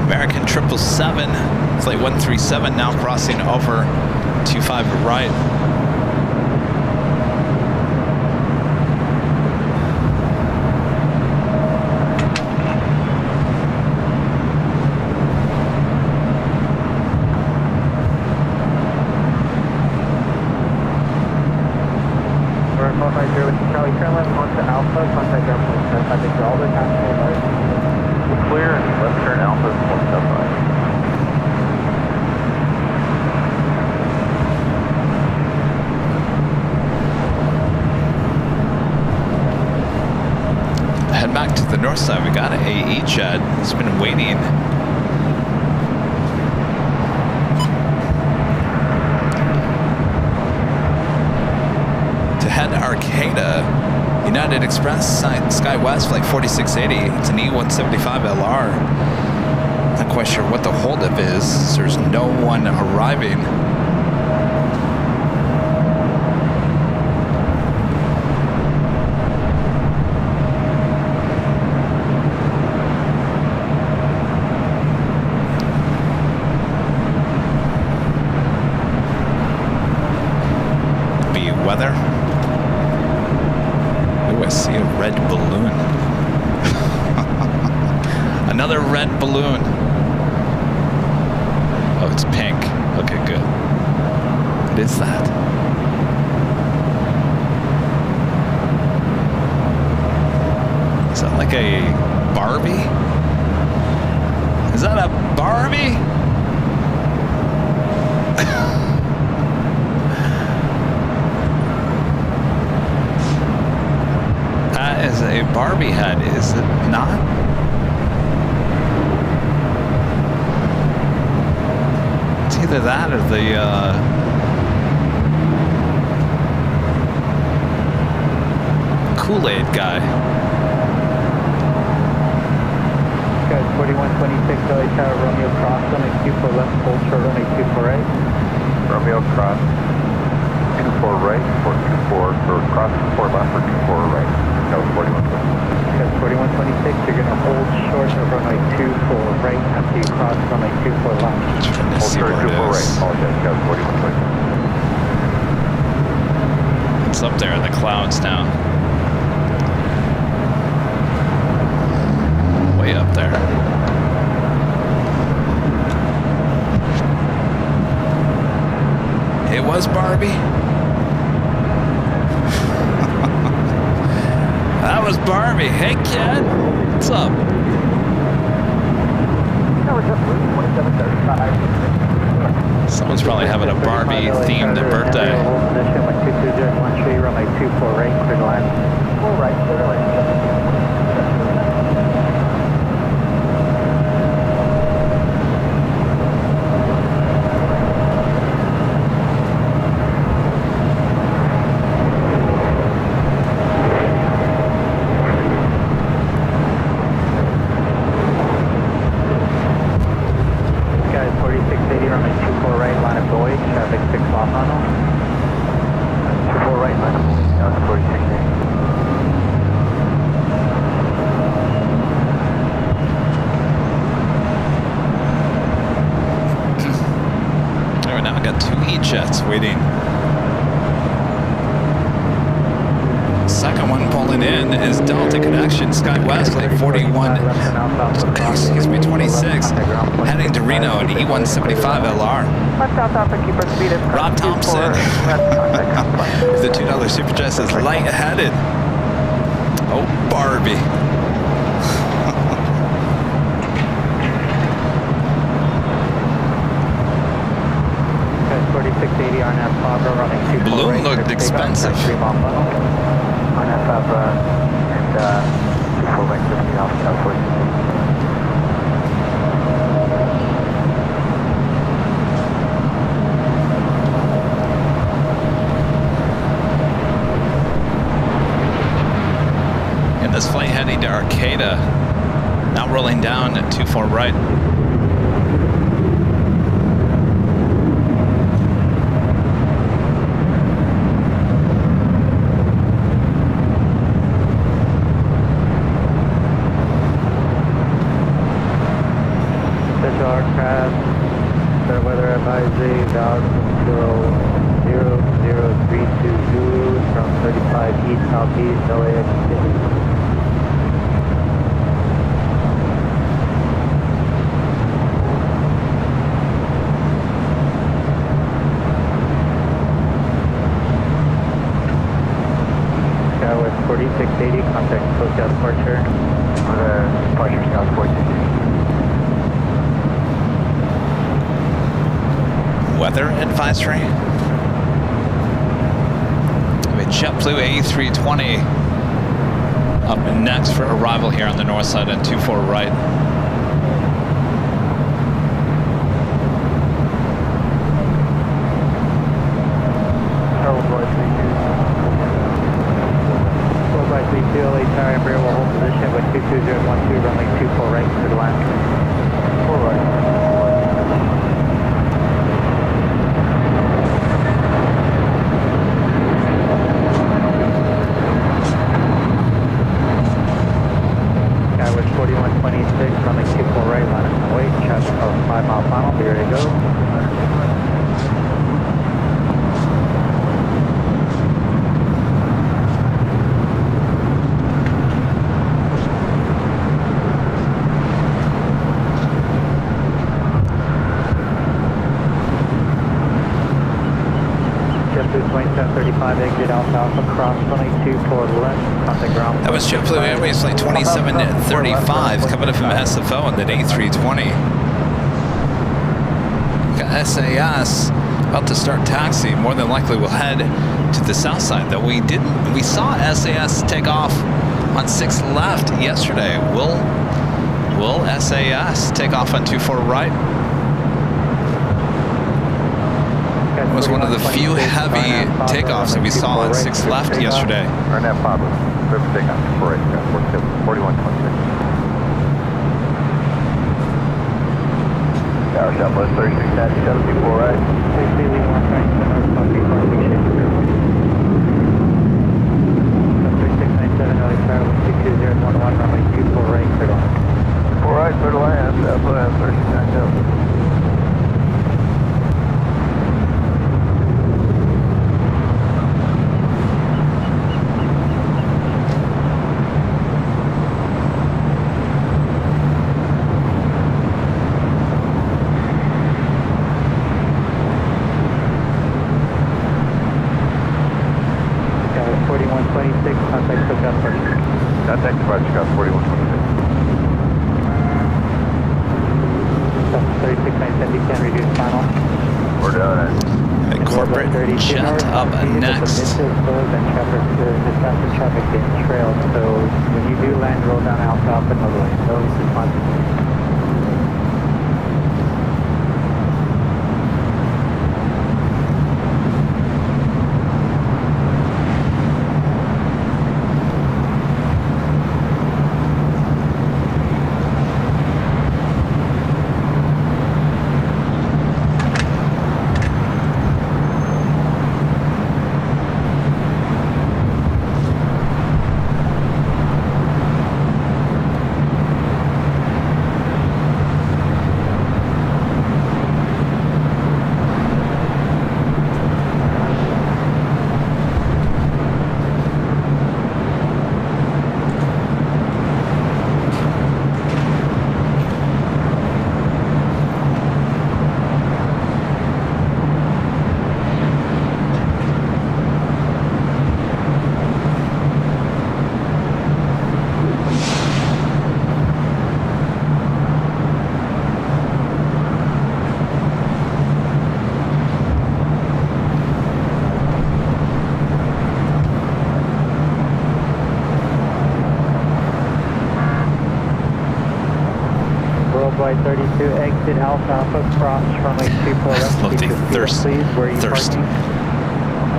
American 777, Flight 137 now crossing over 25 right. Back to the north side, we got an AE jet. It's been waiting. To head Arcata, United Express, SkyWest, Flight 4680. It's an E175LR. Not quite sure what the holdup is. There's no one arriving. is that? Is that like a Barbie? Is that a Barbie? That is a Barbie head, is it not? It's either that or the Kool-Aid guy. Guys, 4126 LA Tower, Romeo Cross, runway 24 left, hold short, runway 24 right. Romeo cross 24 right, 424, or cross 4 left or 24 right. That was 4126. Guys, 4126, you're going to hold short of runway 24 right after you cross runway 24 left. Trying to Hold see short where 24 it right. is. Apologize, that was 4126. It's up there in the clouds now. Way up there. It was Barbie. That was Barbie. Hey, kid. What's up? Someone's probably having a Barbie-themed birthday. Hold position with 2201 runway 24 right, clear the line. 4 right, clear the line. Guys, 4680 runway 24 right, line of Boyd, traffic 6 off funnel. 24 right, line of Boyd, that was 4680. All right, now I got 2 E-jets waiting. Second one pulling in is Delta Connection, SkyWest, like 41, excuse me, 26, heading to Reno at E175LR. Left South Alpha, keep our speed at Rob Thompson, the $2 Super Jet says light-headed. Oh, Barbie. Guys, 4680 RNAV Fabra running 24 Balloon right. looked Takeoff, expensive. 3 mile funnel. RNAV Fabra and 24 right, 50 off, South 4680. And this flight heading to Arcata, now rolling down at 24 right. Central aircraft, fair weather advisory, valve 00320 from 35 east southeast LAX. Skywest 4680, contact Tokyo departure. Departure Scout 4680. Weather advisory. We have JetBlue A320 up next for arrival here on the north side at 24 right. Harold Roy 32 LA Tower, Embraer will hold position with 22012, runway 24 right to the line. 4 right. Skywest 4126, runway 24 right, line up and wait, traffic of 5 mile final, be ready to go. 1035, exit Alpha Alpha, cross runway 24 left, contact ground. That was JetBlue Airways Flight 2735 coming in from SFO on the A320. Got SAS about to start taxi. More than likely we'll head to the south side. Though we saw SAS take off on 6 left yesterday. Will SAS take off on 24 right? It was one of the few heavy takeoffs that we saw on 6 left yesterday. Arnett Pablo, river takeoff, 24 right, 4126. Tower Southwest 36, 74 right. 3697, LA Tower, 22011, runway 24 right, clear to land. 4 right, clear to land, Southwest 3697. Contact departure Scott 4126. 3697, can reduce final. We're doing it. A corporate jet up next. Dispatches traffic getting trailed, so when you do land, roll down Alpha Alpha Northerly. Those is fine. Worldwide 32, exit Alpha Alpha, cross runway 24 left. Look, they thirst. Please, where are you Thirst. parking?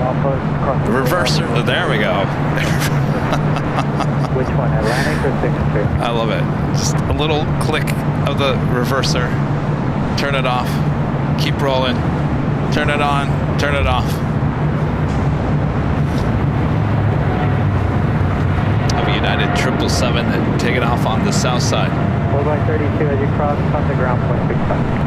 Alpha, cross. Reverser. There we go. Which one, Atlantic or Signature? I love it. Just a little click of the reverser. Turn it off. Keep rolling. Turn it on. Turn it off. Of United 777 taking off on the south side. Worldwide 32, as you cross, on the ground, 0.65.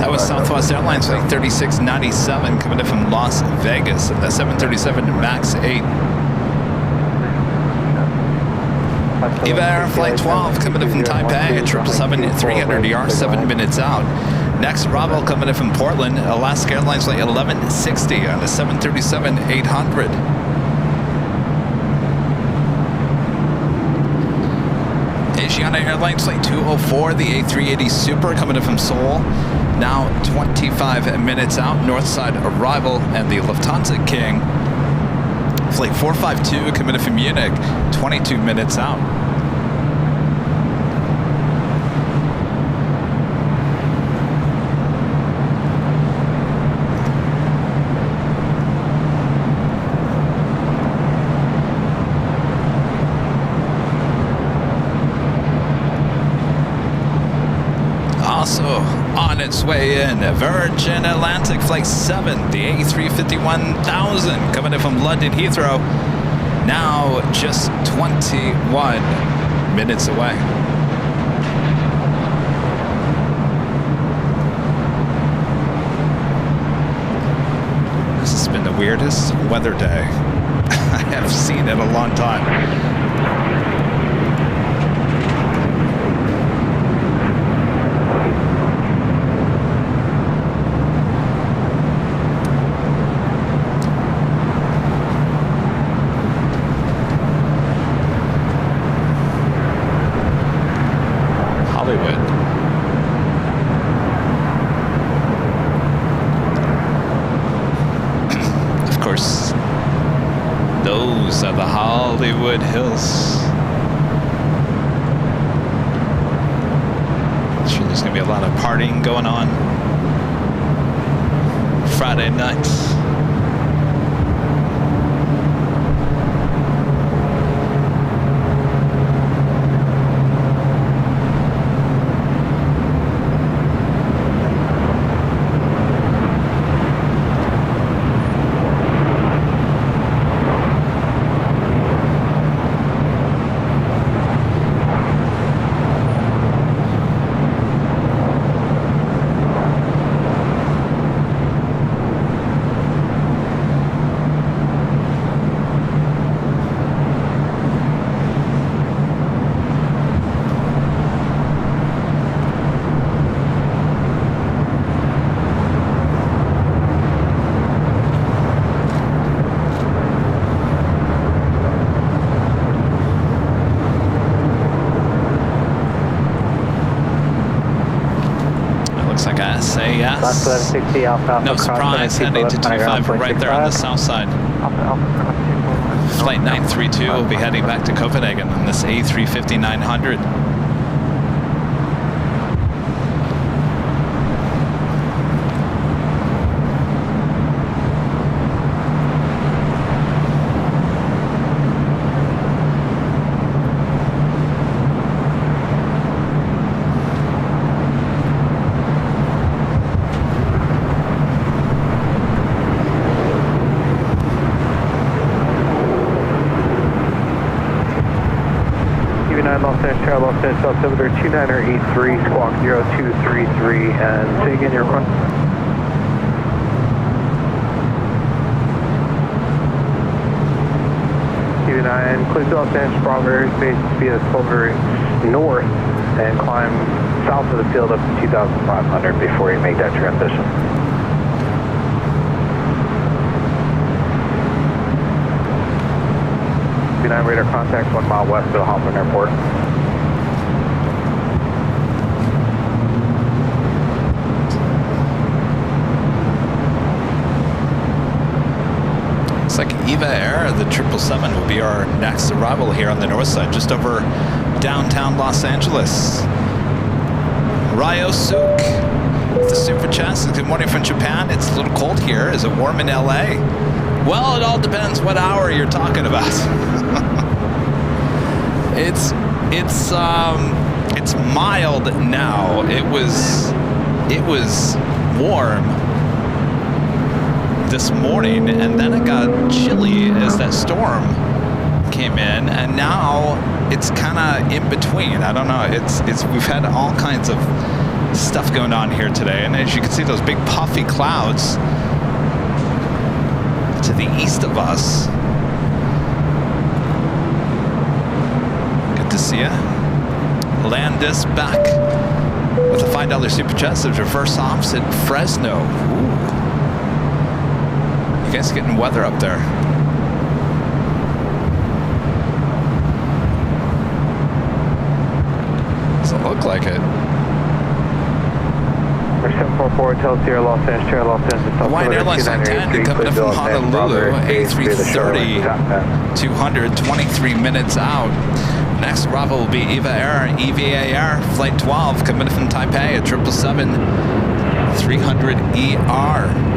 That was Southwest Airlines Flight 3697 coming in from Las Vegas at the 737 MAX 8. Eva Air Flight 12 coming in from Taipei at 777-300ER, 7 minutes out. Next, Bravo coming in from Portland, Alaska Airlines Flight 1160 on the 737-800. Asiana Airline Flight 204, the A380 Super coming in from Seoul. Now 25 minutes out, north side arrival, and the Lufthansa King. Flight 452 coming in from Munich, 22 minutes out. Also on its way in, Virgin Atlantic Flight 7, the A350-1000 coming in from London Heathrow, now just 21 minutes away. This has been the weirdest weather day I have seen in a long time. Those are the Hollywood Hills. I'm sure there's going to be a lot of partying going on Friday night. No surprise, heading to 25 right there on the south side. Flight 932 will be heading back to Copenhagen on this A350-900. Los Angeles, altimeter 2983, squawk 0233, and say again your request. TV9, clear to Los Angeles, Bravo airspace via Silver North, and climb south of the field up to 2,500 before you make that transition. TV9 radar contact 1 mile west of the Hoffman Airport. Looks like Eva Air, the 777, will be our next arrival here on the north side, just over downtown Los Angeles. Ryo Suk, the super chest. Good morning from Japan. It's a little cold here. Is it warm in LA? Well, it all depends what hour you're talking about. It's mild now. It was warm this morning, and then it got chilly as that storm came in, and now it's kind of in between. I don't know. It's we've had all kinds of stuff going on here today, and as you can see, those big puffy clouds to the east of us. Good to see you. Landis back with a $5 super chest of reverse ops at Fresno. Ooh. You guys getting weather up there? Hotel Sierra Los Angeles, Sierra Los Angeles. Hawaiian Airlines Flight 10 coming in from Honolulu, A330, 223 minutes out. Next arrival will be EVA Flight 12 coming in from Taipei at 777-300ER.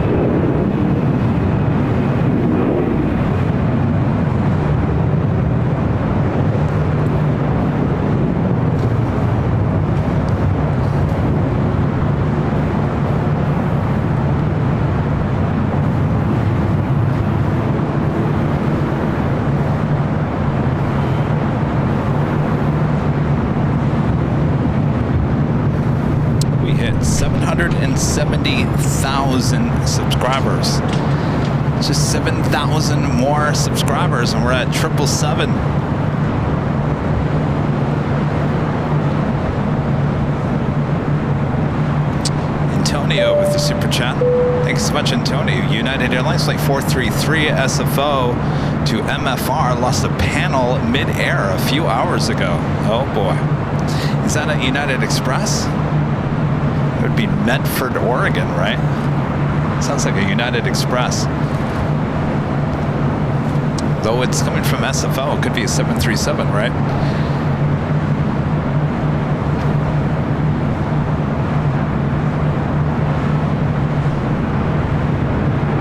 We hit 770,000 subscribers. Just 7,000 more subscribers, and we're at 777. Antonio with the super chat. Thanks so much, Antonio. United Airlines Flight 433 SFO to MFR lost a panel mid-air a few hours ago. Oh boy. Is that a United Express? It would be Medford, Oregon, right? Sounds like a United Express. Though it's coming from SFO, it could be a 737, right?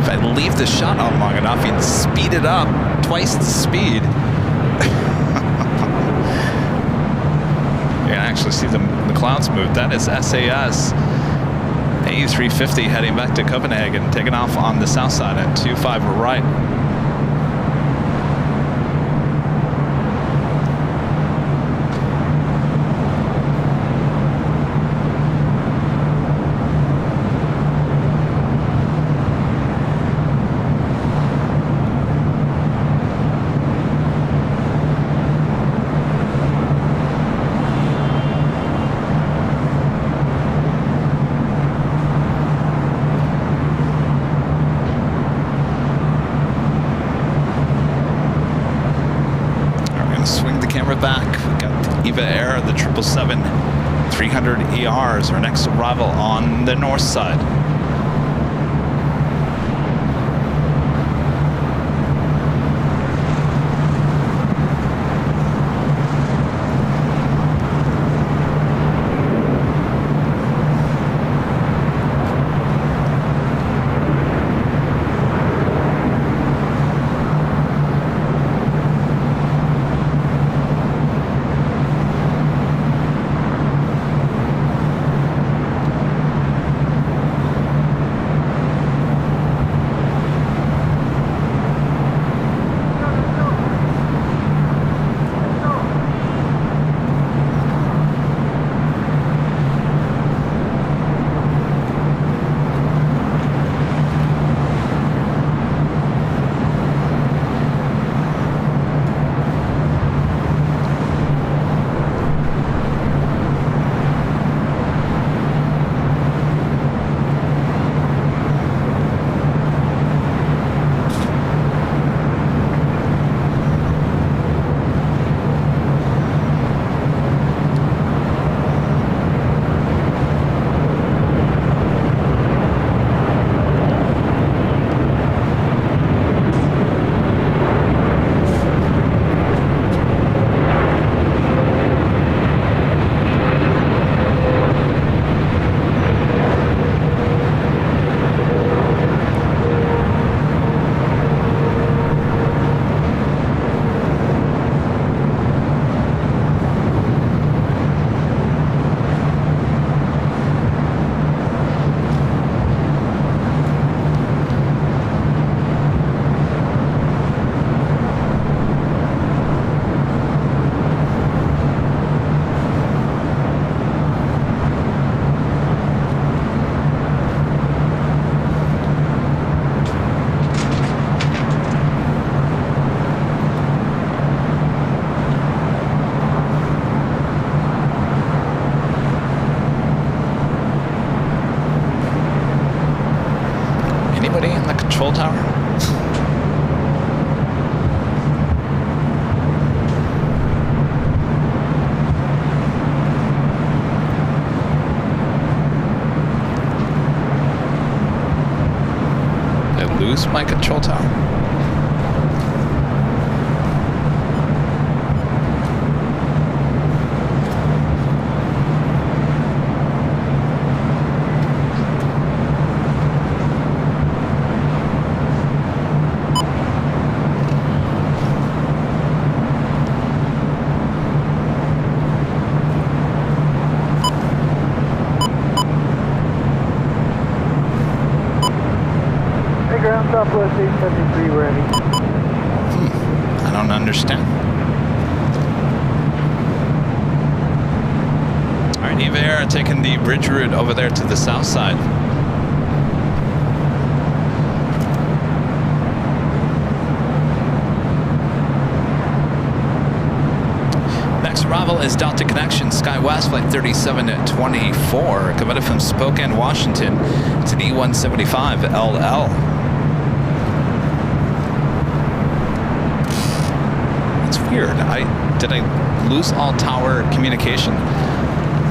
If I leave the shot on long enough, you can speed it up twice the speed. You can actually see the clouds move. That is SAS AU350 heading back to Copenhagen, taking off on the south side at 25 right. Back. We got Eva Air, the 777-300ERs, our next arrival on the north side. Control tower. control tower. Ground Southwest 873 ready. I don't understand. All right, Eva Air taking the bridge route over there to the south side. Next arrival is Delta Connection, SkyWest Flight 3724, coming from Spokane, Washington. It's an E175 LL. Weird. Did I lose all tower communication?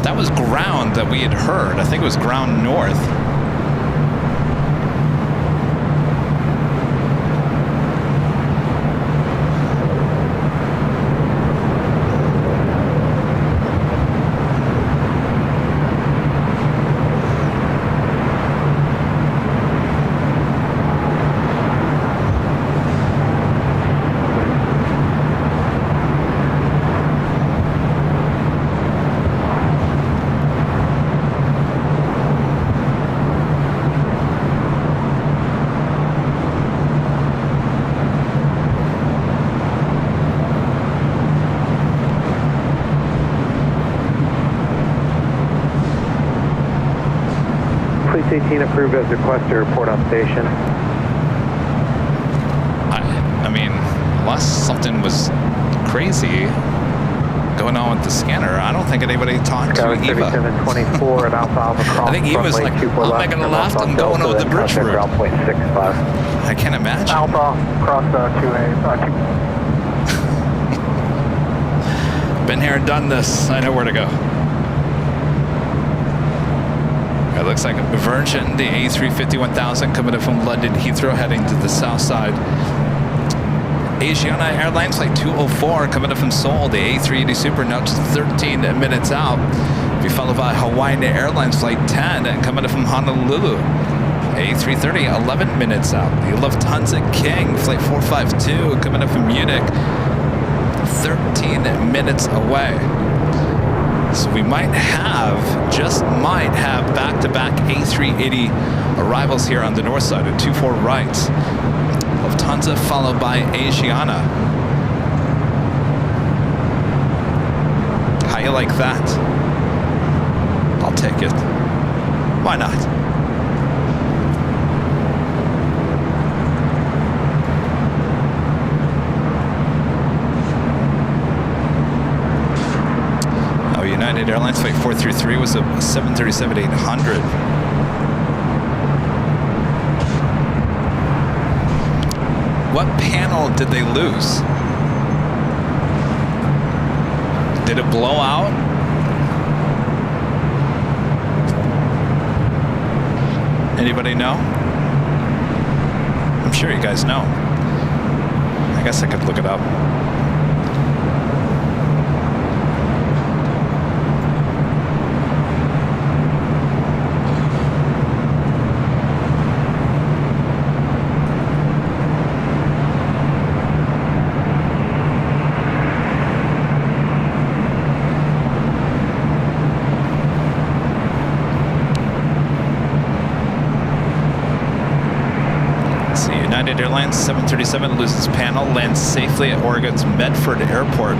That was ground that we had heard. I think it was ground north. Fleet 18 approved as requested to report on station. I mean, unless something was crazy going on with the scanner, I don't think anybody talked to Eva. 3724 at Alpha Alpha cross. I think Eva's like, I'm making a left, I'm going over the bridge route. I can't imagine. Alpha, cross 2A. Been here and done this. I know where to go. It looks like Virgin, the A350-1000 coming in from London Heathrow, heading to the south side. Asiana Airlines Flight 204 coming in from Seoul, the A380 Super, now just 13 minutes out. Be followed by Hawaiian Airlines Flight 10 coming in from Honolulu. A330, 11 minutes out. The Lufthansa King Flight 452 coming in from Munich, 13 minutes away. So we might have, just might have, back-to-back A380 arrivals here on the north side at 24 right. Lufthansa followed by Asiana. How you like that? I'll take it. Why not? United Airlines Flight 433 was a 737-800. What panel did they lose? Did it blow out? Anybody know? I'm sure you guys know. I guess I could look it up. United Airlines 737 loses panel, lands safely at Oregon's Medford Airport.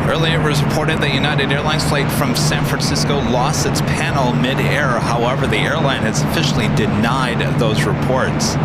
Earlier it was reported that United Airlines flight from San Francisco lost its panel mid-air. However, the airline has officially denied those reports.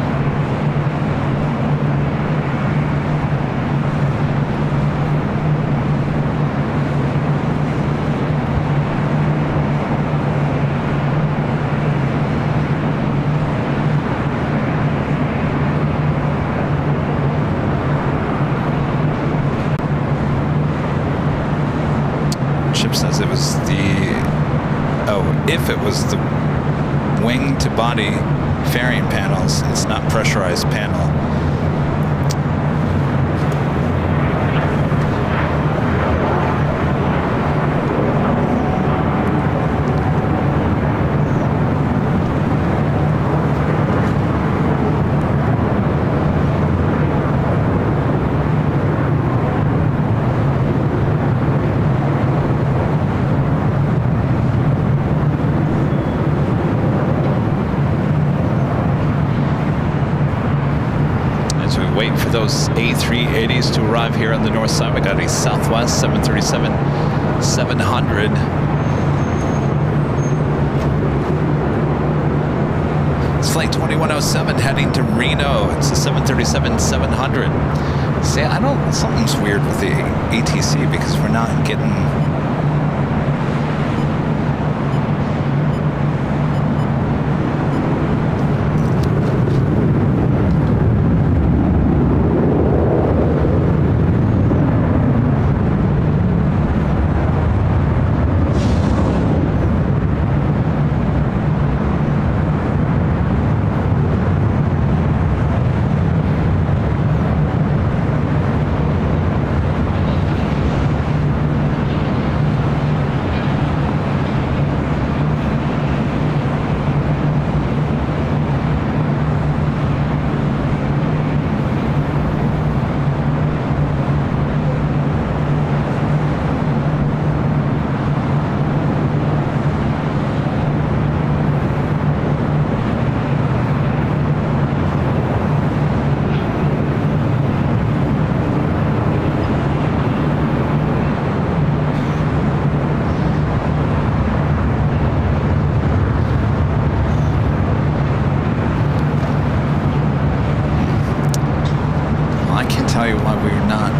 if it was the wing to body fairing panels. It's not pressurized panel. Wait for those A380s to arrive here on the north side. We got a Southwest 737-700. It's flight 2107 heading to Reno. It's a 737-700. See, something's weird with the ATC because we're not getting... Tell you why we're not.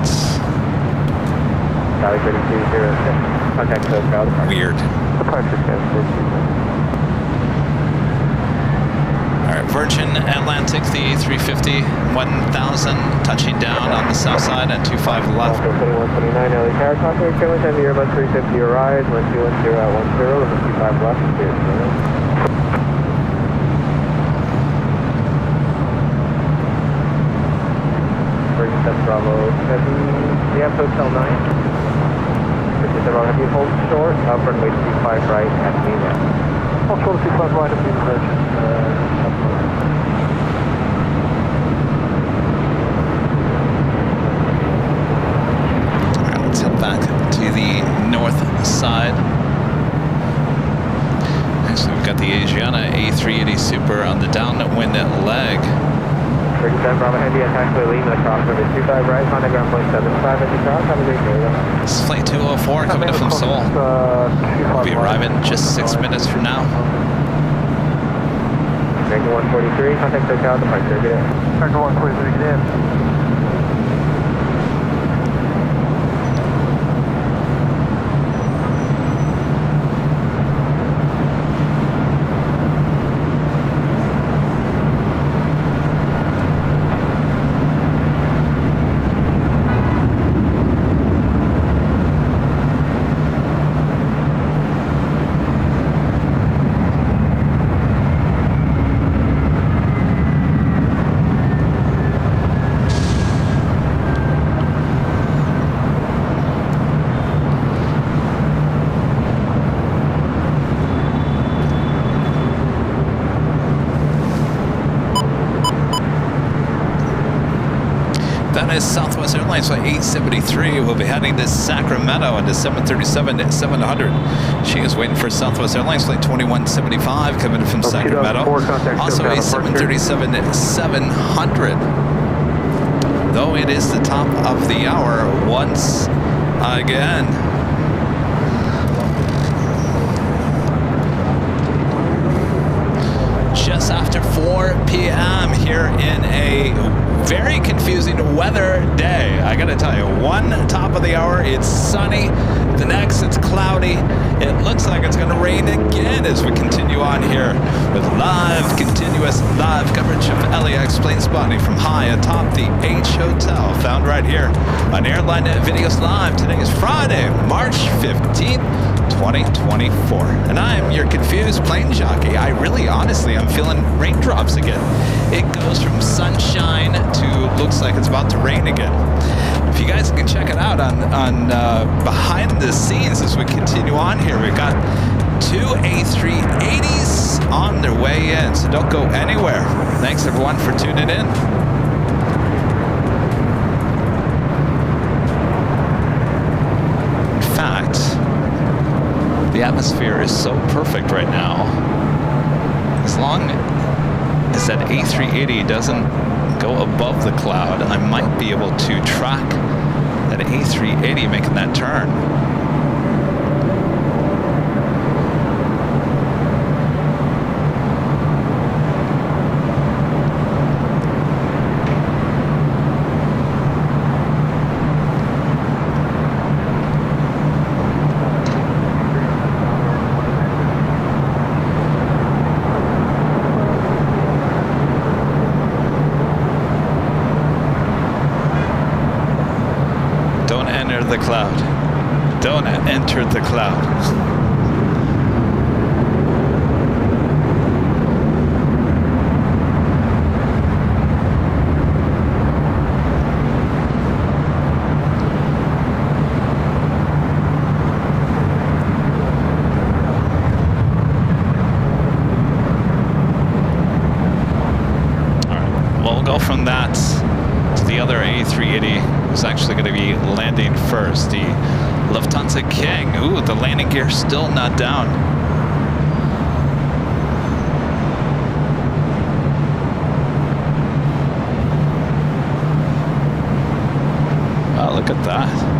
Contact code crowd. Weird. Departure code. All right, Virgin Atlantic, the A350 1000, touching down on the south side at 25 left. 2129 LA Tower, contact currently time to Airbus 350 arrives, 1210 at 10, limit 25 left, clear to Bravo 7, yeah, Hotel 9. British Bravo, have you hold short, runway 25 right at Nina. Hold short 25 right at Nina, Virgin. Alright, let's head back to the north side. Actually, we've got the Asiana A380 Super on the downwind leg. 37 Bravo Heavy attack by Lima across runway 25 right, contact ground point 75 at the cross. Have a great day. This is flight 204 coming in from Seoul. We'll be arriving just 6 minutes from now. Anchor 143, contact SoCal, departure, get in. Anchor 143, get in. That is Southwest Airlines flight 873. We'll be heading to Sacramento on the 737-700. She is waiting for Southwest Airlines flight 2175 coming from Sacramento. Also a 737-700. Though it is the top of the hour once again. Just after 4 p.m. here in a very confusing weather day. I gotta tell you, one top of the hour, it's sunny. The next, it's cloudy. It looks like it's gonna rain again as we continue on here with continuous live coverage of LAX plane spotting from high atop the H Hotel, found right here on Airline Videos Live. Today is Friday, March 15th. 2024. And I'm your confused plane jockey. I really, honestly, I'm feeling raindrops again. It goes from sunshine to looks like it's about to rain again. If you guys can check it out on behind the scenes as we continue on here, we've got two A380s on their way in, so don't go anywhere. Thanks everyone for tuning in. In fact, the atmosphere is so perfect right now. As long as that A380 doesn't go above the cloud, I might be able to track that A380 making that turn. The cloud. Don't enter the cloud. All right. Well, we'll go from that to the other A380. Is actually going to be landing first. The Lufthansa King. Ooh, the landing gear still not down. Oh, look at that.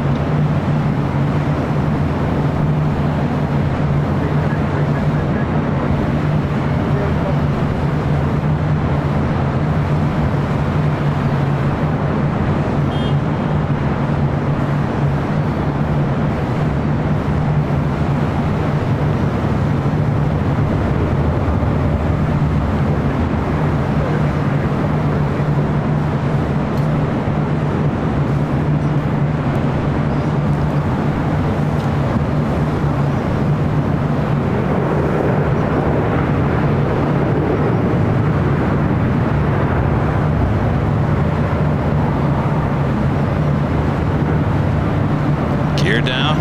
Down.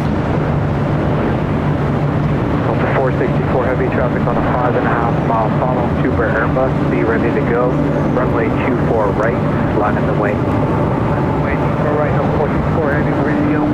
Delta 464 heavy traffic on a 5.5 mile funnel, Super Airbus, be ready to go. Runway 24 right, line in the way. Runway 24 right, no 464 heavy, radio.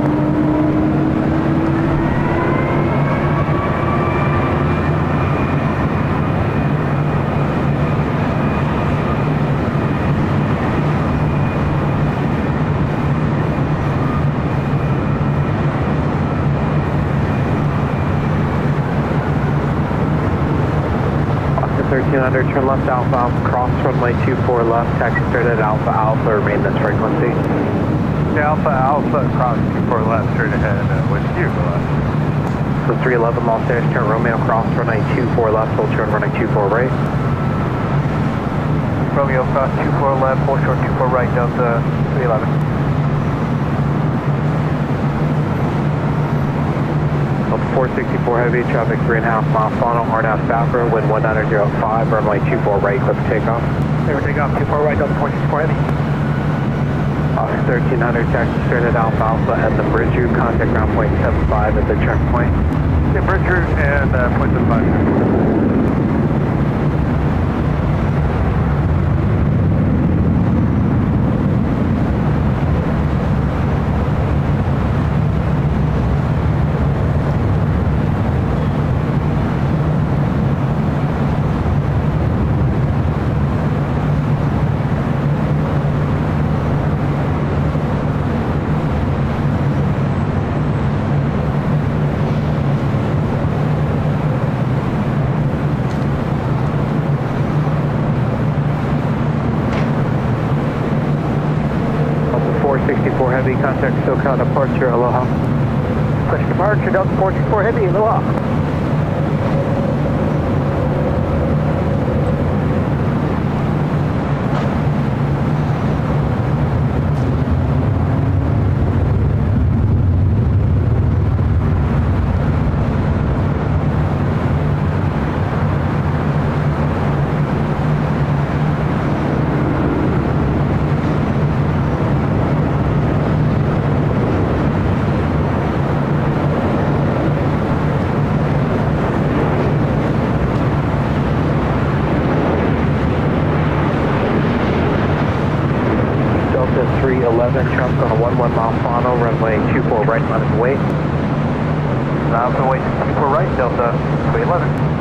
Turn left Alpha Alpha, cross runway 24 left, taxi straight at Alpha Alpha, remain this frequency. Alpha Alpha, cross 24 left, straight ahead, with you left. So 311 Los Angeles, turn Romeo, cross runway 24 left, hold turn runway 24 right. Romeo, cross 24 left, hold short 24 right, Delta 311. Delta 464 heavy, traffic 3.5 mile funnel, RNAV Sapper, wind 1905, runway 24 right, clear for takeoff. Clear for takeoff, 24 right, Delta 464 heavy. Officer 1300, taxi straight at Alpha Alpha and the bridge route, contact ground point 75 at the checkpoint. Yeah, bridge route and point 75. Heavy, contact SoCal departure, aloha. Push departure, Delta 464 heavy, aloha. 311, traffic on a 11 mile final, runway 24 right, minus weight. Alpha weight 24 right, Delta 211.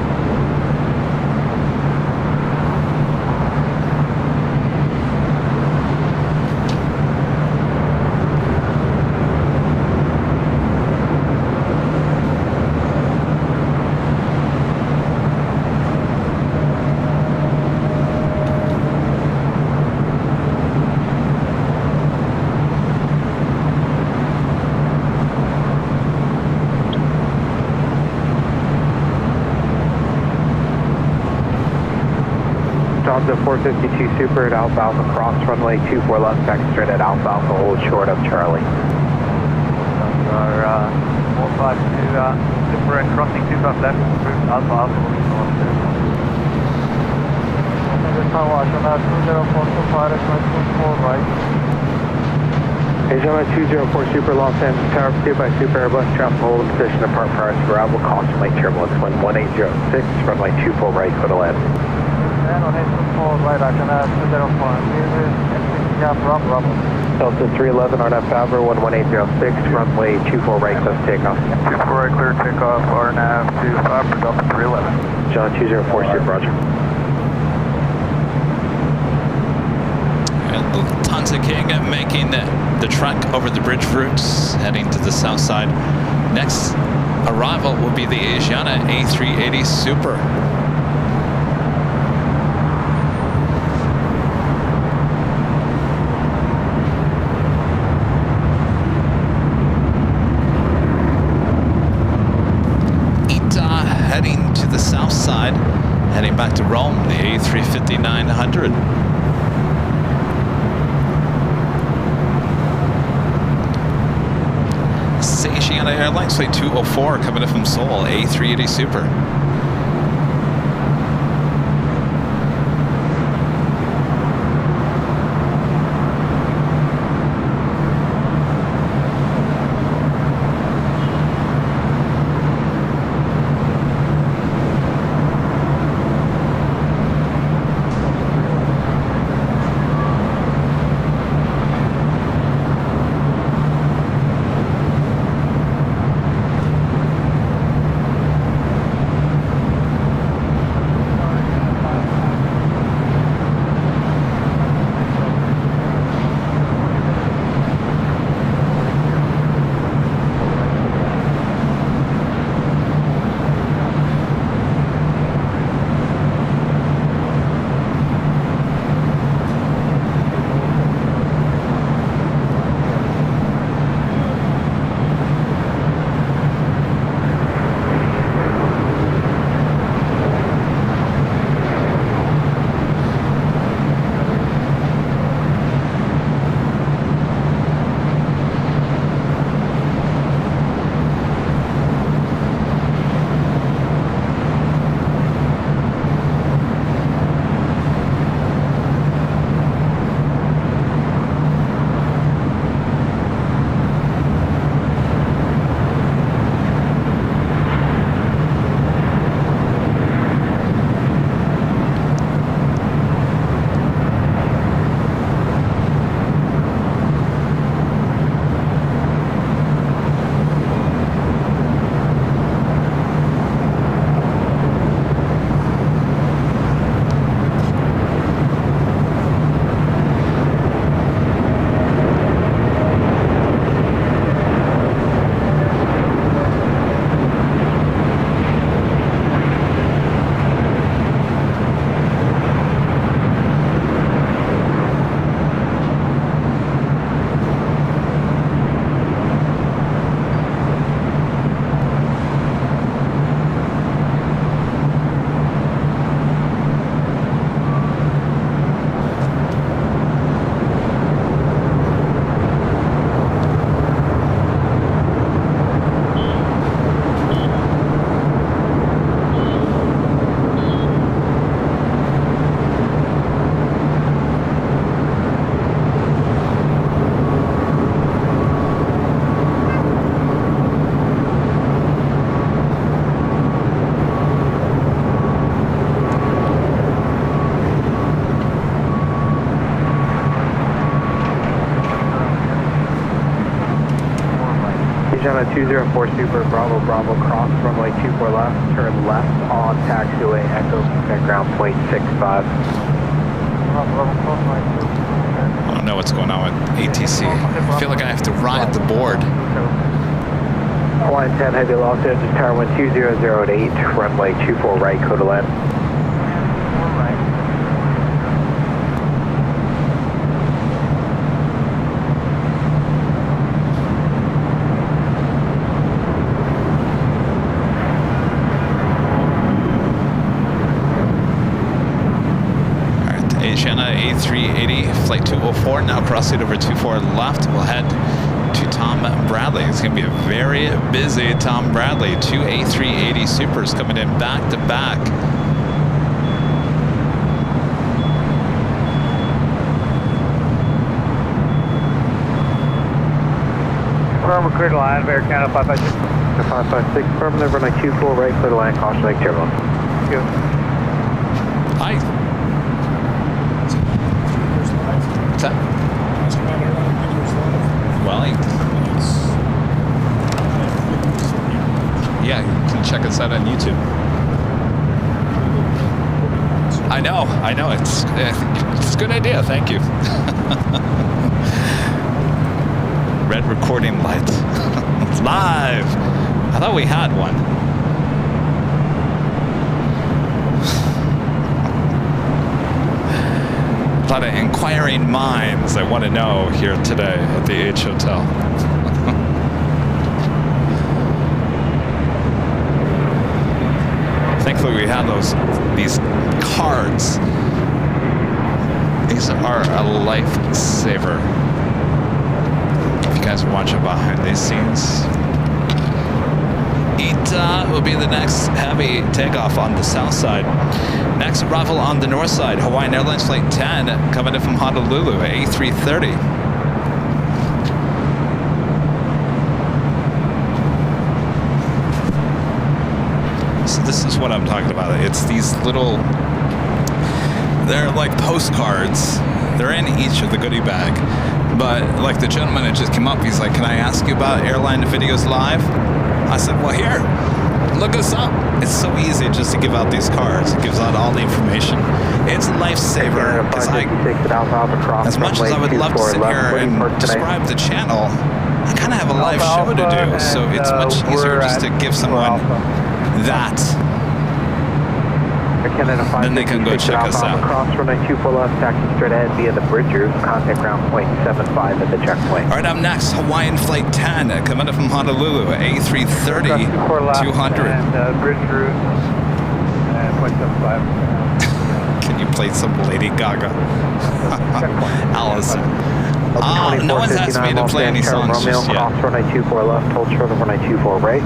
Delta 452 Super at Alpha Alpha, cross runway 24 left, back straight at Alpha Alpha, hold short of Charlie. Our 452 Super and crossing 25 left, route Alpha Alpha, hold short of Asia 204 Super, Los Angeles Tower, 2 by Super Airbus, traffic hold position apart prior to arrival, caution late turbulence, wind 1806, runway 24 right, clear to land. Delta 311, RNAV Favre, 11806, runway 24 right, close takeoff. 24 right, clear takeoff, RNAV to Favre, Delta 311. John 204 Super, roger. And Lufthansa King making the trek over the bridge routes, heading to the south side. Next arrival will be the Asiana A380 Super. Heading to the south side, heading back to Rome, the A350-900. Asiana Airlines Flight 204 coming in from Seoul, A380 Super. Asiana 204 Super, Bravo, Bravo, cross runway 24 left, turn left on taxiway, Echo, contact ground point 65. I don't know what's going on with ATC. I feel like I have to ride the board. Hawaiian 10, heavy Los Angeles Tower 12008, runway 24 right, code to land. Asiana A380, flight 204, now crossing over 24 left. We'll head to Tom Bradley. It's going to be a very busy Tom Bradley. Two A380 Supers coming in back to back. Confirm clear to land, Bear Canada 556. 556, confirm the runway 24 right, clear to land, caution Lake turbulence. Thank you. Hi. What's that? Well, yeah, you can check us out on YouTube. I know, it's a good idea, thank you. Red recording light. It's live. I thought we had one. A lot of inquiring minds that want to know here today at the H Hotel. Thankfully, we have these cards. These are a lifesaver. If you guys are watching behind these scenes, it will be the next heavy takeoff on the south side. Next arrival on the north side, Hawaiian Airlines Flight 10 coming in from Honolulu, A330. So this is what I'm talking about. It's these little, they're like postcards. They're in each of the goodie bag. But like the gentleman that just came up, he's like, can I ask you about Airlinevideos Live? I said, well, here, look us up. It's so easy just to give out these cards. It gives out all the information. It's a lifesaver because as much as I would love to sit here and describe the channel, I kind of have a live show to do. So it's much easier just to give someone that. Then they can go check us out. Cross runway 24 left, taxi straight ahead via the bridge route, contact ground point 75 at the checkpoint. All right, up next, Hawaiian Flight 10 coming in from Honolulu, A330 200. And bridge route, and point 75. Can you play some Lady Gaga? Allison. No one's asked me to play any songs just yet. Cross runway 24 left, hold short of runway 24 right.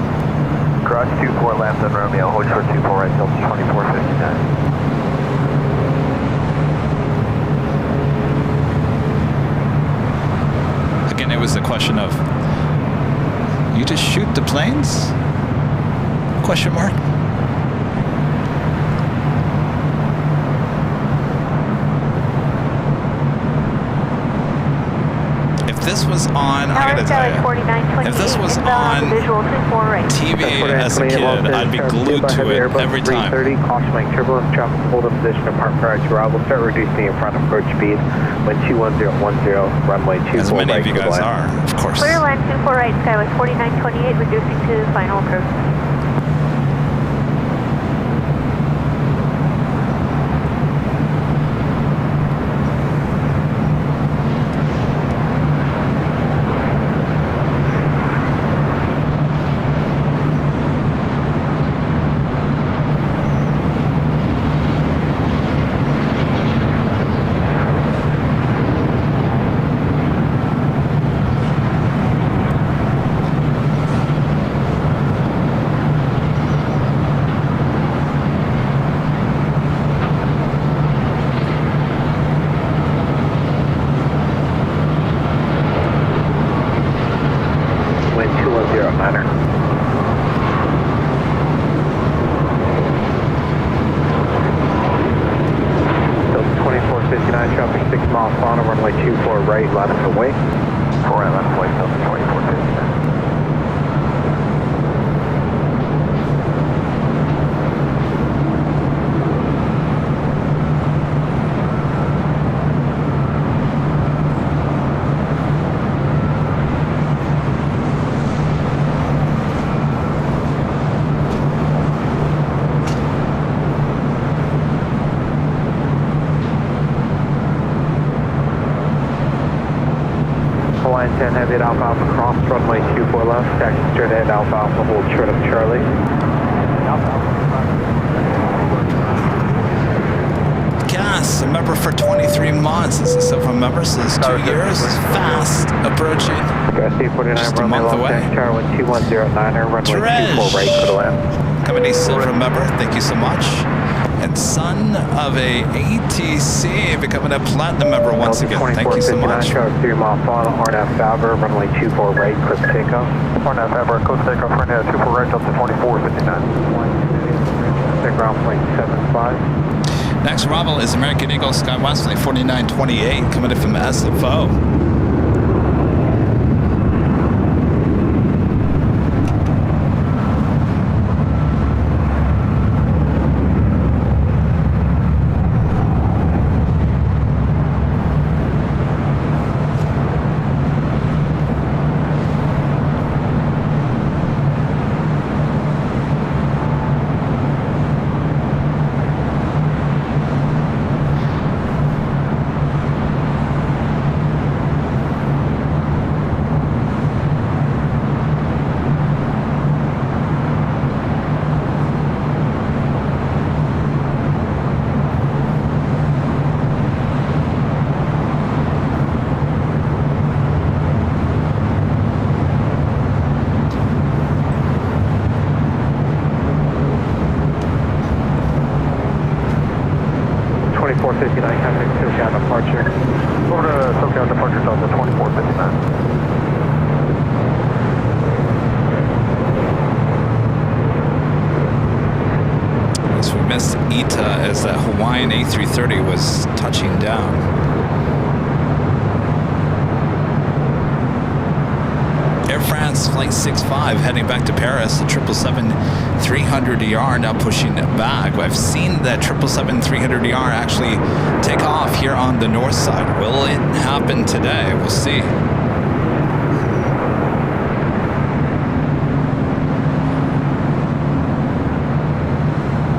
Cross 24 left on Romeo, hold short 24 right till 2459. Again, it was the question of, you just shoot the planes? Question mark. If this was on, I gotta tell you, if this was on TV as a kid, I'd be glued to it every time. 330, caution lane turbulence, traffic hold up position apart prior to arrival, start reducing in front approach speed when 21010, runway 24 As many right, of you guys are, of course. Clear line 24 right, Skyway 4928, reducing to final approach. Right, left away. 4 right, left away, till 2459. Line 10 heavy at Alpha Alpha cross, runway 24 left, taxi straight ahead Alpha Alpha, hold short of Charlie. Alpha Alpha. Gas, a member for 23 months. This is so from members. This is 2 years. Fast approaching. Just a month away. Charlie 2109er, runway 24 right, clear to land. Company Silver member, thank you so much. And son of a ATC becoming a platinum member once again. Thank you so much. Charlie 3 mile final, RNF Favre, runway 24 right, clear to takeoff. RNF Favre, clear to takeoff, runway 24 right, up to 2459. Take ground plane 75. Next arrival is American Eagle Skywest flight 4928 coming in from SFO. As that Hawaiian A330 was touching down. Air France Flight 65 heading back to Paris. The 777-300ER now pushing back. I've seen that 777-300ER actually take off here on the north side. Will it happen today? We'll see.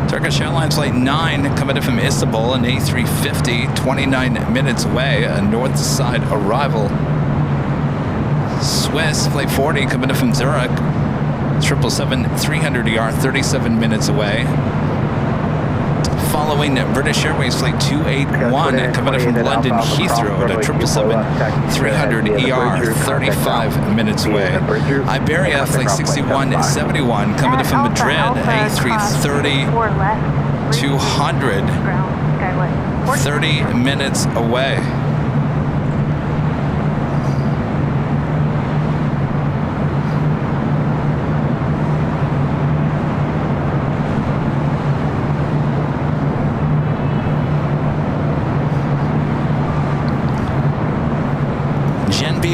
Turkish Airlines Flight 9 coming in from Istanbul, an A350, 29 minutes away, a north side arrival. Swiss Flight 40 coming in from Zurich, 777-300ER, 37 minutes away. Following British Airways Flight 281 coming in from London Heathrow, the 777-300ER, 35 minutes away. Iberia Flight 6171 coming in from Madrid, A330, 200, 30 minutes away.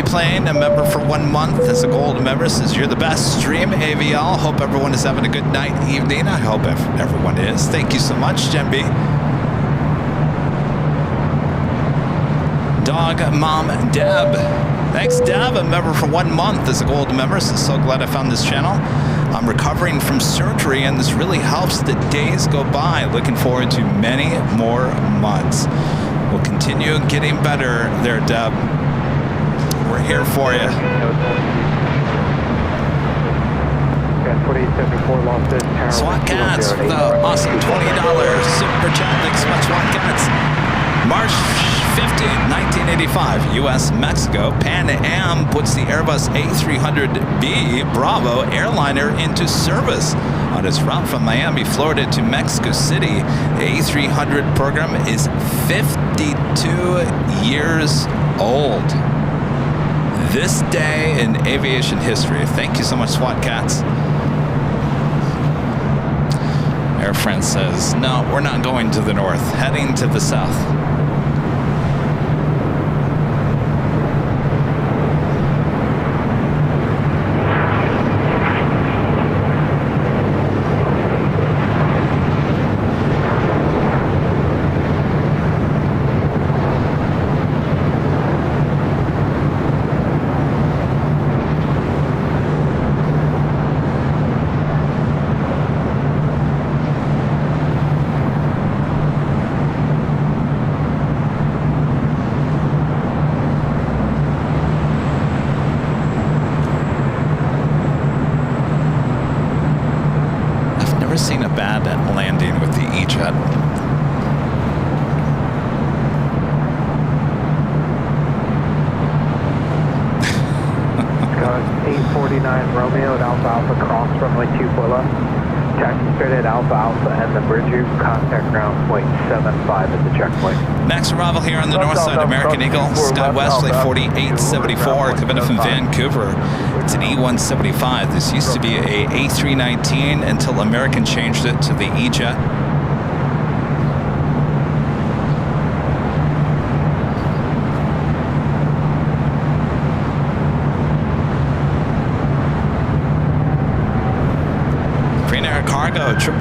Plane, a member for 1 month as a gold member, says you're the best. Stream AVL. Hope everyone is having a good night, evening. I hope everyone is. Thank you so much, Jen B. Dog Mom Deb. Thanks, Deb. A member for 1 month as a gold member. So glad I found this channel. I'm recovering from surgery, and this really helps the days go by. Looking forward to many more months. We'll continue getting better there, Deb. We're here for you. SWAT Cats with the awesome $20 super chat. Thanks so much, SWAT Cats. March 15, 1985, U.S. Mexico. Pan Am puts the Airbus A300B Bravo airliner into service. On its route from Miami, Florida to Mexico City, the A300 program is 52 years old. This day in aviation history. Thank you so much, SWAT Cats. Air France says, no, we're not going to the north, heading to the south. 29 Romeo at Alpha Alpha, cross runway 24 left. Taxi straight at Alpha Alpha and the bridge route, contact ground point 75 at the checkpoint. Max arrival here on the north side, American Eagle, Sky Wesley 4874, coming in from Vancouver. It's an E175. This used to be a A319 until American changed it to the E-Jet. Cargo trip.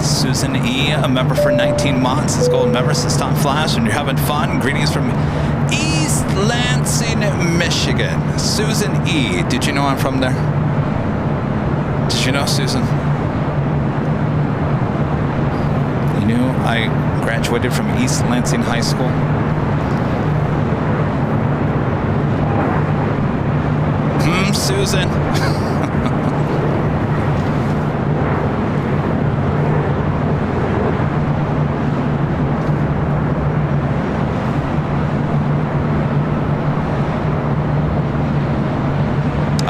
Susan E., a member for 19 months, is gold member. System Flash, and you're having fun. Greetings from East Lansing, Michigan. Susan E., did you know I'm from there? Did you know, Susan? You knew I graduated from East Lansing High School? Susan.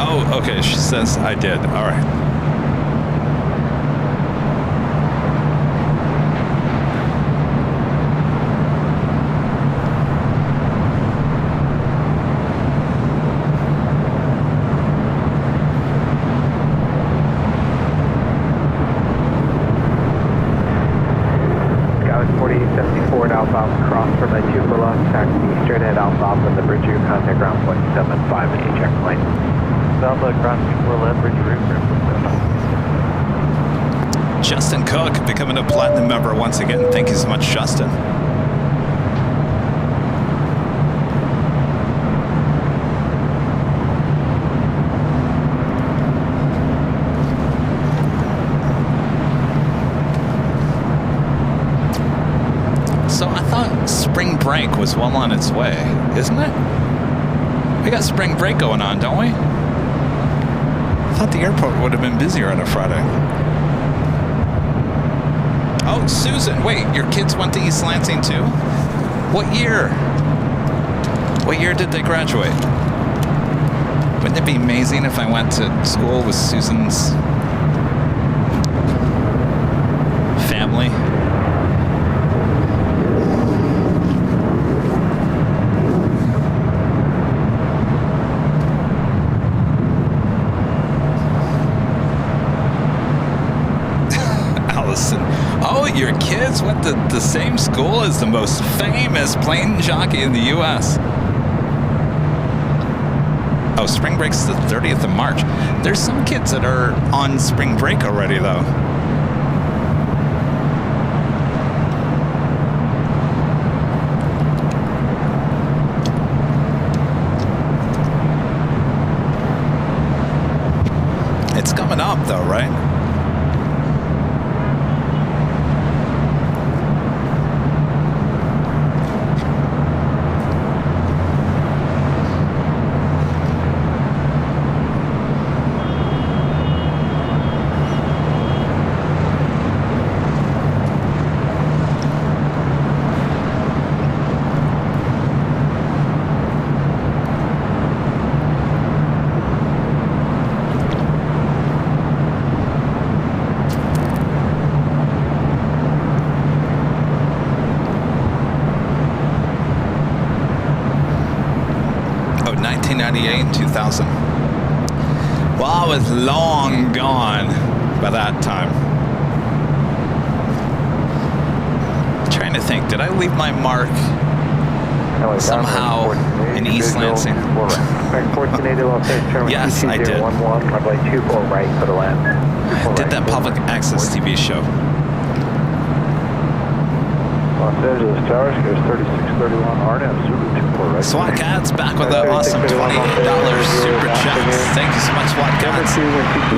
Oh, okay, she says I did. All right. Justin Cook becoming a platinum member once again. Thank you so much, Justin. So I thought spring break was well on its way, isn't it? We got spring break going on, don't we? I thought the airport would have been busier on a Friday. Oh, Susan, wait, your kids went to East Lansing too? What year? What year did they graduate? Wouldn't it be amazing if I went to school with Susan's family? Your kids went to the same school as the most famous plane jockey in the U.S. Oh, spring break's the 30th of March. There's some kids that are on spring break already, though. It's coming up, though, right? And 2000. Well, I was long gone by that time. Trying to think. Did I leave my mark somehow in East Lansing? Yes, I did. Right for the land. I did that public access TV show. Los Angeles Towers, goes 3631 RNAV, Super 24 right. SWAT Cats back with an awesome $28 super chat. Thank you so much, SWAT Cats.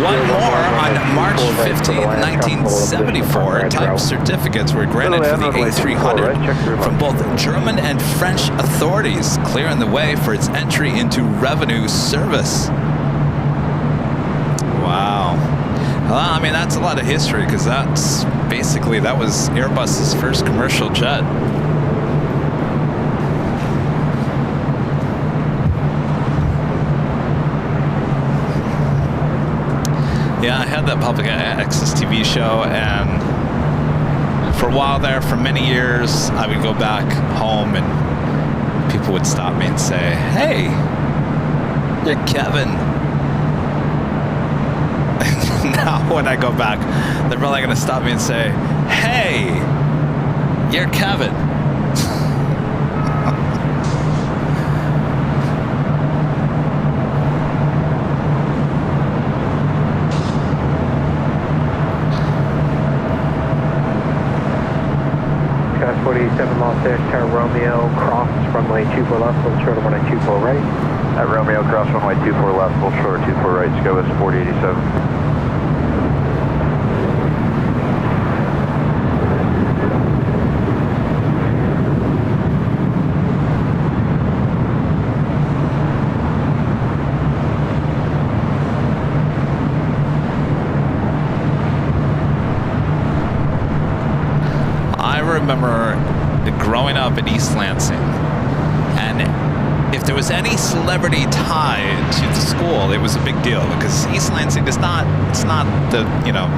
One more on March 15, 1974. Type certificates were granted for the A300 from both German and French authorities, clearing the way for its entry into revenue service. Wow. Well, I mean, that's a lot of history because that was Airbus's first commercial jet. Yeah, I had that public access TV show, and for a while there, for many years, I would go back home and people would stop me and say, "Hey, you're Kevin." Now when I go back, they're probably going to stop me and say, "Hey, you're Kevin." Cast 47 Los Angeles Romeo, cross runway 24 left, full short of 124 right. At Romeo, cross runway 24 left, full short 24 right, SCO is 4087. I remember growing up in East Lansing, and if there was any celebrity tied to the school, it was a big deal because East Lansing is not, it's not the,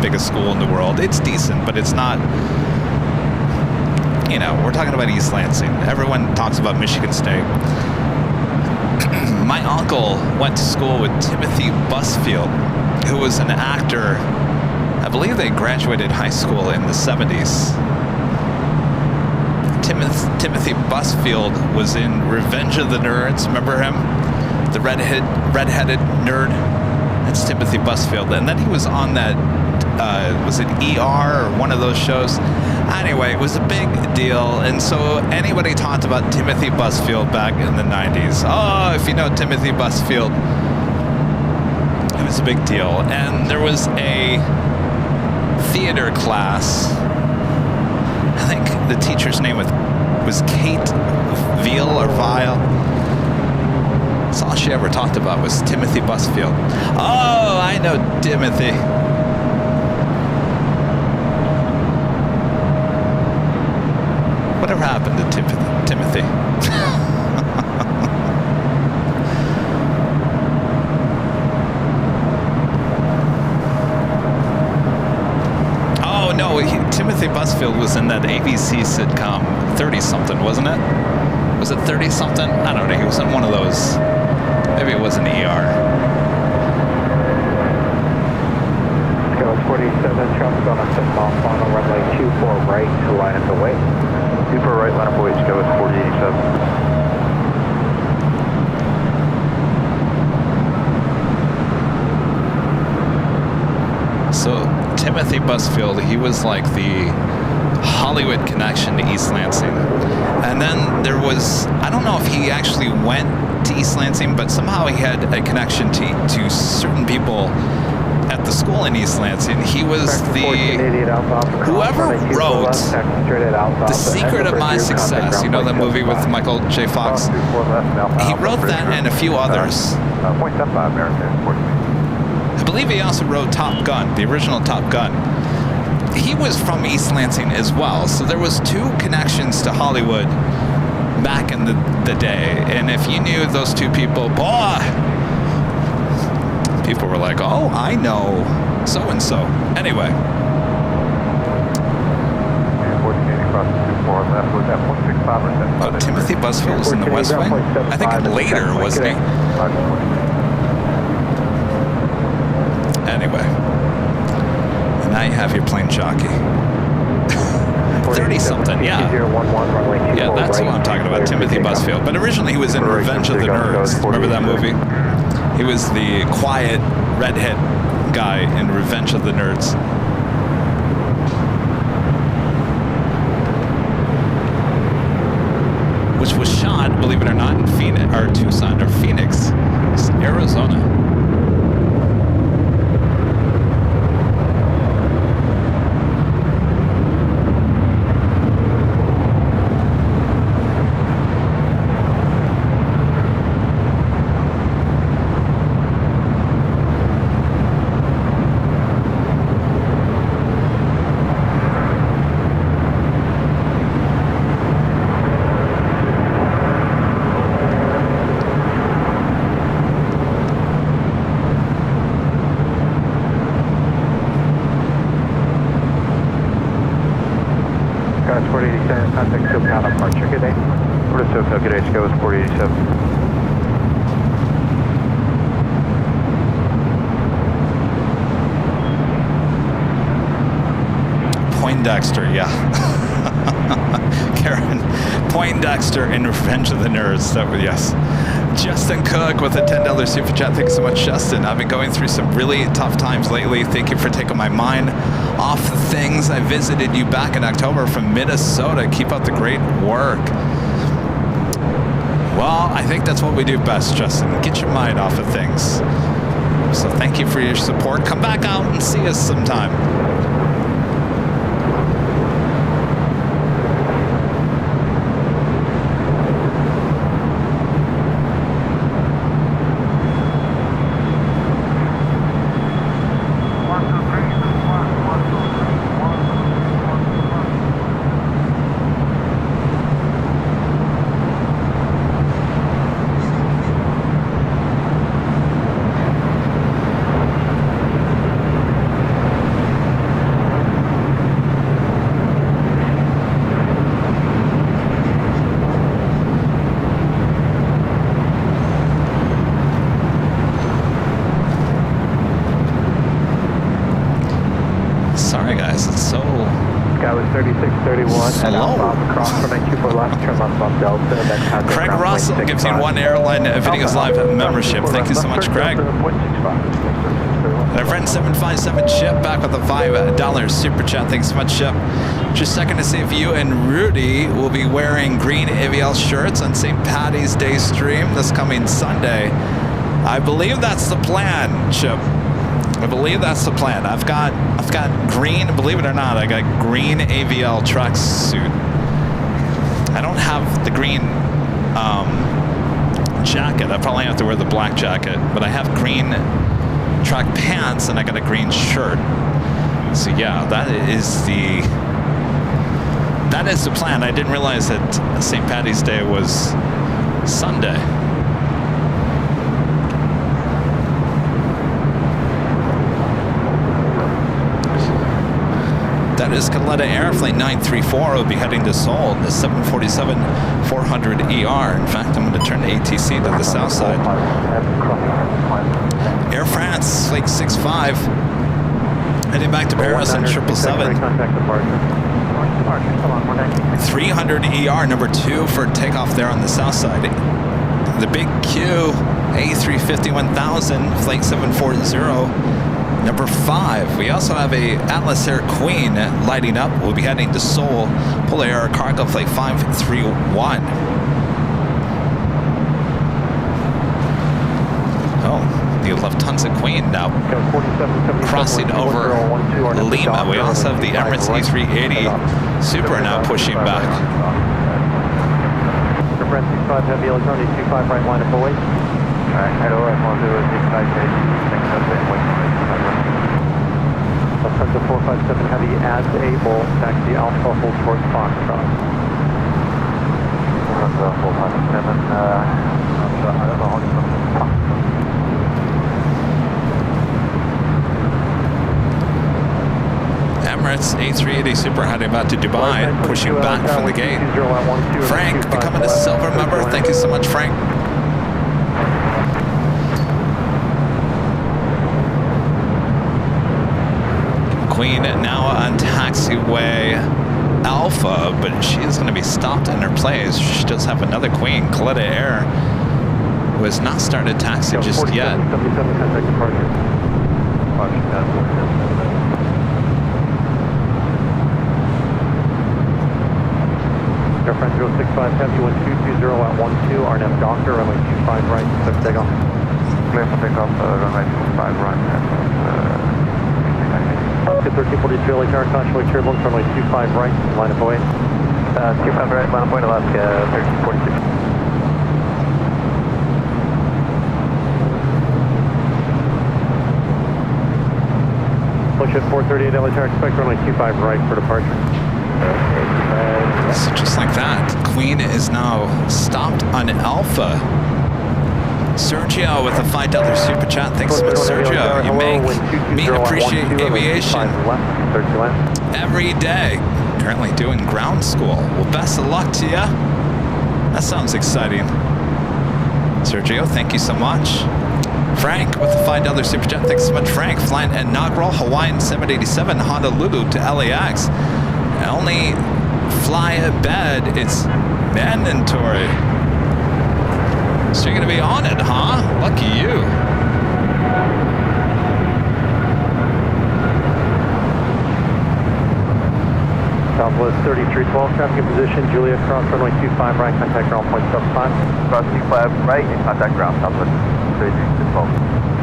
biggest school in the world. It's decent, but it's not, we're talking about East Lansing. Everyone talks about Michigan State. My uncle went to school with Timothy Busfield, who was an actor. I believe they graduated high school in the 70s. Timothy Busfield was in Revenge of the Nerds. Remember him? The redheaded nerd? That's Timothy Busfield. And then he was on that, was it ER or one of those shows? Anyway, it was a big deal. And so anybody talked about Timothy Busfield back in the 90s. Oh, if you know Timothy Busfield, it was a big deal. And there was a theater class. I think the teacher's name was Kate Veal or Vile. That's all she ever talked about was Timothy Busfield. Oh, I know Timothy. Whatever happened to Timothy? Timothy Busfield was in that ABC sitcom 30-something, wasn't it? Was it 30-something? I don't know. He was in one of those. Maybe it was an ER. Go 47, traffic on a 6-mile final, runway 24 right to line up away. 24 right, line up away, SCO is 4087. So Timothy Busfield, he was like the Hollywood connection to East Lansing. And then there was, I don't know if he actually went to East Lansing, but somehow he had a connection to certain people at the school in East Lansing. He was whoever wrote The Secret of My Success, the movie with Michael J. Fox. He wrote that and a few others. I believe he also wrote Top Gun, the original Top Gun. He was from East Lansing as well, so there was two connections to Hollywood back in the day. And if you knew those two people, boy, people were like, "Oh, I know so-and-so." Anyway. Oh, Timothy Busfield was in the West Wing? I think later, wasn't he? Anyway, and now you have your plane jockey. 30-something, yeah. 2011, runway 24 Yeah, that's right. who I'm talking about, Timothy Busfield. But originally he was in Revenge of the Nerds. Remember that movie? He was the quiet redhead guy in Revenge of the Nerds. Which was shot, believe it or not, in Phoenix, or Tucson, or Phoenix, Arizona. Scottish 487, contact SoCal departure. Good day. Port of SoCal, good day, Chicago 487. Poindexter, yeah. Karen, Poindexter in Revenge of the Nerds. That was, yes. Justin Cook with a $10 super chat. Thanks so much, Justin. I've been going through some really tough times lately. Thank you for taking my mind off the things. I visited you back in October from Minnesota. Keep up the great work. Well, I think that's what we do best, Justin. Get your mind off of things. So thank you for your support. Come back out and see us sometime. Sorry guys, it's so Sky was 3631 and outbound across from 924 left, turn left on Delta. Then contact Craig ground Russell point gives you 65. one Airline Videos Live membership. Thank you so much, Craig. My friend 757 Chip back with a $5 super chat. Thanks so much, Chip. Just checking to see if you and Rudy will be wearing green AVL shirts on St. Patty's Day stream this coming Sunday. I believe that's the plan, Chip. I believe that's the plan. I've got green, believe it or not, I got green AVL tracksuit. I don't have the green jacket. I probably have to wear the black jacket, but I have green track pants and I got a green shirt. So yeah, that is the plan. I didn't realize that St. Patty's Day was Sunday. That is Caletta Air, Flight 934. Will be heading to Seoul, the 747-400ER. In fact, I'm going to turn to ATC to the south side. Air France, Flight 65. Heading back to Paris on 777. 300ER, number 2 for takeoff there on the south side. The big Q, A350-1000, Flight 740. Number 5, we also have a Atlas Air Queen lighting up. We'll be heading to Seoul, Polar Air Cargo Flight 531. Oh, the Lufthansa Queen now crossing over Lima. We also have the Emirates A380 Super now pushing back. For French 65 Heavy, electronic 25 right line up away. Alright, hello, Lufthansa 457 Heavy as able, taxi Alpha, hold short Foxtrot. Lufthansa 457, Emirates A380 Super heading back to Dubai, pushing back from the gate. Frank becoming a silver member. Thank you so much, Frank. Queen now on taxiway Alpha, but she is going to be stopped in her place. She does have another queen, Kalita Air, who has not started taxi just yet. 77, contact departure. Airfront 065 Heavy 1220 at 12, RNF Doctor, runway 25 right, clear for takeoff. Clear for takeoff, runway 25 right. 1343 LHR, Conchway turbulence, runway 25 right, line up away. 25 right, line up away, Alaska, 1346. Push at 438 LHR, expect runway 25 right for departure. So just like that, Queen is now stopped on Alpha. Sergio with a $5 super chat. Thanks so much, Sergio. You make me appreciate aviation every day. Currently doing ground school. Well, best of luck to you. That sounds exciting. Sergio, thank you so much. Frank with a $5 super chat. Thanks so much, Frank. Flying inaugural Hawaiian 787 Honolulu to LAX. Only fly at bed. It's mandatory. So you're going to be on it, huh? Lucky you. Southwest 3312, traffic in position, Juliet, cross runway 25 right, contact ground point sub 5. Cross 25 right, and contact ground, Southwest 3312.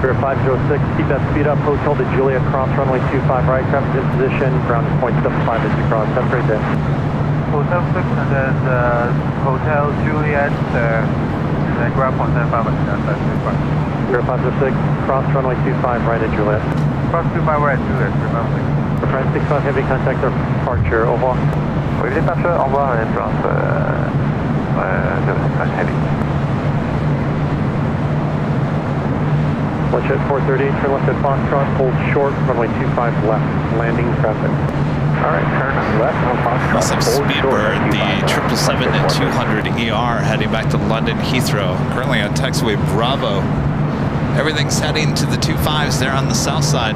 Spirit 506, keep that speed up, hotel to Juliet, cross runway 25 right, traffic in position, ground point sub 5 as you cross. Have a great day. Hotel 6 and then Hotel Juliet, and ground point 75 Spirit 506, cross runway 25 right at Juliet. Cross 25 right at Juliet, remember. France 65 Heavy, contact departure, au revoir. Oui, departure, au revoir, and drop, Heavy. Lunch at 438, turn left at Foxtrot, hold short, runway 25 left, landing traffic. All right, turn left on Foxtrot. Must have Speedbird, the 777 and 200 ER heading back to London Heathrow. Currently on taxiway Bravo. Everything's heading to the 25s there on the south side.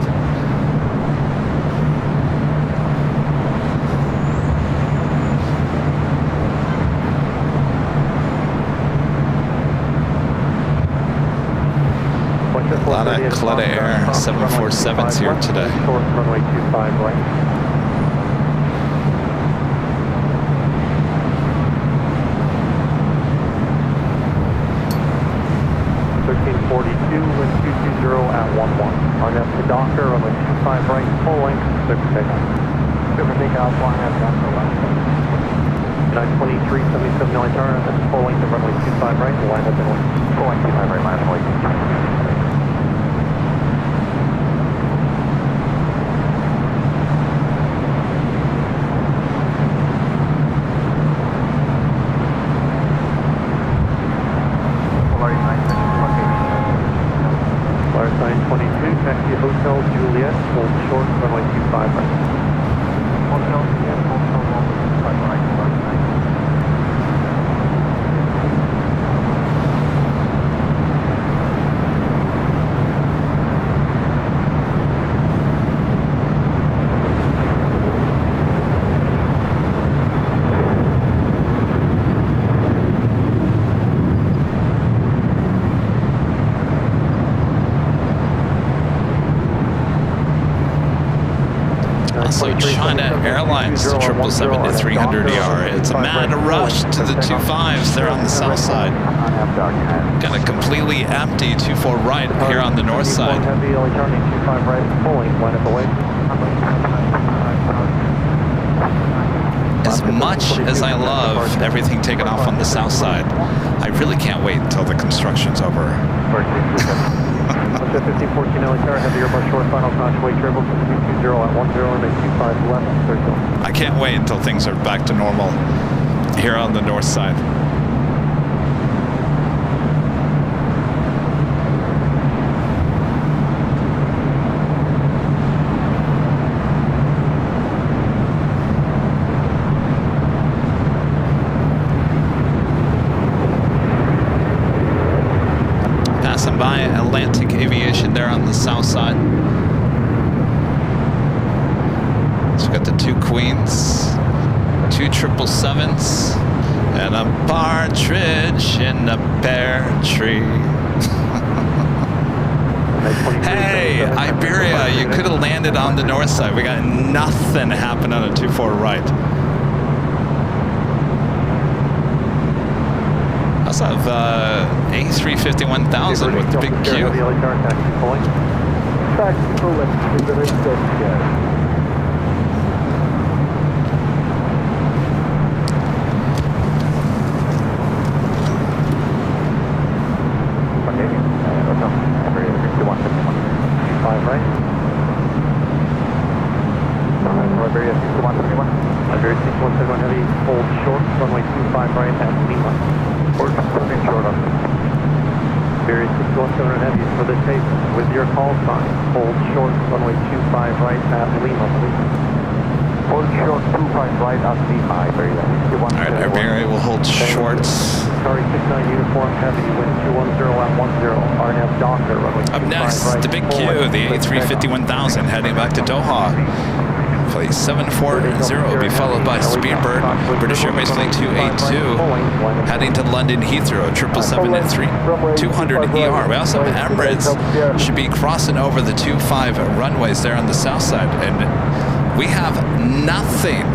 A lot of Kalita Air 747s here today. Short runway 25 right. Wind 220 at 11. RNF to Docker, runway 25 right, full length, clear for takeoff. Clear for takeoff, RNF Docker left. 923, 77 LHR, that's full length of runway 25 right, line up in full length 25 right, line up away. Taxi Hotel Juliet, hold short, runway 25 right. Hotel Juliet, hold short, runway 25 right, Also, China Airlines, the 777-300ER. It's a mad rush to the 25s there on the south side. Got a completely empty 24 right here on the north side. As much as I love everything taken off on the south side, I really can't wait until the construction's over. 1514 LHR, heavy Airbus short, final Conchway turbulence 220 at 10, and 25 left, circle. I can't wait until things are back to normal here on the north side. Passing by Atlantic Aviation there on the south side. So we've got the two Queens 2 777s, and a partridge in a pear tree. Hey, Iberia, you could have landed on the north side. We got nothing happen on a 24 right. I also have A350-1000 with the big Q. Iberia 6171. Iberia 6171 heavy, hold short, runway 25 right at Lima. Hold short on this. Iberia 6171 heavy for the tape with your call sign. Hold short, runway 25 right at Lima, please. Hold short, 25 right at Lima, Iberia 6171. Alright, Iberia will hold short. Sorry, 69 uniform heavy, wind 210 at 10. RNF Docker, runway 25 Up next, right. the big Q, the A350-1000 heading back to Doha. Flight 740 will be followed by Speedbird, British Airways Flight 282, heading to London Heathrow, 777 and 200 ER. We also have Emirates, should be crossing over the 25 runways there on the south side. And we have nothing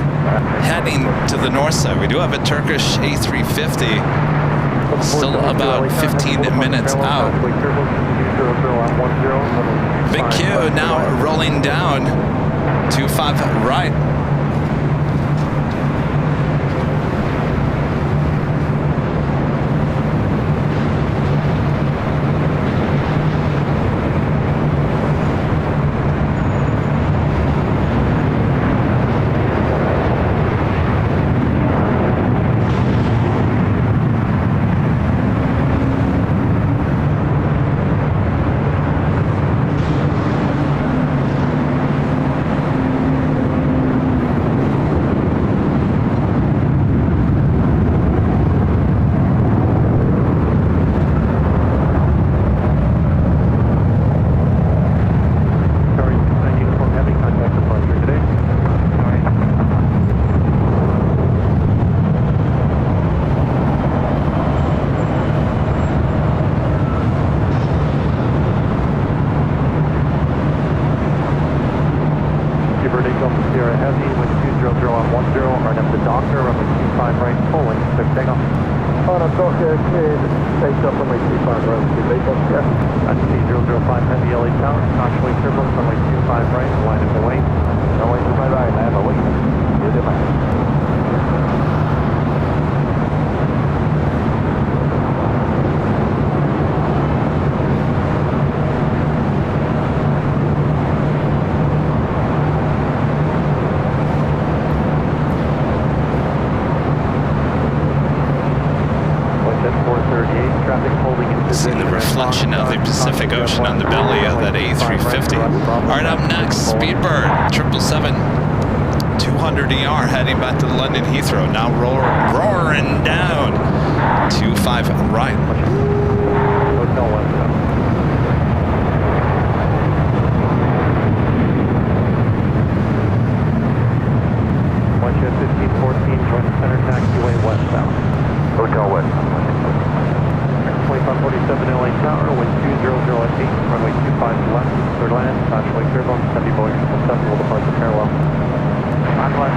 heading to the north side. We do have a Turkish A350, still about 15 minutes out. Big Q now rolling down. 25 right. See the reflection of the Pacific Ocean on the belly of that A350. All right, up next, Speedbird, 777, 200 ER, heading back to London Heathrow. Now roaring down, 25 right. Watch at 1514, join center taxiway westbound. Hotel westbound. 2547 LA Tower, wind 200 at 8, runway 25 left, clear land, taxiway clear bones, heavy Boeing 777 will depart the parallel. On left.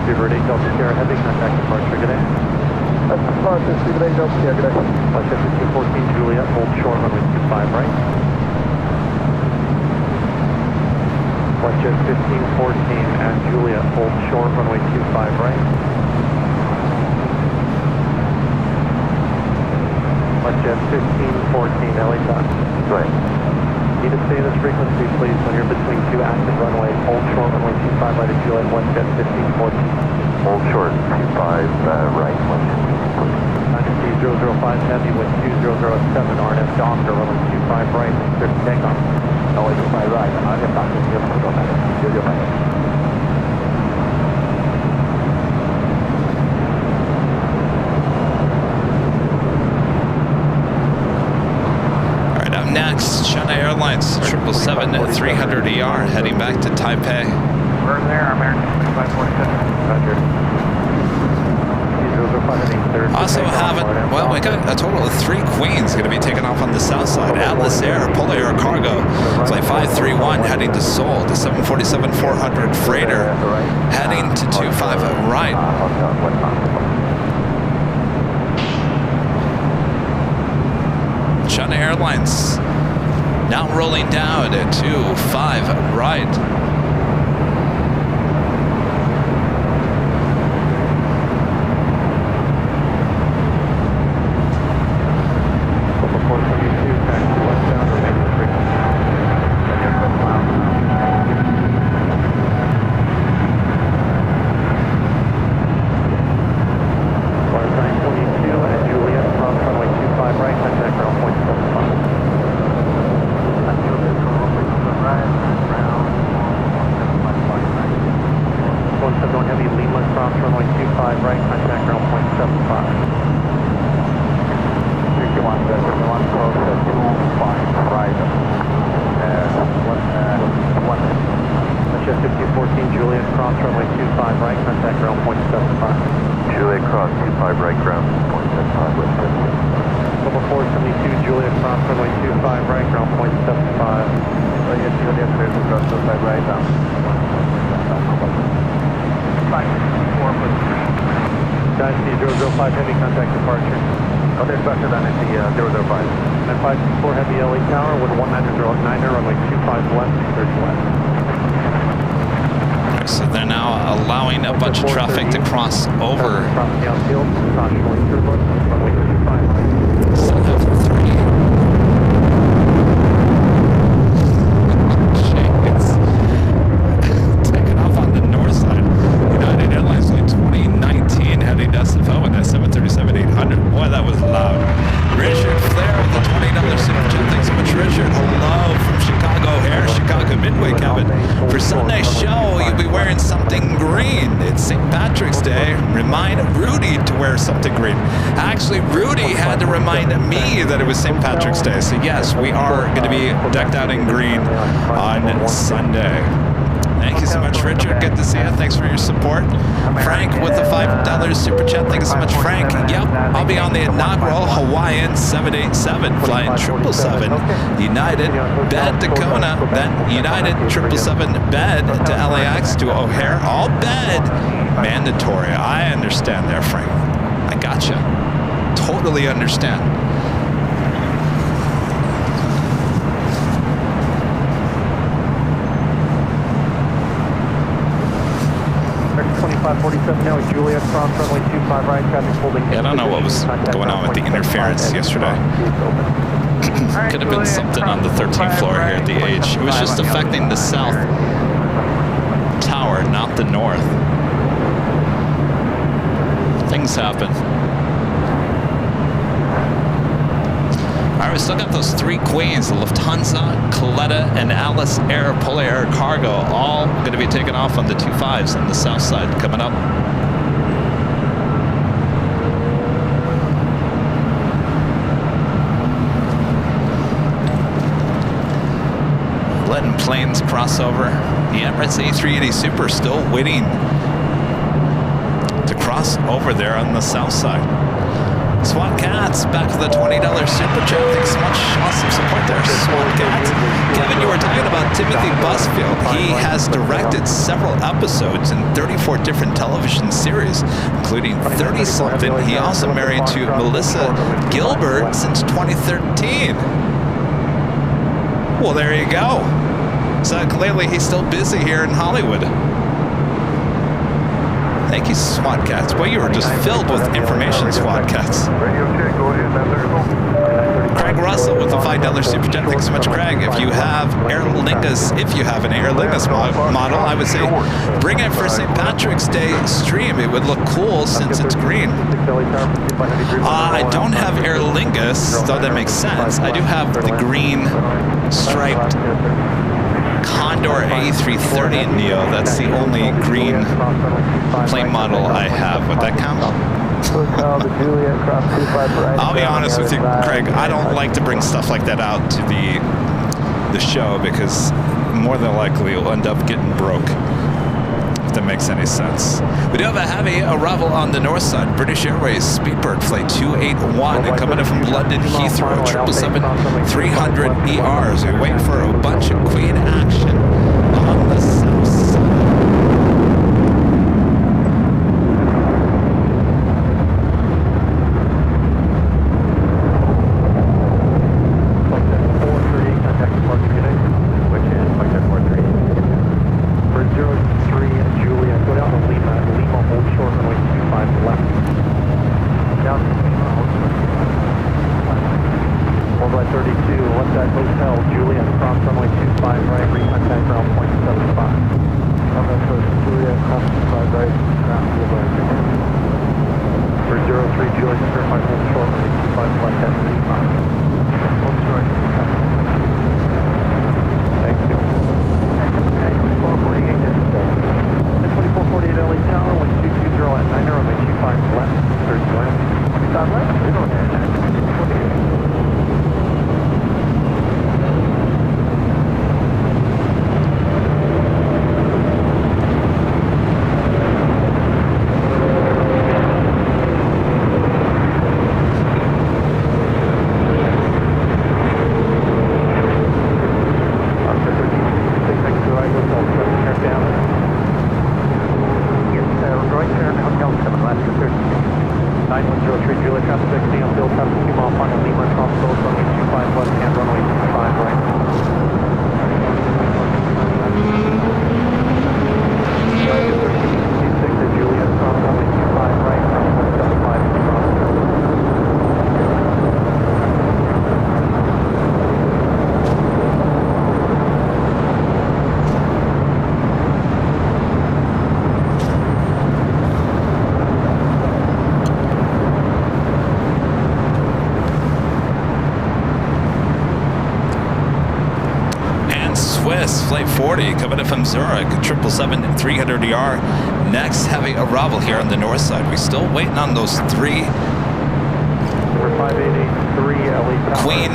Speedbird 8 Delta Sierra heavy, contact departure, good day. That's departure, Speedbird 8 Delta Sierra, good day. Watch at 1514 Juliet, hold short, runway 25 right. Watch at 1514 at Juliet, hold short, runway 25 right. Watch at 1514, LA Tower. Right. Need to stay in this frequency, please, when you're between two active runways. Hold short, runway 25 right at Juliet, watch at 1514. Hold short, 25 right, watch at 1514. 005 heavy, wind 2007, RNF Docker, runway 25 right, clear to takeoff. LA 25 right, RNF Docker, 005. Next, China Airlines 777 300 ER heading back to Taipei. We're there, American 2547. Roger. Also having, well, we got a total of 3 Queens going to be taking off on the south side. Atlas Air, Polar Air Cargo, flight 531 heading to Seoul, the 747-400 freighter heading to 25 right. China Airlines now rolling down at 25 right. So they're now allowing a bunch of traffic to cross over. Taking off on the north side. United Airlines flight 2019 heading to SFO in that 737-800. Boy, that was loud. Richard Flair with the $20 super chat. Thanks so much, Richard. Hello from Chicago Air, Chicago Midway cabin. For Sunday's show, you'll be wearing something green. It's St. Patrick's Day. Remind Rudy to wear something green. Actually, Rudy had to remind me that it was St. Patrick's Day. So yes, we are going to be decked out in green on Sunday. Thank you so much, Richard. Good to see you. Thanks for your support. Frank with the $5 super chat. Thank you so much, Frank. Yep, I'll be on the inaugural Hawaiian 787 flying 777 United bed to Kona, then United 777 bed to LAX to O'Hare. All bed mandatory. I understand there, Frank. I gotcha. Totally understand. 2547 now, Juliet, cross runway 25 right, traffic holding. Yeah, I don't know what was going on with the interference yesterday. Could have been something on the 13th floor here at the H. It was just affecting the south tower, not the north. Things happen. All right, we still got those 3 Queens, the Lufthansa, Coletta, and Alice Air, Polar Air Cargo, all going to be taking off on the 25s on the south side coming up. Letting planes cross over. The Emirates A380 Super still waiting to cross over there on the south side. SWAT Cats, back to the $20 super chat. Thanks so much. Awesome support there, SWAT Cats. Kevin, you were talking about Timothy Busfield. He has directed several episodes in 34 different television series, including 30-something. He also married to Melissa Gilbert since 2013. Well, there you go. So clearly he's still busy here in Hollywood. Thank you, SWAT Cats. Boy, you were just filled with information, SWAT Cats. Craig Russell with the $5 super chat. Thanks so much, Craig. If you have Aer Lingus, an Aer Lingus model, I would say bring it for St. Patrick's Day stream. It would look cool since it's green. I don't have Aer Lingus, though that makes sense. I do have the green striped Condor A330 Neo. That's the only green plane model I have. Would that count? I'll be honest with you, Craig. I don't like to bring stuff like that out to the show because more than likely will end up getting broke. If that makes any sense. We do have a heavy arrival on the north side. British Airways Speedbird Flight 281 coming in from London Heathrow, 777-300 ERs. We wait for a bunch of Queen action on the south side. Flight 40 coming in from Zurich, 777-300ER. Next heavy arrival here on the north side. We're still waiting on those three Queen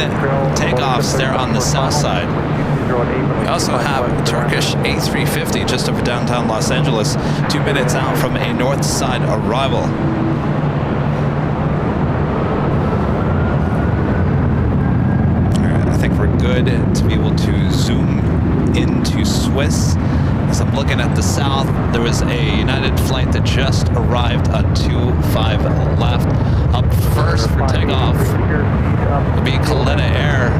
takeoffs there on the south side. We also have Turkish A350 just over downtown Los Angeles, 2 minutes out from a north side arrival. I think we're good to be able to zoom into Swiss. As I'm looking at the south, there was a United flight that just arrived on 25 left. Up first for takeoff will be Coletta Air.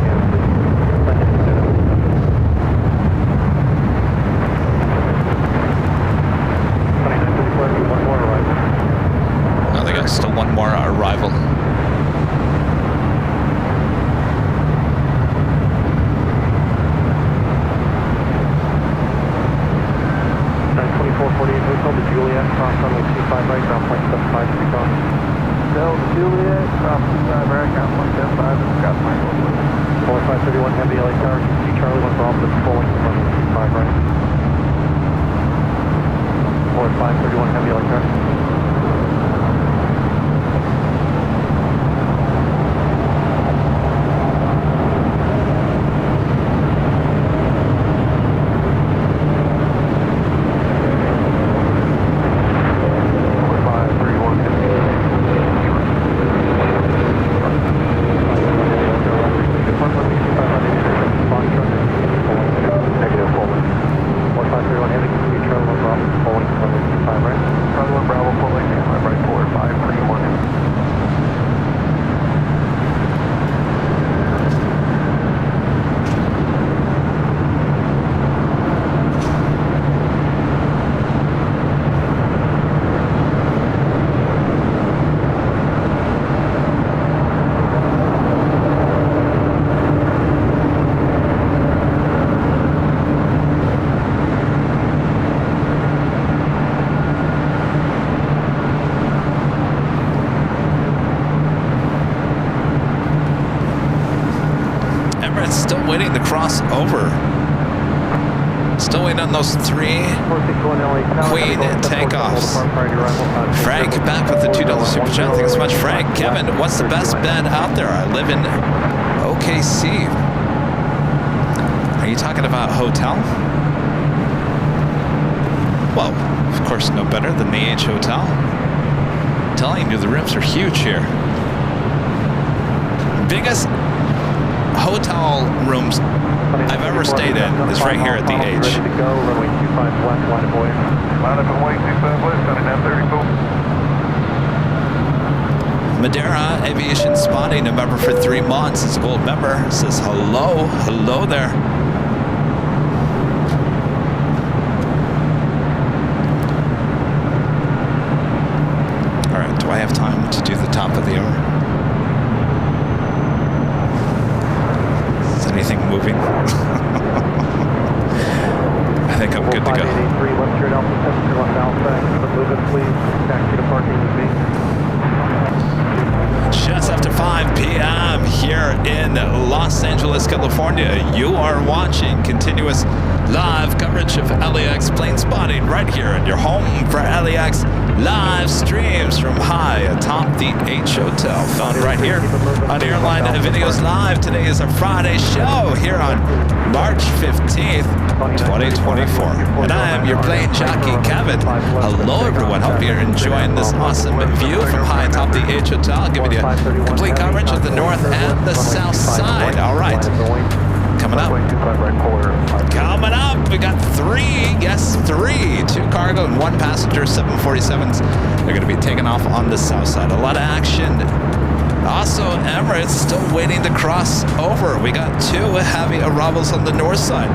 Oh, they got still one more arrival. Juliet, cross runway 25 right, ground point 75 to be gone. Delta Juliet, cross 25 right, ground point 75, and got my 4531 heavy LA tower, see Charlie 1 Bravo, that's pulling from runway 25 right. 4531 heavy LA tower. Waiting to cross over. Still waiting on those three Queen takeoffs. Frank back with the $2 super chat. Thanks so much, Frank. Kevin, what's the best bed out there? I live in OKC. Are you talking about hotel? Well, of course, no better than the H Hotel. I'm telling you, the rooms are huge here. Biggest hotel rooms I've ever stayed in is right here at the H. Ready to go, runway 25 left, line of void. Line up at 125 west, coming down 34. Madeira Aviation Spotting, a member for 3 months, is a gold member. Says hello, hello there. All right, do I have time to do the top of the hour? Is anything moving? I think I'm good to go. 5883, left turn Alpha 7, turn left Alpha, move it please, taxi to parking with me. Just after 5 p.m. here in Los Angeles, California, you are watching continuous live coverage of LAX plane spotting right here in your home for LAX live streams from high atop the H Hotel. Found right here on Airline Videos Live. Today is a Friday show here on March 15th, 2024. And I am your plane jockey, Kevin. Hello, everyone. Hope you're enjoying this awesome view from high atop the H Hotel, giving you complete coverage of the north and the south side. All right. Coming up, we got 3, yes, 3, 2 cargo and 1 passenger 747s. They're going to be taking off on the south side. A lot of action. Also, Emirates still waiting to cross over. We got 2 heavy arrivals on the north side.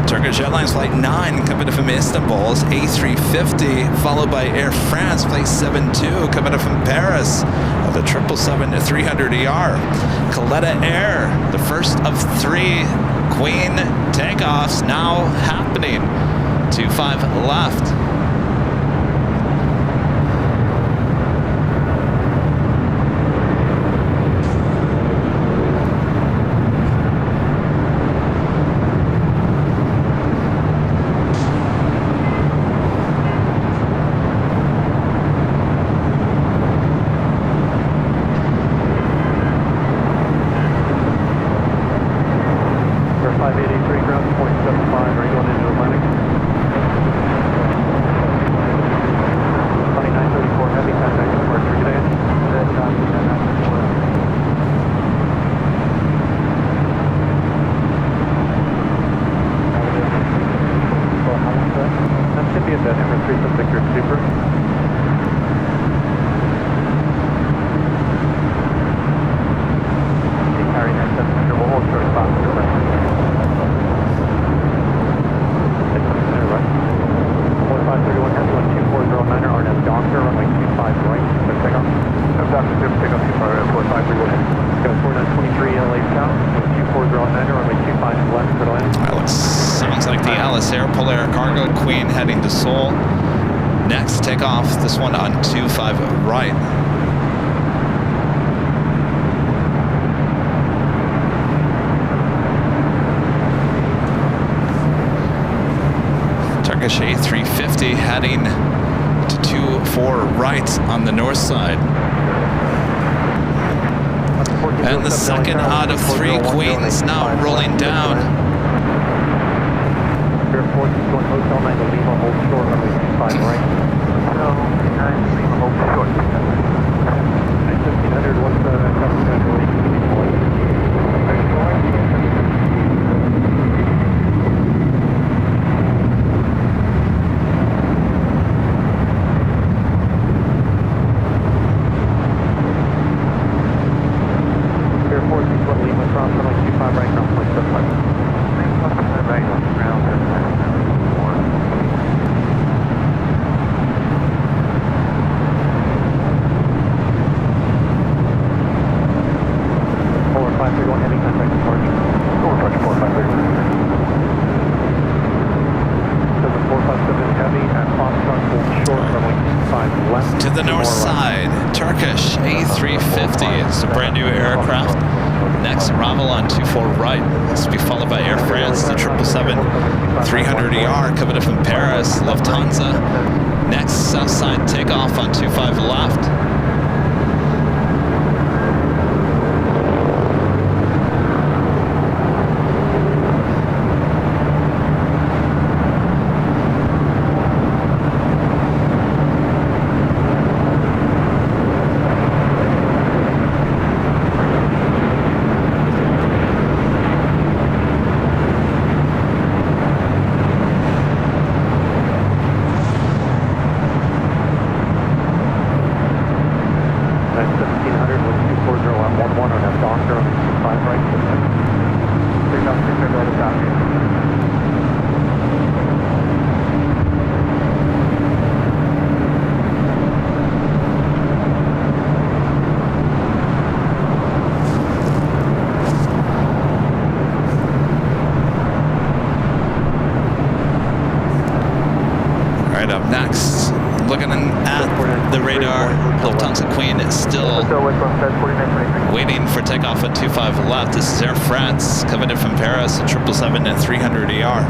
Turkish Airlines Flight 9 coming from Istanbul's A350, followed by Air France Flight 72 coming up from Paris. The 777-300ER. Coletta Air, the first of 3 Queen takeoffs now happening. 25 left. This one on 25 right. Turkish A350 heading to 24 right on the north side. And the second out of 3 Queens now rolling down. Airport is going Hotel 9 to Lima, hold short, runway 25 right. So, 9 Lima, hold short. 1500, what's the customer going? Airport is going Lima, cross runway 25 right, ground point 75. Right, ground 4531, heavy contact departure. Departure 4531. So the 457 heavy at Foxtrot, hold short, runway 5 left. To the north side, Turkish A350 is a brand new aircraft. Next arrival on 24 right. This will be followed by Air France, the 777-300ER coming up from Paris, Lufthansa. Next, south side takeoff on 25 left. right up next. Looking at the radar, Lufthansa Queen is still waiting for takeoff at 25 left. This is Air France coming in from Paris at 777 at 300 ER.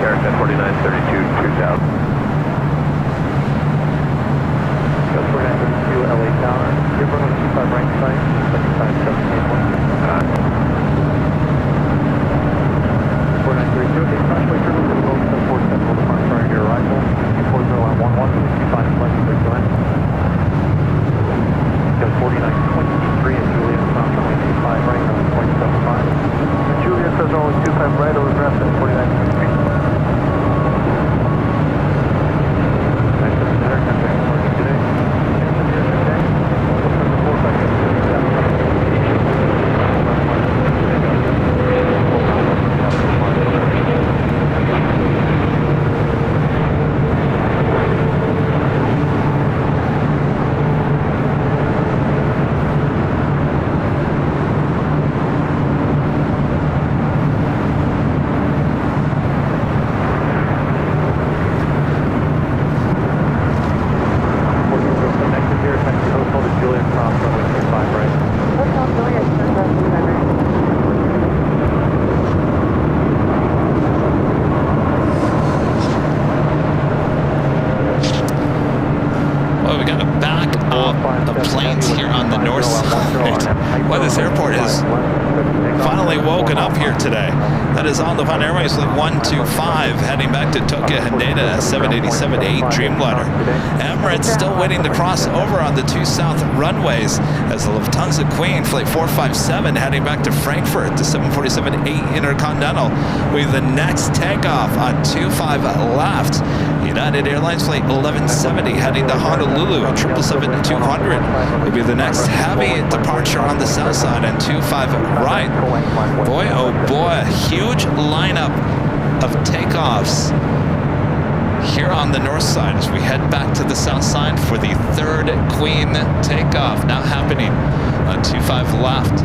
Paris at 4932, 2000. Go 4932, LA Tower. You're runway 25 right side, 75781. 4932, okay, Crossway Turbo, to Boeing 747, will depart prior to your arrival. 240 on 11, 25 left, clear to land. Go 4923 at Juliet, cross runway 25 right, runway 0.75. Juliet says runway 25 right, over draft at 4923. Heading back to Tokyo Haneda 787-8 Dreamliner. Emirates still waiting to cross over on the 2 south runways as the Lufthansa Queen Flight 457 heading back to Frankfurt to 747-8 Intercontinental with the next takeoff on 25 left. United Airlines Flight 1170 heading to Honolulu at 777-200 will be the next heavy departure on the south side and 25 right. Boy, oh boy, huge lineup of takeoffs here on the north side as we head back to the south side for the third Queen takeoff now happening on 25 left.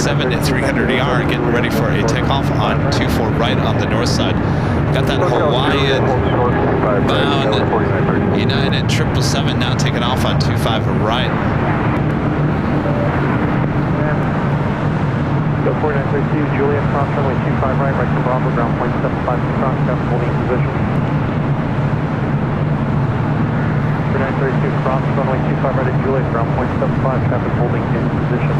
At 300 ER, getting ready for a takeoff on 24 right on the north side. Got that Hawaiian bound United 777 now taking off on 25 right. Go 4932, Juliet, cross runway 25 right, right to Bravo, ground point 75 cross, traffic holding position. 4932, cross runway 25 right at Juliet, ground point 75, traffic holding in position.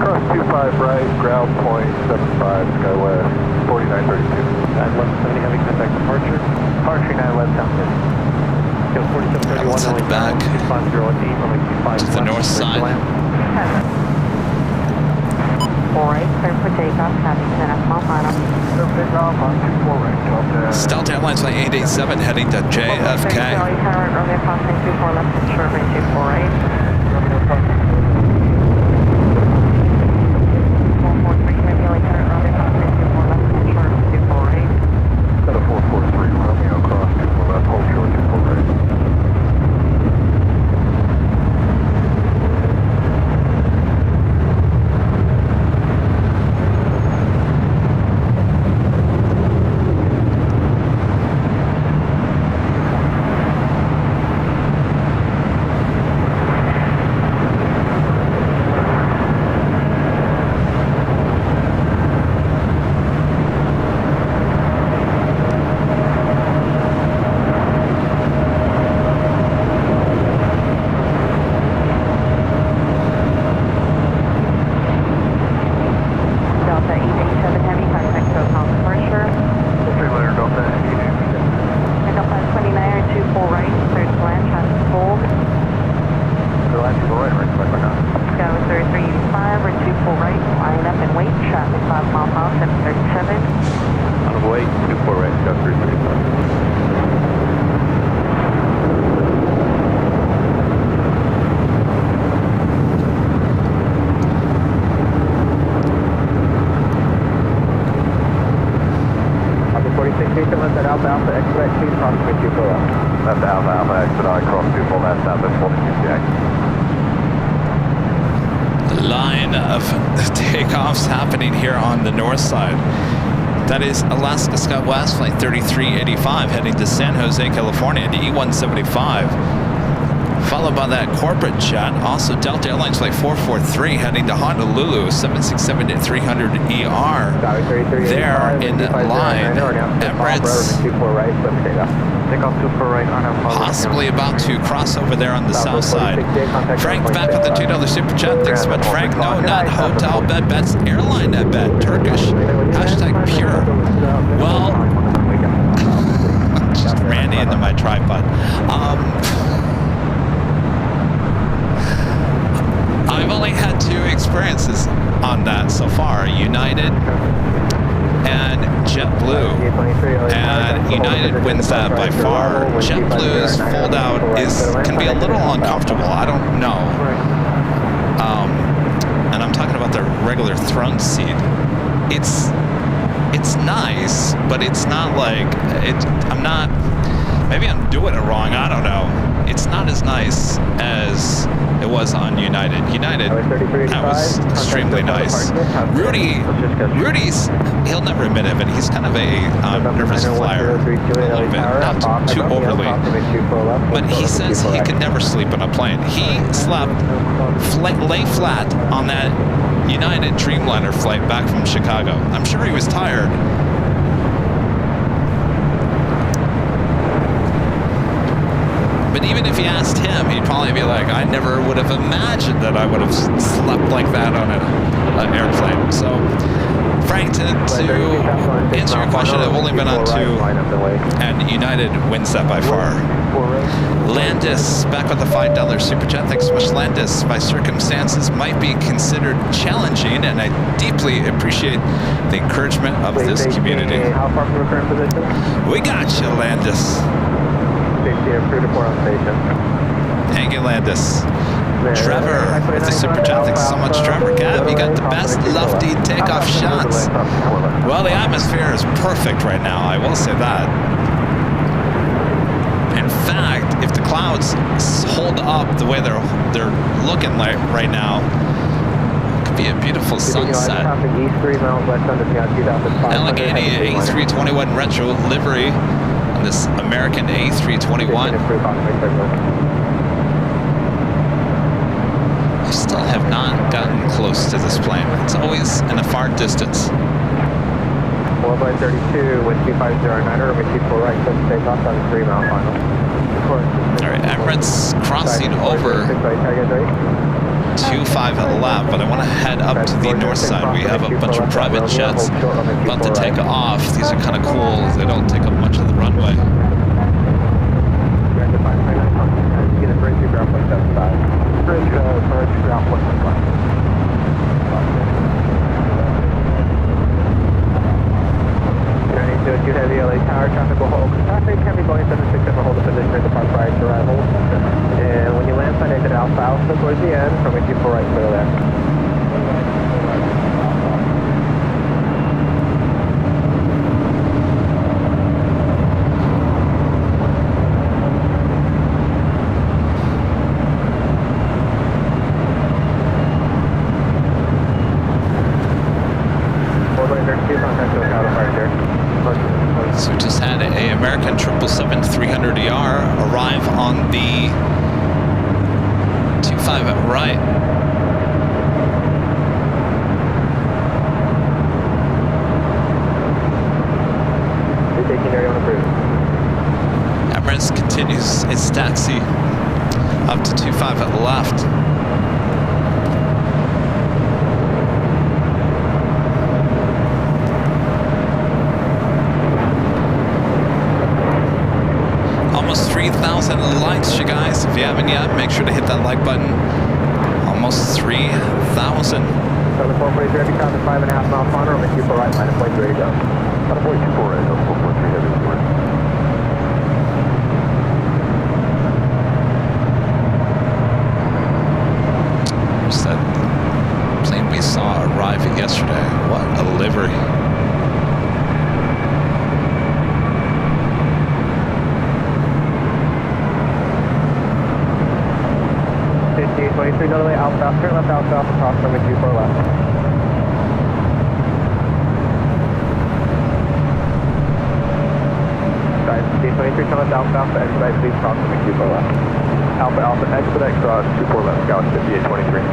Cross 25 right, ground point 75, SkyWest, 4932. 91170, heavy contact departure. Departure 911 sound good. Go 4731, let's head back 2508, runway 25 to the north side. right, clear for takeoff, traffic 10 mile final. So takeoff on 24 right, Delta. Delta Airlines flight 887 heading to JFK. Current Romeo crossing 24 left and short range 24 right. Romeo crossing. 443, heavy current Romeo crossing 24 left and short 24 right. Set of 443, Romeo cross 24 left, hold short 24 right. Delta 887 heavy, contact SoCal departure. Later, Delta. Takeoff on 29 or 24 right, clear to land, traffic hold. The last people right, right, right now. Go 3385 or 24 right, line up and wait, traffic 5 mile mile 737. On the way, 24 right, go 335. Copy 46, left at Alpha Alpha, expect please cross 24 left. Left Alpha, Alpha, exit I, cross 24 left, southwest 42 Jack. Line of takeoffs happening here on the north side. That is Alaska Sky West flight 3385 heading to San Jose, California, the E175. Followed by that corporate jet, also Delta Airlines flight 443 heading to Honolulu, 767-300ER. There in line, Emirates. 24 right, left takeoff. Takeoff 24 right, on a Possibly about to cross over there on the south side. Frank back with the $2 super chat. Thanks so much, Frank. No, not hotel bed, that's airline bed. Turkish. Hashtag pure. Well, just ran into my tripod. I've only had 2 experiences on that so far. United and JetBlue, and United wins that by far. JetBlue's fold out can be a little uncomfortable. I don't know, and I'm talking about the regular throne seat. It's nice, but it's not like it. Maybe I'm doing it wrong. I don't know. It's not as nice as it was on United. United, that was extremely nice. Rudy's, he'll never admit it, but he's kind of a nervous flyer, a little bit, not too overly. But he says he could never sleep on a plane. He slept, lay flat on that United Dreamliner flight back from Chicago. I'm sure he was tired. But even if you asked him, he'd probably be like, I never would have imagined that I would have slept like that on an airplane. So, Frank, to answer your question, I've only been on 2, and United wins that by far. Landis, back with the $5 super chat. Thanks so much, Landis. By circumstances might be considered challenging, and I deeply appreciate the encouragement of this community. How far from the current position? We got you, Landis. Thank you, Landis. Trevor with the super chat. Thanks so much, Trevor. Gav, you got the best lofty takeoff shots. Well, the atmosphere is perfect right now. I will say that. In fact, if the clouds hold up the way they're looking like right now, it could be a beautiful sunset. Allegheny A321 retro livery. This American A321. I still have not gotten close to this plane. It's always in a far distance. 432 with 2509 or with 24 right, so takeoff on 3 mile final. All right, Emirates crossing over 25 left, but I want to head up to the north side. We have a bunch of private jets about to take off. These are kind of cool. They don't take up much of the runway. tower, traffic will hold. Traffic can be going 767 will hold the position at the park prior to arrival. And when you land, find exit Alpha Alpha towards the end, from which you pull right clear there. So just had a American 777-300ER arrive on the 25 at right. Emirates continues its taxi up to 25 at left. Almost 3,000 likes, you guys. If you haven't yet, make sure to hit that like button. Almost 3,000. So the 443 heavy count is 5.5 miles on, or 24 right, minus point ready to go. On a 424 right, 443 heavy is right. There's that plane we saw arrive yesterday. What a livery. 23 Delaware, Alpha, turn left Alpha, Alpha, cross runway 24 left. Sorry, D23, turn left Alpha, Alpha, expedite, please cross runway 24 left. Alpha, Alpha, expedite, cross 24 left, Scout 5823.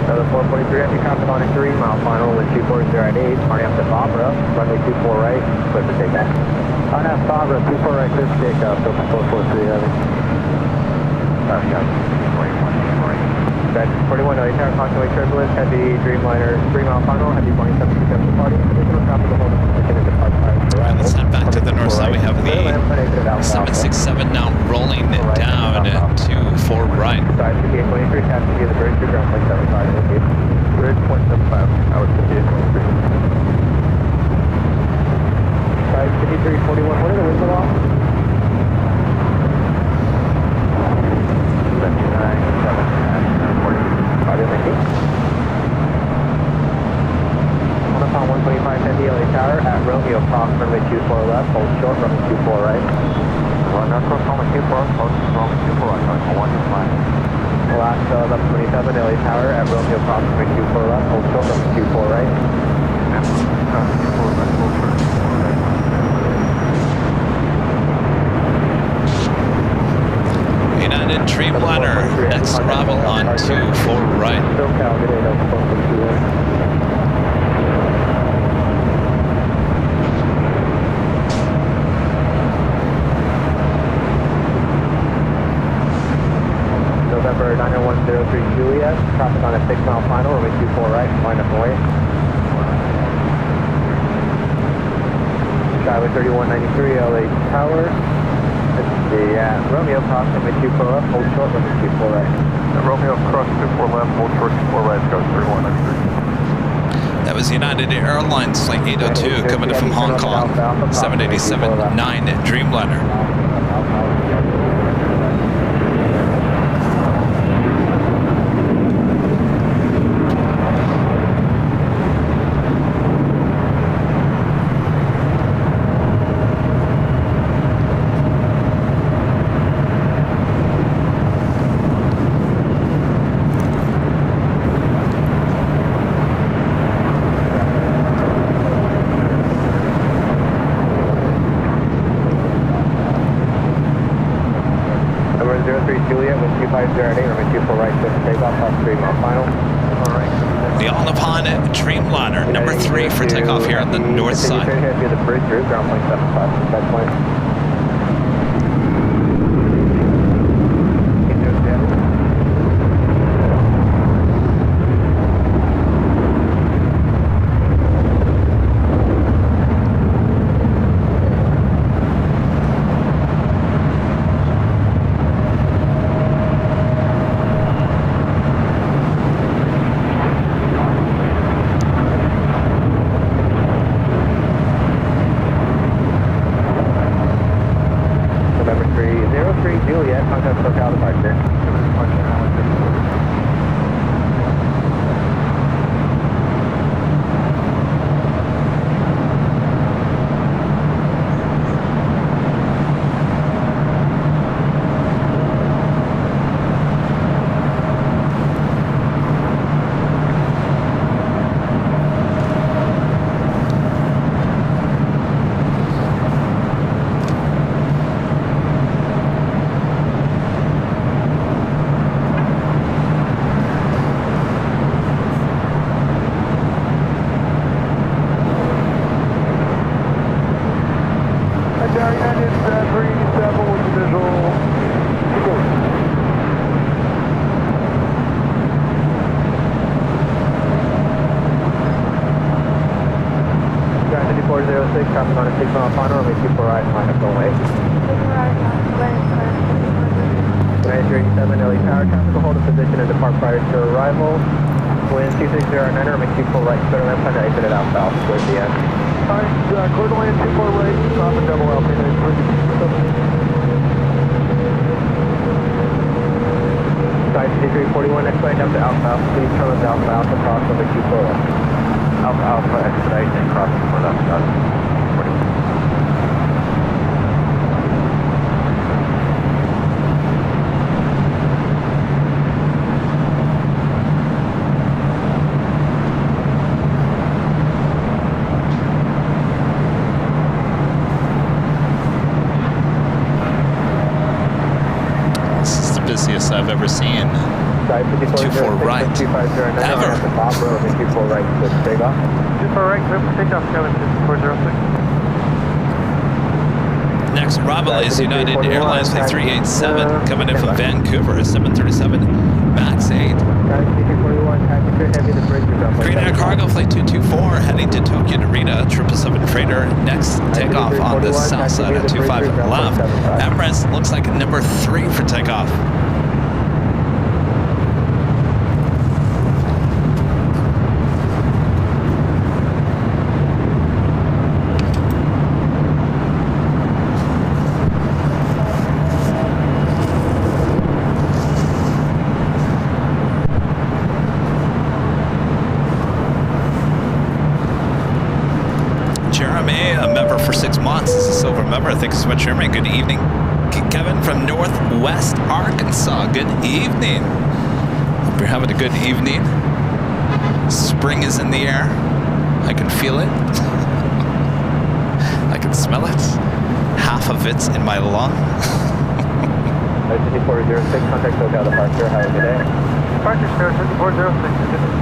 Another 443, empty traffic on a 3 mile final with 240 at 8, Arnie up to Barbara, runway 24 right, clear for takeoff. On that Barbara, 24 right, clear for takeoff, open 443 heavy. That's 41, no, tower, constantly turbulence, heavy Dreamliner, 3 mile final, heavy 2727 departing, additional traffic will hold the position at depart prior to arrival. Let's head back to the north side. We have the 767 now rolling down to 4 right. Side 5823, taxi via the bridge to ground point 75, okay. Bridge point 75, hours 5823. Side 5341, what are the winds off? 125 LA Tower at Romeo, cross runway 24 left, hold short, runway 24 right. Run north coast, runway 24, close, runway 24 right, runway 125. Last up 27 LA Tower at Romeo, cross runway 24 left, hold short, runway 24 right. United Dreamliner, next arrival on 24 right. November 90103 Juliet, traffic on a 6 mile final, runway 24 right, line up away. Skyway 3193 LA Tower. The Romeo cross runway 24 left, hold short runway 24 right. Romeo cross 24 left, hold short 24 right, Skyway 3193. That was United Airlines Flight 802 coming in from Hong Kong, 787-9 Dreamliner. Juliet with 2508, runway 24 right, clear for takeoff, off 3 mile final. The all-upon Dreamliner, number 3 for takeoff here on the north side. Via the bridge through ground point 75, that point. traffic on a 6 mile final, runway 24 right, line up runway. United 387, LA Tower, traffic will hold a position and depart prior to arrival. Wind 2609, runway 24 right, clear left, time to exit at outbound towards the end. Alright, clear to land 24 right, stop and double LP, Side 5341, expedite up to Alpha. Please turn left Alpha, Alpha cross over 24 left. Alpha, Alpha, expedite and cross 24 left, start. 40. Busiest I've ever seen. 24 right. Ever. 24 right, switch takeoff. 24 right, clear for takeoff, Kevin, 406. Next arrival is United Airlines Flight 387 coming in from Vancouver, 737 MAX 8. Green Air Cargo Flight 224 heading to Tokyo Narita, 777 freighter. Next takeoff on the south side at 25 left. Emirates looks like number 3 for takeoff. For 6 months as a silver member. Thanks so much, Sherman. Good evening. Kevin from Northwest Arkansas. Good evening. Hope you're having a good evening. Spring is in the air. I can feel it. I can smell it. Half of it's in my lung. 5406, contact SoCal departure. How are you today? Departure, sir, 5406.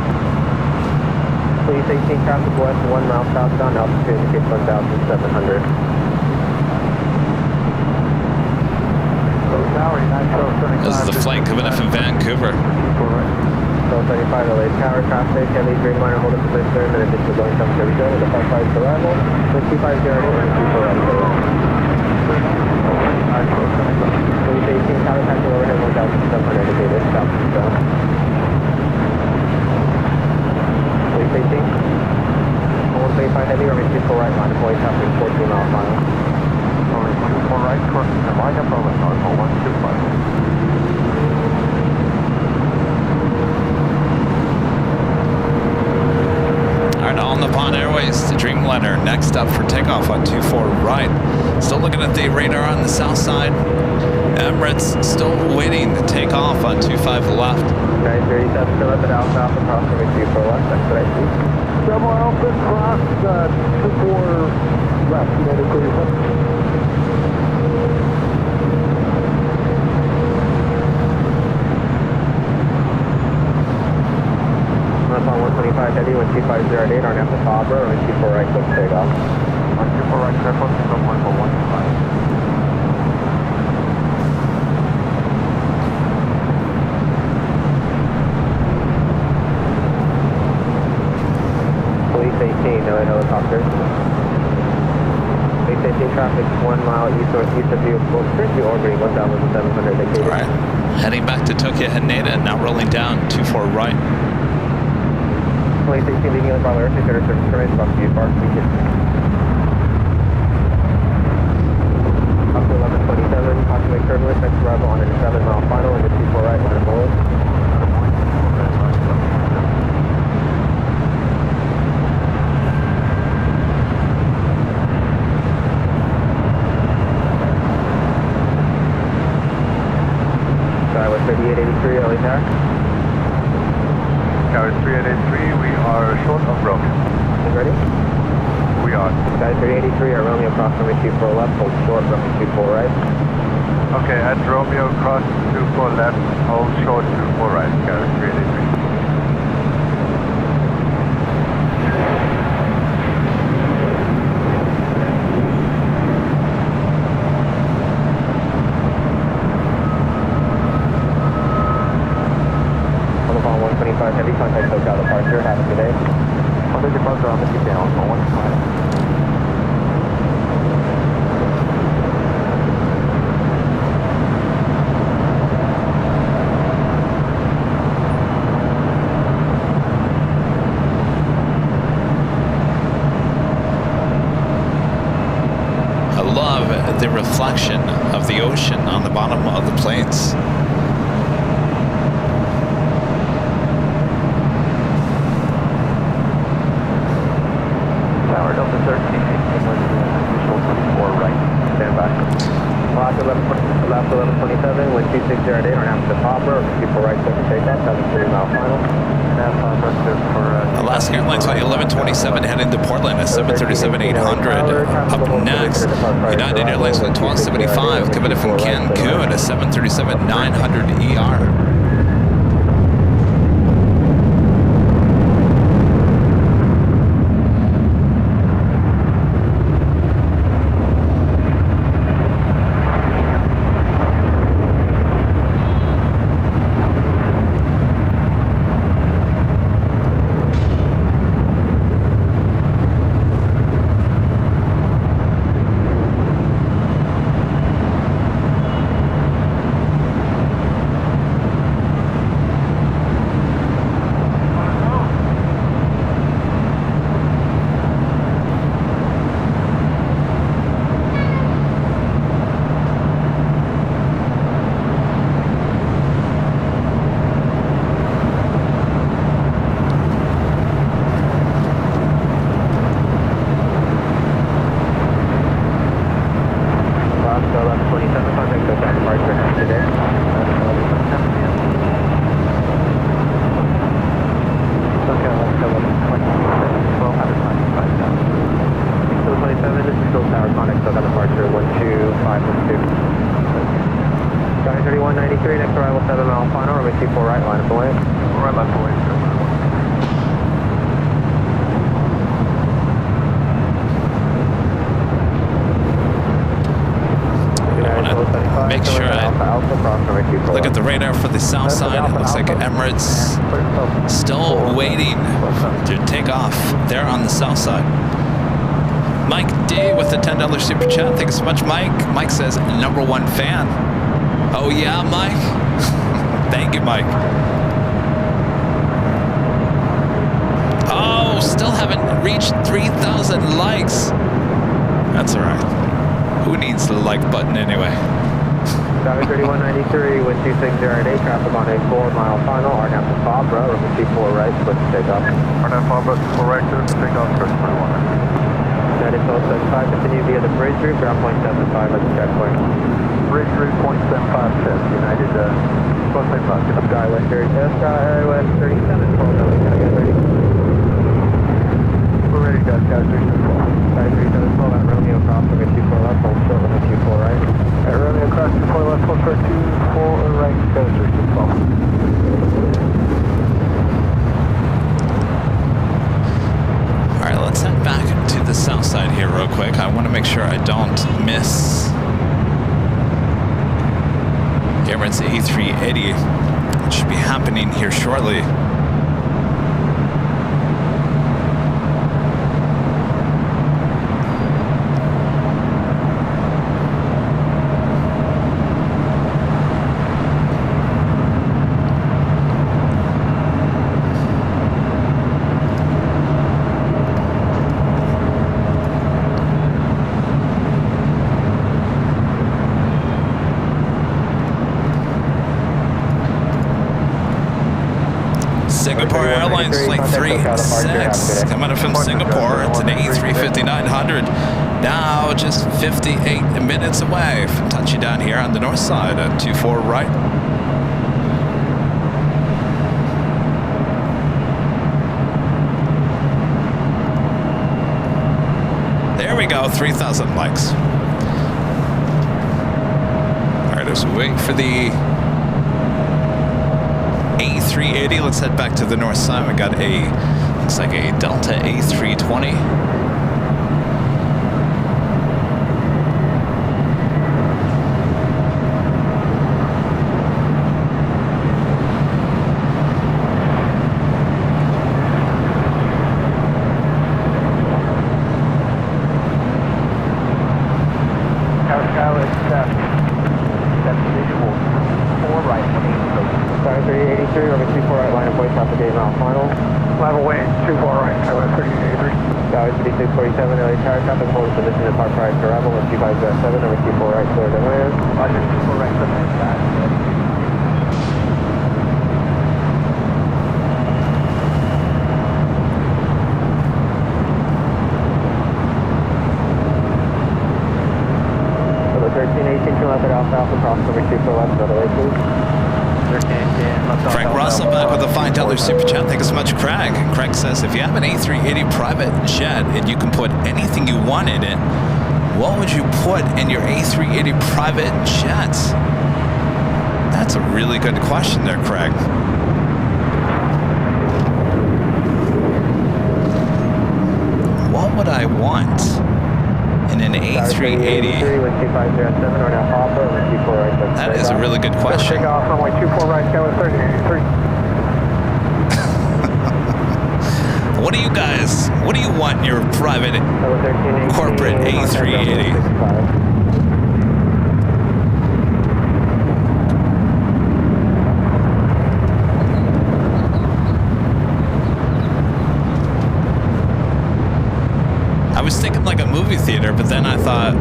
Please 18 traffic west, 1 mile southbound, altitude indicates 1,700. This is the flight coming up from Vancouver. 1235 LA Tower, traffic, heavy green liner, hold up position, and additional going 730 with the 55 to arrival, with 250 and 24 right to Please 18 tower, taxi overhead, 1,700 indicated, south. 18. 135 heavy, runway 24 right, line deploy, traffic 14 mile final. Runway 24 right, crossing the line up over North 125. Alright, on the Pond Airways to Dreamliner. Next up for takeoff on 24 right. Still looking at the radar on the south side. Emirates still waiting to take off on 25 left. 937, still up at Alpha, Alpha cross runway 24 left, expedite please. Double Alpha cross 24 left, United 37. On 125 heavy, 12508, on Alpha Fabra, runway 24 right, quick takeoff. On 24 right, clear for 115. Police 18, no helicopter. Police 18, traffic 1 mile east of you, currently orbiting 1,700 indicated. Alright, heading back to Tokyo Haneda, now rolling down 24 right. Police 18, leading on Bravo Earth, consider service permit, from view park, weekend. Up to 1127, possibly turbulence, next arrival on a 7 mile final, into 24 right, line of forward. Tower 3883, LA Tower. Tower 3883, we are short of Romeo. Ready? We are. Tower 3883, our Romeo cross runway 24 left, hold short, runway 24 right. Okay, at Romeo, cross 24 left, hold short 24 right, Tower 3883. Heavy contact SoCal departure, have a good day. On the departure on the down on 15. reflection of the ocean on the bottom of the planes. Tower Delta 13, initial 24 right, stand by. Last 1127, wind 2608 on after the popper, 24 right, second takeoff, 73 mile final. Alaska Airlines Flight 1127 heading to Portland at 737-800. Up next, United Airlines Flight 1275 coming in from Cancun at 737-900ER. Make sure I look at the radar for the south side. It looks like Emirates still waiting to take off there on the south side. Mike D with the $10 super chat. Thanks so much, Mike. Mike says, #1 fan. Oh yeah, Mike? Thank you, Mike. Oh, still haven't reached 3,000 likes. That's all right. Who needs the like button anyway? Tower 3193, wind 2608, traffic on a 4 mile final, RNAV to Fabra, runway 24 right, split to take off. RNAV Fabra, 24 right, clear to take off, first 21. United 1275, continue via the bridge route, ground point 75 at the checkpoint. Bridge route, point 75, United 1275, get the Skywest 30, Skywest 37, 12, ready. We're ready, guys, Sky 3712 at Romeo cross, runway 24 left, hold short, runway 24 right. At Romeo cross, 24 left, hold short, 24 right, Sky 3712. All right, let's head back to the south side here real quick. I want to make sure I don't miss Emirates A380, which should be happening here shortly. Singapore Airlines Flight 36 coming in from Singapore. It's an A350-900. Now just 58 minutes away from touching down here on the north side at 24 right. There we go, 3,000 likes. All right, as we wait for the A380, let's head back to the north side. We got looks like a Delta A320. Sky 3883, runway 24 right, line of way, traffic 8 mile final. level wind, 24 right, Tower 3883. Tower 3647, LA Tower, traffic hold position at Park Price arrival, 12507, number 24 right, clear to land. Roger, 24 right, 795. Craig Russell back with a $5 super chat. Thank you so much, Craig. Craig says, if you have an A380 private jet and you can put anything you want in it, what would you put in your A380 private jet? That's a really good question there, Craig. What would I want in an A380? That is a really good question. Take off runway 24 right, Tower 3883. What do you want in your private corporate A380? I was thinking like a movie theater, but then I thought,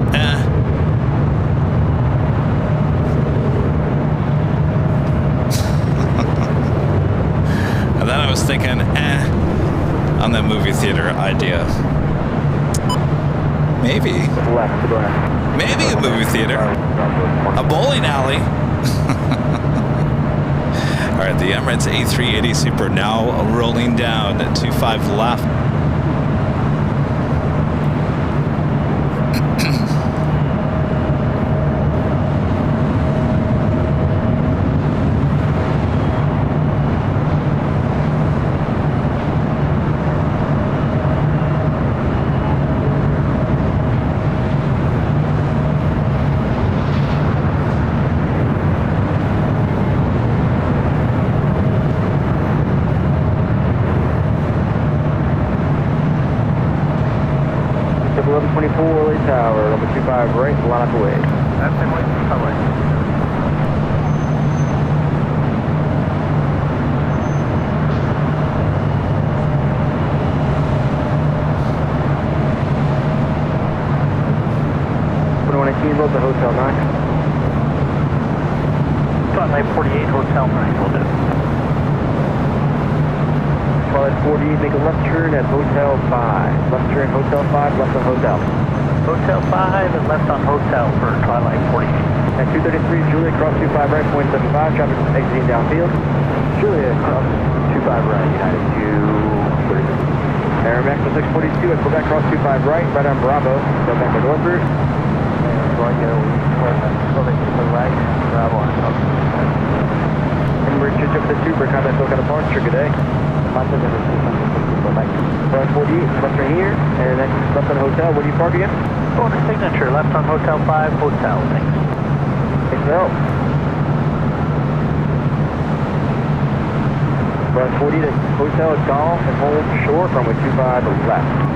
And then I was thinking, on that movie theater idea. Maybe a movie theater. A bowling alley. All right, the Emirates A380 Super now rolling down at 25 left. Tower, number 25 right, line up away. That's the way, highway. Load the Hotel 9. Flight 48, Hotel 9, will do. Flight 48, make a left turn at Hotel 5. Left turn, Hotel 5, left on Hotel. Hotel 5 and left on Hotel for Twilight 48. At 233, Julia, cross 25 right, point 75, traffic exiting downfield. Julia, cross 25 right, United 233. Air Max 642 at Quebec, cross 25 right, right on Bravo, go back to north route. Right, go right, Bravo on top. And we're just up the super, contact local departure, good day. Flight 48, left turn here, and then left on Hotel, where do you park again? Going to signature, left on Hotel 5, Hotel, thanks. Thanks for help. Flight 40 to Hotel Golf and hold short, runway 25 left.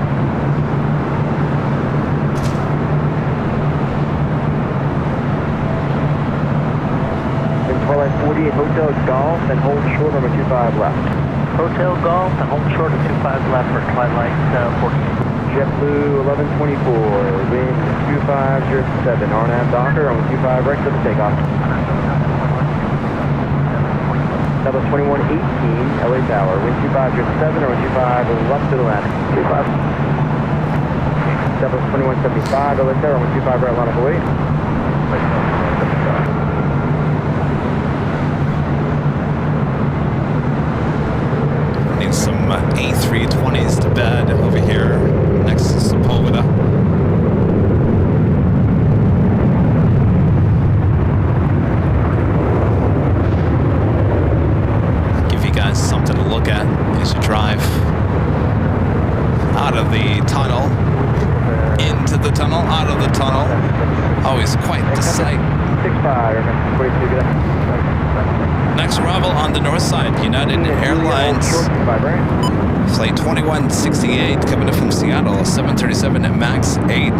Twilight 48, Hotel Golf, and hold short, number 25 left. Hotel Golf, and hold short at 25 left for Twilight 48. JetBlue 1124, wind 2507, RNAV Docker on 25 right to the takeoff. Double 2118, LA Tower, wind 2507, or 25 left to the landing. 25. Double 2175, LA Tower, 125 right, line up away. Some A320s to bed over here next to Sepulveda. Give you guys something to look at as you drive out of the tunnel, into the tunnel, out of the tunnel. Always quite the sight. 65, Next arrival on the north side, United Airlines Flight 2168 coming in from Seattle, 737 at MAX 8.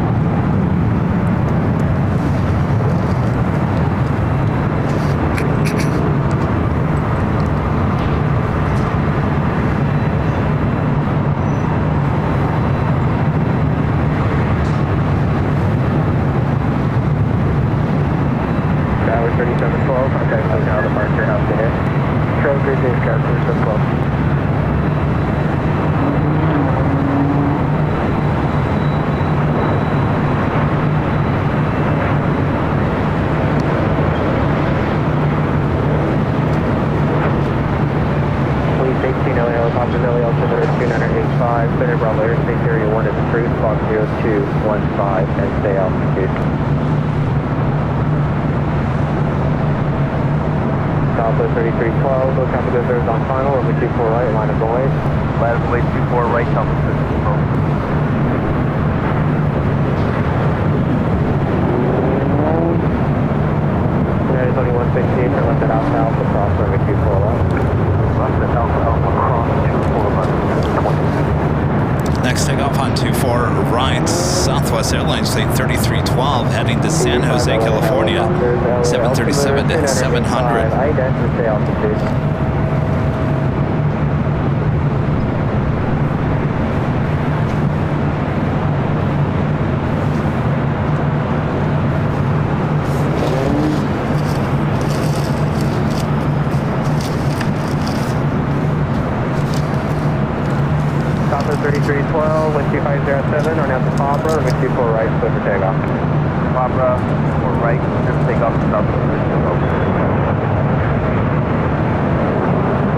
Possibility altimeter 2985, clear Bravo airspace area 1 is approved, Fox 0215, and stay altitude. Southwest 3312, low traffic observed on final, runway 24 right, line of noise. Runway 24 right, Southwest 34. There's only 116 for left at Alpha Alpha, cross runway 24 left. Left at Alpha Alpha, cross 24 left, 20. Next takeoff on 24 right, Southwest Airlines flight 3312 heading to San Jose, California, 737 to 700. Stay altitude. Southwest 3312, wind 2507, on out to Fabra, runway 24 right, clear for takeoff. Fabra, 24 right, just take off to Southwest 3312.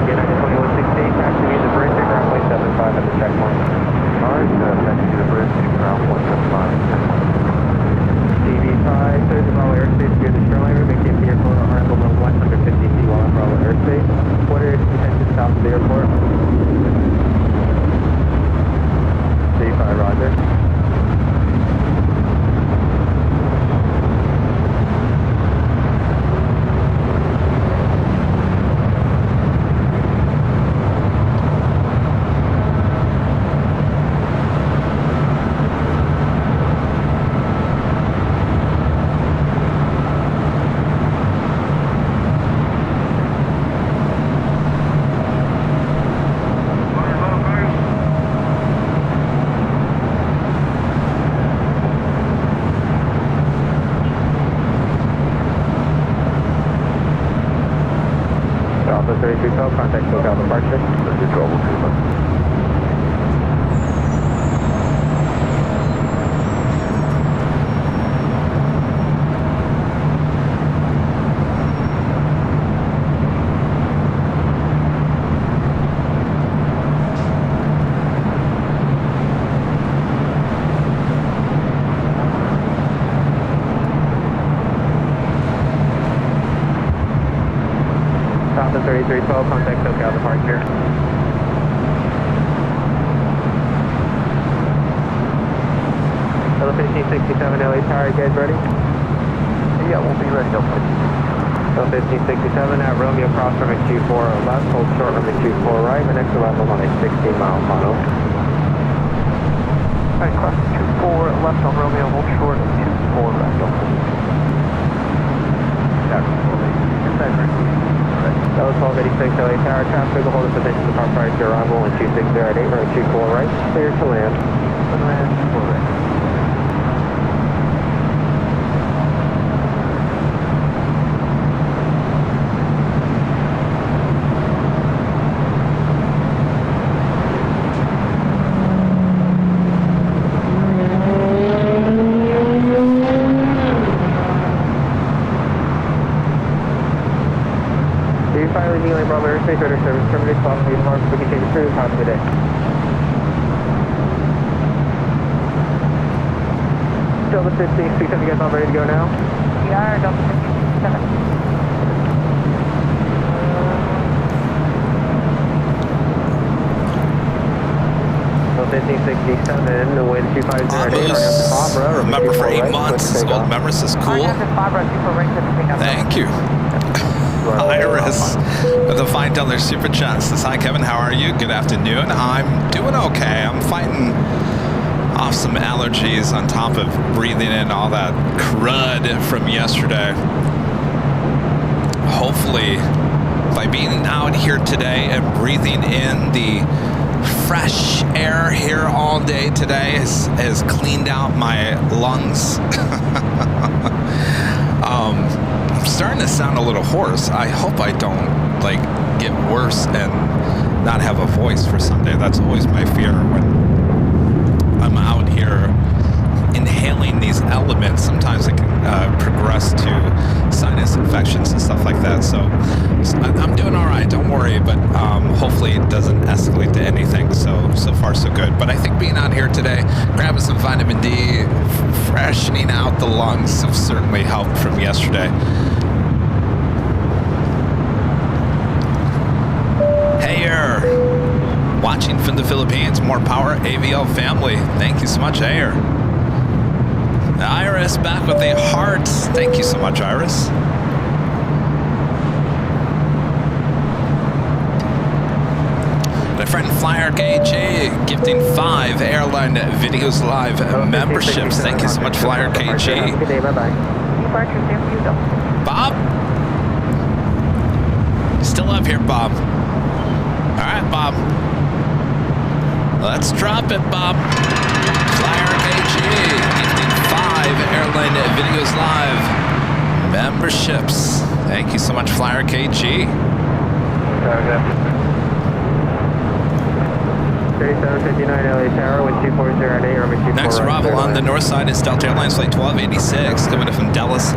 United 2116, taxi to the bridge, ground point 75 at the checkpoint. Alright, taxi to the bridge, ground 175. TV5, clear the Bravo airspace via the shoreline route, maintain the airport on Article 150 feet while on Bravo airspace. Quarter is detention south of the airport. TV5, roger. Alpha 3312, contact SoCal departure. 3212. Alpha 3312, contact SoCal departure. Hello 1567 LA Tower, you guys ready? Yeah, we'll be ready, Delta. Hello 1567 at Romeo, cross runway 24 left, hold short runway 24 right, the next level on a 16-mile funnel. Alright, cross 24 left on Romeo, hold short, 24 right, Delta. That was 1286 LA Tower, traffic, hold a position to park prior to your arrival in 2608, runway 24 right, clear to land. Land, 24 right. Finally, Nealing Bravo airspace, radar service terminated, clock lead marks, we can change the crew, have a good day. Delta 1567, you guys all ready to go now? We are Delta 1567. Delta 1567, the wind 2508, Member for 8 months. Old members is cool. Thank you. Iris with a $5 super chat says, hi Kevin, how are you? Good afternoon. I'm doing okay. I'm fighting off some allergies on top of breathing in all that crud from yesterday. Hopefully by being out here today and breathing in the fresh air here all day today has cleaned out my lungs. I'm starting to sound a little hoarse. I hope I don't like get worse and not have a voice for Sunday. That's always my fear when I'm out here inhaling these elements, sometimes it can progress to sinus infections and stuff like that. So I'm doing all right, don't worry, but hopefully it doesn't escalate to anything. So far so good. But I think being out here today, grabbing some vitamin D, freshening out the lungs have certainly helped from yesterday. Watching from the Philippines, more power, AVL family. Thank you so much, Air. Iris back with a heart. Thank you so much, Iris. My friend Flyer KG gifting 5 Airline Videos Live memberships. Thank you so much, Flyer KG. Good day, bye-bye. Departure, same for you, though. Bob? Still up here, Bob. All right, Bob. Let's drop it, Bob. Flyer KG gifting 5 Airline Videos Live memberships. Thank you so much, Flyer KG. 3759 LA Tower, wind 240 at 8, runway 24. Next arrival on the north side is Delta Airlines Flight 1286 coming in from Dallas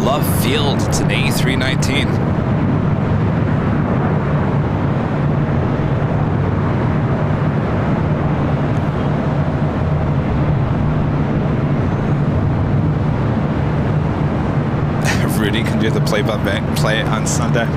Love Field. It's an A319. Rudy can do the play-by-play on Sunday.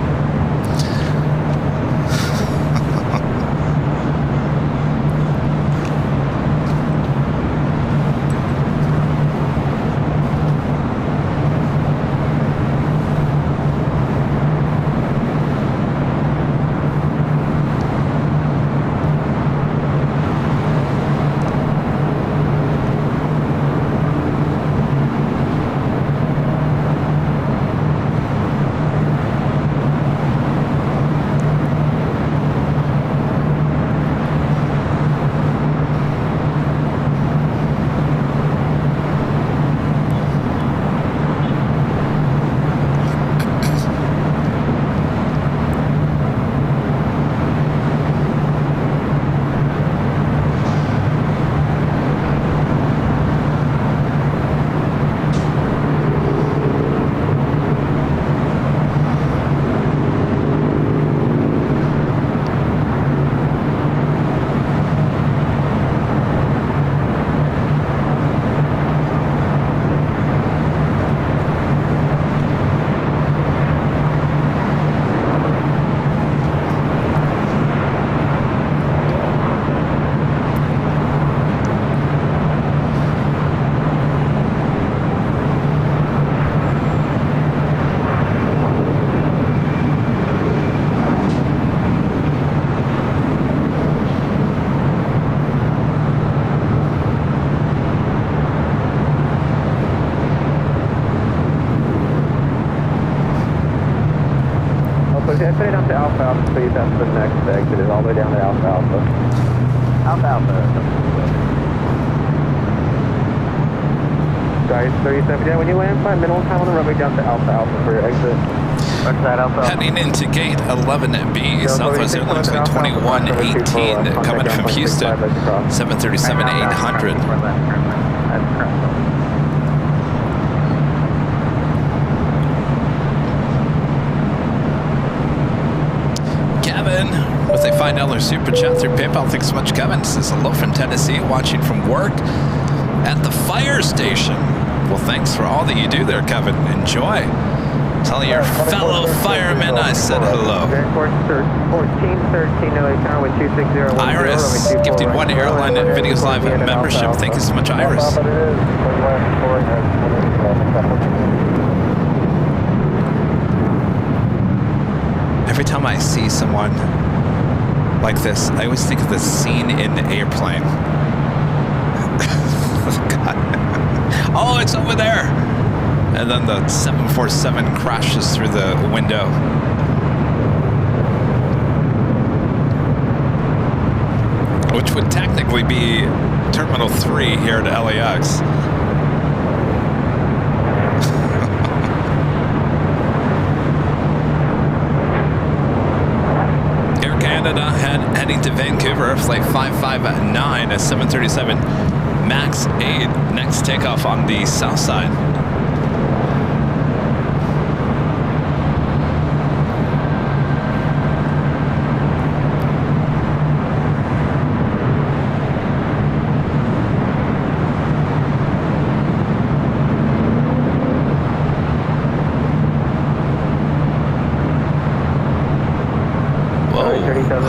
Okay, put it down to Alpha Alpha, please. That's the next exit. It's all the way down to Alpha Alpha. Alpha Alpha. Guys, 37. Yeah, when you land, find minimum time on the runway down to Alpha Alpha for your exit. What's that, Alpha? Heading into gate 11B, Southwest Airlines Flight 2118 coming from Houston, 737-800. Kevin with a $5 super chat through PayPal. Thanks so much, Kevin. Says hello from Tennessee, watching from work at the fire station. Well, thanks for all that you do there, Kevin. Enjoy. Tell your fellow firemen I said hello. Iris gifting 1 Airline Videos Live membership. Thank you so much, Iris. Every time I see someone like this, I always think of the scene in Airplane. God. Oh, it's over there. And then the 747 crashes through the window. Which would technically be Terminal 3 here at LAX. Air Canada heading to Vancouver, flight 559 at 737 Max 8, next takeoff on the south side.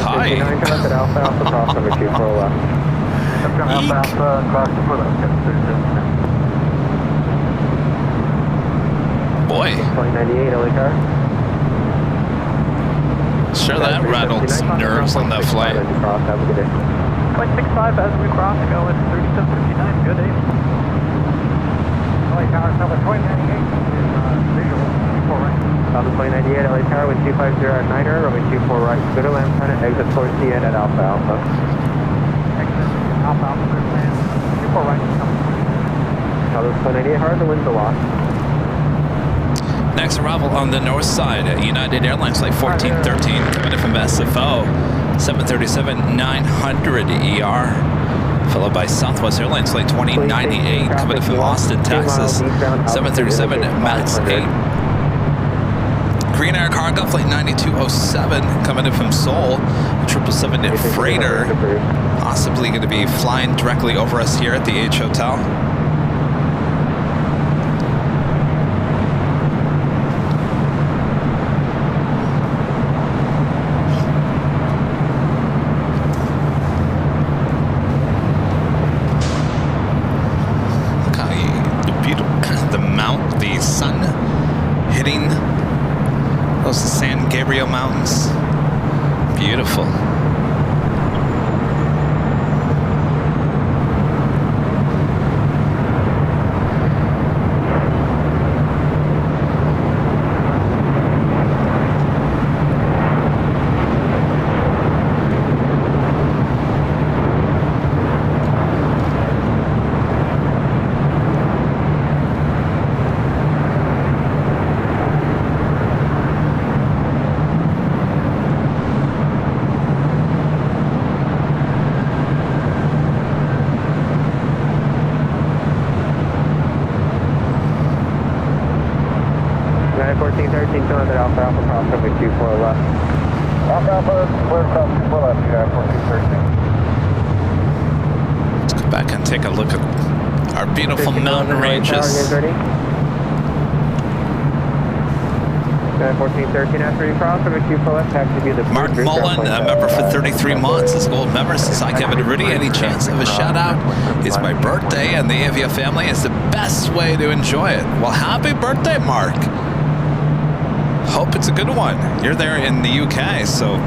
Hi. Come up at Alpha Alpha cross number 24 left. Alpha Alpha, cross 24 left, 37. Boy, 2098 LA car. sure that rattled nerves on that flight. Cross, have a good day. 0.65 as we cross, going 3759, good day. LA Tower, number 2098 is visual, 24 right. Southern 2098 LA Tower, wind 250 at 9er, runway 24 right. Go to land, trying to exit towards the end at Alpha Alpha. Exit, Alpha Alpha, clear plan, 24 right. Southern 2098 hard, the wind's a lot. Next arrival on the north side at United Airlines flight 1413 coming in from SFO 737-900 ER, followed by Southwest Airlines flight 2098 coming in from Austin, Texas 737 MAX 8. Korean Air Cargo flight 9207 coming in from Seoul, 777 freighter, possibly going to be flying directly over us here at the H Hotel. The sun hitting those San Gabriel Mountains. Beautiful. Alpha Alpha cross over 24 left. Alpha Alpha, clear cross 24 left, United 1413. Let's go back and take a look at our beautiful mountain ranges. 1413 after you cross over 24 left, taxi view the Mark Mullen, a member for 33 months, is a gold member. Says, hi Kevin and Rudy, any chance of a shout out? It's my birthday and the Avia family is the best way to enjoy it. Well, happy birthday, Mark. Hope it's a good one. You're there in the UK, so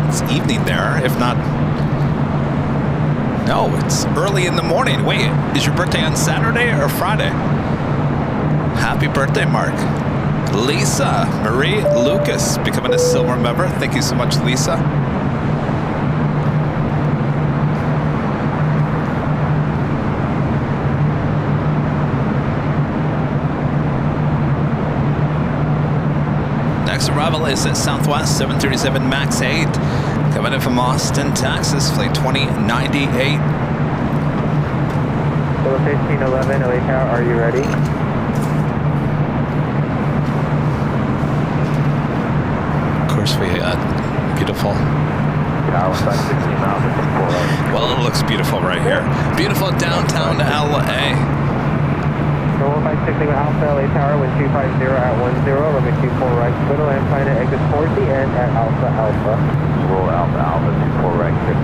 it's evening there, if not. No, it's early in the morning. Wait, is your birthday on Saturday or Friday? Happy birthday, Mark. Lisa Marie Lucas becoming a silver member. Thank you so much, Lisa. Next arrival is at Southwest 737 MAX 8 coming in from Austin, Texas, flight 2098. 1511 LA Tower, are you ready? Of course, we had beautiful. Well, it looks beautiful right here. Beautiful downtown LA. So 156 Alpha LA Tower, wind 250 at 10, runway 24 right, go to land, find an exit towards the end at Alpha Alpha. Roll Alpha Alpha 24 right, 6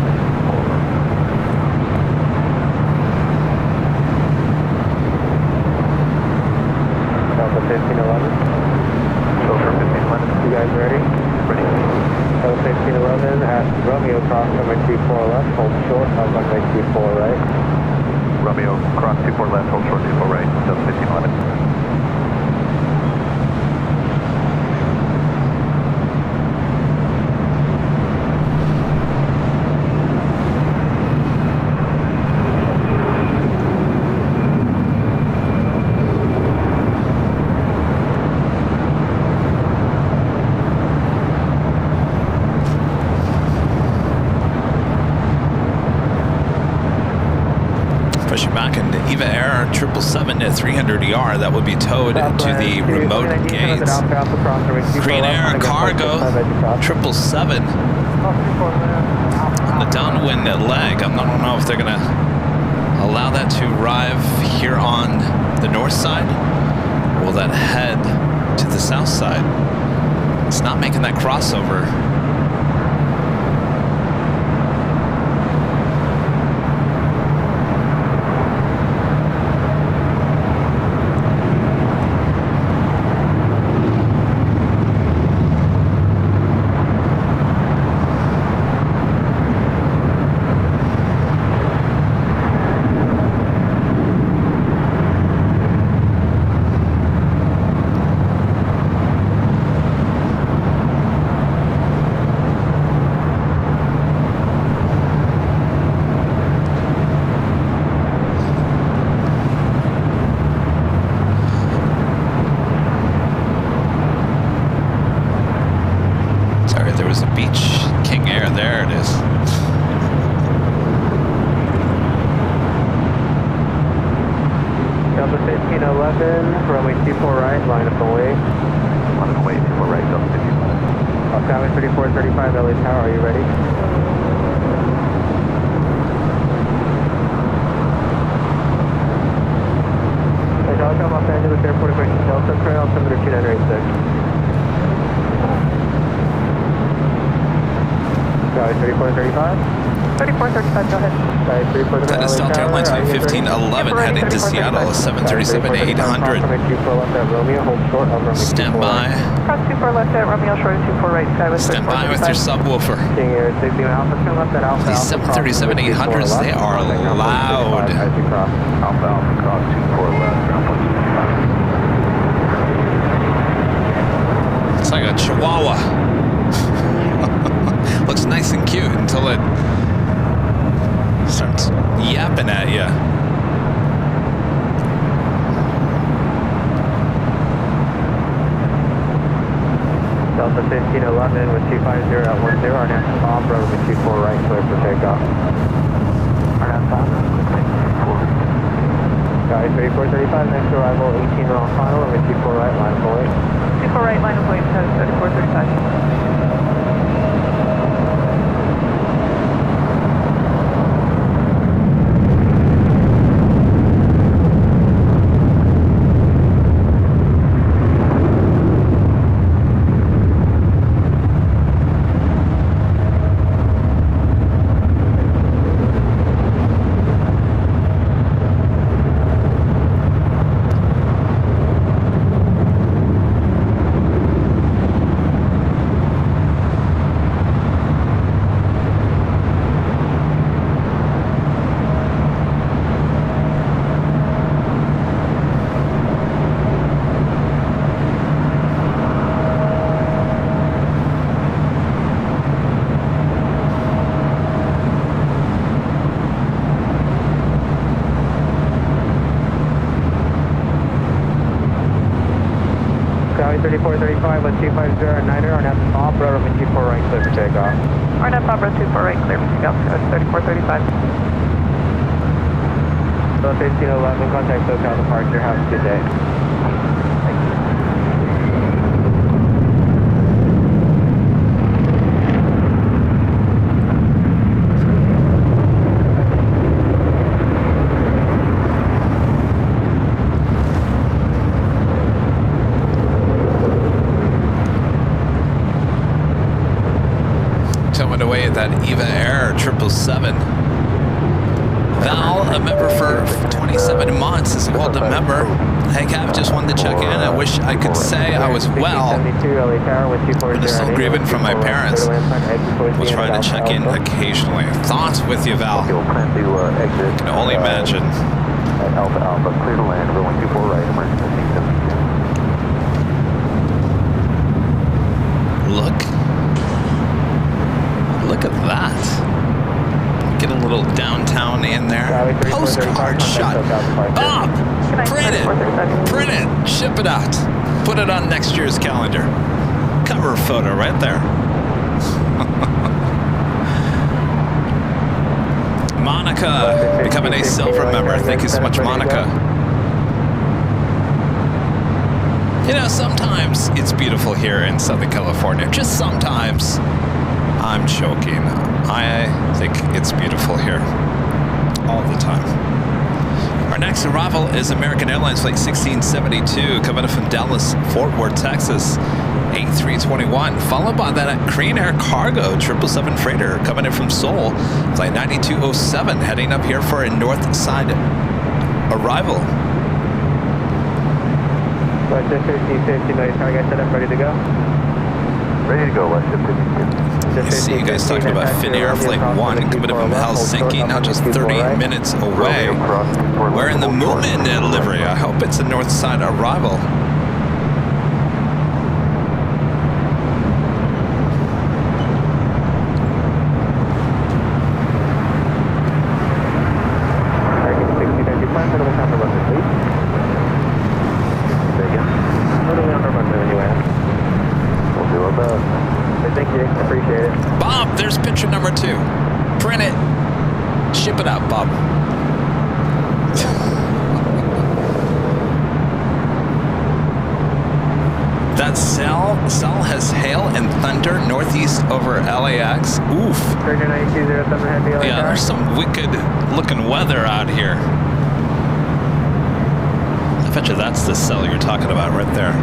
Delta 1511. So for 1511. You guys ready? Ready. Delta 1511 at Romeo, cross runway 24 left, hold short, runway 24 right. Romeo, cross 24 left, hold short 24 right, Delta 1511. pushing back into Eva Air 777 at 300 ER. That would be towed to the remote gates. Green Air Cargo 777 on the downwind leg. I don't know if they're going to allow that to arrive here on the north side, or will that head to the south side? It's not making that crossover. Runway 24 right, line up the way. Line up the way, 24 right, Delta 55. Tower 3435, LA Tower, are you ready? Welcome, Los Angeles Airport, approaching Delta, turn altimeter 2986. Tower 3435. 3435, go ahead. That is Delta Airlines 1511 heading to Seattle, 737-800. Stand by. Cross 24 left at Romeo, short of 24 right, sky with Stand by with your subwoofer. These 737-800s, they are loud. Alpha, Alpha, cross 24 left, ground point 65. It's like a chihuahua. Looks nice and cute until it starts yapping at you. Delta 1511 with 250 at 10, RNAV bomb, road with 24 right, clear for takeoff. RNAV bomb, Guy 3435, next arrival, 18 mile final, with 24 right, line of way. 24 right, line of way, 3435. Valley 3435 with 250 at Niner, RNAV bomb, road with 24 right, clear for takeoff. RNAV bomb, road 24 right, clear for takeoff, 3435. So 1511, contact SoCal departure, have a good day. Towing away at that Eva Air 777. Val, a member for 27 months, is a welcome member. Hey Cav, just wanted to check in. I wish I could say I was well, but I'm still grieving from my parents. We'll try to check in occasionally. Thoughts with you, Val? Can only imagine. Alpha, Alpha, clear to land, runway 24 right, emergency 72. Look at that. Get a little downtown in there. Postcard shot. Bob, print it, ship it out. Put it on next year's calendar. Cover photo right there. Monica becoming a silver member. Thank you so much, Monica. You know, sometimes it's beautiful here in Southern California. Just sometimes. I'm joking. I think it's beautiful here all the time. Our next arrival is American Airlines Flight 1672 coming in from Dallas, Fort Worth, Texas, 8321, followed by that Korean Air Cargo 777 freighter coming in from Seoul, Flight 9207, heading up here for a north side arrival. West 1550, nice target set up, ready to go. Ready to go, West 1550. I see you guys talking about Finnair Flight 1 coming in from Helsinki, now just 30 minutes away. We're in the Moomin livery. I hope it's a north side arrival. Bob, there's picture number 2. Print it. Ship it out, Bob. That cell has hail and thunder northeast over LAX. Oof. Yeah, there's some wicked looking weather out here. I bet you that's the cell you're talking about right there.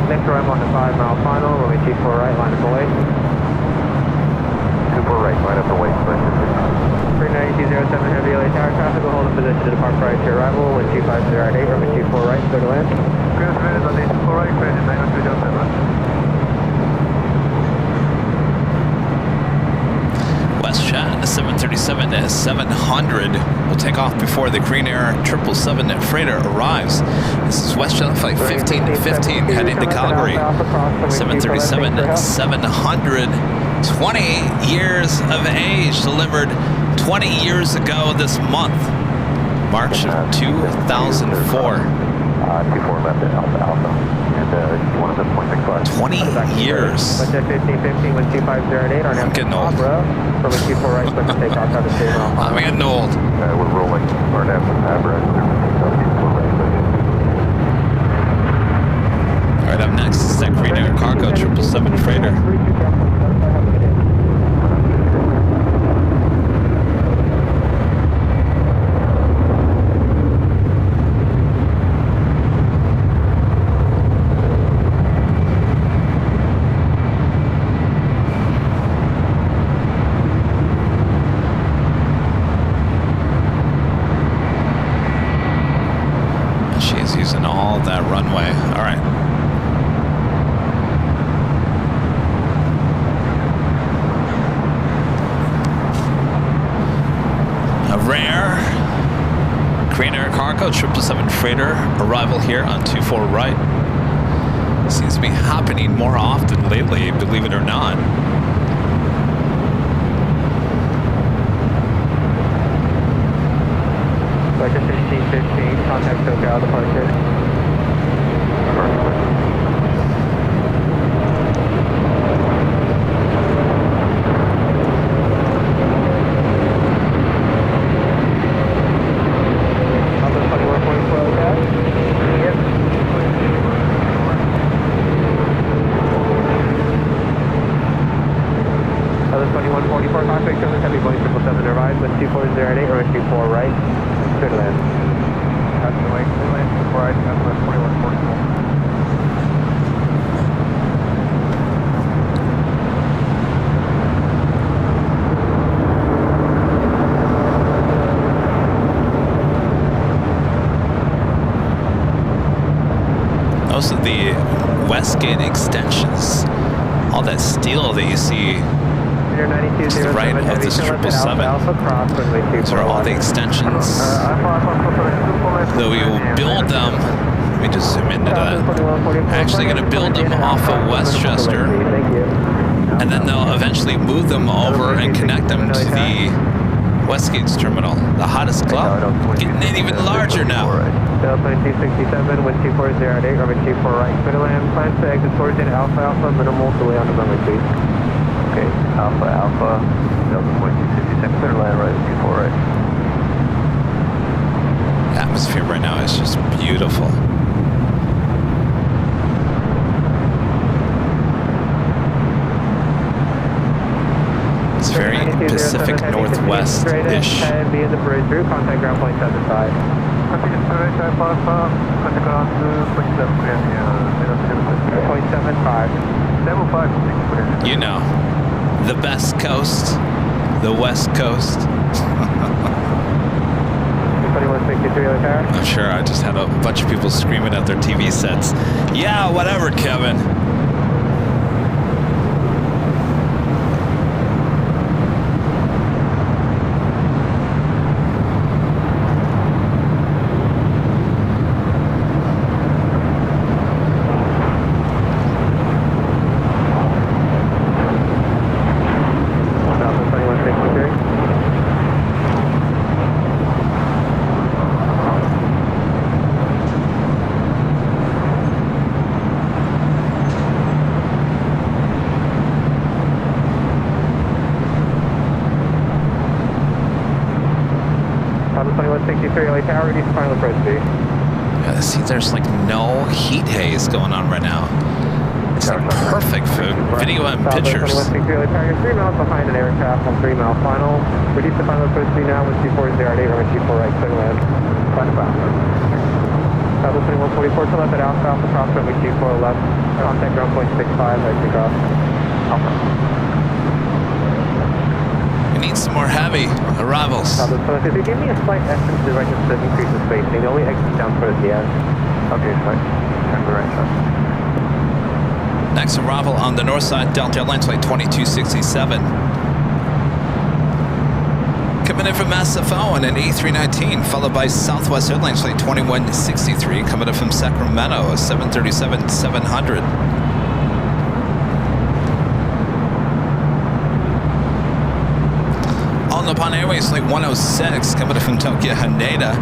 Next RM on the 5 mile final, runway 24 right, line up away. 24 right, line up away, West 39207 heavy LA tower traffic will hold in position to depart prior to your arrival, wind 250 at 8, runway 24 right, clear to land. Clear to land on 24 right, clear to 90207. West Chat 737-700 will take off before the Korean Air 777 freighter arrives. This is West Chat Flight 1515 heading to Calgary. 737-700, 20 years of age, delivered 20 years ago this month, March of 2004. 24 left at Alpha Alpha. And you want to 7.65. 20 years. West 1515 with 2508. I'm getting old. From 24 right, click to take off, have a stable. I'm getting old. We're rolling our average. All right, up next is that Korean Air Cargo 777 freighter. She's using all that runway. All right. A rare Korean Air Cargo 777 freighter arrival here on 24 right. Seems to be happening more often lately, believe it or not. West 1515, contact SoCal departure. Westgate extension extensions. All that steel that you see to the right of this 777. Those are all the extensions. Though we will build them. Let me just zoom into that. Actually going to build them off of Westchester. And then they'll eventually move them over and connect them to the Westgate's terminal. The hottest club, getting it even larger now. Delta 267, wind 2408, runway 24 right, clear to land, plan to exit towards in Alpha Alpha, minimal delay on the runway, please. Okay, Alpha Alpha, Delta 267, clear to land right, 24 right. The atmosphere right now is just beautiful. It's very Pacific Northwest-ish. Be in the bridge route, contact ground point 75. Continue to right, Alpha, contact ground to point 75. 75. You know, the best coast, the West Coast. 2163 on the tower. I'm sure I just had a bunch of people screaming at their TV sets. Yeah, whatever, Kevin. Yeah, see, there's like no heat haze going on right now. It's like perfect for video and pictures. 3 miles behind an aircraft on 3 mile final. Reduce the final approach speed now, wind 2408, runway 24 right, clear land. Final bound. South 2144 to left at Alpha Alpha, cross runway 24 left. Contact ground point 65, right takeoff. Alpha. Need some more heavy arrivals. If you give me a slight essence to right just to increase the spacing, the only exit down towards the end. Okay, fine. Turn the right side. Next arrival on the north side, Delta Airlines flight 2267. Coming in from SFO on an A319, followed by Southwest Airlines flight 2163, coming in from Sacramento, a 737-700. All Nippon Airways flight 106, coming in from Tokyo Haneda.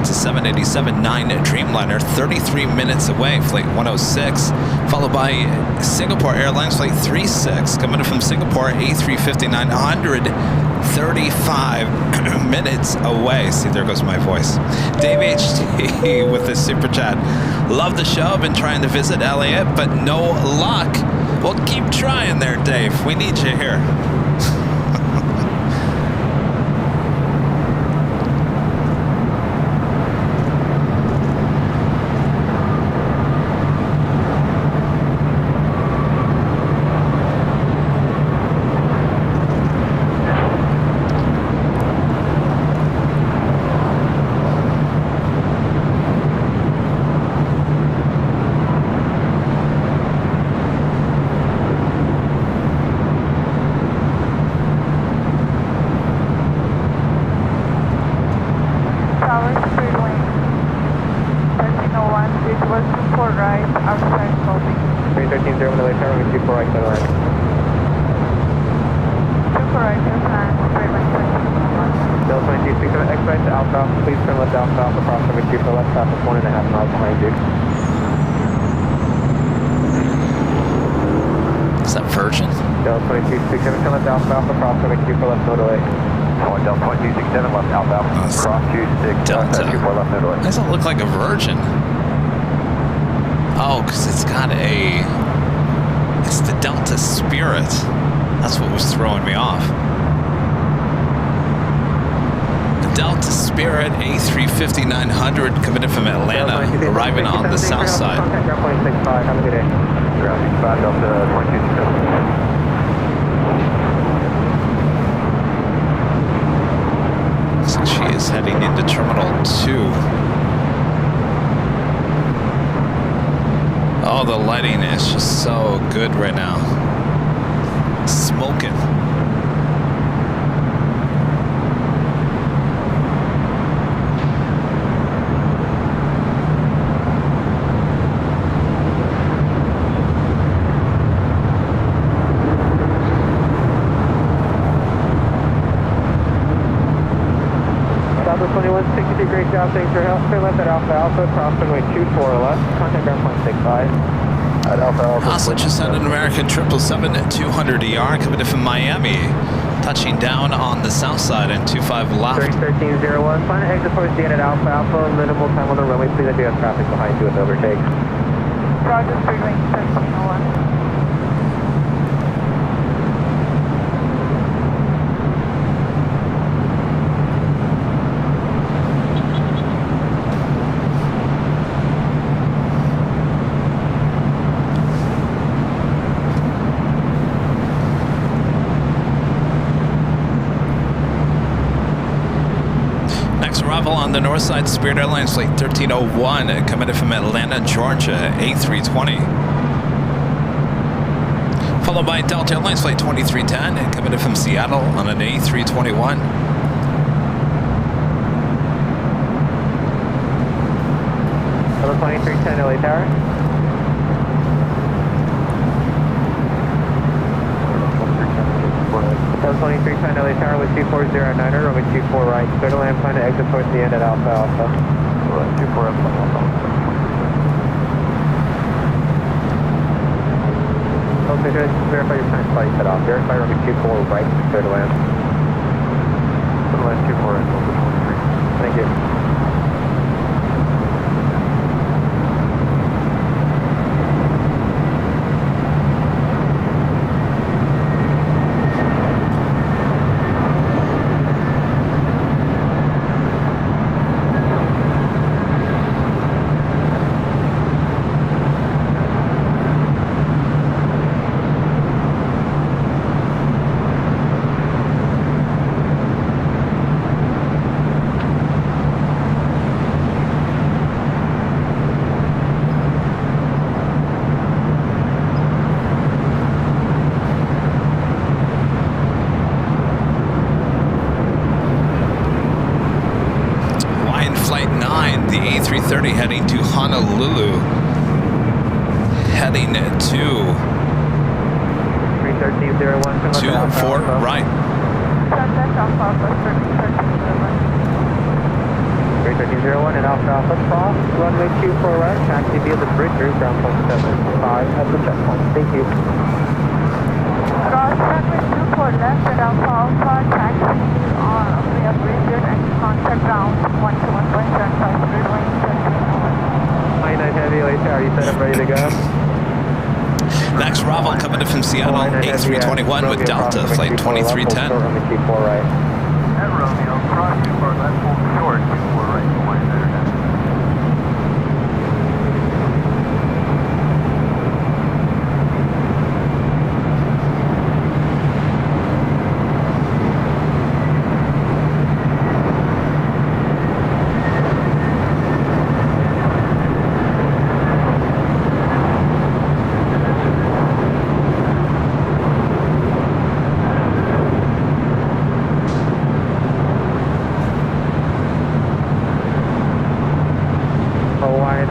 It's a 787-9 Dreamliner, 33 minutes away, flight 106, followed by Singapore Airlines flight 36, coming in from Singapore, A350-900, 35 minutes away. See, there goes my voice. Dave HT with the super chat. Love the show. I've been trying to visit Elliott, but no luck. Well, keep trying there, Dave. We need you here. Doesn't look like a Virgin. Oh, because it's got a... It's the Delta Spirit. That's what was throwing me off. The Delta Spirit A350-900 coming in from Atlanta, arriving on the south side. So she is heading into Terminal 2. Oh, the lighting is just so good right now. Smoking. Southwest 2162, great job. Thanks for help. Clear left at Alpha Alpha, cross runway 24 left. Contact ground point 65. At Alpha Alpha. Also just had an American 777 at 200 ER coming in from Miami. Touching down on the south side and 25 left. 1301, plan to exit towards the end at Alpha Alpha. Minimal time on the runway. Please, I do have traffic behind you with overtake. Roger, 1301. Arrival on the north side, Spirit Airlines flight 1301, coming in from Atlanta, Georgia, A320. Followed by Delta Airlines flight 2310, coming in from Seattle on an A321. Hello, 2310 LA Tower. Hello, 2310 LA Tower with 2409er, runway 24 right. Clear to land, plan to exit towards the end at Alpha Alpha. 24 up, okay, good. Verify your time spot you set off. Verify runway 24 right, clear to land. Clear to land 24 right, 23. Thank you. Heading to Honolulu. Heading to 31301. 24 right. Contact Alpha Alpha, 31301 and Alpha Alpha cross, runway 24 right, taxi via the bridge route, ground point 75 at the checkpoint. Thank you. Cross runway 24 left at Alpha Alpha, taxi via bridge route and contact ground 121.75, grid range 99 Heavy, LA Tower, you set up ready to go? Next Bravo coming in from Seattle, A321 with Delta, flight 2310. Runway 24 right. At Romeo, cross 24 left, hold short, 24 right, Hawaii there.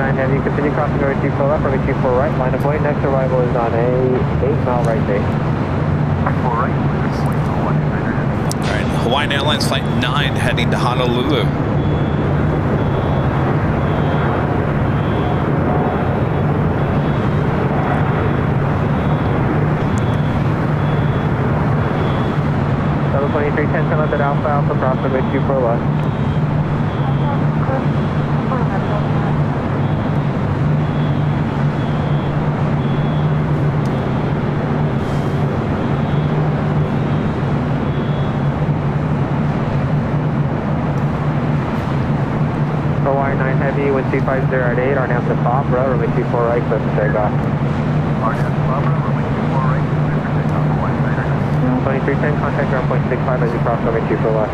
Heavy, continue crossing over 24 left, runway 24 right, line of way. Next arrival is on a 8-mile right day. 24 right, Alright, Hawaiian Airlines flight 9 heading to Honolulu. Level 2310, turn left at Alpha Alpha, cross runway 24 left. Hawaii 9 Heavy, wind 250 at 8, RNAV to Pabra, runway 24 right, clear for takeoff. RNAV to Pabra, runway 24 right, clear for takeoff, Hawaii 9. 2310, contact ground point 65 as you cross runway 24 left.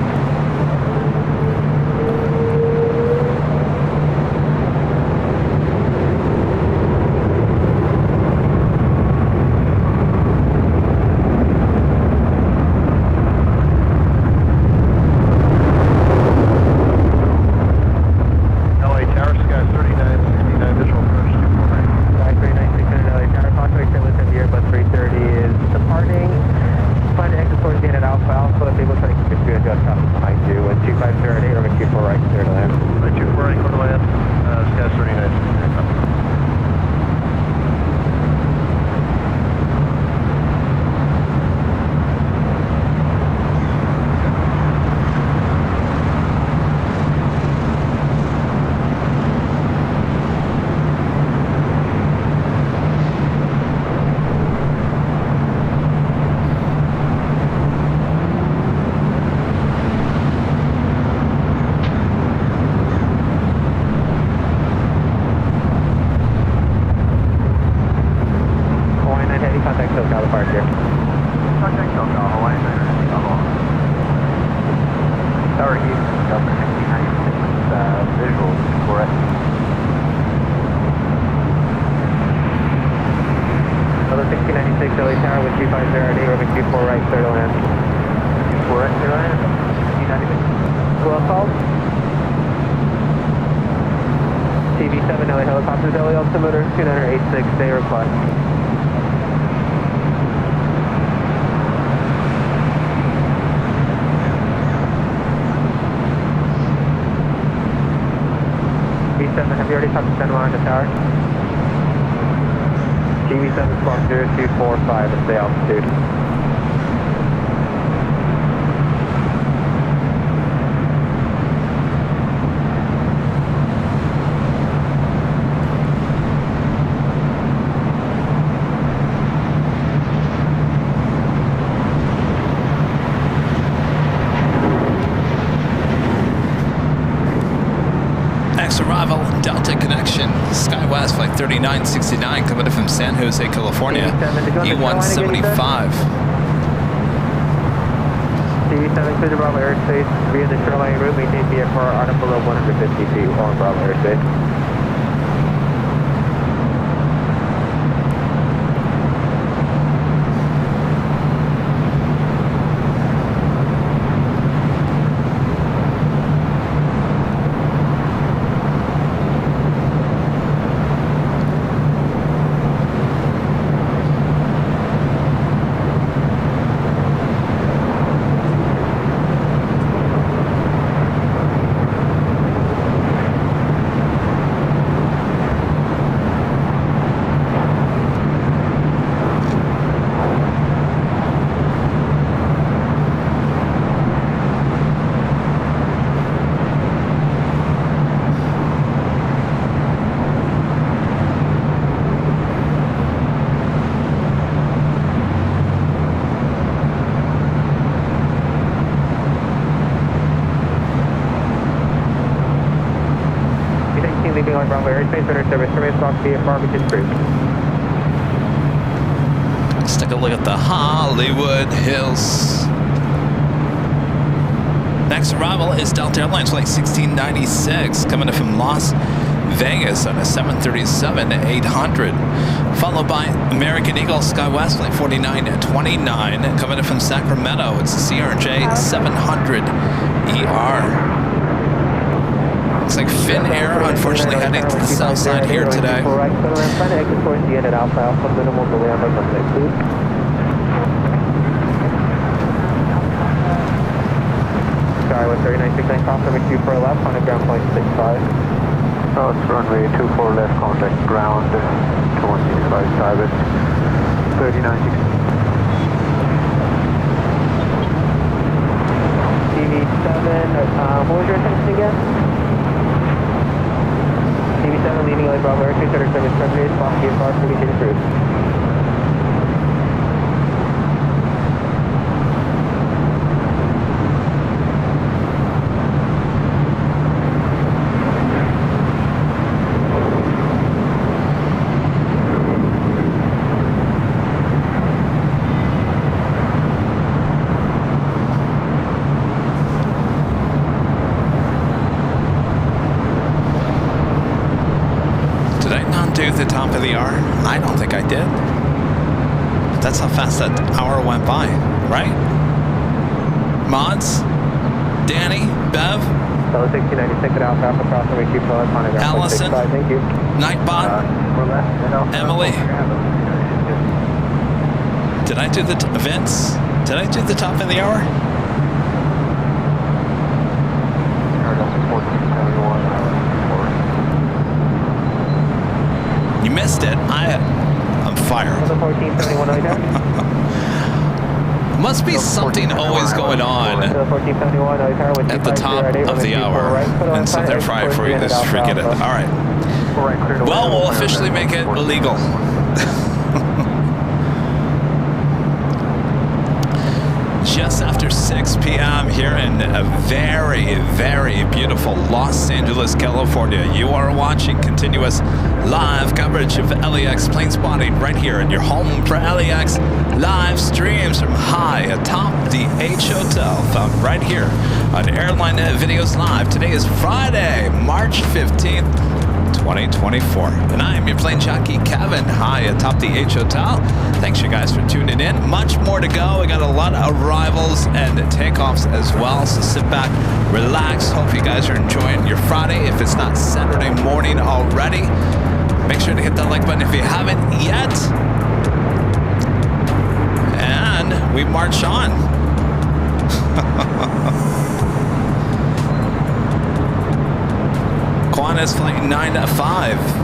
SoCal departure. Contact SoCal, Hawaii Center, Tower East, Delta 1696, visuals for us. Delta 1696, LA Tower with 250 RD, Urban 24 right, clear to land. 24 right, clear to land. 1696. Who else called? TV7 LA helicopters, LA altimeter 2986, stay request. TV7, have you already talked to Senwa on the tower? TV7 squawk 0245 and stay altitude. Arrival, Delta connection, SkyWest flight 3969 coming in from San Jose, California, E175. TV7, clear to Bravo airspace, via the shoreline route, maintain VFR on and below 150 feet on Bravo airspace. Leaving on Bravo airspace, better service, service box VFR, which is cruise. Let's take a look at the Hollywood Hills. Next arrival is Delta Airlines flight 1696 coming in from Las Vegas on a 737-800, followed by American Eagle SkyWest flight 4929 coming in from Sacramento. It's a CRJ 700 ER. Looks like Finnair, unfortunately, heading to the south side here today. Right, so we're trying to exit towards the end at Alpha Alpha, minimal delay on runway 2. SkyWest 3969, confirm 24 left, on a ground point 65. Oh, it's runway 24 left, contact ground, 2165 SkyWest 3960. TV7, what was your attention again? TV7 leaving LA Bravo airspace, better service, terminated, box VFR, fully to cruise. Do the top of the hour? I don't think I did. That's how fast that hour went by, right? Mods? Danny? Bev? Delta 1696 at Alpha Alpha, cross runway 24 left, on a ground point 65. Allison? Thank you. Nightbot? Emily? Did I do the Vince? Did I do the top of the hour? You missed it. I'm fired. Must be something always going on at the top of the hour. And so therefore I forget it. All right. Well, we'll officially make it illegal. Just after 6 6 p.m. here in a very, very beautiful Los Angeles, California. You are watching continuous live coverage of LAX plane spotting right here in your home for LAX live streams from high atop the H Hotel, found right here on Airline Videos Live. Today is Friday, March 15th, 2024. And I am your plane jockey, Kevin, high atop the H Hotel. Thanks you guys for tuning in. Much more to go. We got a lot of arrivals and takeoffs as well. So sit back, relax. Hope you guys are enjoying your Friday. If it's not Saturday morning already, make sure to hit that like button if you haven't yet. And we march on. Qantas flight 9-5.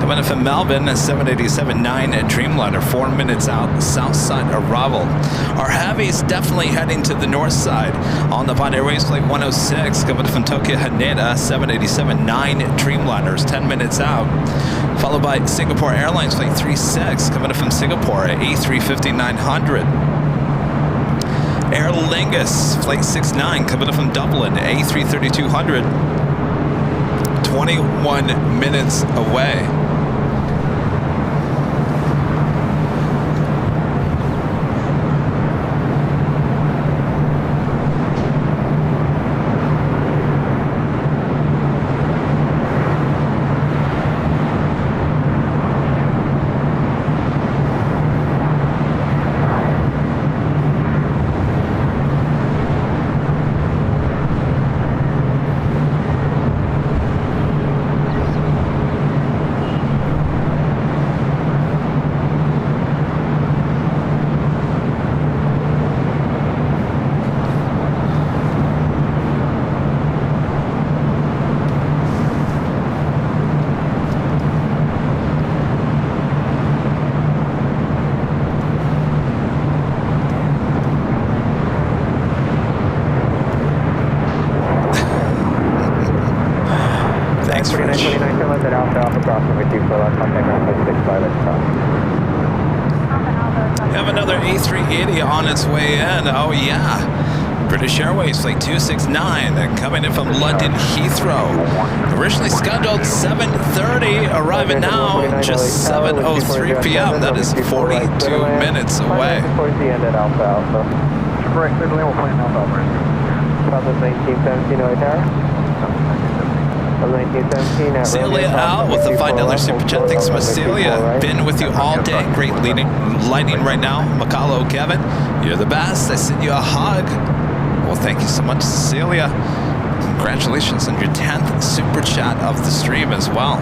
Coming in from Melbourne, 787-9 Dreamliner, 4 minutes out, south side arrival. Our heavies definitely heading to the north side. On the Bond Airways flight 106, coming from Tokyo Haneda, 787-9 Dreamliners, 10 minutes out. Followed by Singapore Airlines flight 36, coming in from Singapore, A350-900. Aer Lingus flight 69, coming in from Dublin, A330-200. 21 minutes away. On its way in. Oh yeah, British Airways flight 269 coming in from London Heathrow, originally scheduled 7:30, arriving now just 7:03 p.m. That is 42 minutes away. Towards the end at Alpha Alpha. Correct, clear to land, we'll plane Alpha Alpha. Southwest 1917 Tower. Celia out with the $5 super chat. Thanks so much, Celia. Been with you all day. Great lighting right now. Mahalo, Kevin. You're the best. I sent you a hug. Well, thank you so much, Celia. Congratulations on your 10th super chat of the stream as well.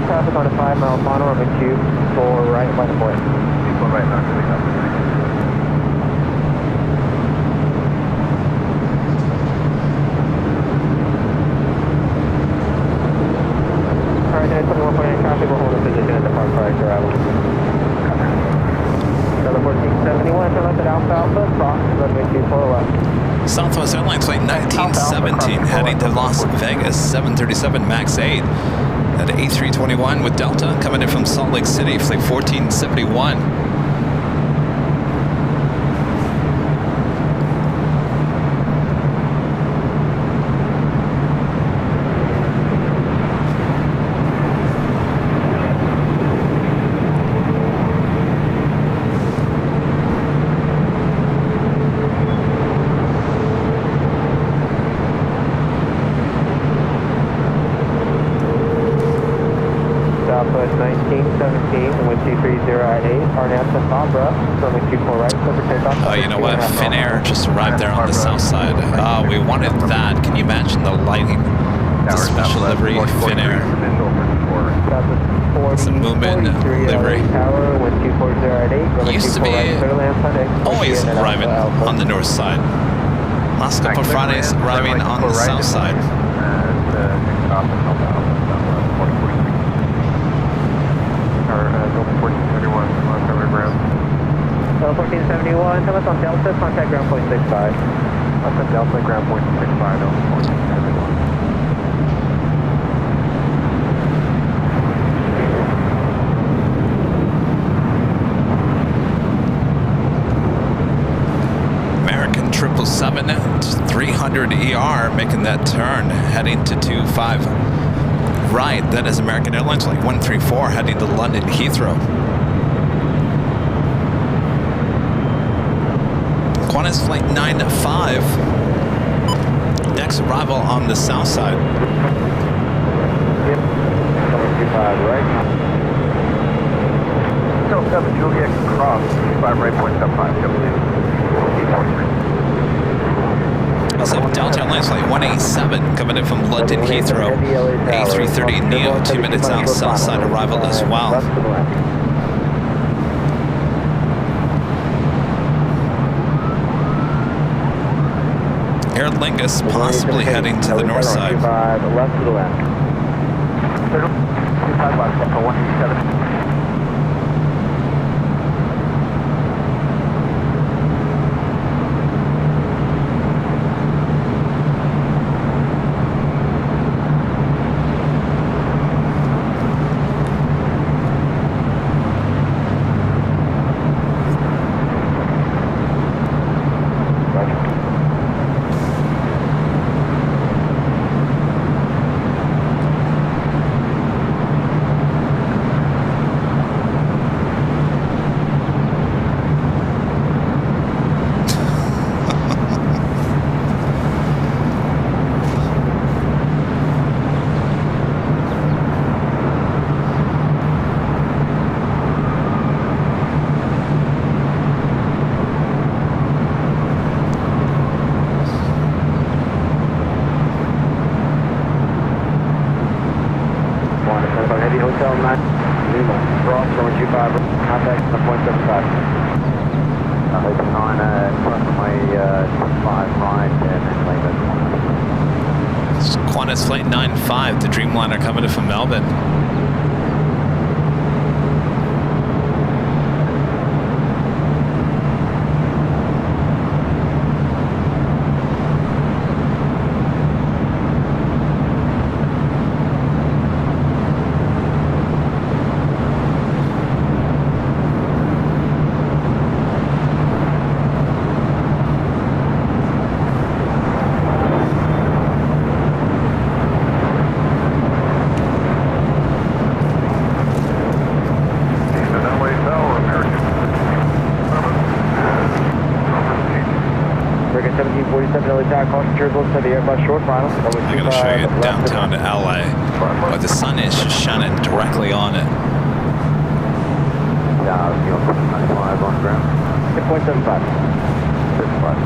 Traffic on a 5-mile final, runway 24 right, left point. 24 right, not really up. Alright, 21.9 traffic, we'll hold a position at the park prior to arrival. Another 1471, turn left at Alpha Alpha, cross, runway 24 left. Southwest Airlines flight 1917 heading to Las Vegas, 737 MAX 8. At A321 with Delta coming in from Salt Lake City, flight 1471. Southwest 1917, wind 230 at 8, Arnassa Fabra, runway 24 right, clear for takeoff. Oh, you know what? Finnair just arrived there on the south side. We wanted that. Can you imagine the lighting? the special livery Finnair. It's a movement livery. Used to be always arriving on the north side. Last couple of Fridays arriving on the south side. Delta 1471, last time we ground. Delta 1471, tell us on Delta, contact ground point 65. Delta Delta, ground point 65, Delta 1471. American 777 300 ER making that turn, heading to 25. Right, that is American Airlines like 134 heading to London Heathrow. Qantas flight 95. Next arrival on the south side. Yep, 25 right. Delta 7 Juliet cross, 25 right, point 75, Also, Delta Airlines flight 187 coming in from London Heathrow. A330 Neo, 2 minutes out, south side arrival as well. Aer Lingus possibly heading to the north side. Left to the left. 25 left, Delta 187. Hotel 9, Lima, cross, 25, contact the point 75. Hotel 9, cross my 25 right, and then later. Qantas flight 95, the Dreamliner coming in from Melbourne. To the Airbus short final. I'm going to show you downtown LA, where the sun is shining directly on it. Yeah, 95 on ground. 6.75. 55.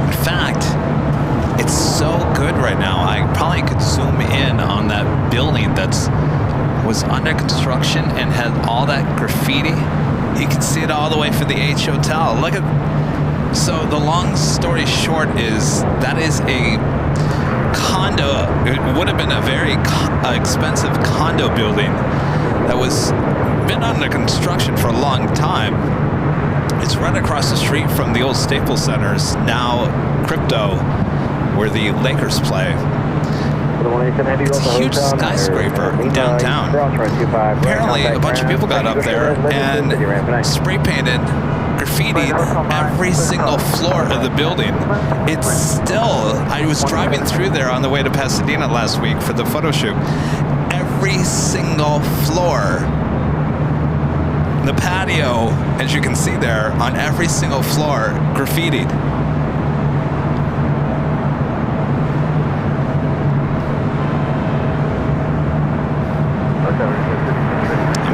In fact, it's so good right now. I probably could zoom in on that building was under construction and had all that graffiti. You can see it all the way from the H Hotel. Look at, so the long story short is that is a condo. It would have been a very expensive condo building that was been under construction for a long time. It's right across the street from the old Staples Centers, now Crypto, where the Lakers play. It's a huge skyscraper downtown. Apparently, a bunch of people got up there and spray painted, graffitied every single floor of the building. It's still, I was driving through there on the way to Pasadena last week for the photo shoot. Every single floor, the patio, as you can see there, on every single floor, graffitied.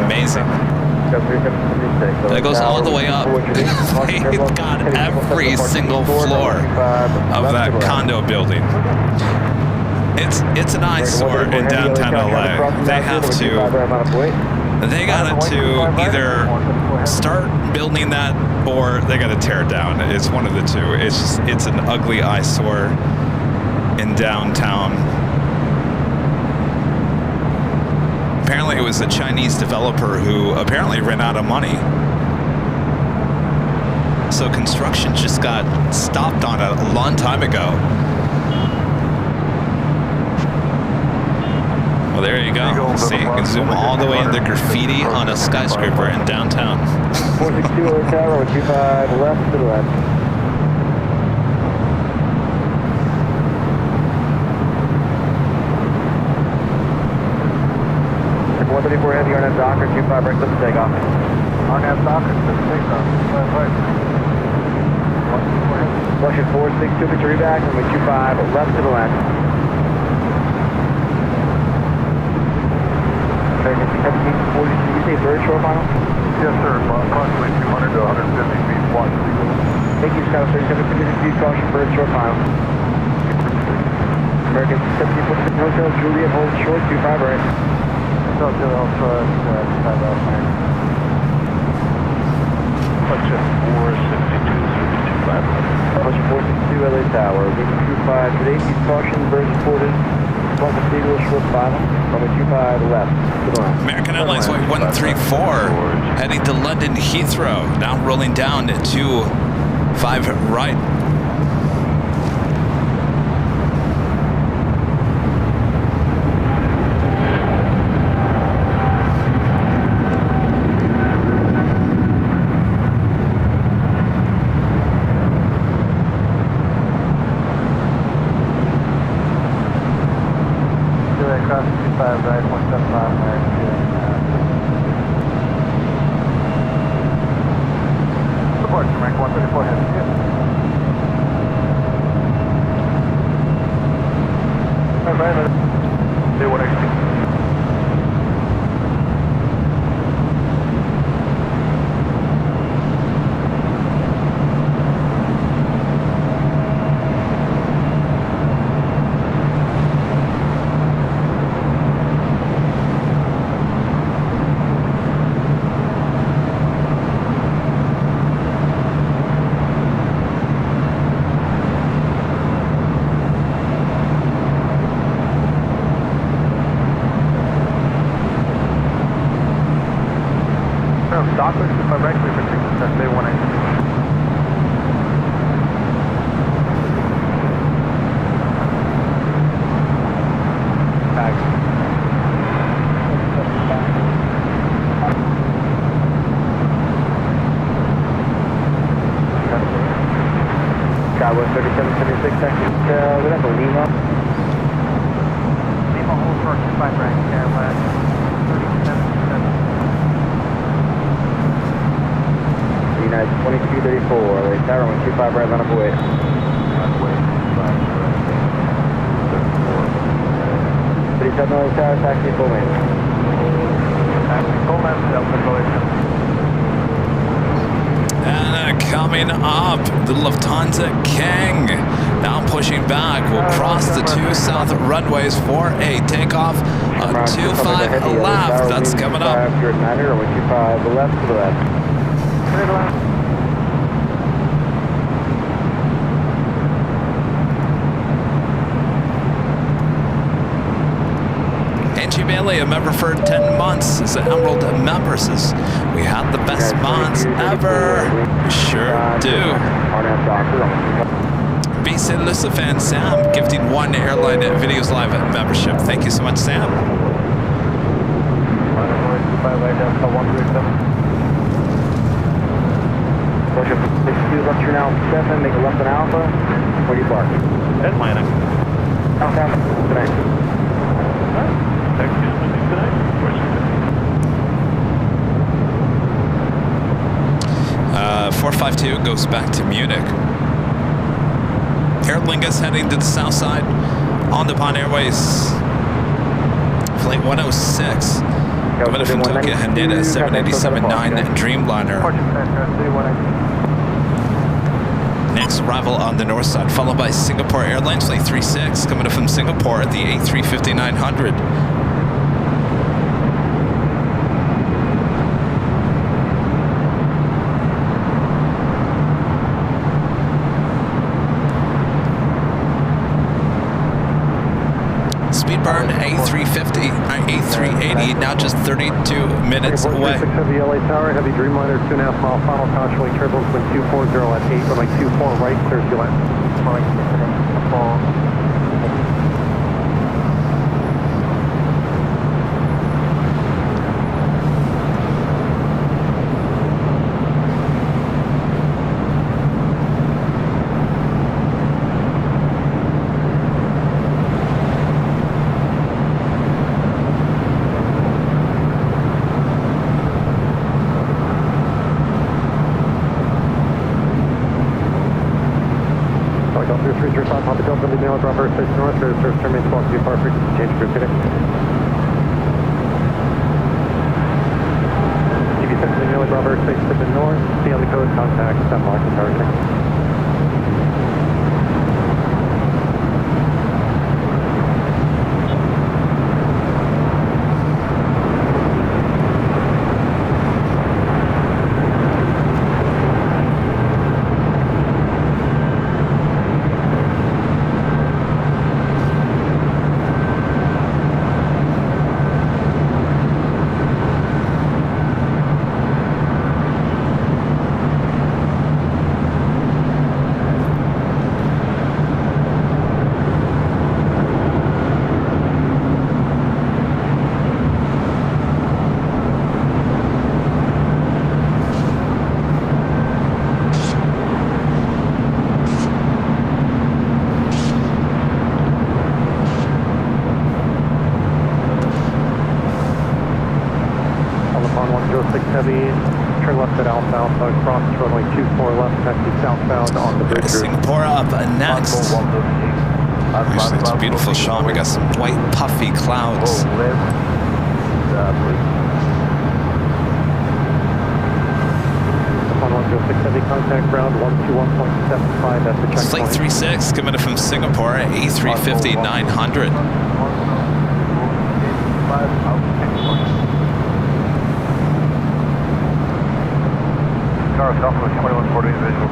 Amazing. That goes all the way up They've got every single floor of that condo building. It's an eyesore in downtown LA. They got to either start building that or they got to tear it down. It's one of the two. It's an ugly eyesore in downtown. Apparently it was a Chinese developer who apparently ran out of money. So construction just got stopped on it a long time ago. Well, there you go. See, you can zoom all the way into graffiti on a skyscraper in downtown. 462 tower, 25 left to the left. 134 heavy, RNAV Docker, 25 right to takeoff. RNAV Docker, takeoff. Flush at 462, get your reback, and 25 left to the left. Okay, 1740, did you say bird shore final? Yes, sir. Approximately 200 to 150 feet. Watch the eagle. Thank you, Scott. 37 feet, caution, bird shore final. American 1746 Hotel, Juliet, hold short, 25 right. Hotel Juliet, hold short, 25 right. Punch at 462, 25 right. Punch 462, LA Tower. Leaving 25 today, keep caution, birds reported. Flight Eagle, short final. Runway 25 left. Good on. American Airlines Flight 134 heading to London Heathrow. Now rolling down to 5 right. Coming up, the Lufthansa King. Now pushing back. We'll cross the 2 south runways for a takeoff on 25 left. That's coming up. 25 left to the left. Bailey, a member for 10 months, is an Emerald member. Says, we had the best bonds ever. We sure do. BC Lucifan Sam gifting 1 Airline Videos Live membership. Thank you so much, Sam. Left turn out 7, make a left on Alpha. Where do you park? Atlanta. Alpha, tonight. 452 goes back to Munich. Aer Lingus heading to the south side on the Pond Airways. Flight 106. Coming from Tokyo, Haneda 787-9 Dreamliner. LAX arrival on the north side, followed by Singapore Airlines Flight 36 coming in from Singapore at the A350-900. Speed burn A350, A380, now just 32 minutes away. 6 Heavy LA Tower, Heavy Dreamliner, 2.5 mile final, constantly turbulence, wind 240 at 8, runway 24 right, clear to land. Papa Delta, lead mail, drop Earth Station North, service terminates, walk to departure, change group today. TV 7, lead mail, drop Earth Station to the north, see on the code, contact, step lock, and tower check. Heavy, turn left at Alpha Alpha, cross runway 24 left, taxi southbound on the bridge route. Singapore up next. Actually, it's a beautiful shot. We got some white puffy clouds. Upon 106 Heavy, contact ground 121.75 at the checkpoint. Flight 36 coming in from Singapore at A350-900. Tower Southwest 2148 visual.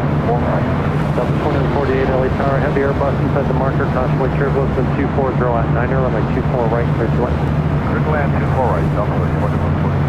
Southwest 2148 LA Tower, heavy Airbus inside the marker, constantly turbulence, wind 240 at 9er, runway 24 right, clear to land. Clear to land 24 right, Southwest 2148.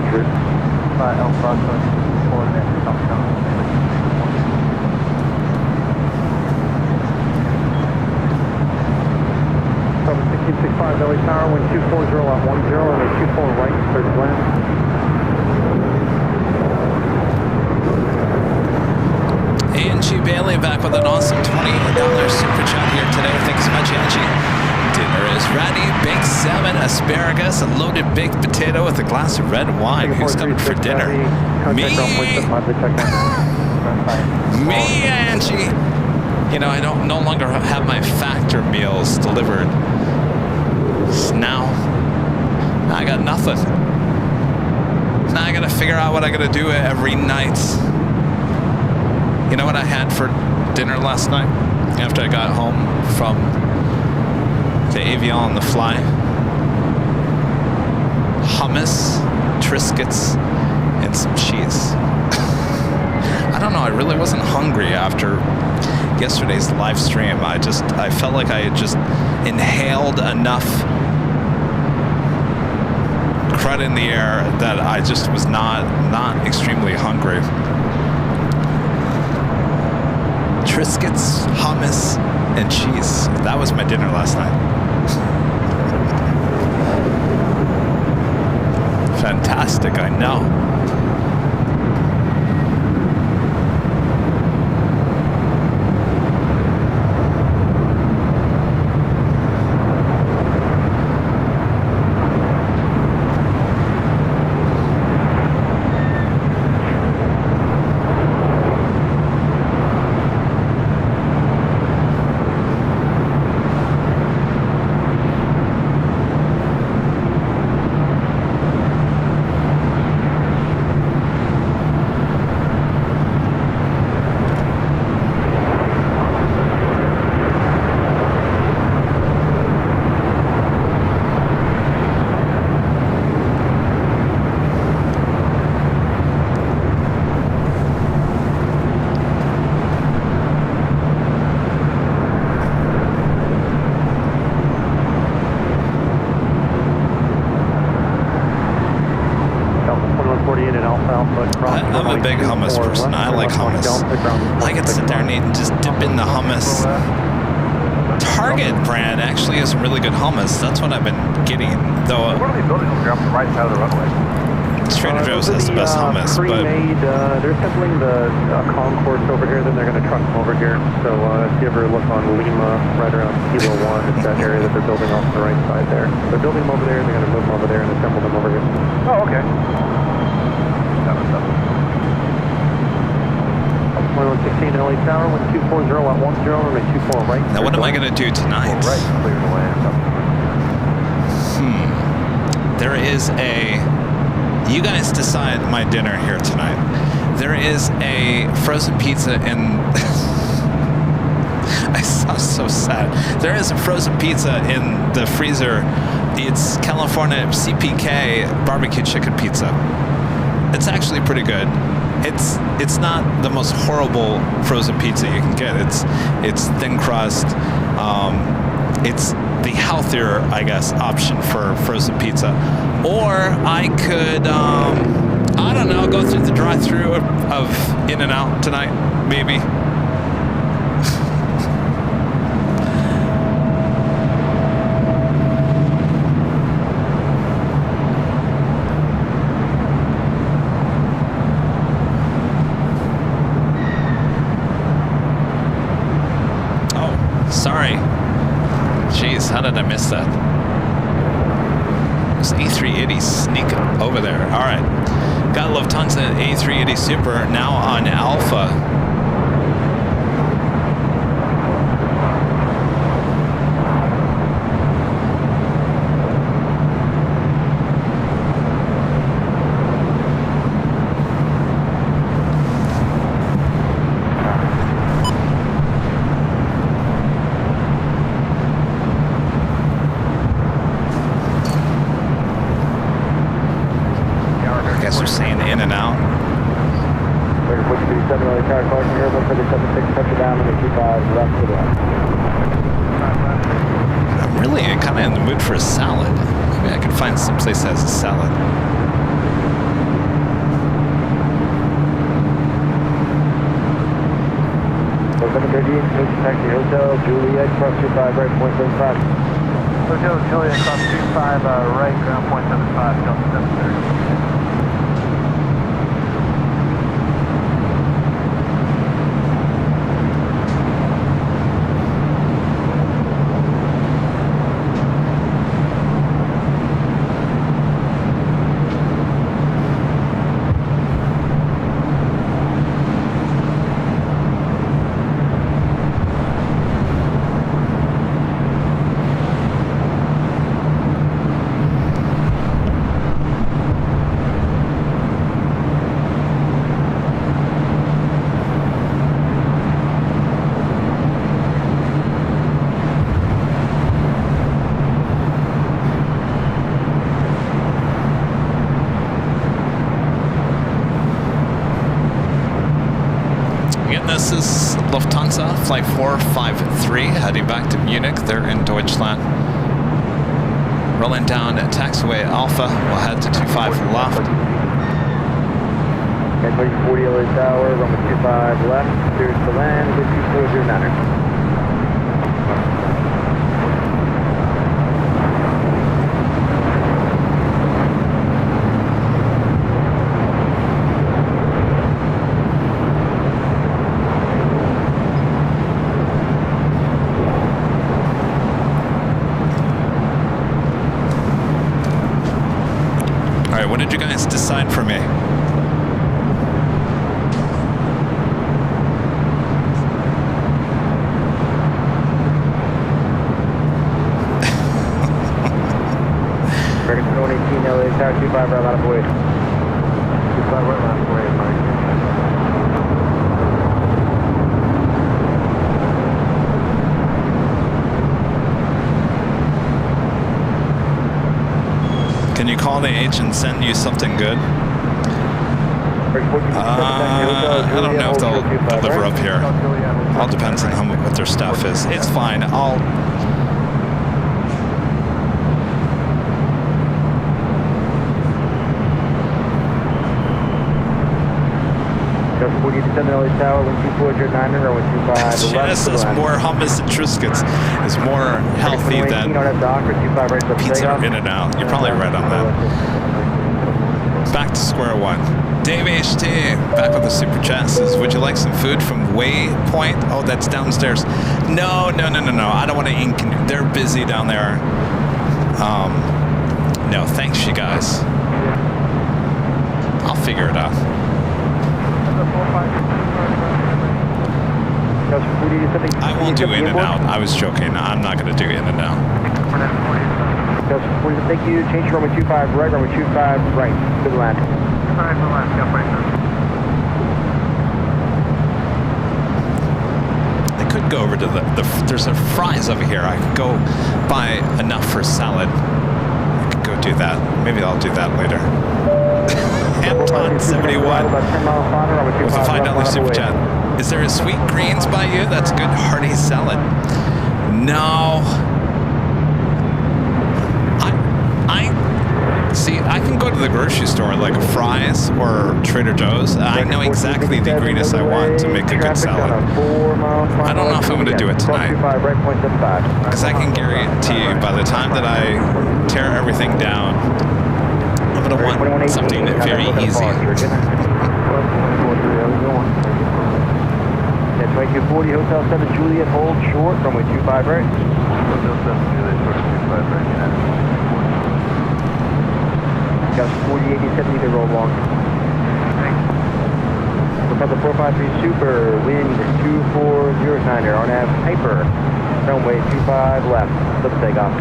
bridge route. Alpha, coordinate southbound. 1665 LA Tower, wind 240 at 10, and a 24 right, third land. Angie Bailey back with an awesome $28 super chat here today. Thanks so much, Angie. Dinner is ready. Baked salmon, asparagus, a loaded baked potato with a glass of red wine. Who's coming for dinner? Me! Me, Angie! You know, I don't no longer have my factor meals delivered. So now, I got nothing. Now I gotta figure out what I gotta do every night. You know what I had for dinner last night after I got home from the Aviation on the fly? Hummus, Triscuits, and some cheese. I don't know, I really wasn't hungry after yesterday's live stream. I felt like I had just inhaled enough crud in the air that I just was not extremely hungry. Triscuits, hummus, and cheese. That was my dinner last night. Fantastic, I know. I'm a big hummus person. I like hummus. I can sit there and eat and just dip in the hummus. Target brand actually has some really good hummus. That's what I've been getting. Though What are these buildings over here on the right side of the runway? Trader Joe's has the best hummus, but they're assembling the concourse over here, then they're going to truck them over here. So if you ever look on Lima, right around Kilo 1, it's that area that they're building off the right side there. They're building them over there, they're going to move them over there and assemble them over here. Oh, okay. 1116 LA Tower, wind 240 at 10, runway 24 right. now what am I going to do tonight? Right, clear the land. There is a... You guys decide my dinner here tonight. There is a frozen pizza in... I sound so sad. There is a frozen pizza in the freezer. It's California CPK barbecue chicken pizza. It's actually pretty good. It's not the most horrible frozen pizza you can get. It's thin crust. It's the healthier, I guess, option for frozen pizza. Or I could, I don't know, go through the drive-thru of In-N-Out tonight, maybe. Sorry. Jeez, how did I miss that? This A380 sneaking over there. All right. Gotta love tons of A380 Super now on Alpha. We're saying in and out. I'm really kind of in the mood for a salad. Maybe I can find some place that has a salad. Indian, taxi Hotel, Juliet, cross 25 right, 0.75. Hotel Juliet, cross 25 right, ground point 75, Delta 730. This is Lufthansa, flight 453, heading back to Munich. They're in Deutschland. Rolling down at taxiway Alpha, we'll head to 25 left. 40 LA Tower, runway 25 left, clears to land, with 2409er. What did you guys decide for me? American 118 LA Tower 25 right line of way. 25 right line of way, Mike. Can you call the agent and send you something good? I don't know if they'll deliver up here. All depends on what their staff is. It's fine. I'll... Genesis, more hummus and Triscuits is more healthy than pizza in and out. You're probably right on that. Back to square one. Dave HT, back with the super chat, says, would you like some food from Waypoint? Oh, that's downstairs. No. I don't want to inconvenience. They're busy down there. No, thanks, you guys. I'll figure it out. I won't do in and out. I was joking. I'm not going to do in and out. Thank you. Change runway 25 right, runway 25 right. Good land. I could go over to there's a Fry's over here. I could go buy enough for salad. I could go do that. Maybe I'll do that later. Anton 71 with a $5 super chat. Is there a Sweet Greens by you? That's good hearty salad. No. See, I can go to the grocery store like a Fry's or Trader Joe's. I know exactly the ingredients I want to make a good salad. I don't know if I'm going to do it tonight. Because I can guarantee you by the time that I tear everything down, I'm going to want something very easy. 2240 Hotel 7 Juliet, hold short, runway 25 right. Hotel 7 Juliet, short 25 right. Got 4087, either roll long. Lufthansa 453 Super, wind 2409er, RNAV Hyper, runway 25 left, flip takeoff.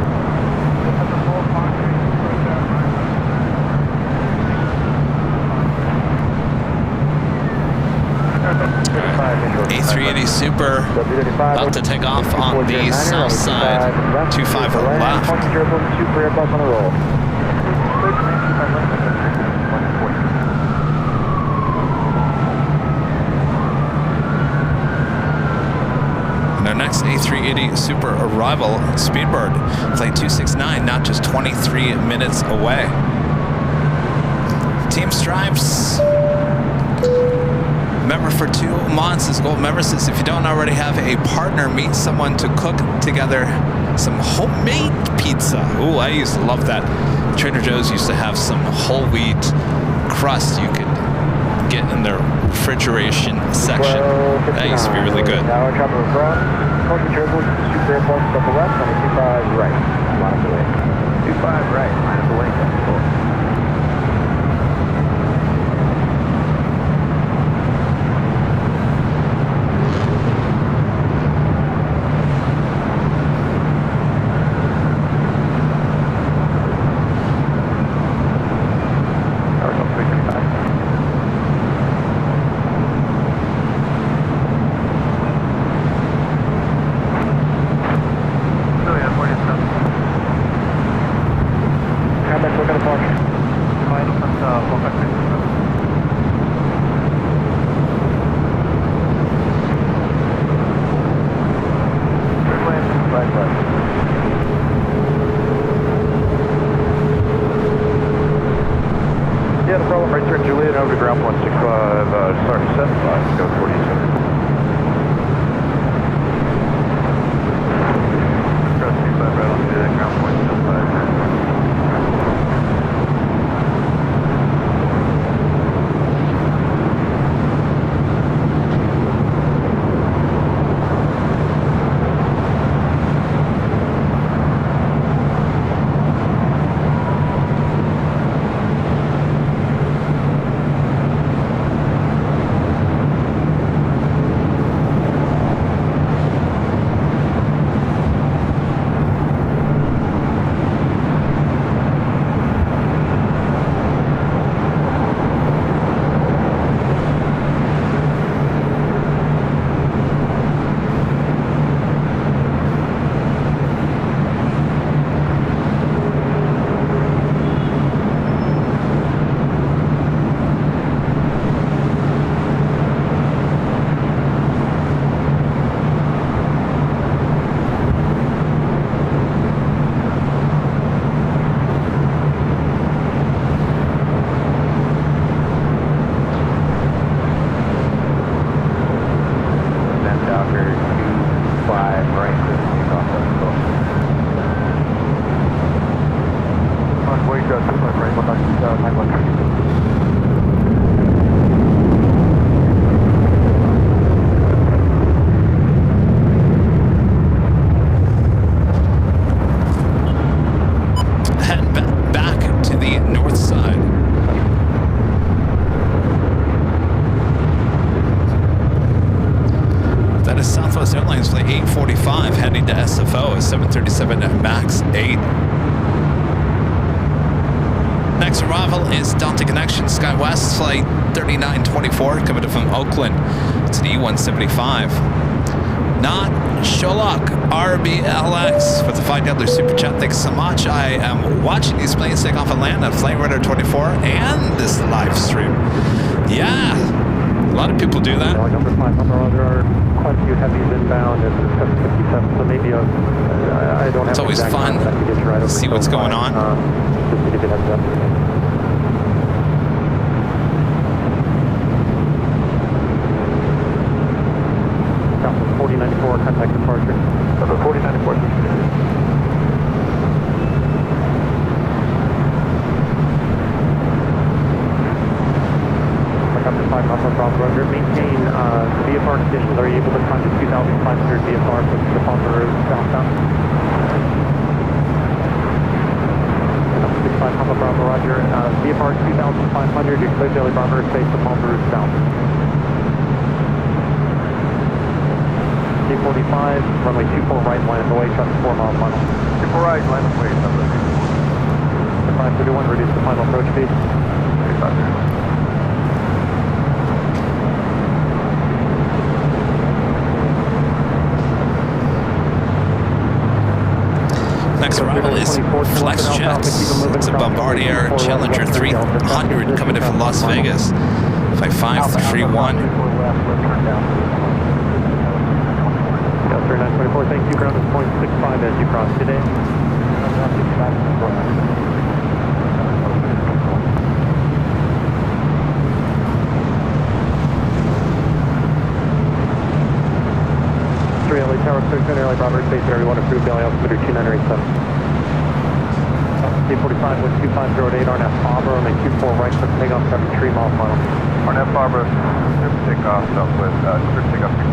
A380 Super, about to take off on the south side, 25 left. Super Airbus on the roll. And our next A380 Super arrival, Speedbird, flight 269, not just 23 minutes away. Team Stripes. Member for 2 months. This gold member says if you don't already have a partner, meet someone to cook together some homemade pizza. Ooh, I used to love that. Trader Joe's used to have some whole wheat crust you could get in their refrigeration section. That used to be really good. Now travel across. Culture Triple, super airport, double left, on the 25 right. Line of the way. 25 right, line of the way. Cool. Airlines flight 845 heading to SFO at 737 MAX 8. Next arrival is Delta Connection SkyWest flight 3924 coming from Oakland to the E175. Not Sholok, RBLX for the $5 super chat. Thanks so much. I am watching these planes take off Atlanta, Flight Radar 24, and this live stream. Yeah, a lot of people do that. Number 5, there are quite a few heavies inbound at 757, so maybe I don't have. It's always fun to see what's going on. Just to give you a heads up. 4094, contact departure. 4094. Up to 5 Alpha Bravo Roger. Maintain VFR conditions. Are you able to contact 2,500 VFR for the Palmer Road southbound? 65 Alpha Bravo Roger. VFR 2,500. Your clear daily bomber face the Palmer Road south. 45, runway 24 right, line of the way, traffic 4 mile final. 24 right, line of the way, number 531, reduce the final approach speed. 35. Next arrival is FlexJet. It's a Bombardier Challenger 300 coming in from Las Vegas. Flight 531. 924, thank you, ground is 0.65 as you cross today. Airline Bravo Space Area 1 approved, belly altimeter 2987. 845 with 2508, RNF Barbara, and then 24 right for takeoff, 73 miles final. RNF Barbara, clear for takeoff, southwest, clear for takeoff, 64.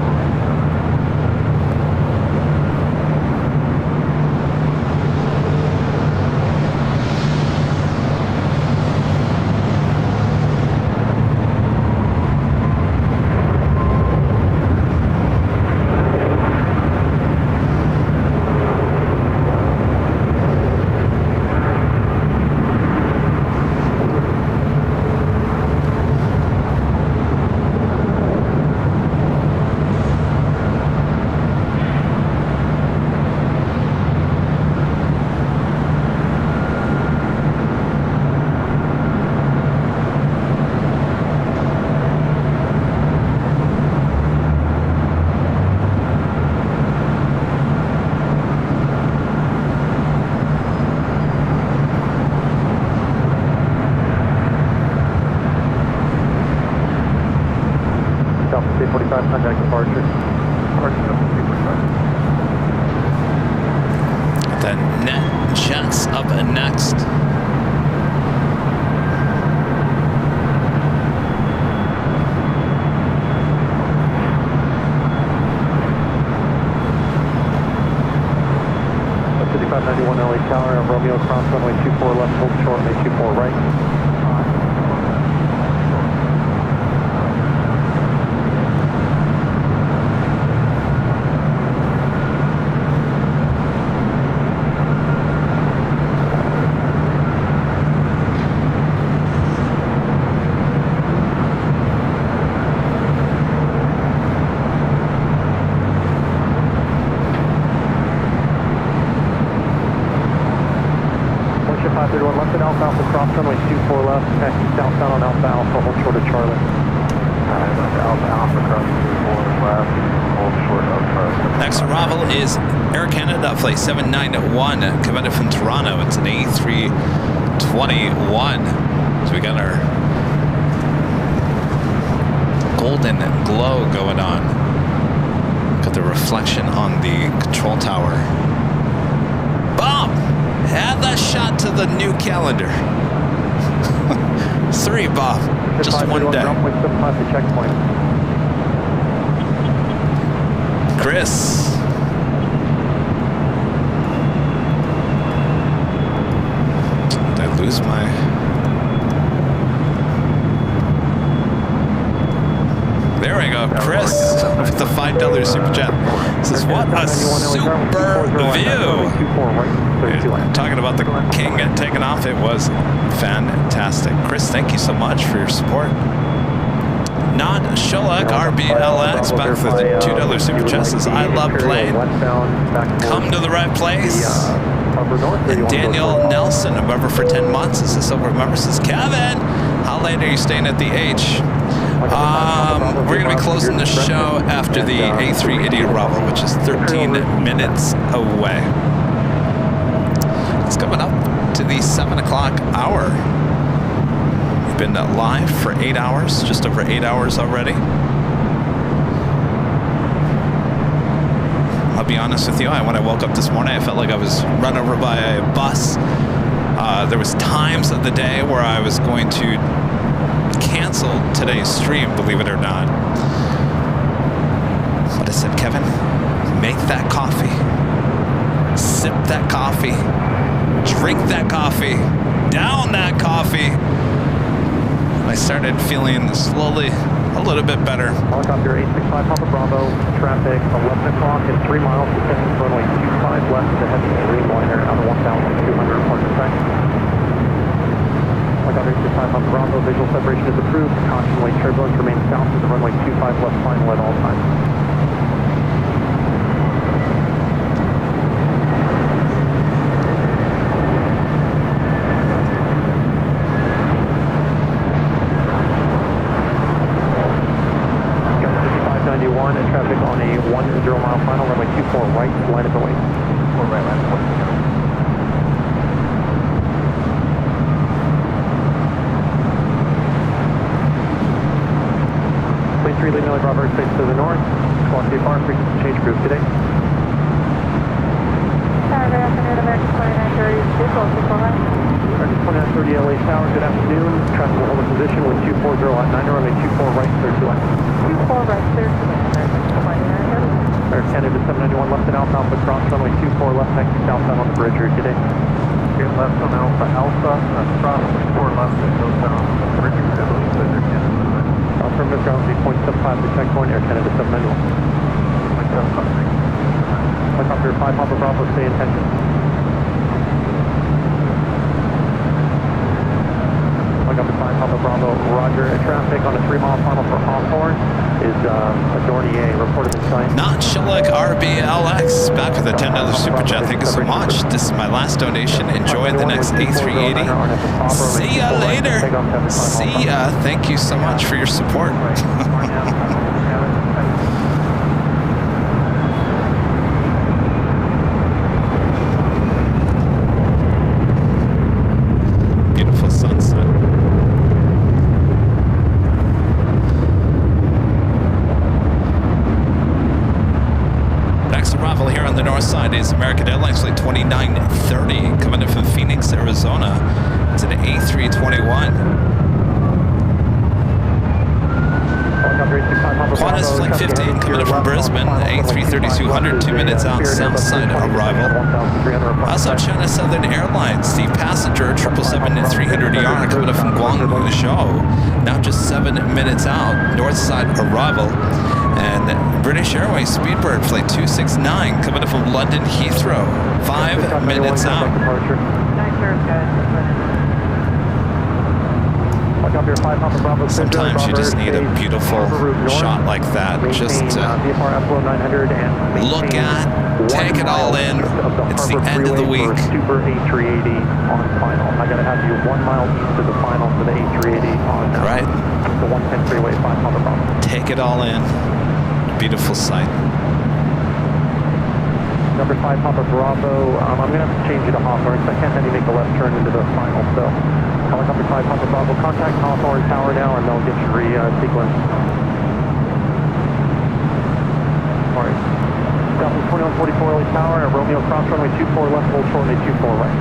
Contact departure. The net jets up next. Up 5591 LA Tower, Romeo cross runway 24 left, hold short, runway 24 right. Left at Alpha Alpha cross runway 24 left, taxi southbound on Alpha Alpha, hold short of Charlie. Left Alpha Alpha cross 24 left, hold short of Next arrival is Air Canada Flight 791, coming in from Toronto. It's an A321. So we got our golden glow going on. Got the reflection on the control tower. Boom! Add that shot to the new calendar. 3, Bob. Just one day. Checkpoint. Chris. Did I lose my... There we go, Chris, with the $5 super chat. Says, what a super view. Talking about the King taking off, it was fantastic. Chris, thank you so much for your support. Not Sholak, RBLX, back for the $2 super chat. Says, I love playing. Come to the right place. And Daniel Nelson, a member for 10 months, is a silver member. Says, Kevin, how late are you staying at the H? We're going to be closing the show after the A3 Idiot Bravo, which is 13 minutes away. It's coming up to the 7 o'clock hour. We've been live for 8 hours, just over 8 hours already. I'll be honest with you, when I woke up this morning, I felt like I was run over by a bus. There was times of the day where I was going to cancel today's stream, believe it or not. But I said, Kevin, make that coffee. Sip that coffee. Drink that coffee. Down that coffee. And I started feeling slowly a little bit better. Helicopter 865 Papa Bravo, traffic 11 o'clock and 3 miles, descending runway 25 left to the heavy marine liner out of 1,200 parking track. Helicopter 865 Papa Bravo, visual separation is approved. Caution light turbulence remains south of the runway 25 left final at all times. And traffic on a 10 mile final, runway 24 right, line of the way. 4 right, line of the way. Plane 3 leading Bravo space to the north. Clock 8 bar, frequency change group today. Vehicle 24 right. 2930 LA Tower, good afternoon. Traffic will hold a position with 240 at 9, runway 24 right, clear to land. 24 right, clear to land. Air Canada 791 left and Alpha cross runway 24 left, next to southbound on the bridge route today. Get left on Alpha, cross 4 left and go down the bridge route, I believe, so Air Canada. Affirmative ground 3.75 to checkpoint, Air Canada 791. Helicopter 5 Papa Bravo, stay in tension. Helicopter 5 Papa Bravo, roger. Traffic on a 3-mile final for Hawthorne is a Dornier, reported in sight. Not Shillick RBLX, back with a $10 super chat. Thank you so much. This is my last donation. Enjoy the next A380. See ya later. See ya. Thank you so much for your support. Beautiful sunset. Next arrival here on the north side is American Airlines Flight 2930 coming in from Phoenix, Arizona. It's an A321. Qantas Flight 15 coming in from Brisbane, A330-200, 2 minutes out, south side arrival. Also China Southern Airlines, the passenger 777-300ER coming in from Guangzhou, now just 7 minutes out, north side arrival. And British Airways Speedbird Flight 269 coming in from London Heathrow, 5 minutes out. Sometimes you just need a beautiful shot like that, just to look at, take it all in. It's the end of the week. Super A380 on final. I gotta have you 1 mile east of the final for the A380 on right. The 110 freeway 5 Papa Bravo. Take it all in. Beautiful sight. Number 5 Papa Bravo. I'm gonna have to change you to Hawthorne because I can't have you make a left turn into the final. So, helicopter 5 Papa Bravo, contact Hawthorne Tower now, and they'll get you re-sequenced. All right. Delta 2144 LA Tower, Romeo cross runway 24 left, hold short runway 24 right.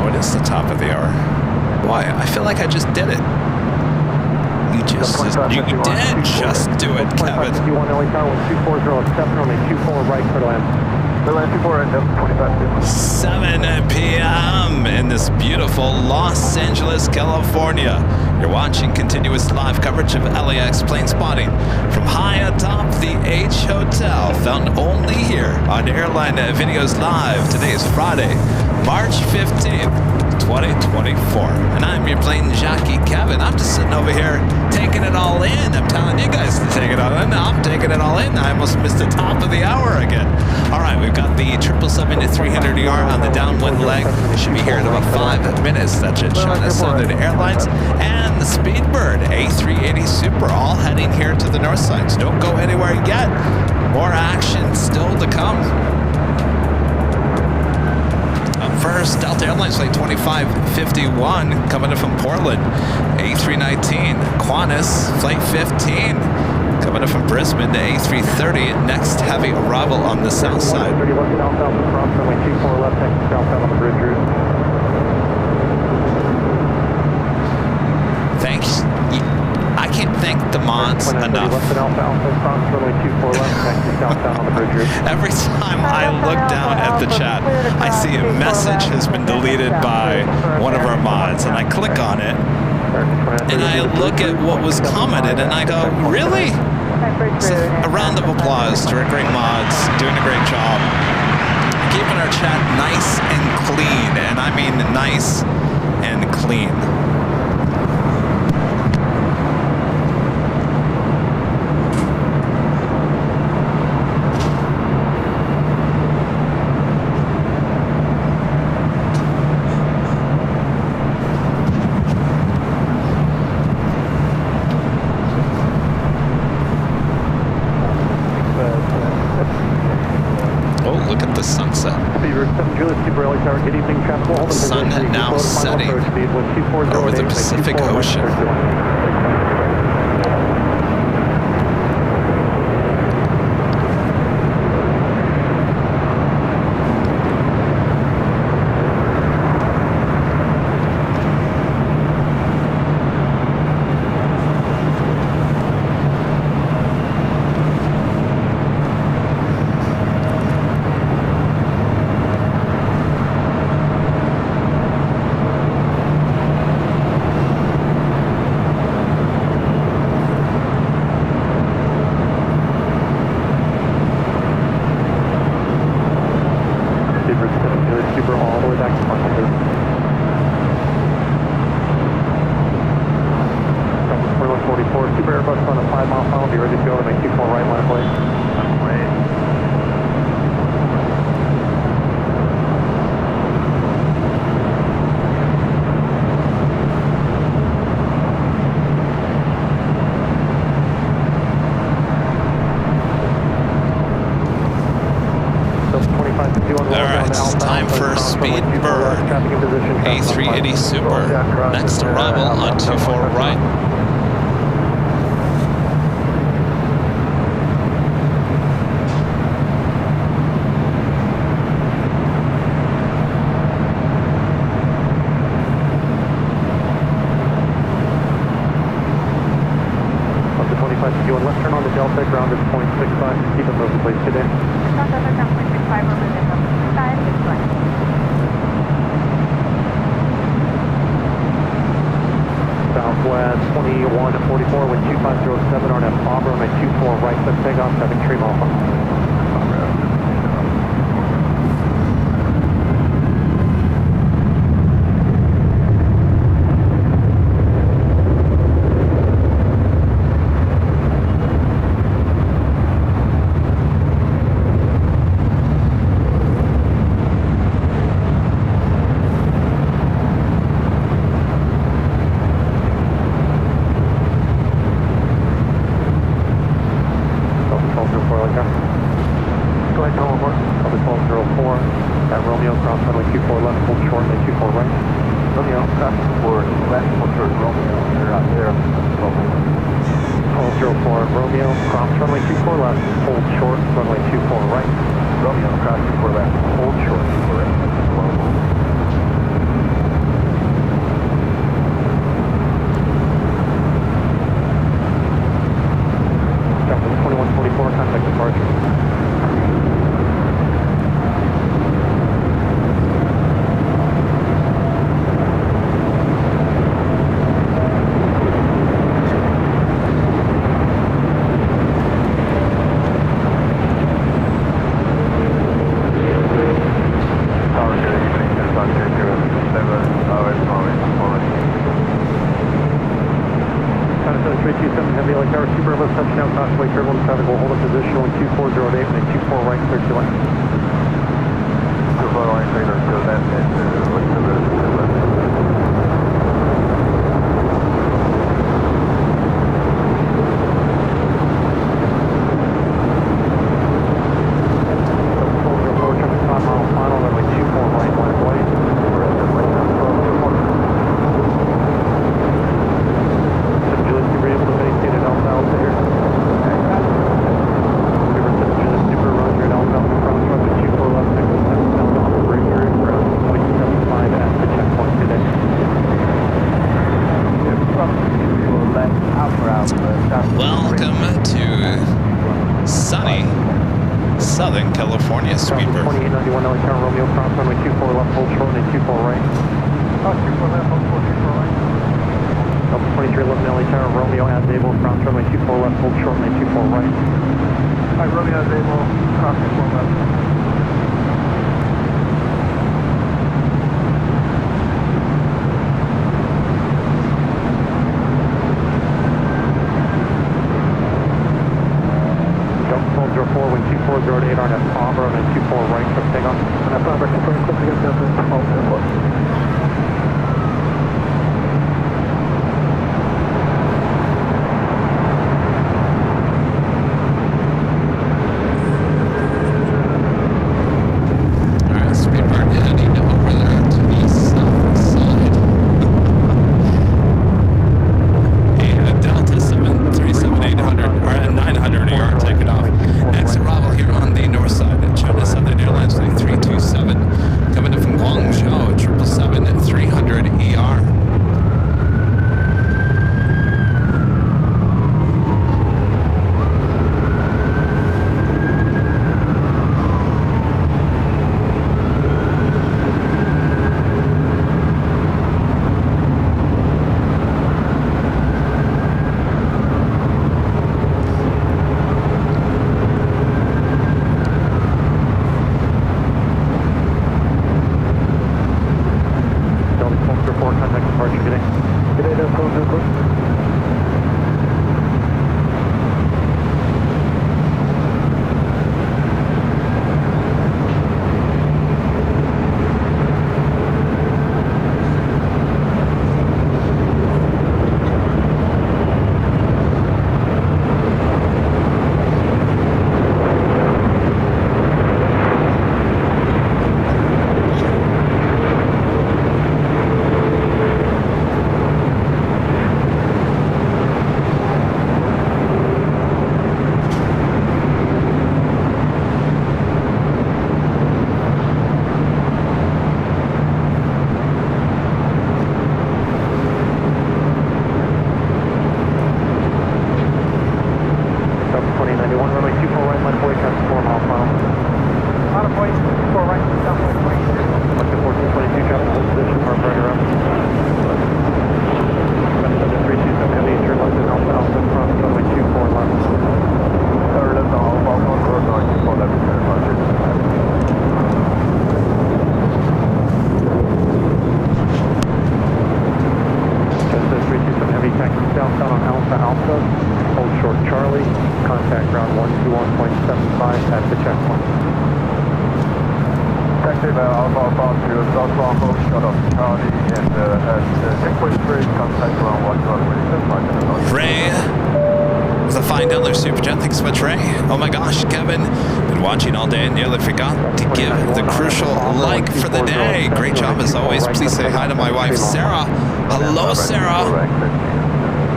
Oh, it is the top of the hour. Boy, I feel like I just did it. You did just do it, Kevin. 51 LA Tower with 2407, runway 24 right, clear to land. 7 p.m. in this beautiful Los Angeles, California. You're watching continuous live coverage of LAX plane spotting from high atop the H Hotel, found only here on Airline Videos Live. Today is Friday, March 15th. 2024. And I'm your plane jockey, Kevin. I'm just sitting over here taking it all in. I'm telling you guys to take it all in. I'm taking it all in. I almost missed the top of the hour again. All right, we've got the 777-300ER on the downwind leg. It should be here in about 5 minutes. That's at China Southern Airlines. And the Speedbird A380 Super all heading here to the north side. So don't go anywhere yet. More action still to come. First, Delta Airlines Flight 2551 coming in from Portland, A319, Qantas Flight 15 coming in from Brisbane to A330, next heavy arrival on the south side. 30 left and southbound cross runway 24 left, next to southbound on the bridge route. Thanks. I can't thank the mods enough. Every time I look down at the chat, I see a message has been deleted by one of our mods, and I click on it, and I look at what was commented, and I go, really? So a round of applause to our great mods, doing a great job, keeping our chat nice and clean, and I mean nice and clean. The sun now setting over the Pacific Ocean. Bird, A380 Super, next arrival on 24 right. Up to 25, if you want left turn on the Delta, ground is 0.65, keep it moving please today. Southwest 2144 with 2507 on an Auburn at 24 right, let's take off, having trim alpha. Welcome to sunny Southern California, Sweeper. 2891 LA Tower Romeo, cross runway 24 left, hold short, and 24 right. 24 left, hold 24 right. Delta 2311 LA Tower Romeo, as able, cross runway 24 left, hold short, and 24 right. Hi, Romeo, as able, cross 24 left. Wind 2408 on an Auburn and 24 right, quick takeoff. And that's Auburn, quick to get Delta 12. Ray, with a $5 super chat. Thanks so much, Ray. Oh my gosh, Kevin, been watching all day and nearly forgot to give the crucial like for the day. Great job as always. Please say hi to my wife, Sarah. Hello, Sarah.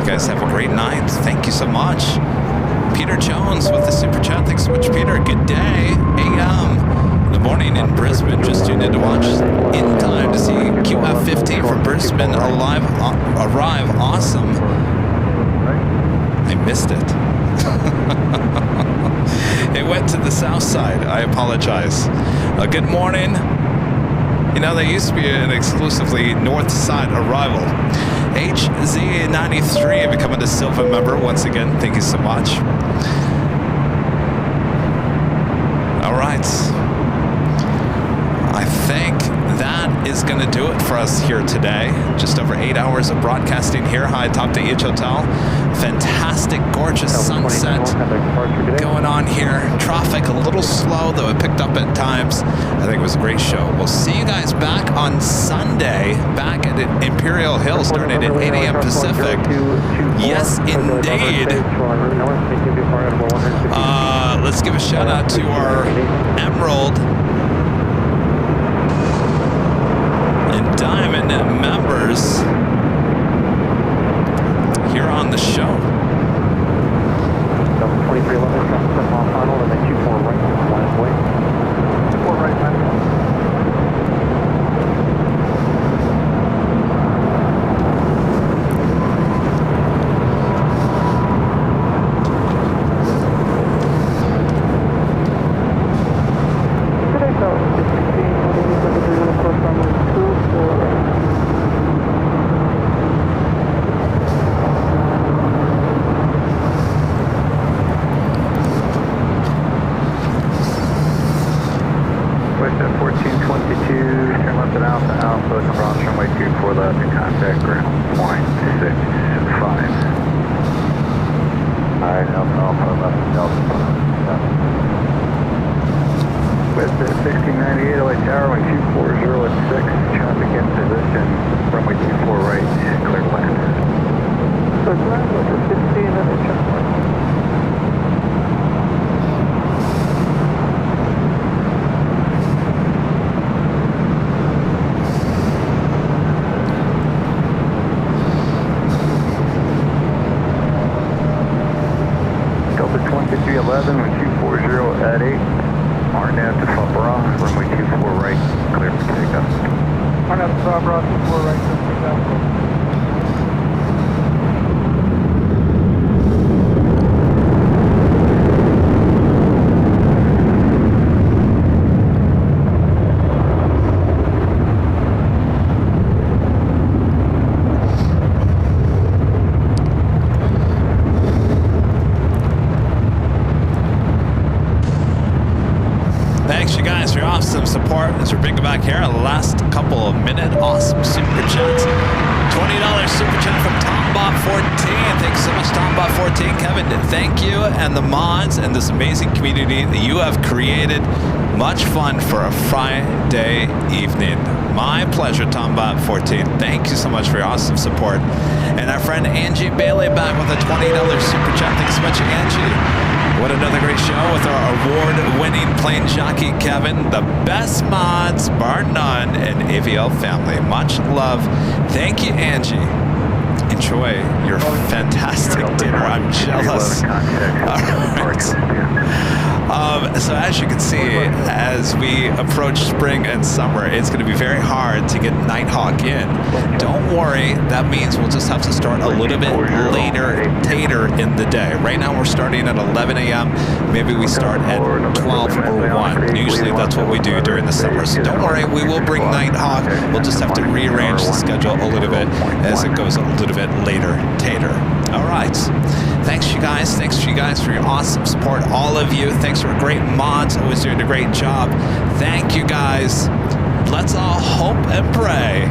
You guys have a great night. Thank you so much. Peter Jones with the super chat. Thanks so much, Peter. Good day. AM. The morning in Brisbane. Just tuned in to watch in time to see QF15 from Brisbane arrive. Awesome. I missed it. It went to the south side. I apologize. Good morning. You know, there used to be an exclusively north side arrival. HZ93 becoming a silver member once again. Thank you so much. All right. I think that is going to do it for us here today. Just over 8 hours of broadcasting here high atop the H Hotel. Fantastic, gorgeous sunset going on here. Traffic a little slow, though it picked up at times. I think it was a great show. We'll see you guys back on Sunday, back at Imperial Hill, starting at 8 a.m. Pacific. Yes, indeed. Let's give a shout out to our Emerald and Diamond members here on the show. 2311, traffic off final, and then 24 right, last way. 24 right, last way. Much fun for a Friday evening. My pleasure, Tombot14. Thank you so much for your awesome support. And our friend Angie Bailey back with a $20 super chat. Thanks so much, Angie. What another great show with our award-winning plane jockey, Kevin. The best mods, bar none, in AVL family. Much love. Thank you, Angie. Enjoy your fantastic dinner. I'm jealous. All right. So as you can see, as we approach spring and summer, it's going to be very hard to get Nighthawk in. Don't worry, that means we'll just have to start a little bit later in the day. Right now we're starting at 11 a.m. Maybe we start at 12 or 1. Usually that's what we do during the summer. So don't worry, we will bring Nighthawk. We'll just have to rearrange the schedule a little bit as it goes a little bit later. All right. Thanks, you guys. Thanks to you guys for your awesome support. All of you. Thanks for great mods. Always doing a great job. Thank you, guys. Let's all hope and pray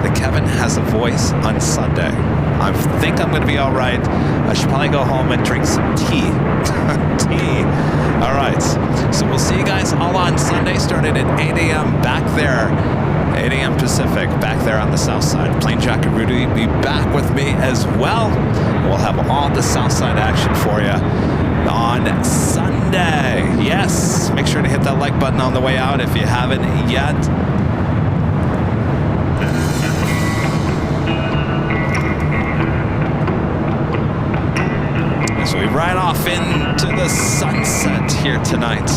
that Kevin has a voice on Sunday. I think I'm going to be all right. I should probably go home and drink some tea. All right. So we'll see you guys all on Sunday, starting at 8 a.m. back there 8 a.m. Pacific, back there on the south side. Plane Jockey Rudy will be back with me as well. We'll have all the south side action for you on Sunday. Yes, make sure to hit that like button on the way out if you haven't yet. As we ride off into the sunset here tonight.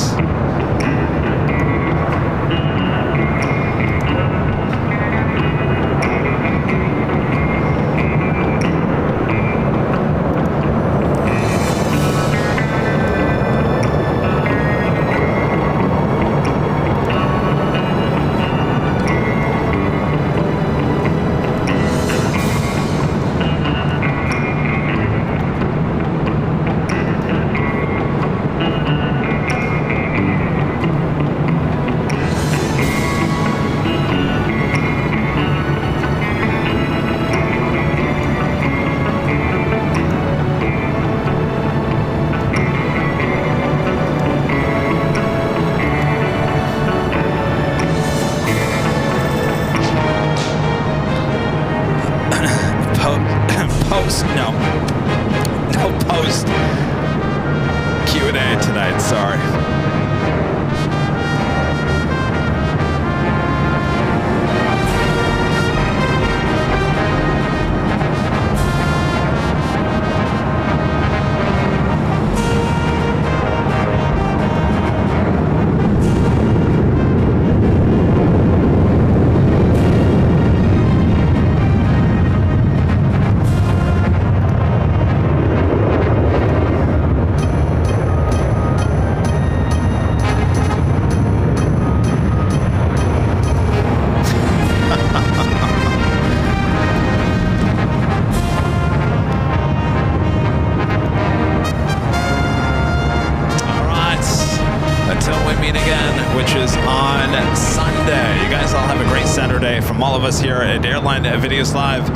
From all of us here at Airline Videos Live.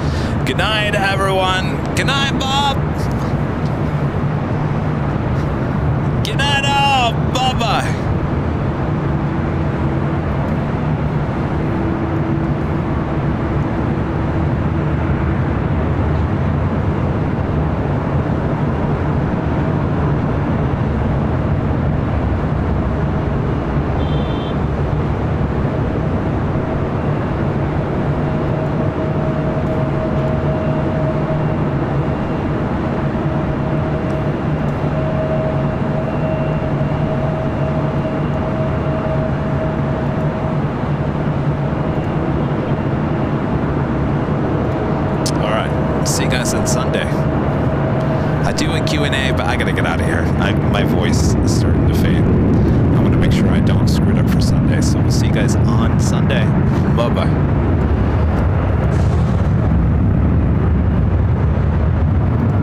Good night, everyone. Good night, Bob. Good night, all. Bye-bye. On Sunday. I do a Q&A, but I gotta get out of here. My voice is starting to fade. I want to make sure I don't screw it up for Sunday. So we'll see you guys on Sunday. Bye-bye.